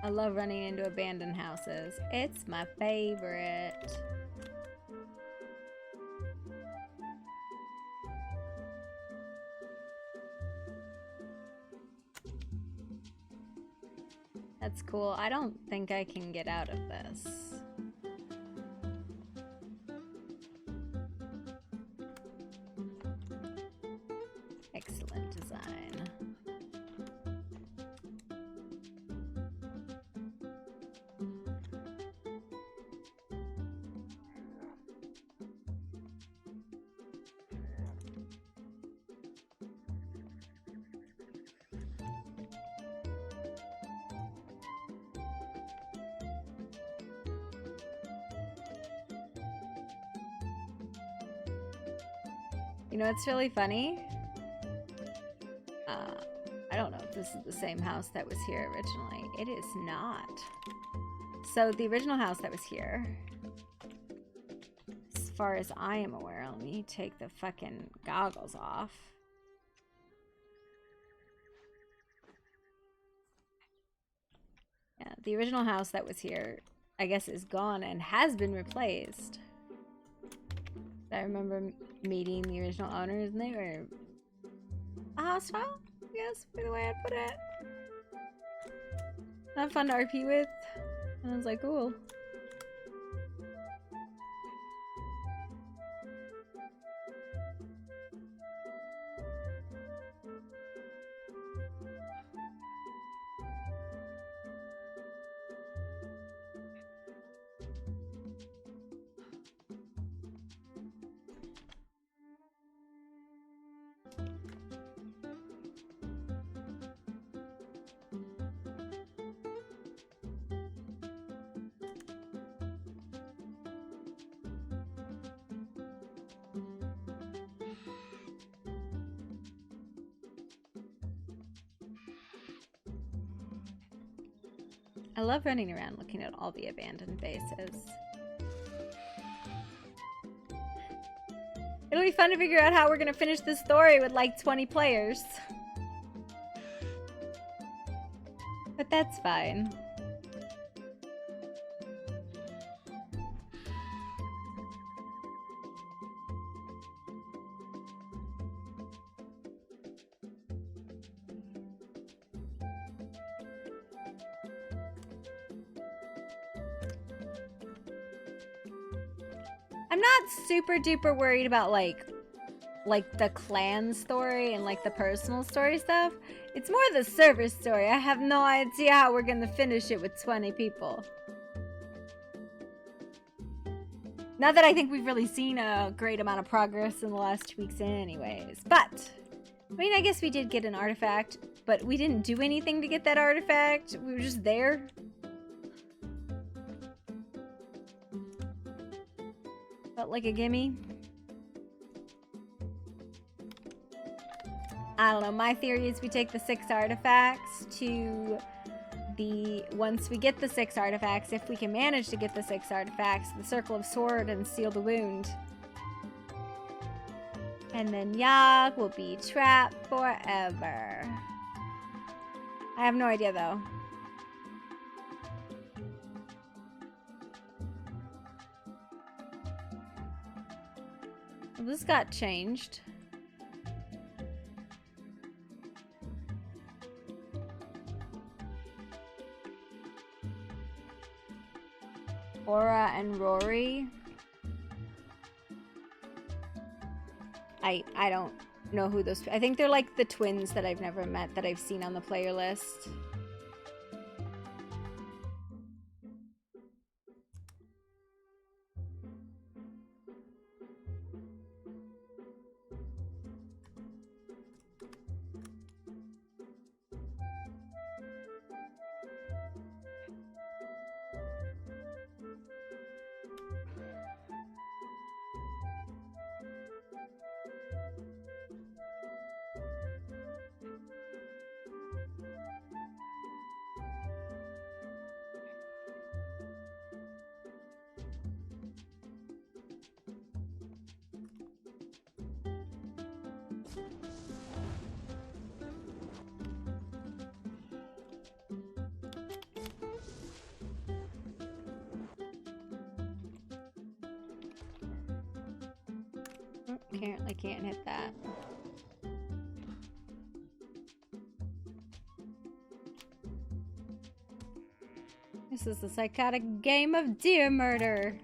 I love running into abandoned houses. It's my favorite. That's cool. I don't think I can get out of this. Excellent design. You know, it's really funny. I don't know if this is the same house that was here originally. It is not. So the original house that was here, as far as I am aware, let me take the fucking goggles off. Yeah, the original house that was here, I guess, is gone and has been replaced. I remember meeting the original owners, and they were a hostile, I guess, by the way I'd put it. Not fun to RP with. And I was like, cool. I love running around looking at all the abandoned bases. It'll be fun to figure out how we're gonna finish this story with like 20 players. But that's fine. I'm not super duper worried about like the clan story and like the personal story stuff. It's more the server story. I have no idea how we're gonna finish it with 20 people. Not that I think we've really seen a great amount of progress in the last 2 weeks anyways. But, I mean, I guess we did get an artifact, but we didn't do anything to get that artifact. We were just there. Felt like a gimme. I don't know. My theory is we take the 6 artifacts to the... Once we get the 6 artifacts, if we can manage to get the 6 artifacts, the Circle of Sword and Seal the Wound. And then Yogg will be trapped forever. I have no idea, though. Well, this got changed. Aura and Rory. I don't know who those... I think they're like the twins that I've never met that I've seen on the player list. Apparently can't hit that. This is the psychotic game of deer murder.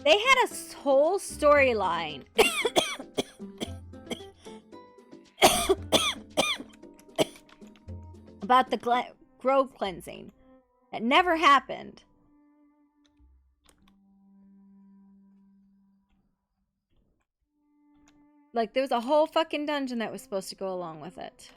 They had a whole storyline about the grove cleansing. That never happened. Like, there was a whole fucking dungeon that was supposed to go along with it.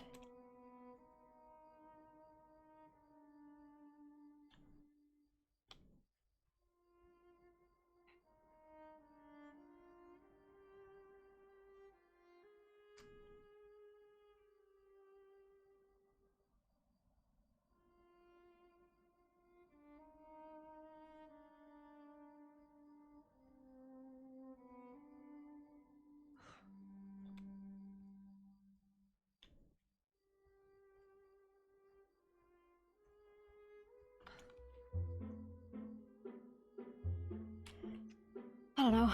I don't know.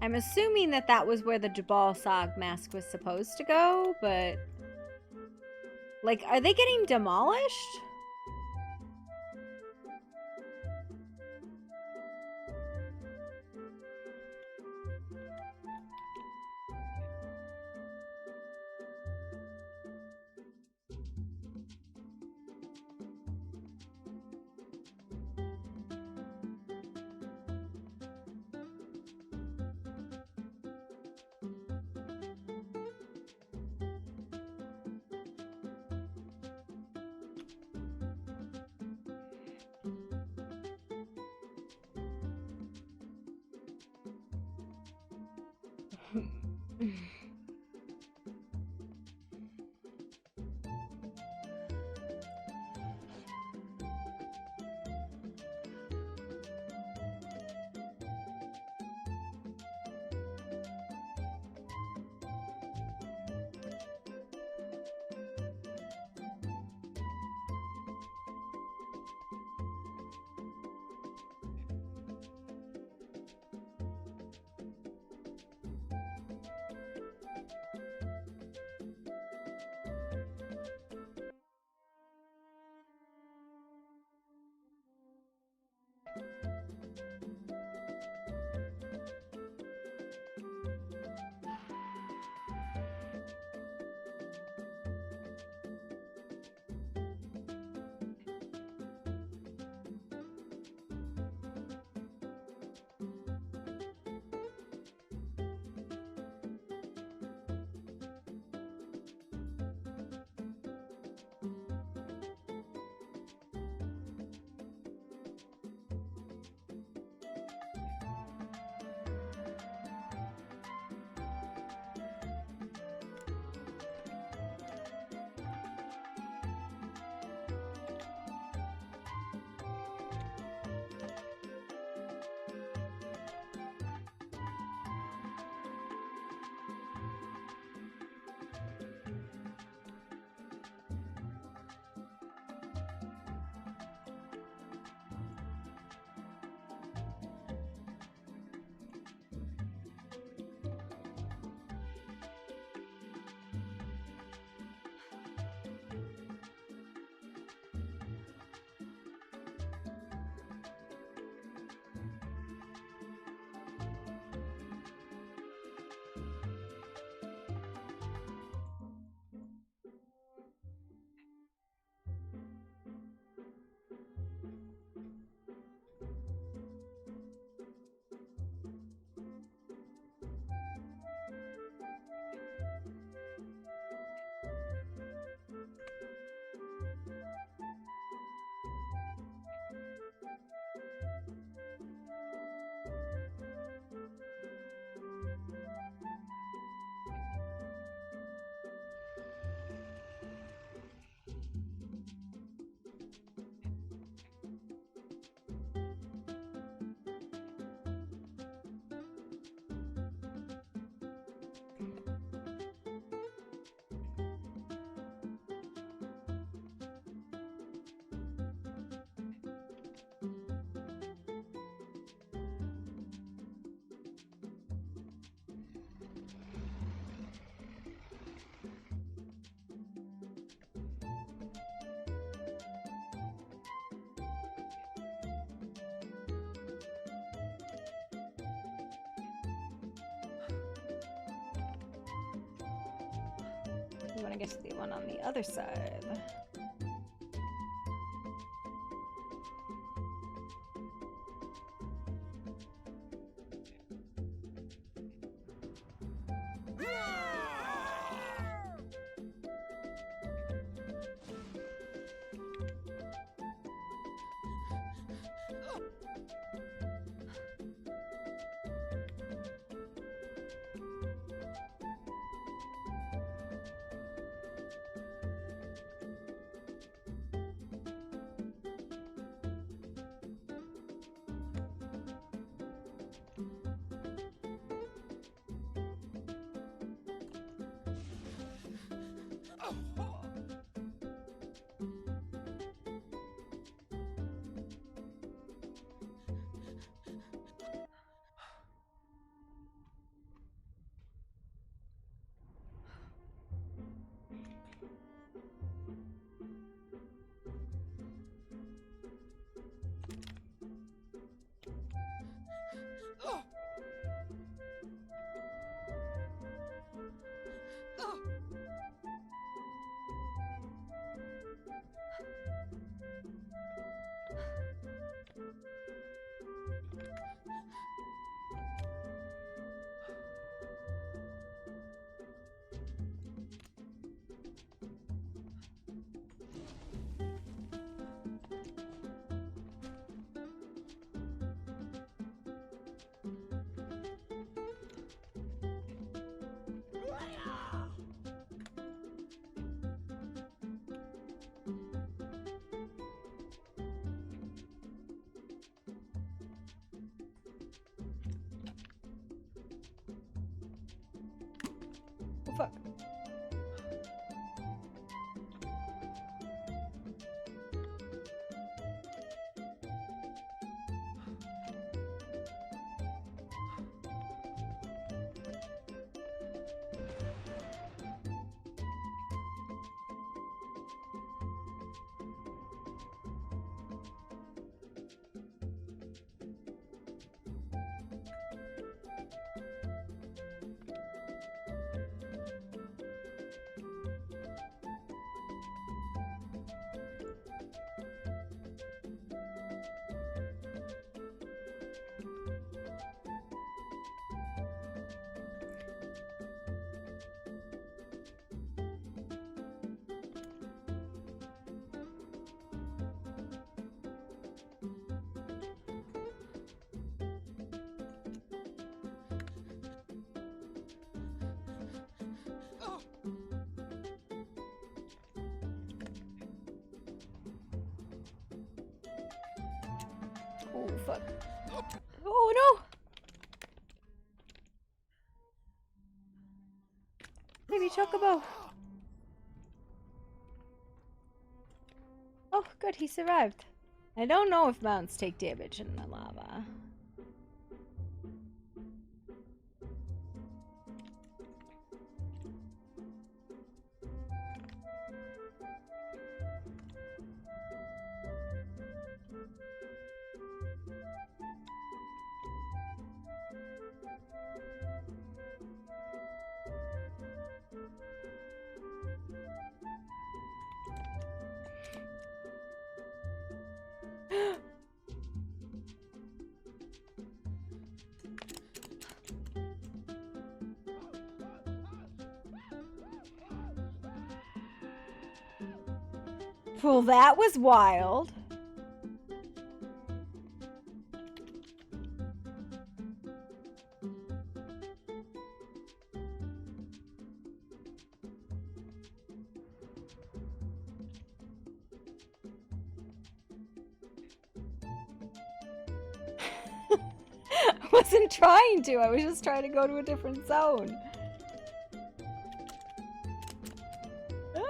I'm assuming that that was where the Jabal Sog mask was supposed to go, but... Like, are they getting demolished? guess the one on the other side. Oh, fuck. Oh, fuck. Oh, no! Baby Chocobo! Oh, good, he survived. I don't know if mounts take damage in the lava. Well, that was wild. I wasn't trying to. I was just trying to go to a different zone. Ah!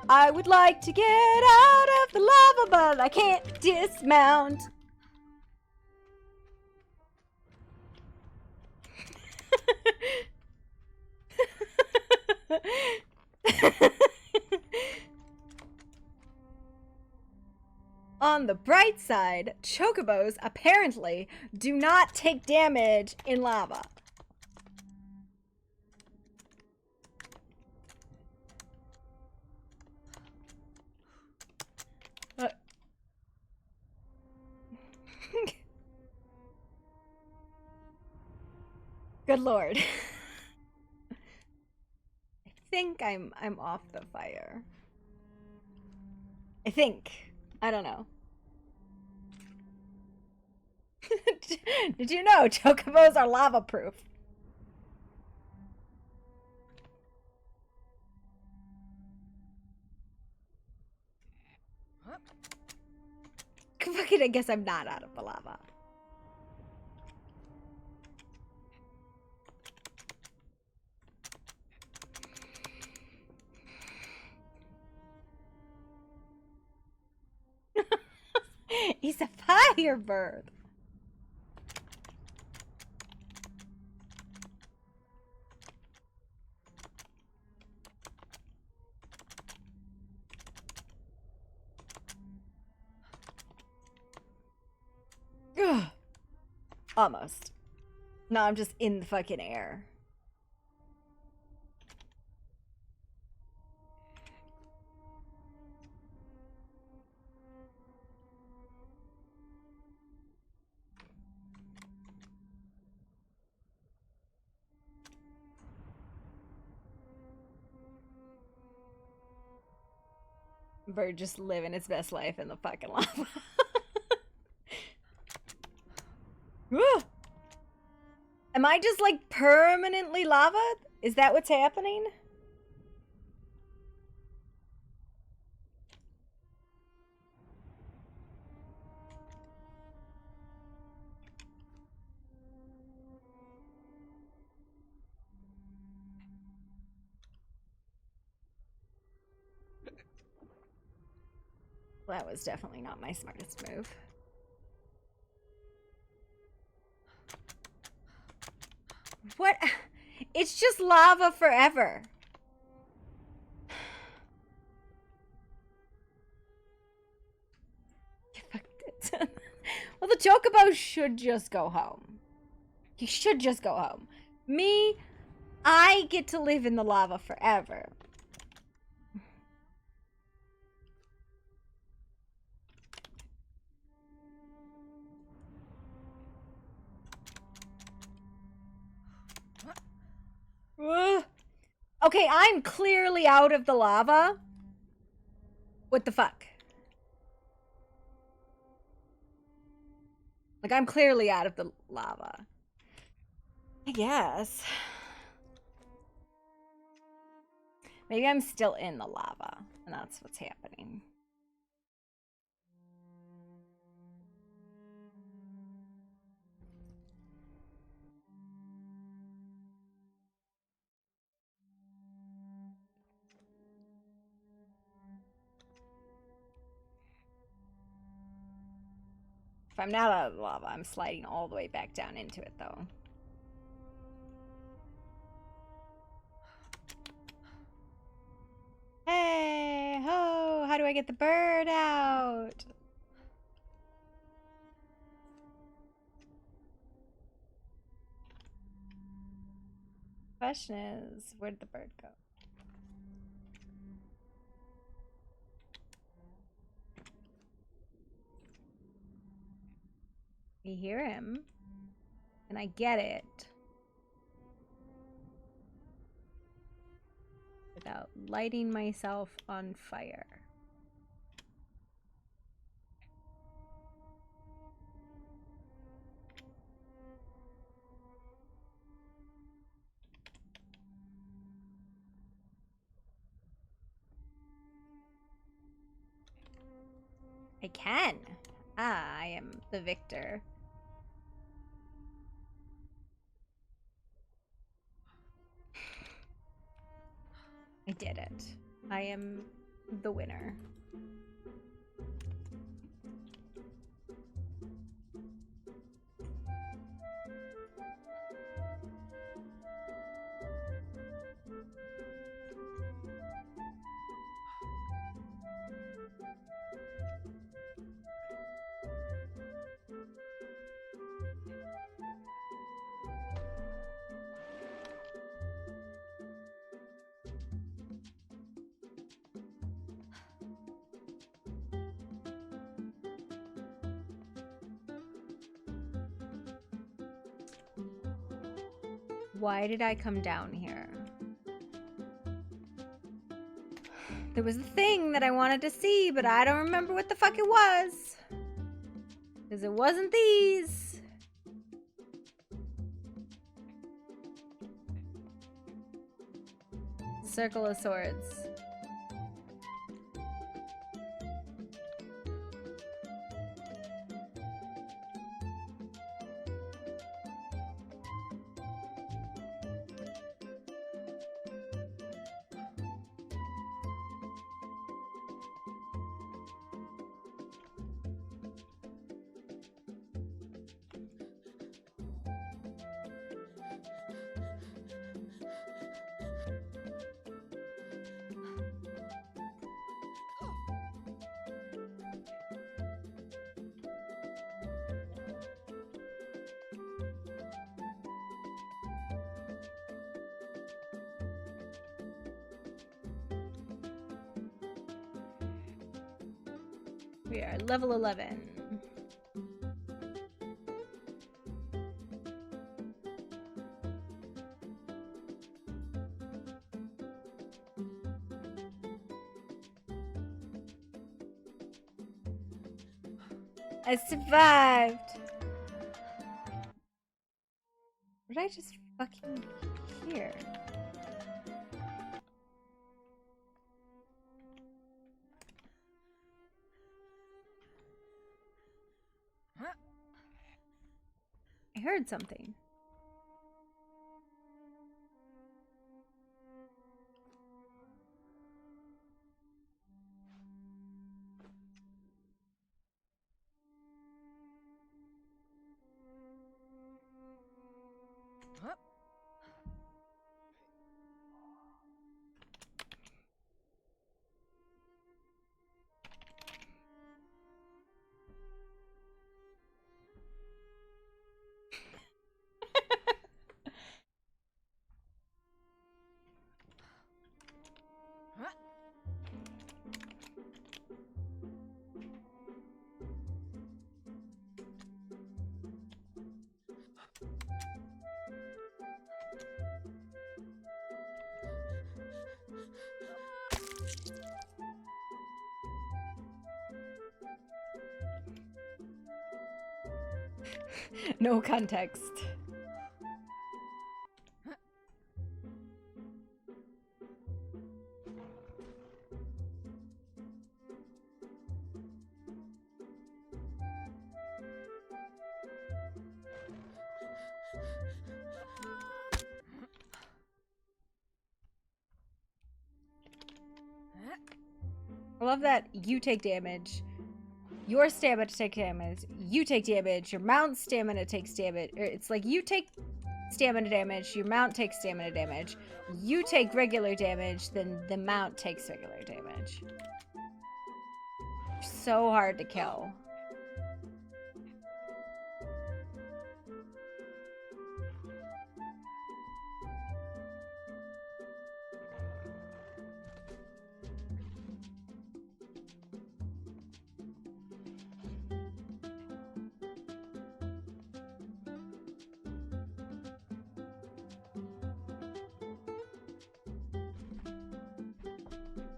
I would like to get out of the lava, but I can't dismount. On the bright side, chocobos apparently do not take damage in lava. Good lord. I think I'm off the fire. I think. I don't know. Did you know chocobos are lava proof? Fucking, I guess I'm not out of the lava. He's a firebird. Ugh. Almost. No, I'm just in the fucking air. Bird just living its best life in the fucking lava. Woo! Am I just like permanently lava? Is that what's happening? That was definitely not my smartest move. What? It's just lava forever. You fucked it. Well, the chocobo should just go home. He should just go home. Me, I get to live in the lava forever. Ugh. Okay, I'm clearly out of the lava. What the fuck? Like, I'm clearly out of the lava. I guess. Maybe I'm still in the lava, and that's what's happening. If I'm not out of the lava, I'm sliding all the way back down into it, though. Hey, ho, how do I get the bird out? Question is, where did the bird go? You hear him, and I get it. Without lighting myself on fire. I can. Ah, I am the victor. I did it. I am the winner. Why did I come down here? There was a thing that I wanted to see, but I don't remember what the fuck it was. Because it wasn't these. Circle of Swords. We are level 11. I survived! What did I just fucking hear? I heard something. No context. I love that you take damage. Your stamina takes damage. You take damage. Your mount's stamina takes damage. It's like you take stamina damage. Your mount takes stamina damage. You take regular damage. Then the mount takes regular damage. So hard to kill.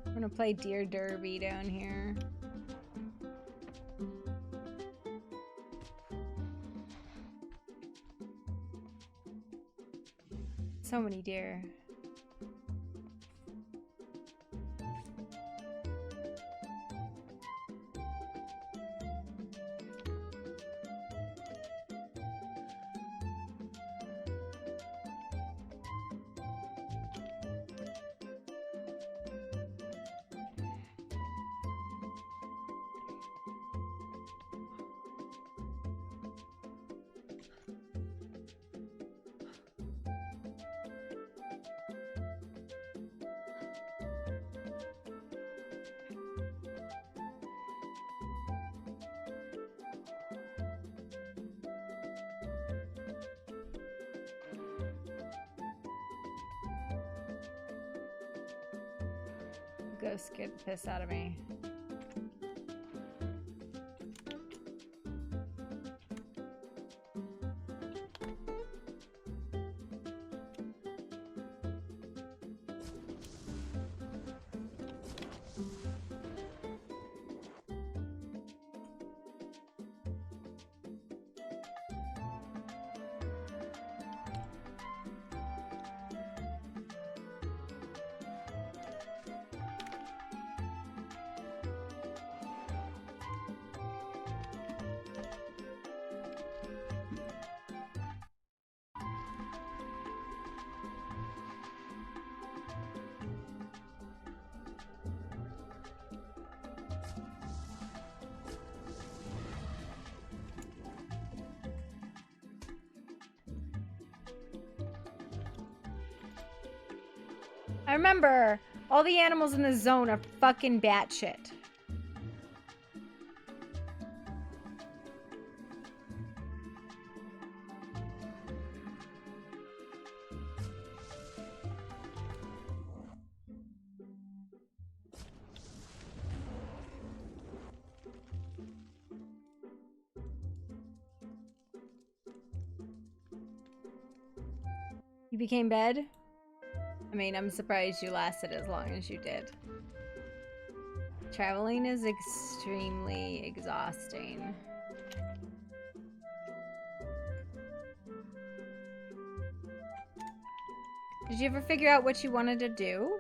I'm gonna play Deer Derby down here. So many deer. Ghost scared the piss out of me. I remember all the animals in the zone are fucking batshit. You became bed? I mean, I'm surprised you lasted as long as you did. Traveling is extremely exhausting. Did you ever figure out what you wanted to do?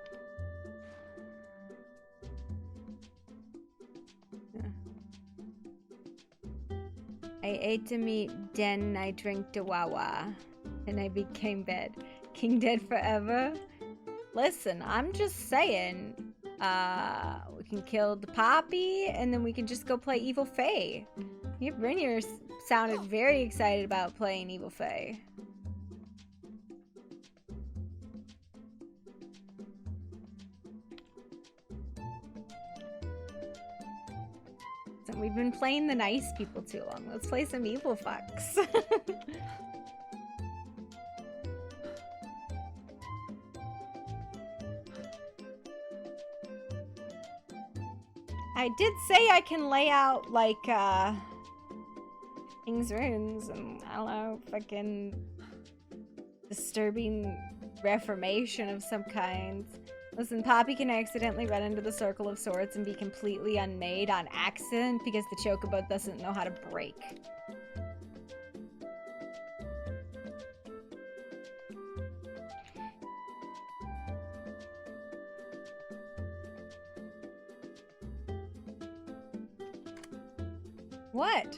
I ate the meat, then I drank the wawa, and I became bed. King dead forever? Listen, I'm just saying, we can kill the poppy, and then we can just go play Evil Fae. Your Brynir sounded very excited about playing Evil Fae. So we've been playing the nice people too long. Let's play some evil fucks. I did say I can lay out, like, King's runes and, I don't know, fucking disturbing reformation of some kind. Listen, Poppy can accidentally run into the Circle of Swords and be completely unmade on accident because the chocobo doesn't know how to break. What?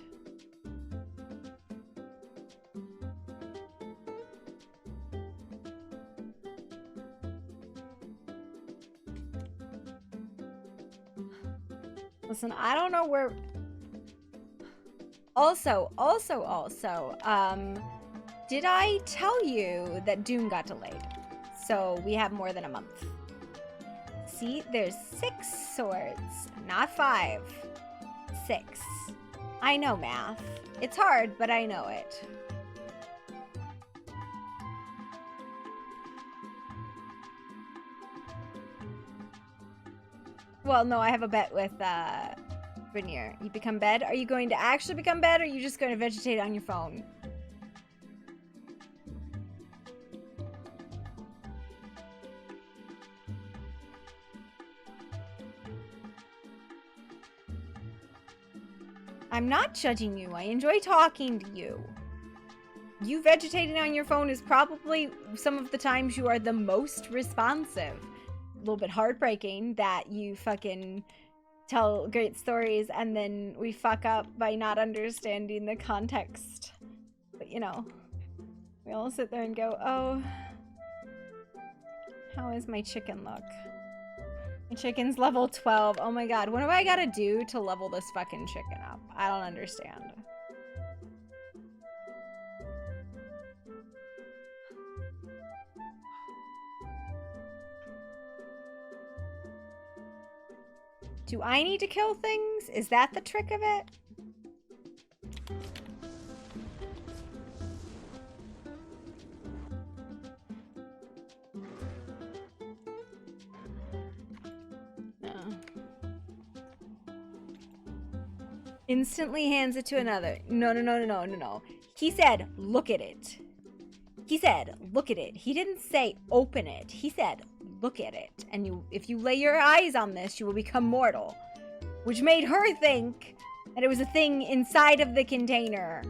Listen, I don't know where... Also, did I tell you that Doom got delayed? So we have more than a month. See, there's 6 swords, not 5. 6. I know math. It's hard, but I know it. Well, no, I have a bet with, Brynir. You become bed? Are you going to actually become bed, or are you just going to vegetate on your phone? I'm not judging you. I enjoy talking to you. You vegetating on your phone is probably some of the times you are the most responsive. A little bit heartbreaking that you fucking tell great stories and then we fuck up by not understanding the context. But you know, we all sit there and go, oh, how is my chicken look? My chicken's level 12. Oh my god, what do I gotta do to level this fucking chicken up? I don't understand. Do I need to kill things? Is that the trick of it? No. Instantly hands it to another. No. He said, look at it. He said, look at it. He didn't say open it. He said, look at it. And if you lay your eyes on this, you will become mortal. Which made her think that it was a thing inside of the container.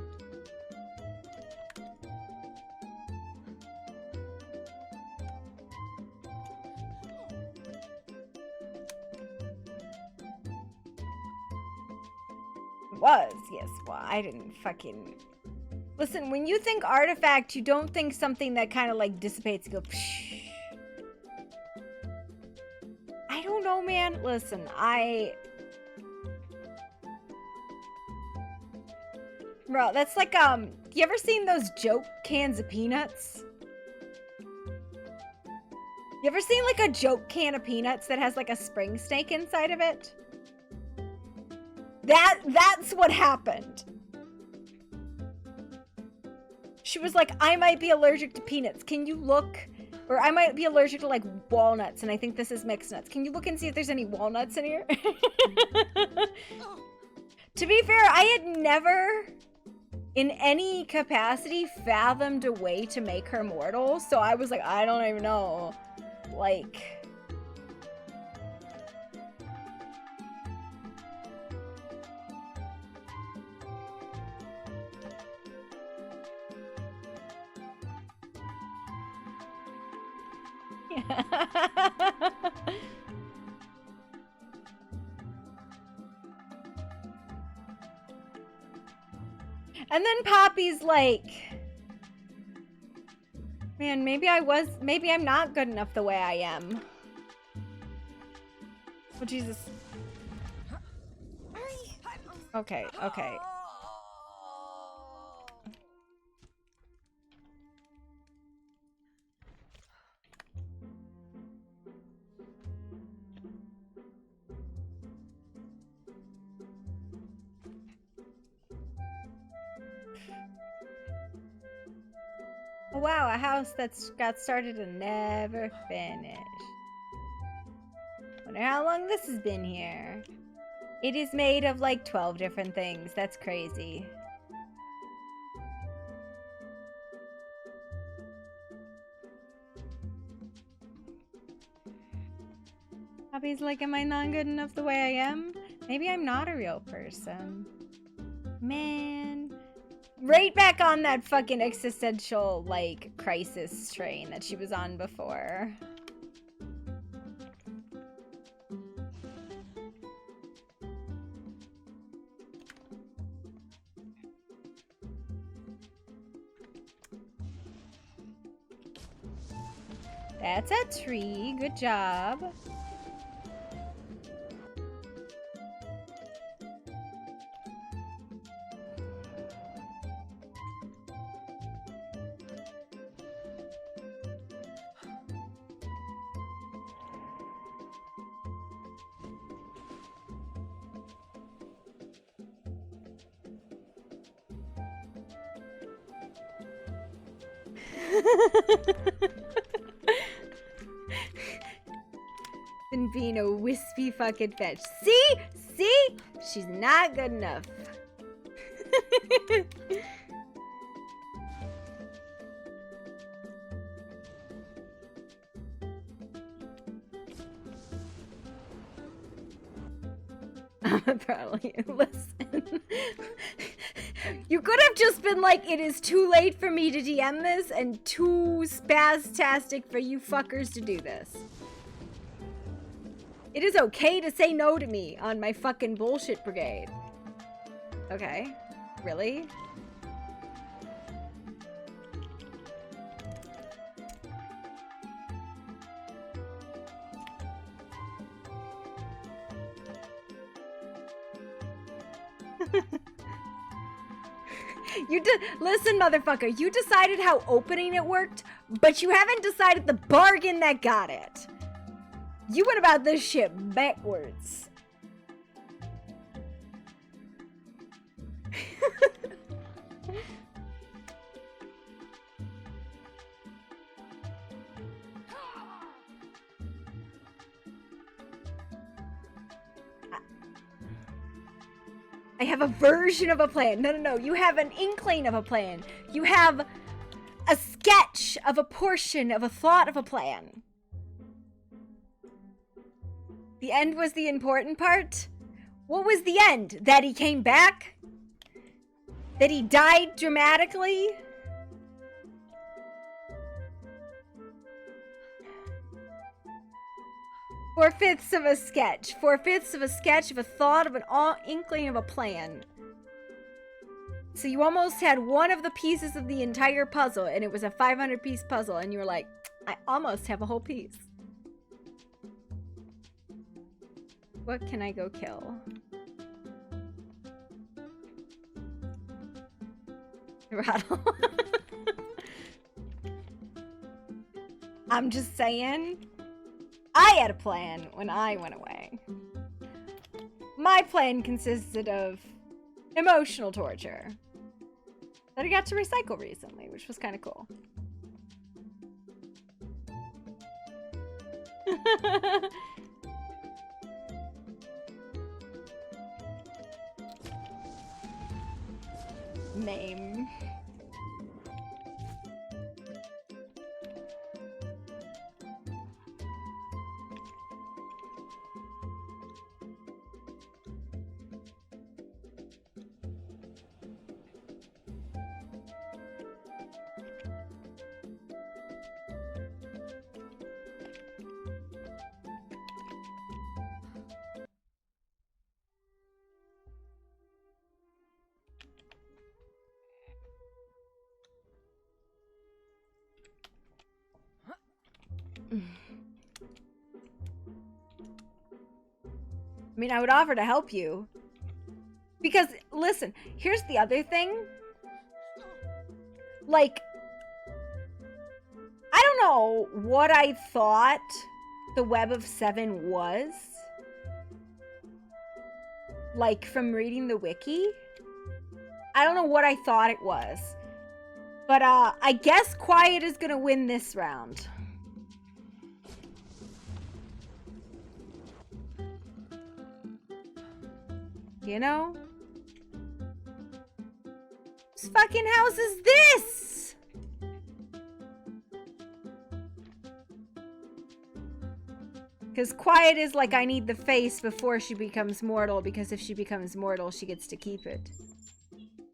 It was, yes. Well, I didn't fucking... Listen, when you think artifact, you don't think something that kind of like dissipates and go psh. I don't know, man. Listen, Bro, that's like, you ever seen those joke cans of peanuts? You ever seen like a joke can of peanuts that has like a spring snake inside of it? That's what happened. She was like, I might be allergic to peanuts. Can you look? Or I might be allergic to like walnuts, and I think this is mixed nuts. Can you look and see if there's any walnuts in here? To be fair, I had never, in any capacity, fathomed a way to make her mortal. So I was like, I don't even know. Like... And then Poppy's like, man, maybe I'm not good enough the way I am. Oh, Jesus. Okay, okay. Oh, wow, a house that's got started and never finished. Wonder how long this has been here. It is made of like 12 different things. That's crazy. Bobby's like, am I not good enough the way I am? Maybe I'm not a real person. Man. Right back on that fucking existential, like, crisis train that she was on before. That's a tree. Good job. Than being a wispy fucking fetch. See? See? She's not good enough. Probably listen. You could have just been like, it is too late for me to DM this and too spastastic for you fuckers to do this. It is okay to say no to me on my fucking bullshit brigade. Okay. Really? Listen, motherfucker, you decided how opening it worked, but you haven't decided the bargain that got it. You went about this shit backwards. I have a version of a plan. No, no, no. You have an inkling of a plan. You have a sketch of a portion of a thought of a plan. The end was the important part? What was the end? That he came back? That he died dramatically? Four-fifths of a sketch. Four-fifths of a sketch of a thought of an inkling of a plan. So you almost had one of the pieces of the entire puzzle, and it was a 500-piece puzzle, and you were like, I almost have a whole piece. What can I go kill? Rattle. I'm just saying. I had a plan when I went away. My plan consisted of emotional torture that I got to recycle recently, which was kind of cool. Name. I mean, I would offer to help you. Because, listen, here's the other thing. Like, I don't know what I thought the Web of Seven was. Like, from reading the wiki. I don't know what I thought it was. But, I guess Quiet is gonna win this round. You know? Whose fucking house is this? Because Quiet is like, I need the face before she becomes mortal, because if she becomes mortal, she gets to keep it.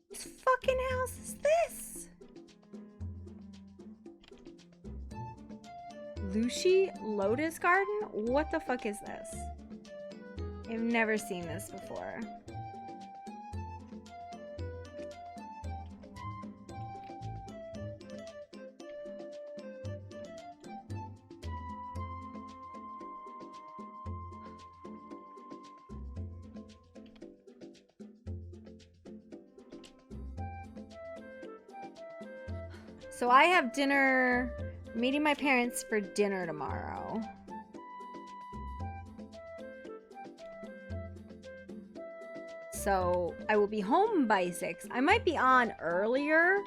Whose fucking house is this? Lucy Lotus Garden? What the fuck is this? I've never seen this before. So I have dinner, meeting my parents for dinner tomorrow. So I will be home by 6. I might be on earlier,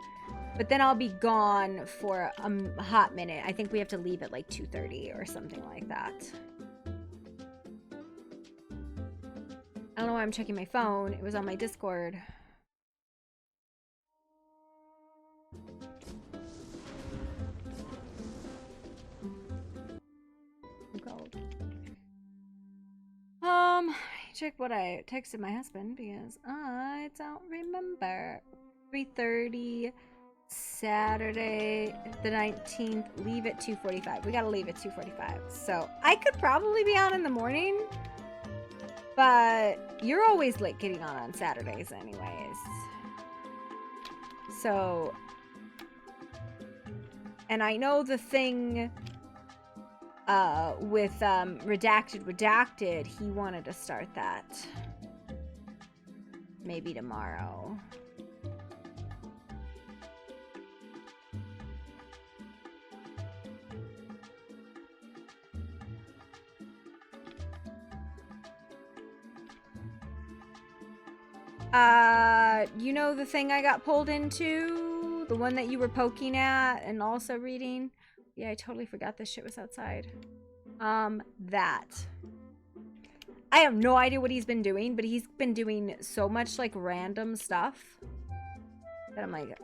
but then I'll be gone for a hot minute. I think we have to leave at like 2:30 or something like that. I don't know why I'm checking my phone. It was on my Discord. Check what I texted my husband because I don't remember. 3:30 Saturday the 19th. Leave at 2:45. We gotta leave at 2:45. So I could probably be on in the morning, but you're always late getting on Saturdays anyways. So, and I know the thing with Redacted, he wanted to start that maybe tomorrow. You know the thing I got pulled into? The one that you were poking at and also reading? Yeah, I totally forgot this shit was outside. That. I have no idea what he's been doing, but he's been doing so much, like, random stuff that I'm like...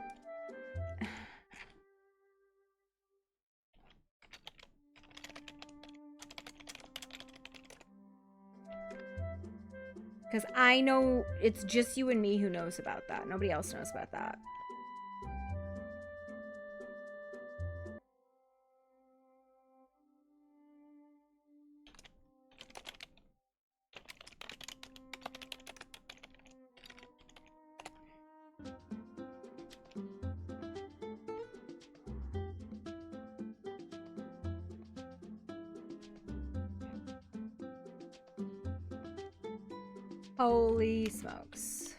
Because I know it's just you and me who knows about that. Nobody else knows about that. Holy smokes.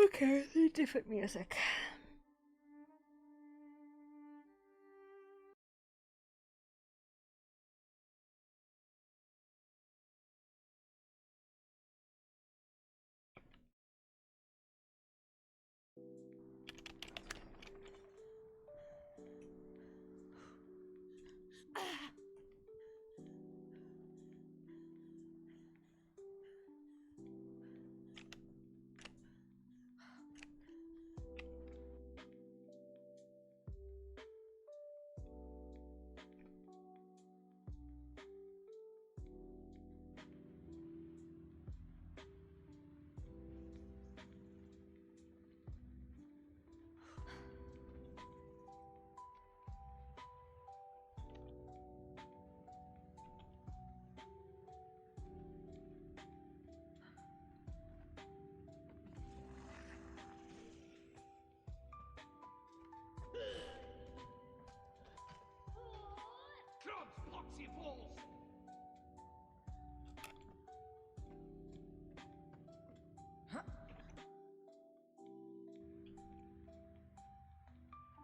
Okay, different music.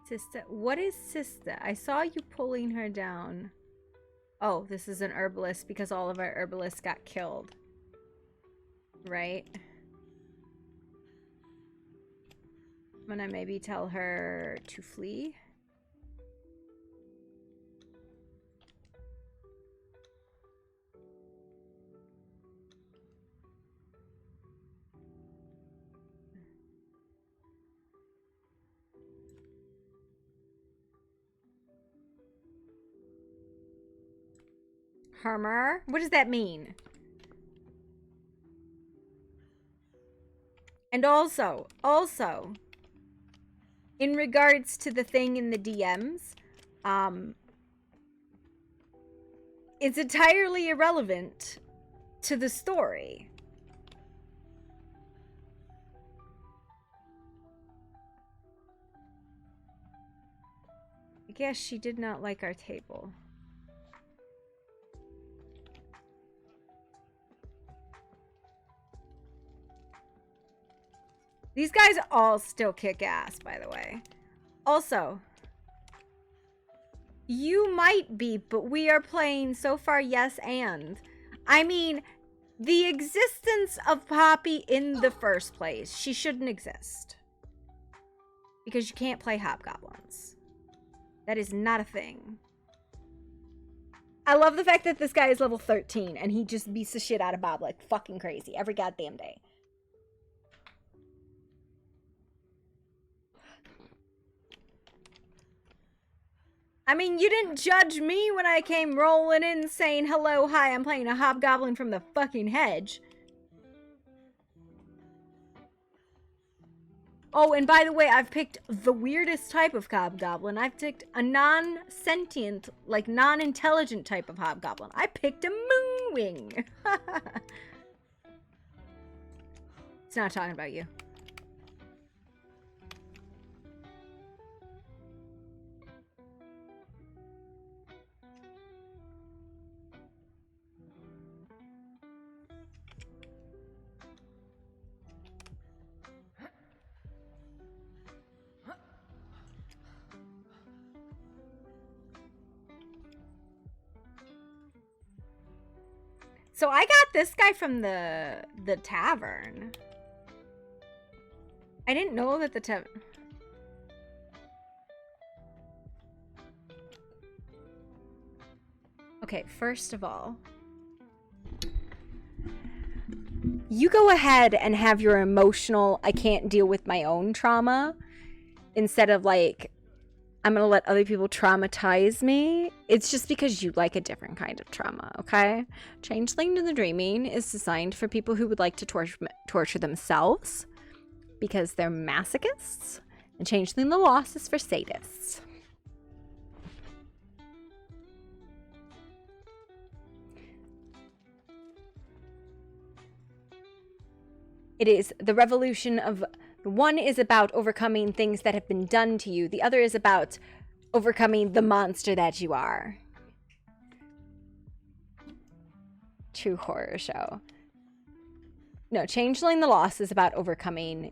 Sister, what is sister? I saw you pulling her down. Oh, this is an herbalist because all of our herbalists got killed. Right? I'm gonna maybe tell her to flee. Harmer? What does that mean? And also, in regards to the thing in the DMs, it's entirely irrelevant to the story. I guess she did not like our table. These guys all still kick ass, by the way. Also, you might be, but we are playing so far yes and. I mean, the existence of Poppy in the first place, she shouldn't exist. Because you can't play hobgoblins. That is not a thing. I love the fact that this guy is level 13 and he just beats the shit out of Bob like fucking crazy every goddamn day. I mean, you didn't judge me when I came rolling in saying, hello, hi, I'm playing a hobgoblin from the fucking hedge. Oh, and by the way, I've picked the weirdest type of hobgoblin. I've picked a non-sentient, like non-intelligent type of hobgoblin. I picked a moonwing. It's not talking about you. So I got this guy from the tavern. I didn't know that the tavern... Okay, first of all, you go ahead and have your emotional, I can't deal with my own trauma, instead of like, I'm gonna let other people traumatize me. It's just because you like a different kind of trauma, okay? Changeling to the Dreaming is designed for people who would like to torture themselves because they're masochists, and Changeling the Lost is for sadists. It is the revolution of... One is about overcoming things that have been done to you. The other is about overcoming the monster that you are. True horror show. No, Changeling the Lost is about overcoming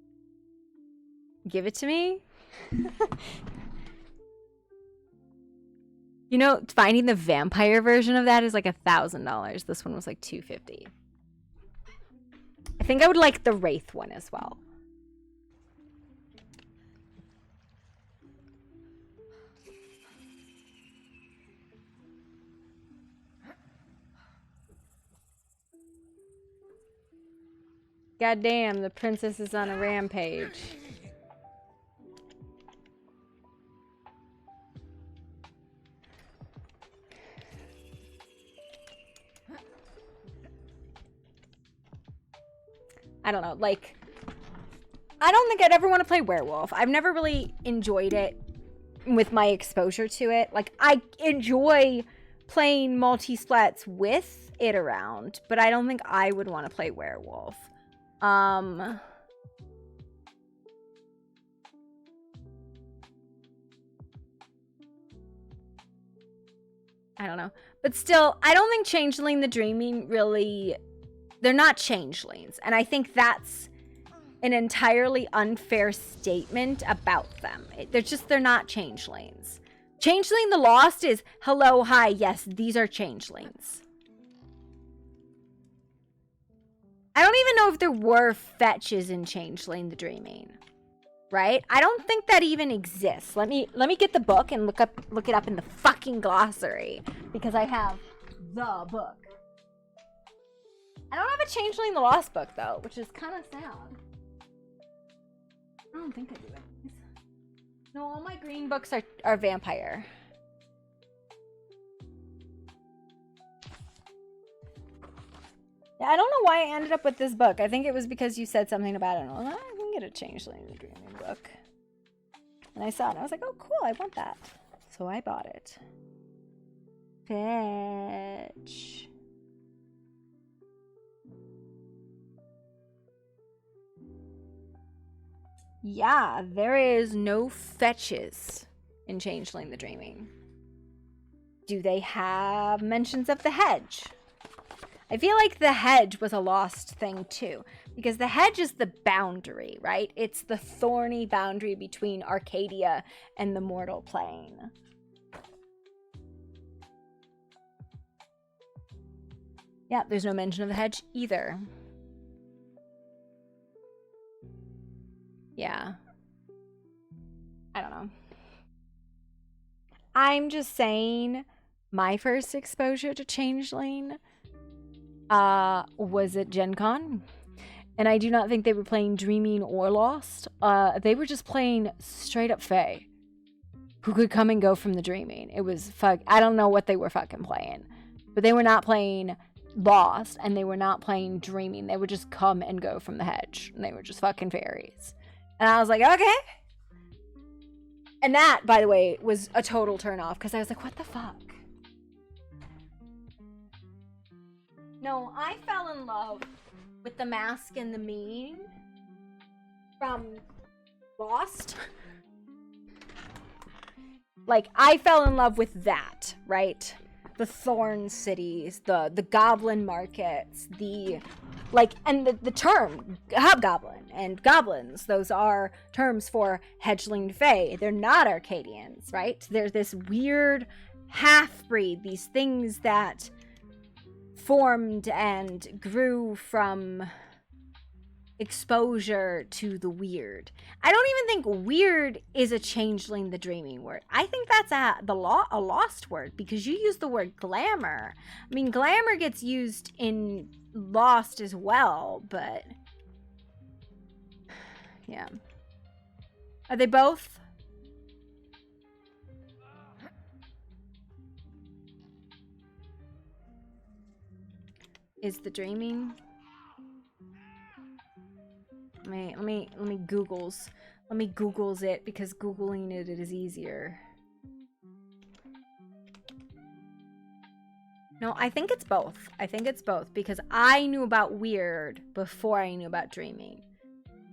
Give it to me. You know, finding the vampire version of that is like $1,000. This one was like $250. I think I would like the Wraith one as well. God damn, the princess is on a rampage. I don't know, like, I don't think I'd ever want to play werewolf. I've never really enjoyed it with my exposure to it. Like, I enjoy playing multi-splats with it around, but I don't think I would want to play werewolf. I don't know. But still, I don't think Changeling the Dreaming really... They're not changelings. And I think that's an entirely unfair statement about them. They're not changelings. Changeling the Lost is, hello, hi, yes, these are changelings. I don't even know if there were fetches in Changeling the Dreaming. Right? I don't think that even exists. Let me get the book and look it up in the fucking glossary. Because I have the book. I don't have a Changeling the Lost book, though, which is kind of sad. I don't think I do it. No, all my green books are vampire. Yeah, I don't know why I ended up with this book. I think it was because you said something about it. And I was like, I can get a Changeling the Dreaming book. And I saw it, and I was like, oh, cool, I want that. So I bought it. Fetch. Yeah, there is no fetches in Changeling the Dreaming. Do they have mentions of the hedge? I feel like the hedge was a lost thing too, because the hedge is the boundary, right? It's the thorny boundary between Arcadia and the mortal plane. Yeah, there's no mention of the hedge either. Yeah. I don't know. I'm just saying my first exposure to Changeling was at Gen Con. And I do not think they were playing Dreaming or Lost. They were just playing straight up Fae. Who could come and go from the Dreaming. It was I don't know what they were fucking playing. But they were not playing Lost and they were not playing Dreaming. They would just come and go from the hedge. And they were just fucking fairies. And I was like, okay. And that, by the way, was a total turn off because I was like, what the fuck? No, I fell in love with the Mask and the Mean from Lost. Like, I fell in love with that, right? The Thorn cities, the goblin markets, and the term hobgoblin and goblins, those are terms for hedgeling fae. They're not Arcadians, right? They're this weird half-breed, these things that formed and grew from exposure to the weird. I don't even think weird is a Changeling the Dreaming word. I think that's a lost word because you use the word glamour. I mean, glamour gets used in Lost as well, but yeah. Are they both? Is the Dreaming? Let me Googles it because Googling it is easier. No, I think it's both. I think it's both because I knew about weird before I knew about dreaming.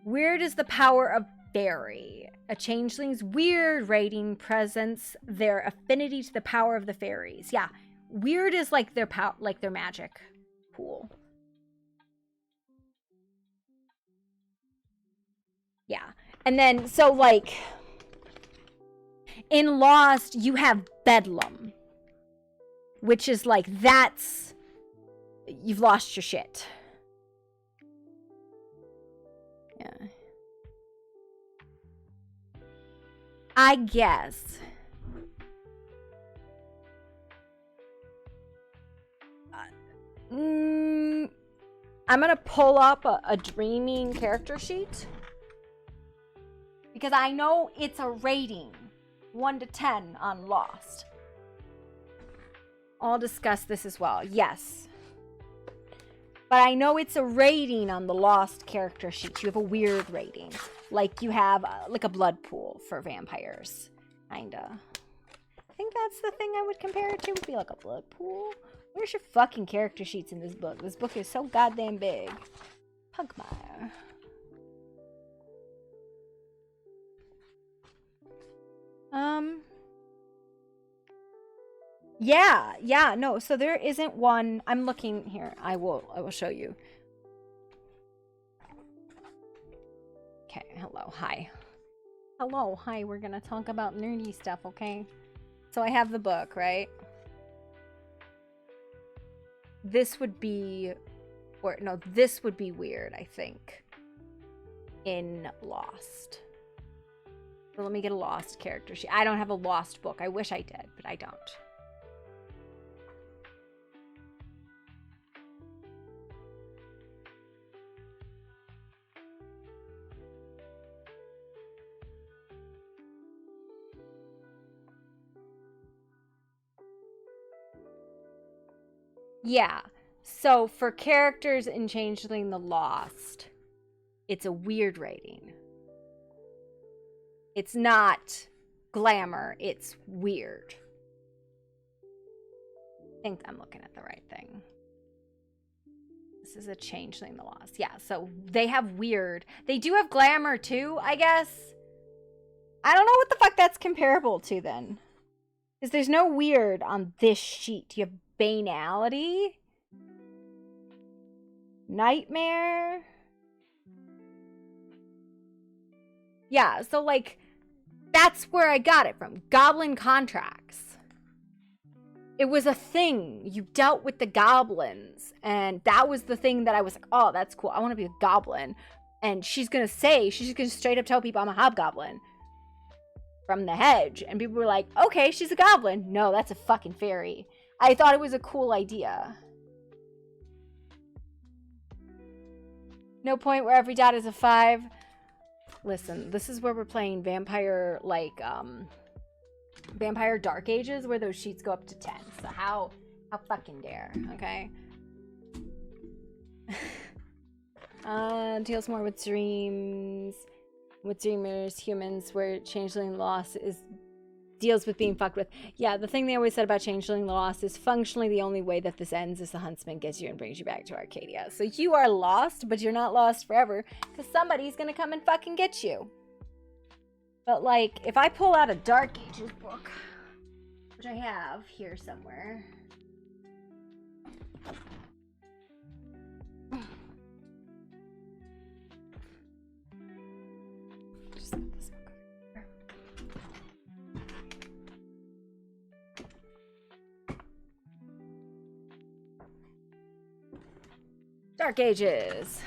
Weird is the power of fairy. A changeling's weird rating presents their affinity to the power of the fairies. Yeah, weird is like their their magic pool. Yeah. And then, so like, in Lost, you have Bedlam, which is like, that's, you've lost your shit. Yeah. I guess. I'm gonna pull up a dreaming character sheet. Because I know it's a rating. 1 to 10 on Lost. I'll discuss this as well. Yes. But I know it's a rating on the Lost character sheet. You have a weird rating. Like you have like a blood pool for vampires. Kinda. I think that's the thing I would compare it to. Would be like a blood pool. Where's your fucking character sheets in this book? This book is so goddamn big. Pugmire. Yeah, no, so there isn't one. I'm looking here. I will show you. Okay, hello, hi. Hello, hi, we're gonna talk about nerdy stuff, okay? So I have the book, right? This would be, or no, this would be weird, I think, in Lost. So let me get a Lost character sheet. I don't have a Lost book. I wish I did, but I don't. Yeah, so for characters in Changeling the Lost, it's a weird rating. It's not glamour, it's weird. I think I'm looking at the right thing. This is a Changeling the Lost. Yeah, so they have weird. They do have glamour too, I guess. I don't know what the fuck that's comparable to then. Because there's no weird on this sheet. You have banality, nightmare. Yeah, so like that's where I got it from. Goblin contracts. It was a thing. You dealt with the goblins, and that was the thing that I was like, oh, that's cool. I want to be a goblin. And she's gonna straight up tell people I'm a hobgoblin from the hedge, and people were like, okay, she's a goblin. No, that's a fucking fairy. I thought it was a cool idea. No point where every dot is a 5. Listen, this is where we're playing vampire, like, Vampire Dark Ages, where those sheets go up to 10. So how fucking dare, okay? Deals more with dreams, with dreamers, humans, where Changeling Lost deals with being fucked with. Yeah, the thing they always said about Changeling Lost is functionally the only way that this ends is the huntsman gets you and brings you back to Arcadia. So you are lost, but you're not lost forever, because somebody's gonna come and fucking get you. But like, if I pull out a Dark Ages book, which I have here somewhere. Just let this book over here. Dark Ages.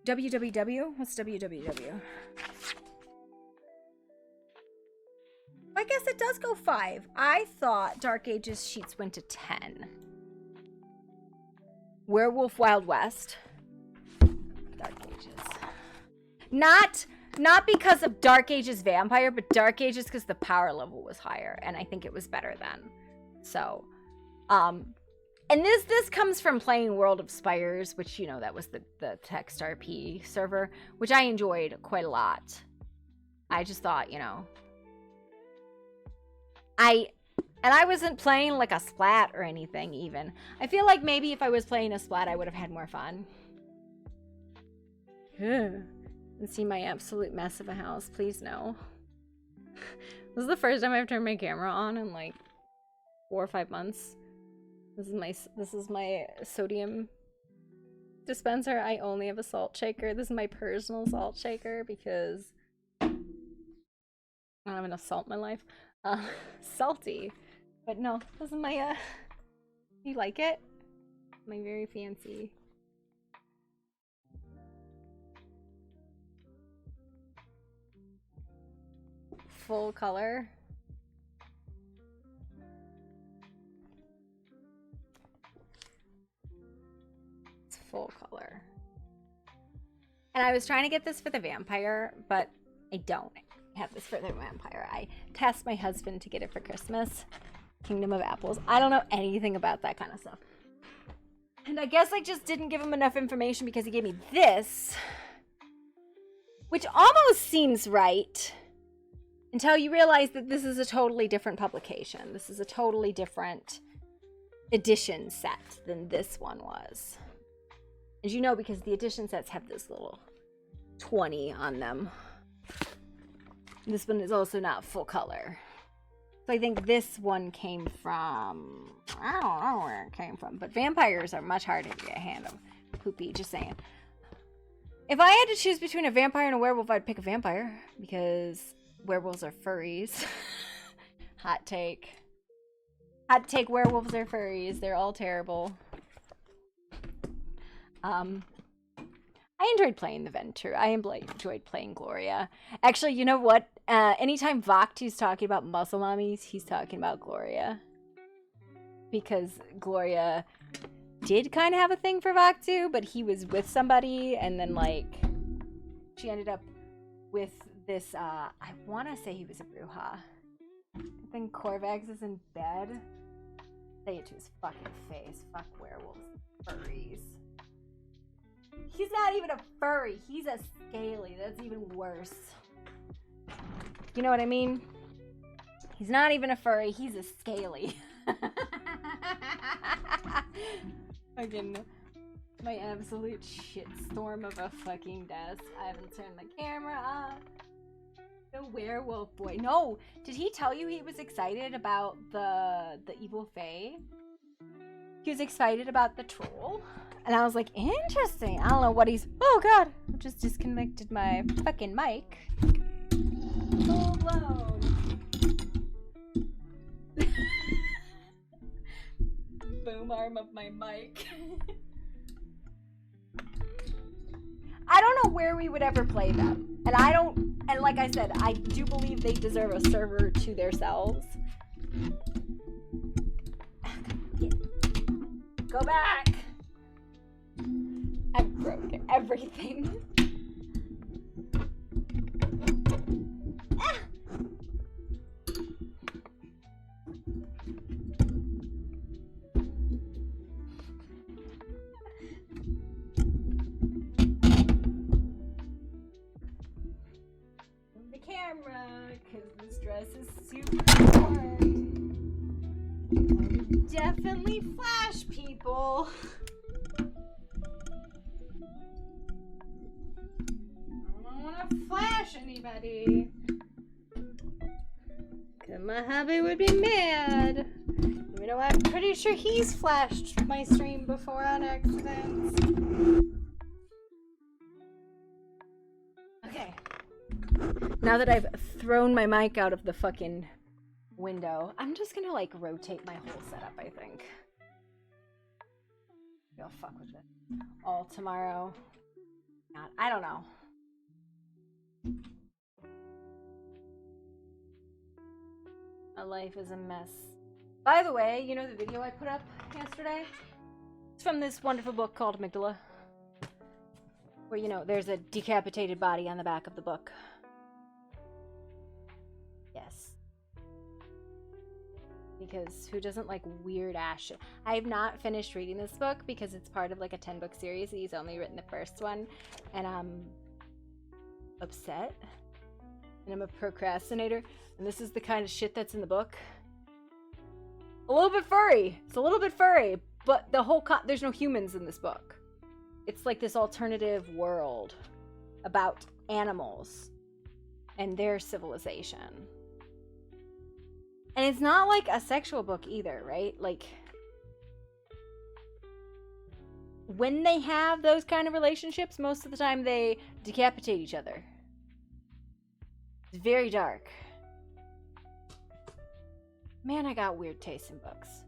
WWW? What's WWW? I guess it does go 5. I thought Dark Ages sheets went to 10. Werewolf Wild West. Dark Ages. Not because of Dark Ages Vampire, but Dark Ages because the power level was higher, and I think it was better then. So, and this comes from playing World of Spires, which, you know, that was the text RP server, which I enjoyed quite a lot. I just thought, you know, I wasn't playing like a splat or anything even. I feel like maybe if I was playing a splat, I would have had more fun. And see my absolute mess of a house, please no. This is the first time I've turned my camera on in like 4 or 5 months. This is my sodium dispenser, I only have a salt shaker. This is my personal salt shaker because I don't have enough salt in my life. Salty. But no, this is my, you like it? My very fancy. Full color. It's full color. And I was trying to get this for the vampire, but I don't have this for the vampire. I tasked my husband to get it for Christmas. Kingdom of Apples. I don't know anything about that kind of stuff. And I guess I just didn't give him enough information because he gave me this, which almost seems right until you realize that this is a totally different publication. This is a totally different edition set than this one was. As you know, because the edition sets have this little 20 on them. This one is also not full color. So I think this one came from, I don't know where it came from, but vampires are much harder to get a hand of. Poopy, just saying. If I had to choose between a vampire and a werewolf, I'd pick a vampire because werewolves are furries. Hot take. Hot take, werewolves are furries. They're all terrible. I enjoyed playing the Venture. I enjoyed playing Gloria. Actually, you know what? Anytime Vaktu's talking about muscle mommies, he's talking about Gloria. Because Gloria did kind of have a thing for Vaktu, but he was with somebody, and then, like, she ended up with this, I want to say he was a Bruja. I think Corvax is in bed. Say it to his fucking face. Fuck werewolves. Furries. He's not even a furry. He's a scaly. That's even worse. You know what I mean? He's not even a furry. He's a scaly. Fucking my absolute shitstorm of a fucking desk. I haven't turned the camera off. The werewolf boy. No, did he tell you he was excited about the evil fae? He was excited about the troll. And I was like, interesting. I don't know what he's... Oh, God. I just disconnected my fucking mic. Full blown. Boom arm of my mic. I don't know where we would ever play them. And I don't... And like I said, I do believe they deserve a server to themselves. Go back! I broke everything. Ah! The camera, because this dress is super short. Definitely flash people. I don't want to flash anybody. Cause my hubby would be mad. You know, I'm pretty sure he's flashed my stream before on accident. Okay. Now that I've thrown my mic out of the fucking window, I'm just gonna like rotate my whole setup, I think. I'll fuck with it all tomorrow. Not, I don't know. My life is a mess. By the way, you know the video I put up yesterday? It's from this wonderful book called Amygdala. Where, you know, there's a decapitated body on the back of the book. Yes. Because who doesn't like weird ass shit? I have not finished reading this book because it's part of like a 10-book series. He's only written the first one. And I'm upset. And I'm a procrastinator. And this is the kind of shit that's in the book. A little bit furry. It's a little bit furry. But the whole there's no humans in this book. It's like this alternative world about animals and their civilization. And it's not like a sexual book either, right? Like, when they have those kind of relationships, most of the time they decapitate each other. It's very dark. Man, I got weird taste in books.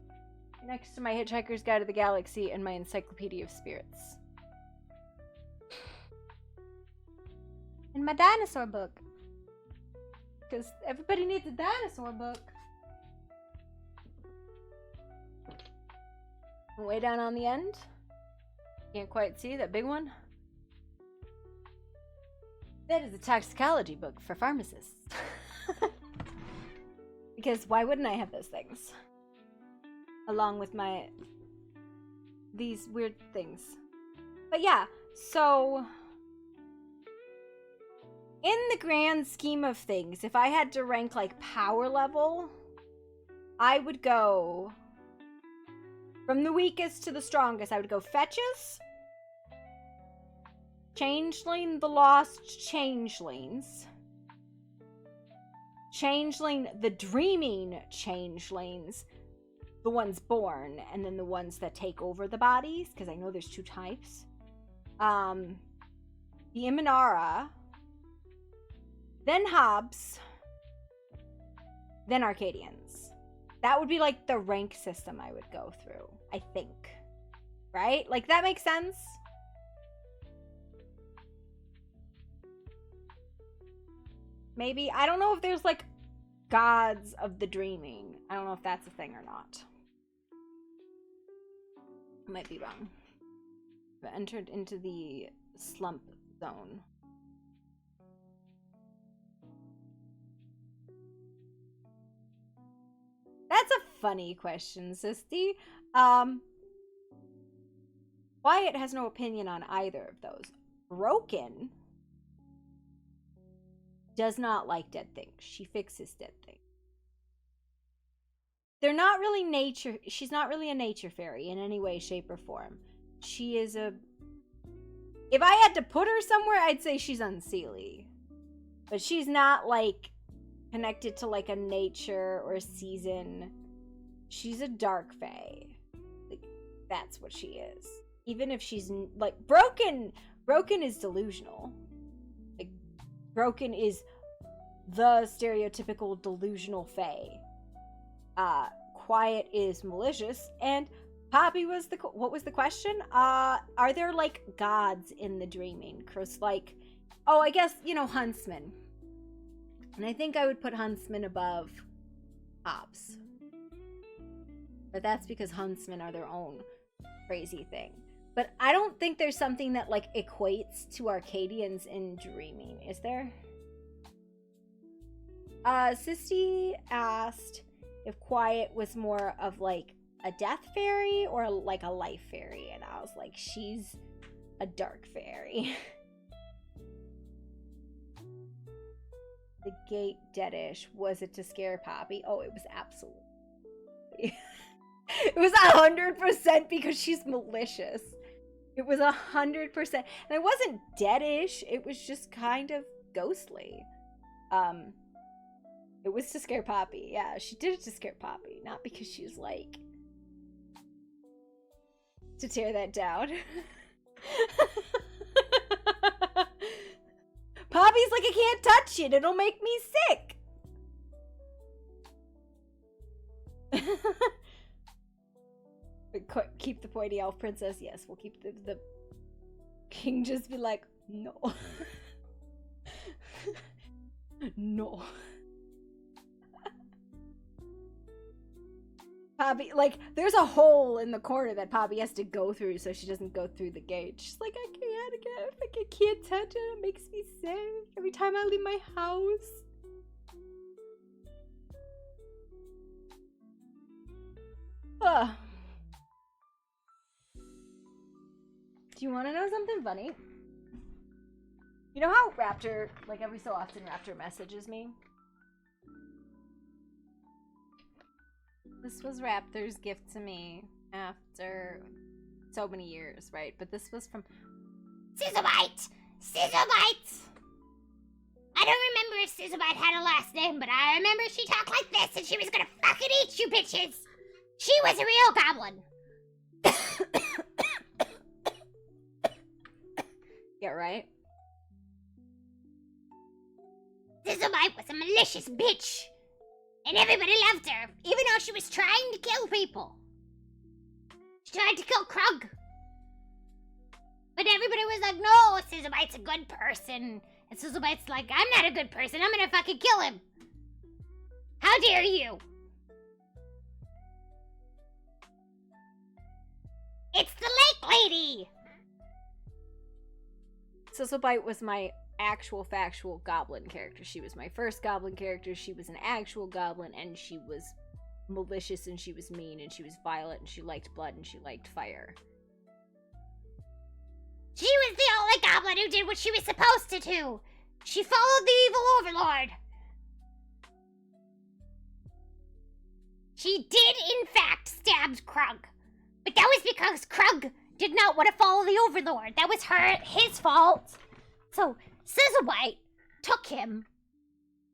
Next to my Hitchhiker's Guide to the Galaxy and my Encyclopedia of Spirits. And my dinosaur book. Because everybody needs a dinosaur book. Way down on the end. Can't quite see that big one. That is a toxicology book for pharmacists. Because why wouldn't I have those things? Along with these weird things. But yeah, so in the grand scheme of things, if I had to rank like power level, I would go from the weakest to the strongest. I would go Fetches, Changeling the Lost Changelings, Changeling the Dreaming Changelings, the ones born, and then the ones that take over the bodies, because I know there's 2 types. The Imanara, then Hobbs, then Arcadians. That would be like the rank system I would go through, I think. Right? Like, that makes sense? Maybe. I don't know if there's like gods of the dreaming. I don't know if that's a thing or not. I might be wrong. But entered into the slump zone. That's a funny question, Sisty. Wyatt has no opinion on either of those. Broken does not like dead things. She fixes dead things. They're not really nature. She's not really a nature fairy in any way, shape, or form. She is a... If I had to put her somewhere, I'd say she's unseelie. But she's not, like, connected to, like, a nature or a season. She's a dark fae. Like, that's what she is. Even if she's, like, broken is delusional. Like, broken is the stereotypical delusional fae. Quiet is malicious, and Poppy was the... What was the question? Are there, like, gods in the dreaming? Chris, like... Oh, I guess, you know, Huntsman. And I think I would put Huntsman above Hobbs. But that's because Huntsmen are their own crazy thing. But I don't think there's something that, like, equates to Arcadians in dreaming. Is there? Sisty asked if Quiet was more of, like, a death fairy or, like, a life fairy. And I was like, she's a dark fairy. The gate deadish. Was it to scare Poppy? Oh, it was absolutely. It was 100% because she's malicious. It was 100%. And it wasn't deadish. It was just kind of ghostly. It was to scare Poppy. Yeah, she did it to scare Poppy. Not because she was like... to tear that down. Poppy's like, I can't touch it. It'll make me sick. Keep the pointy elf princess. Yes, we'll keep the king. Just be like, no. No. Poppy, like, there's a hole in the corner that Poppy has to go through so she doesn't go through the gate. She's like, I can't touch it. It makes me sick every time I leave my house. Ugh. Do you want to know something funny? You know how Raptor, like, every so often Raptor messages me? This was Raptor's gift to me after so many years, right? But this was from Scissorbite! Scissorbite! I don't remember if Scissorbite had a last name, but I remember she talked like this and she was gonna fucking eat you bitches! She was a real goblin! Yeah, right? Sizzlebite was a malicious bitch. And everybody loved her, even though she was trying to kill people. She tried to kill Krug. But everybody was like, no, Sizzlebite's a good person. And Sizzlebite's like, I'm not a good person, I'm gonna fucking kill him. How dare you? It's the lake lady! Sizzlebite was my actual factual goblin character. She was my first goblin character. She was an actual goblin, and she was malicious, and she was mean, and she was violent, and she liked blood, and she liked fire. She was the only goblin who did what she was supposed to do. She followed the evil overlord. She did, in fact, stab Krug. But that was because Krug did not want to follow the overlord. That was his fault. So Sizzlebite took him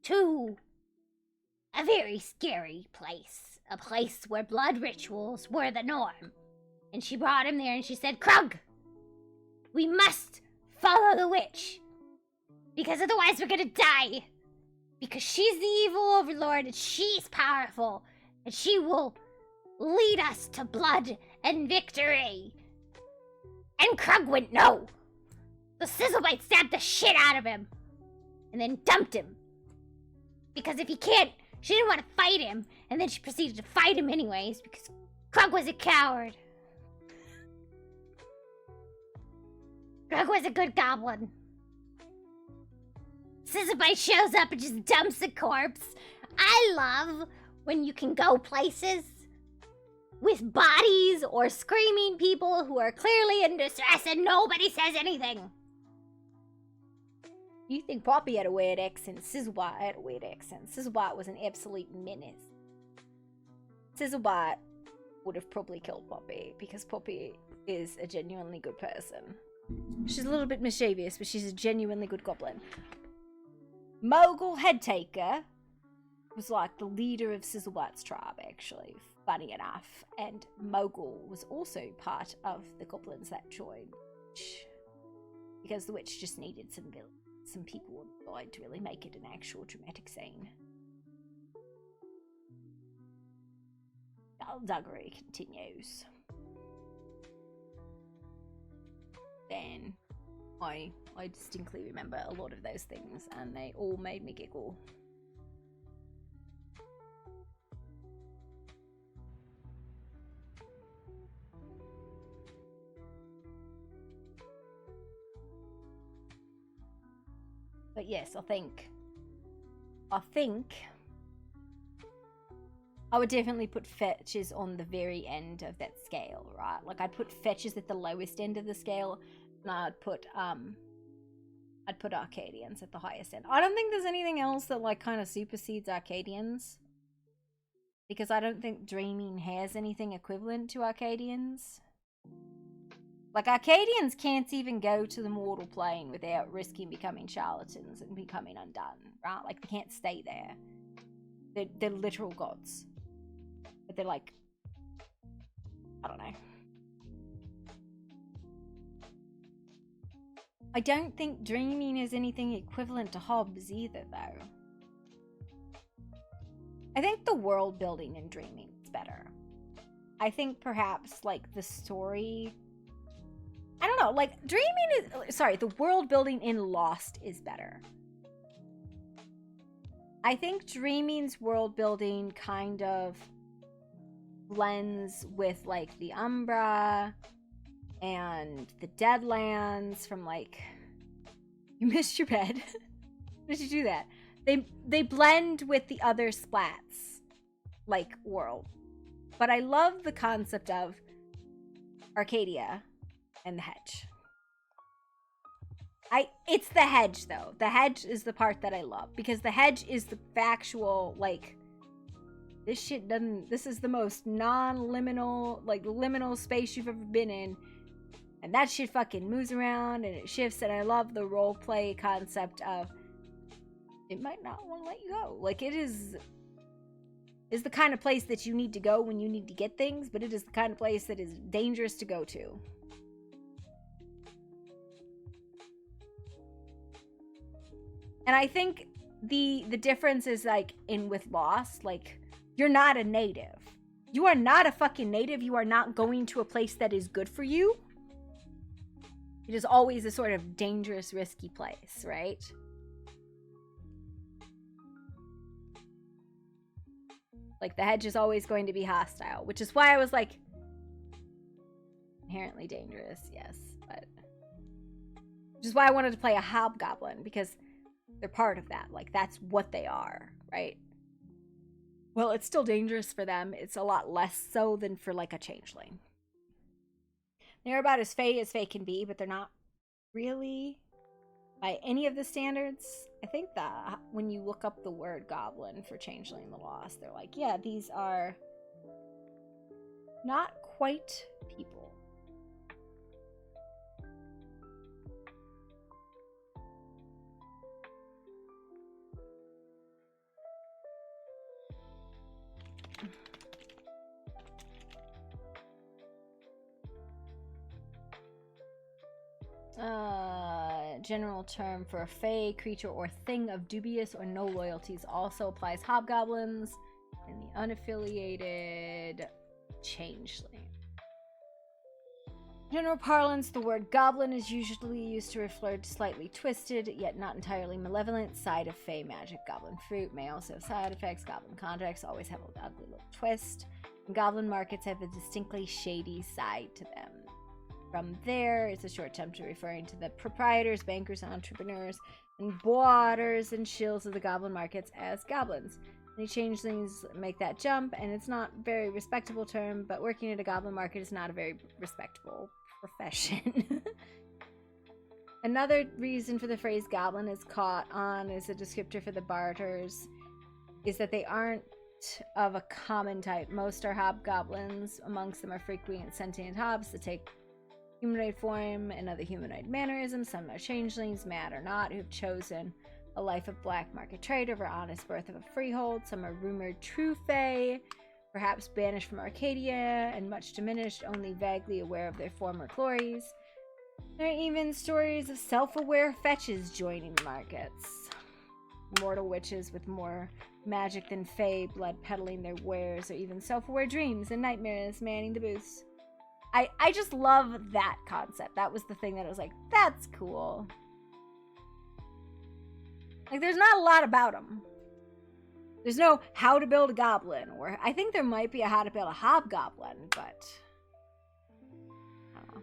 to a very scary place. A place where blood rituals were the norm. And she brought him there and she said, Krug, we must follow the witch. Because otherwise we're gonna die. Because she's the evil overlord and she's powerful. And she will lead us to blood and victory. And Krug went no. So Sizzlebite stabbed the shit out of him. And then dumped him. Because if he can't, she didn't want to fight him. And then she proceeded to fight him anyways. Because Krug was a coward. Krug was a good goblin. Sizzlebite shows up and just dumps a corpse. I love when you can go places with bodies or screaming people who are clearly in distress and nobody says anything. You think Poppy had a weird accent, Sizzlebite had a weird accent. Sizzlebite was an absolute menace. Sizzlebite would have probably killed Poppy, because Poppy is a genuinely good person. She's a little bit mischievous, but she's a genuinely good goblin. Mogul Headtaker was like the leader of Sizzlebite's tribe, actually, funny enough. And Mogul was also part of the goblins that joined, because the witch just needed some people on the side to really make it an actual dramatic scene. Skullduggery continues. Then I distinctly remember a lot of those things, and they all made me giggle. But yes, I think I would definitely put fetches on the very end of that scale, right? Like, I'd put fetches at the lowest end of the scale, and I'd put Arcadians at the highest end. I don't think there's anything else that like kind of supersedes Arcadians, because I don't think Dreaming has anything equivalent to Arcadians. Like, Arcadians can't even go to the mortal plane without risking becoming charlatans and becoming undone, right? Like, they can't stay there. They're literal gods. But they're like, I don't know. I don't think Dreaming is anything equivalent to Hobbs either, though. I think the world building in Dreaming is better. I think perhaps, like, the story... I don't know, like, the world building in Lost is better. I think Dreaming's world building kind of blends with, like, the Umbra and the Deadlands from, like... You missed your bed. Why did you do that? They blend with the other splats, like, world. But I love the concept of Arcadia and the hedge. It's the hedge, though. The hedge is the part that I love, because the hedge is the factual, like, this is the most non-liminal, like, liminal space you've ever been in, and that shit fucking moves around and it shifts, and I love the roleplay concept of it might not want to let you go. Like, it is the kind of place that you need to go when you need to get things, but it is the kind of place that is dangerous to go to. And I think the difference is like in with Lost, like you're not a native. You are not a fucking native. You are not going to a place that is good for you. It is always a sort of dangerous, risky place, right? Like the hedge is always going to be hostile, which is why I was like, inherently dangerous, yes, but which is why I wanted to play a hobgoblin, because they're part of that. Like that's what they are, right? Well, it's still dangerous for them. It's a lot less so than for like a changeling. They're about as fey can be, but they're not really by any of the standards. I think that when you look up the word goblin for Changeling the Lost, they're like, yeah, these are not quite people. General term for a fey, creature, or thing of dubious or no loyalties also applies hobgoblins and the unaffiliated changeling. In general parlance, the word goblin is usually used to refer to slightly twisted, yet not entirely malevolent, side of fey magic. Goblin fruit may also have side effects. Goblin contracts always have an ugly little twist. And goblin markets have a distinctly shady side to them. From there is a short term to referring to the proprietors, bankers, entrepreneurs, and boarders and shills of the goblin markets as goblins. Many changelings make that jump, and it's not a very respectable term, but working at a goblin market is not a very respectable profession. Another reason for the phrase goblin is caught on as a descriptor for the barters is that they aren't of a common type. Most are hobgoblins. Amongst them are frequent sentient hobs that take humanoid form and other humanoid mannerisms. Some are changelings, mad or not, who've chosen a life of black market trade over honest birth of a freehold. Some are rumored true fae, perhaps banished from Arcadia and much diminished, only vaguely aware of their former glories. There are even stories of self-aware fetches joining the markets. Mortal witches with more magic than fae blood peddling their wares, or even self-aware dreams and nightmares manning the booths. I just love that concept. That was the thing that I was like, that's cool. Like, there's not a lot about them. There's no how to build a goblin, or I think there might be a how to build a hobgoblin, but I don't know.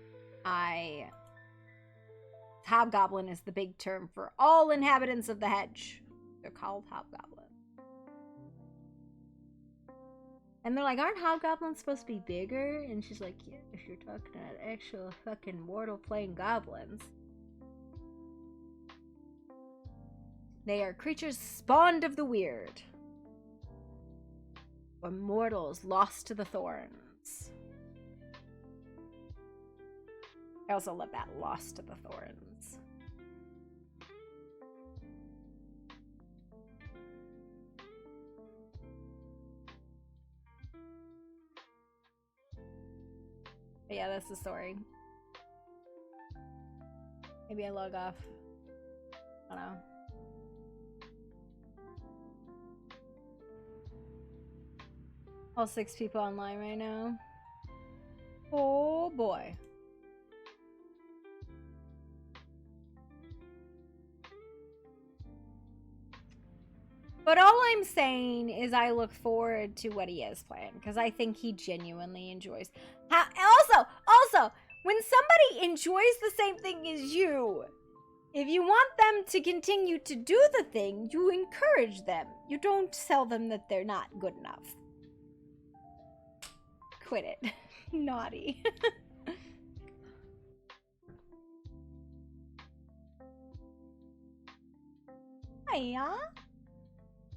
Hobgoblin is the big term for all inhabitants of the hedge. They're called hobgoblins. And they're like, aren't hobgoblins supposed to be bigger? And she's like, yeah, if you're talking about actual fucking mortal playing goblins. They are creatures spawned of the weird, or mortals lost to the thorns. I also love that, lost to the thorns. But yeah, that's the story. Maybe I log off. I don't know. All 6 people online right now. Oh boy. But all I'm saying is I look forward to what he is playing, because I think he genuinely enjoys. Also, when somebody enjoys the same thing as you, if you want them to continue to do the thing, you encourage them. You don't tell them that they're not good enough. Quit it. Naughty. Hiya.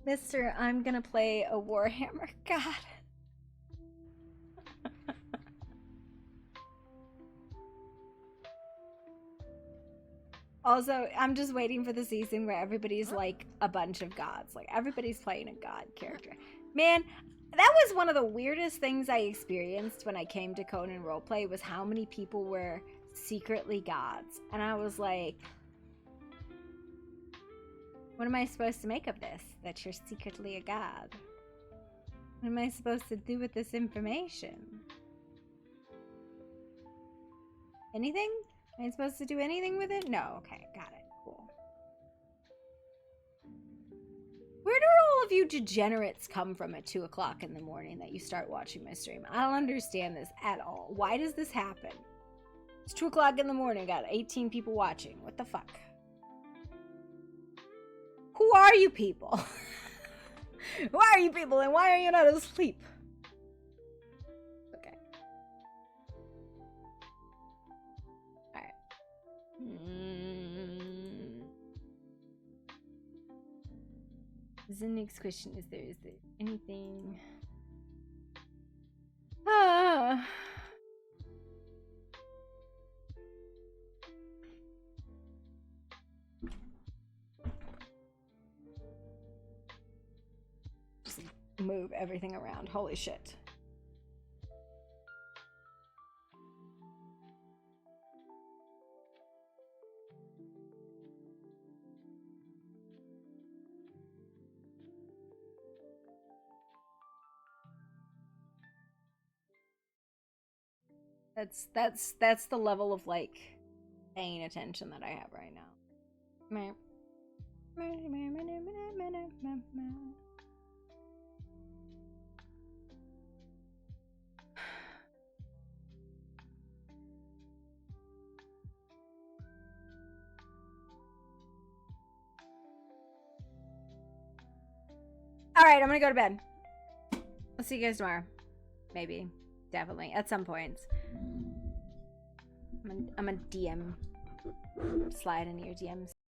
Mr. I'm gonna play a Warhammer god. Also, I'm just waiting for the season where everybody's like a bunch of gods. Like, everybody's playing a god character. Man, that was one of the weirdest things I experienced when I came to Conan Roleplay, was how many people were secretly gods. And I was like, What am I supposed to make of this? That you're secretly a god? What am I supposed to do with this information? Anything? Am I supposed to do anything with it? No. Okay, got it. Cool. Where do all of you degenerates come from at 2 o'clock in the morning that you start watching my stream? I don't understand this at all. Why does this happen? It's 2 o'clock in the morning. Got 18 people watching. What the fuck? Who are you people? Who are you people and why are you not asleep? Okay. Alright. The next question is there anything? Ah. Just move everything around. Holy shit. That's the level of like paying attention that I have right now. Alright, I'm gonna go to bed. I'll see you guys tomorrow. Maybe. Definitely. At some point. I'm a DM. Slide into your DMs.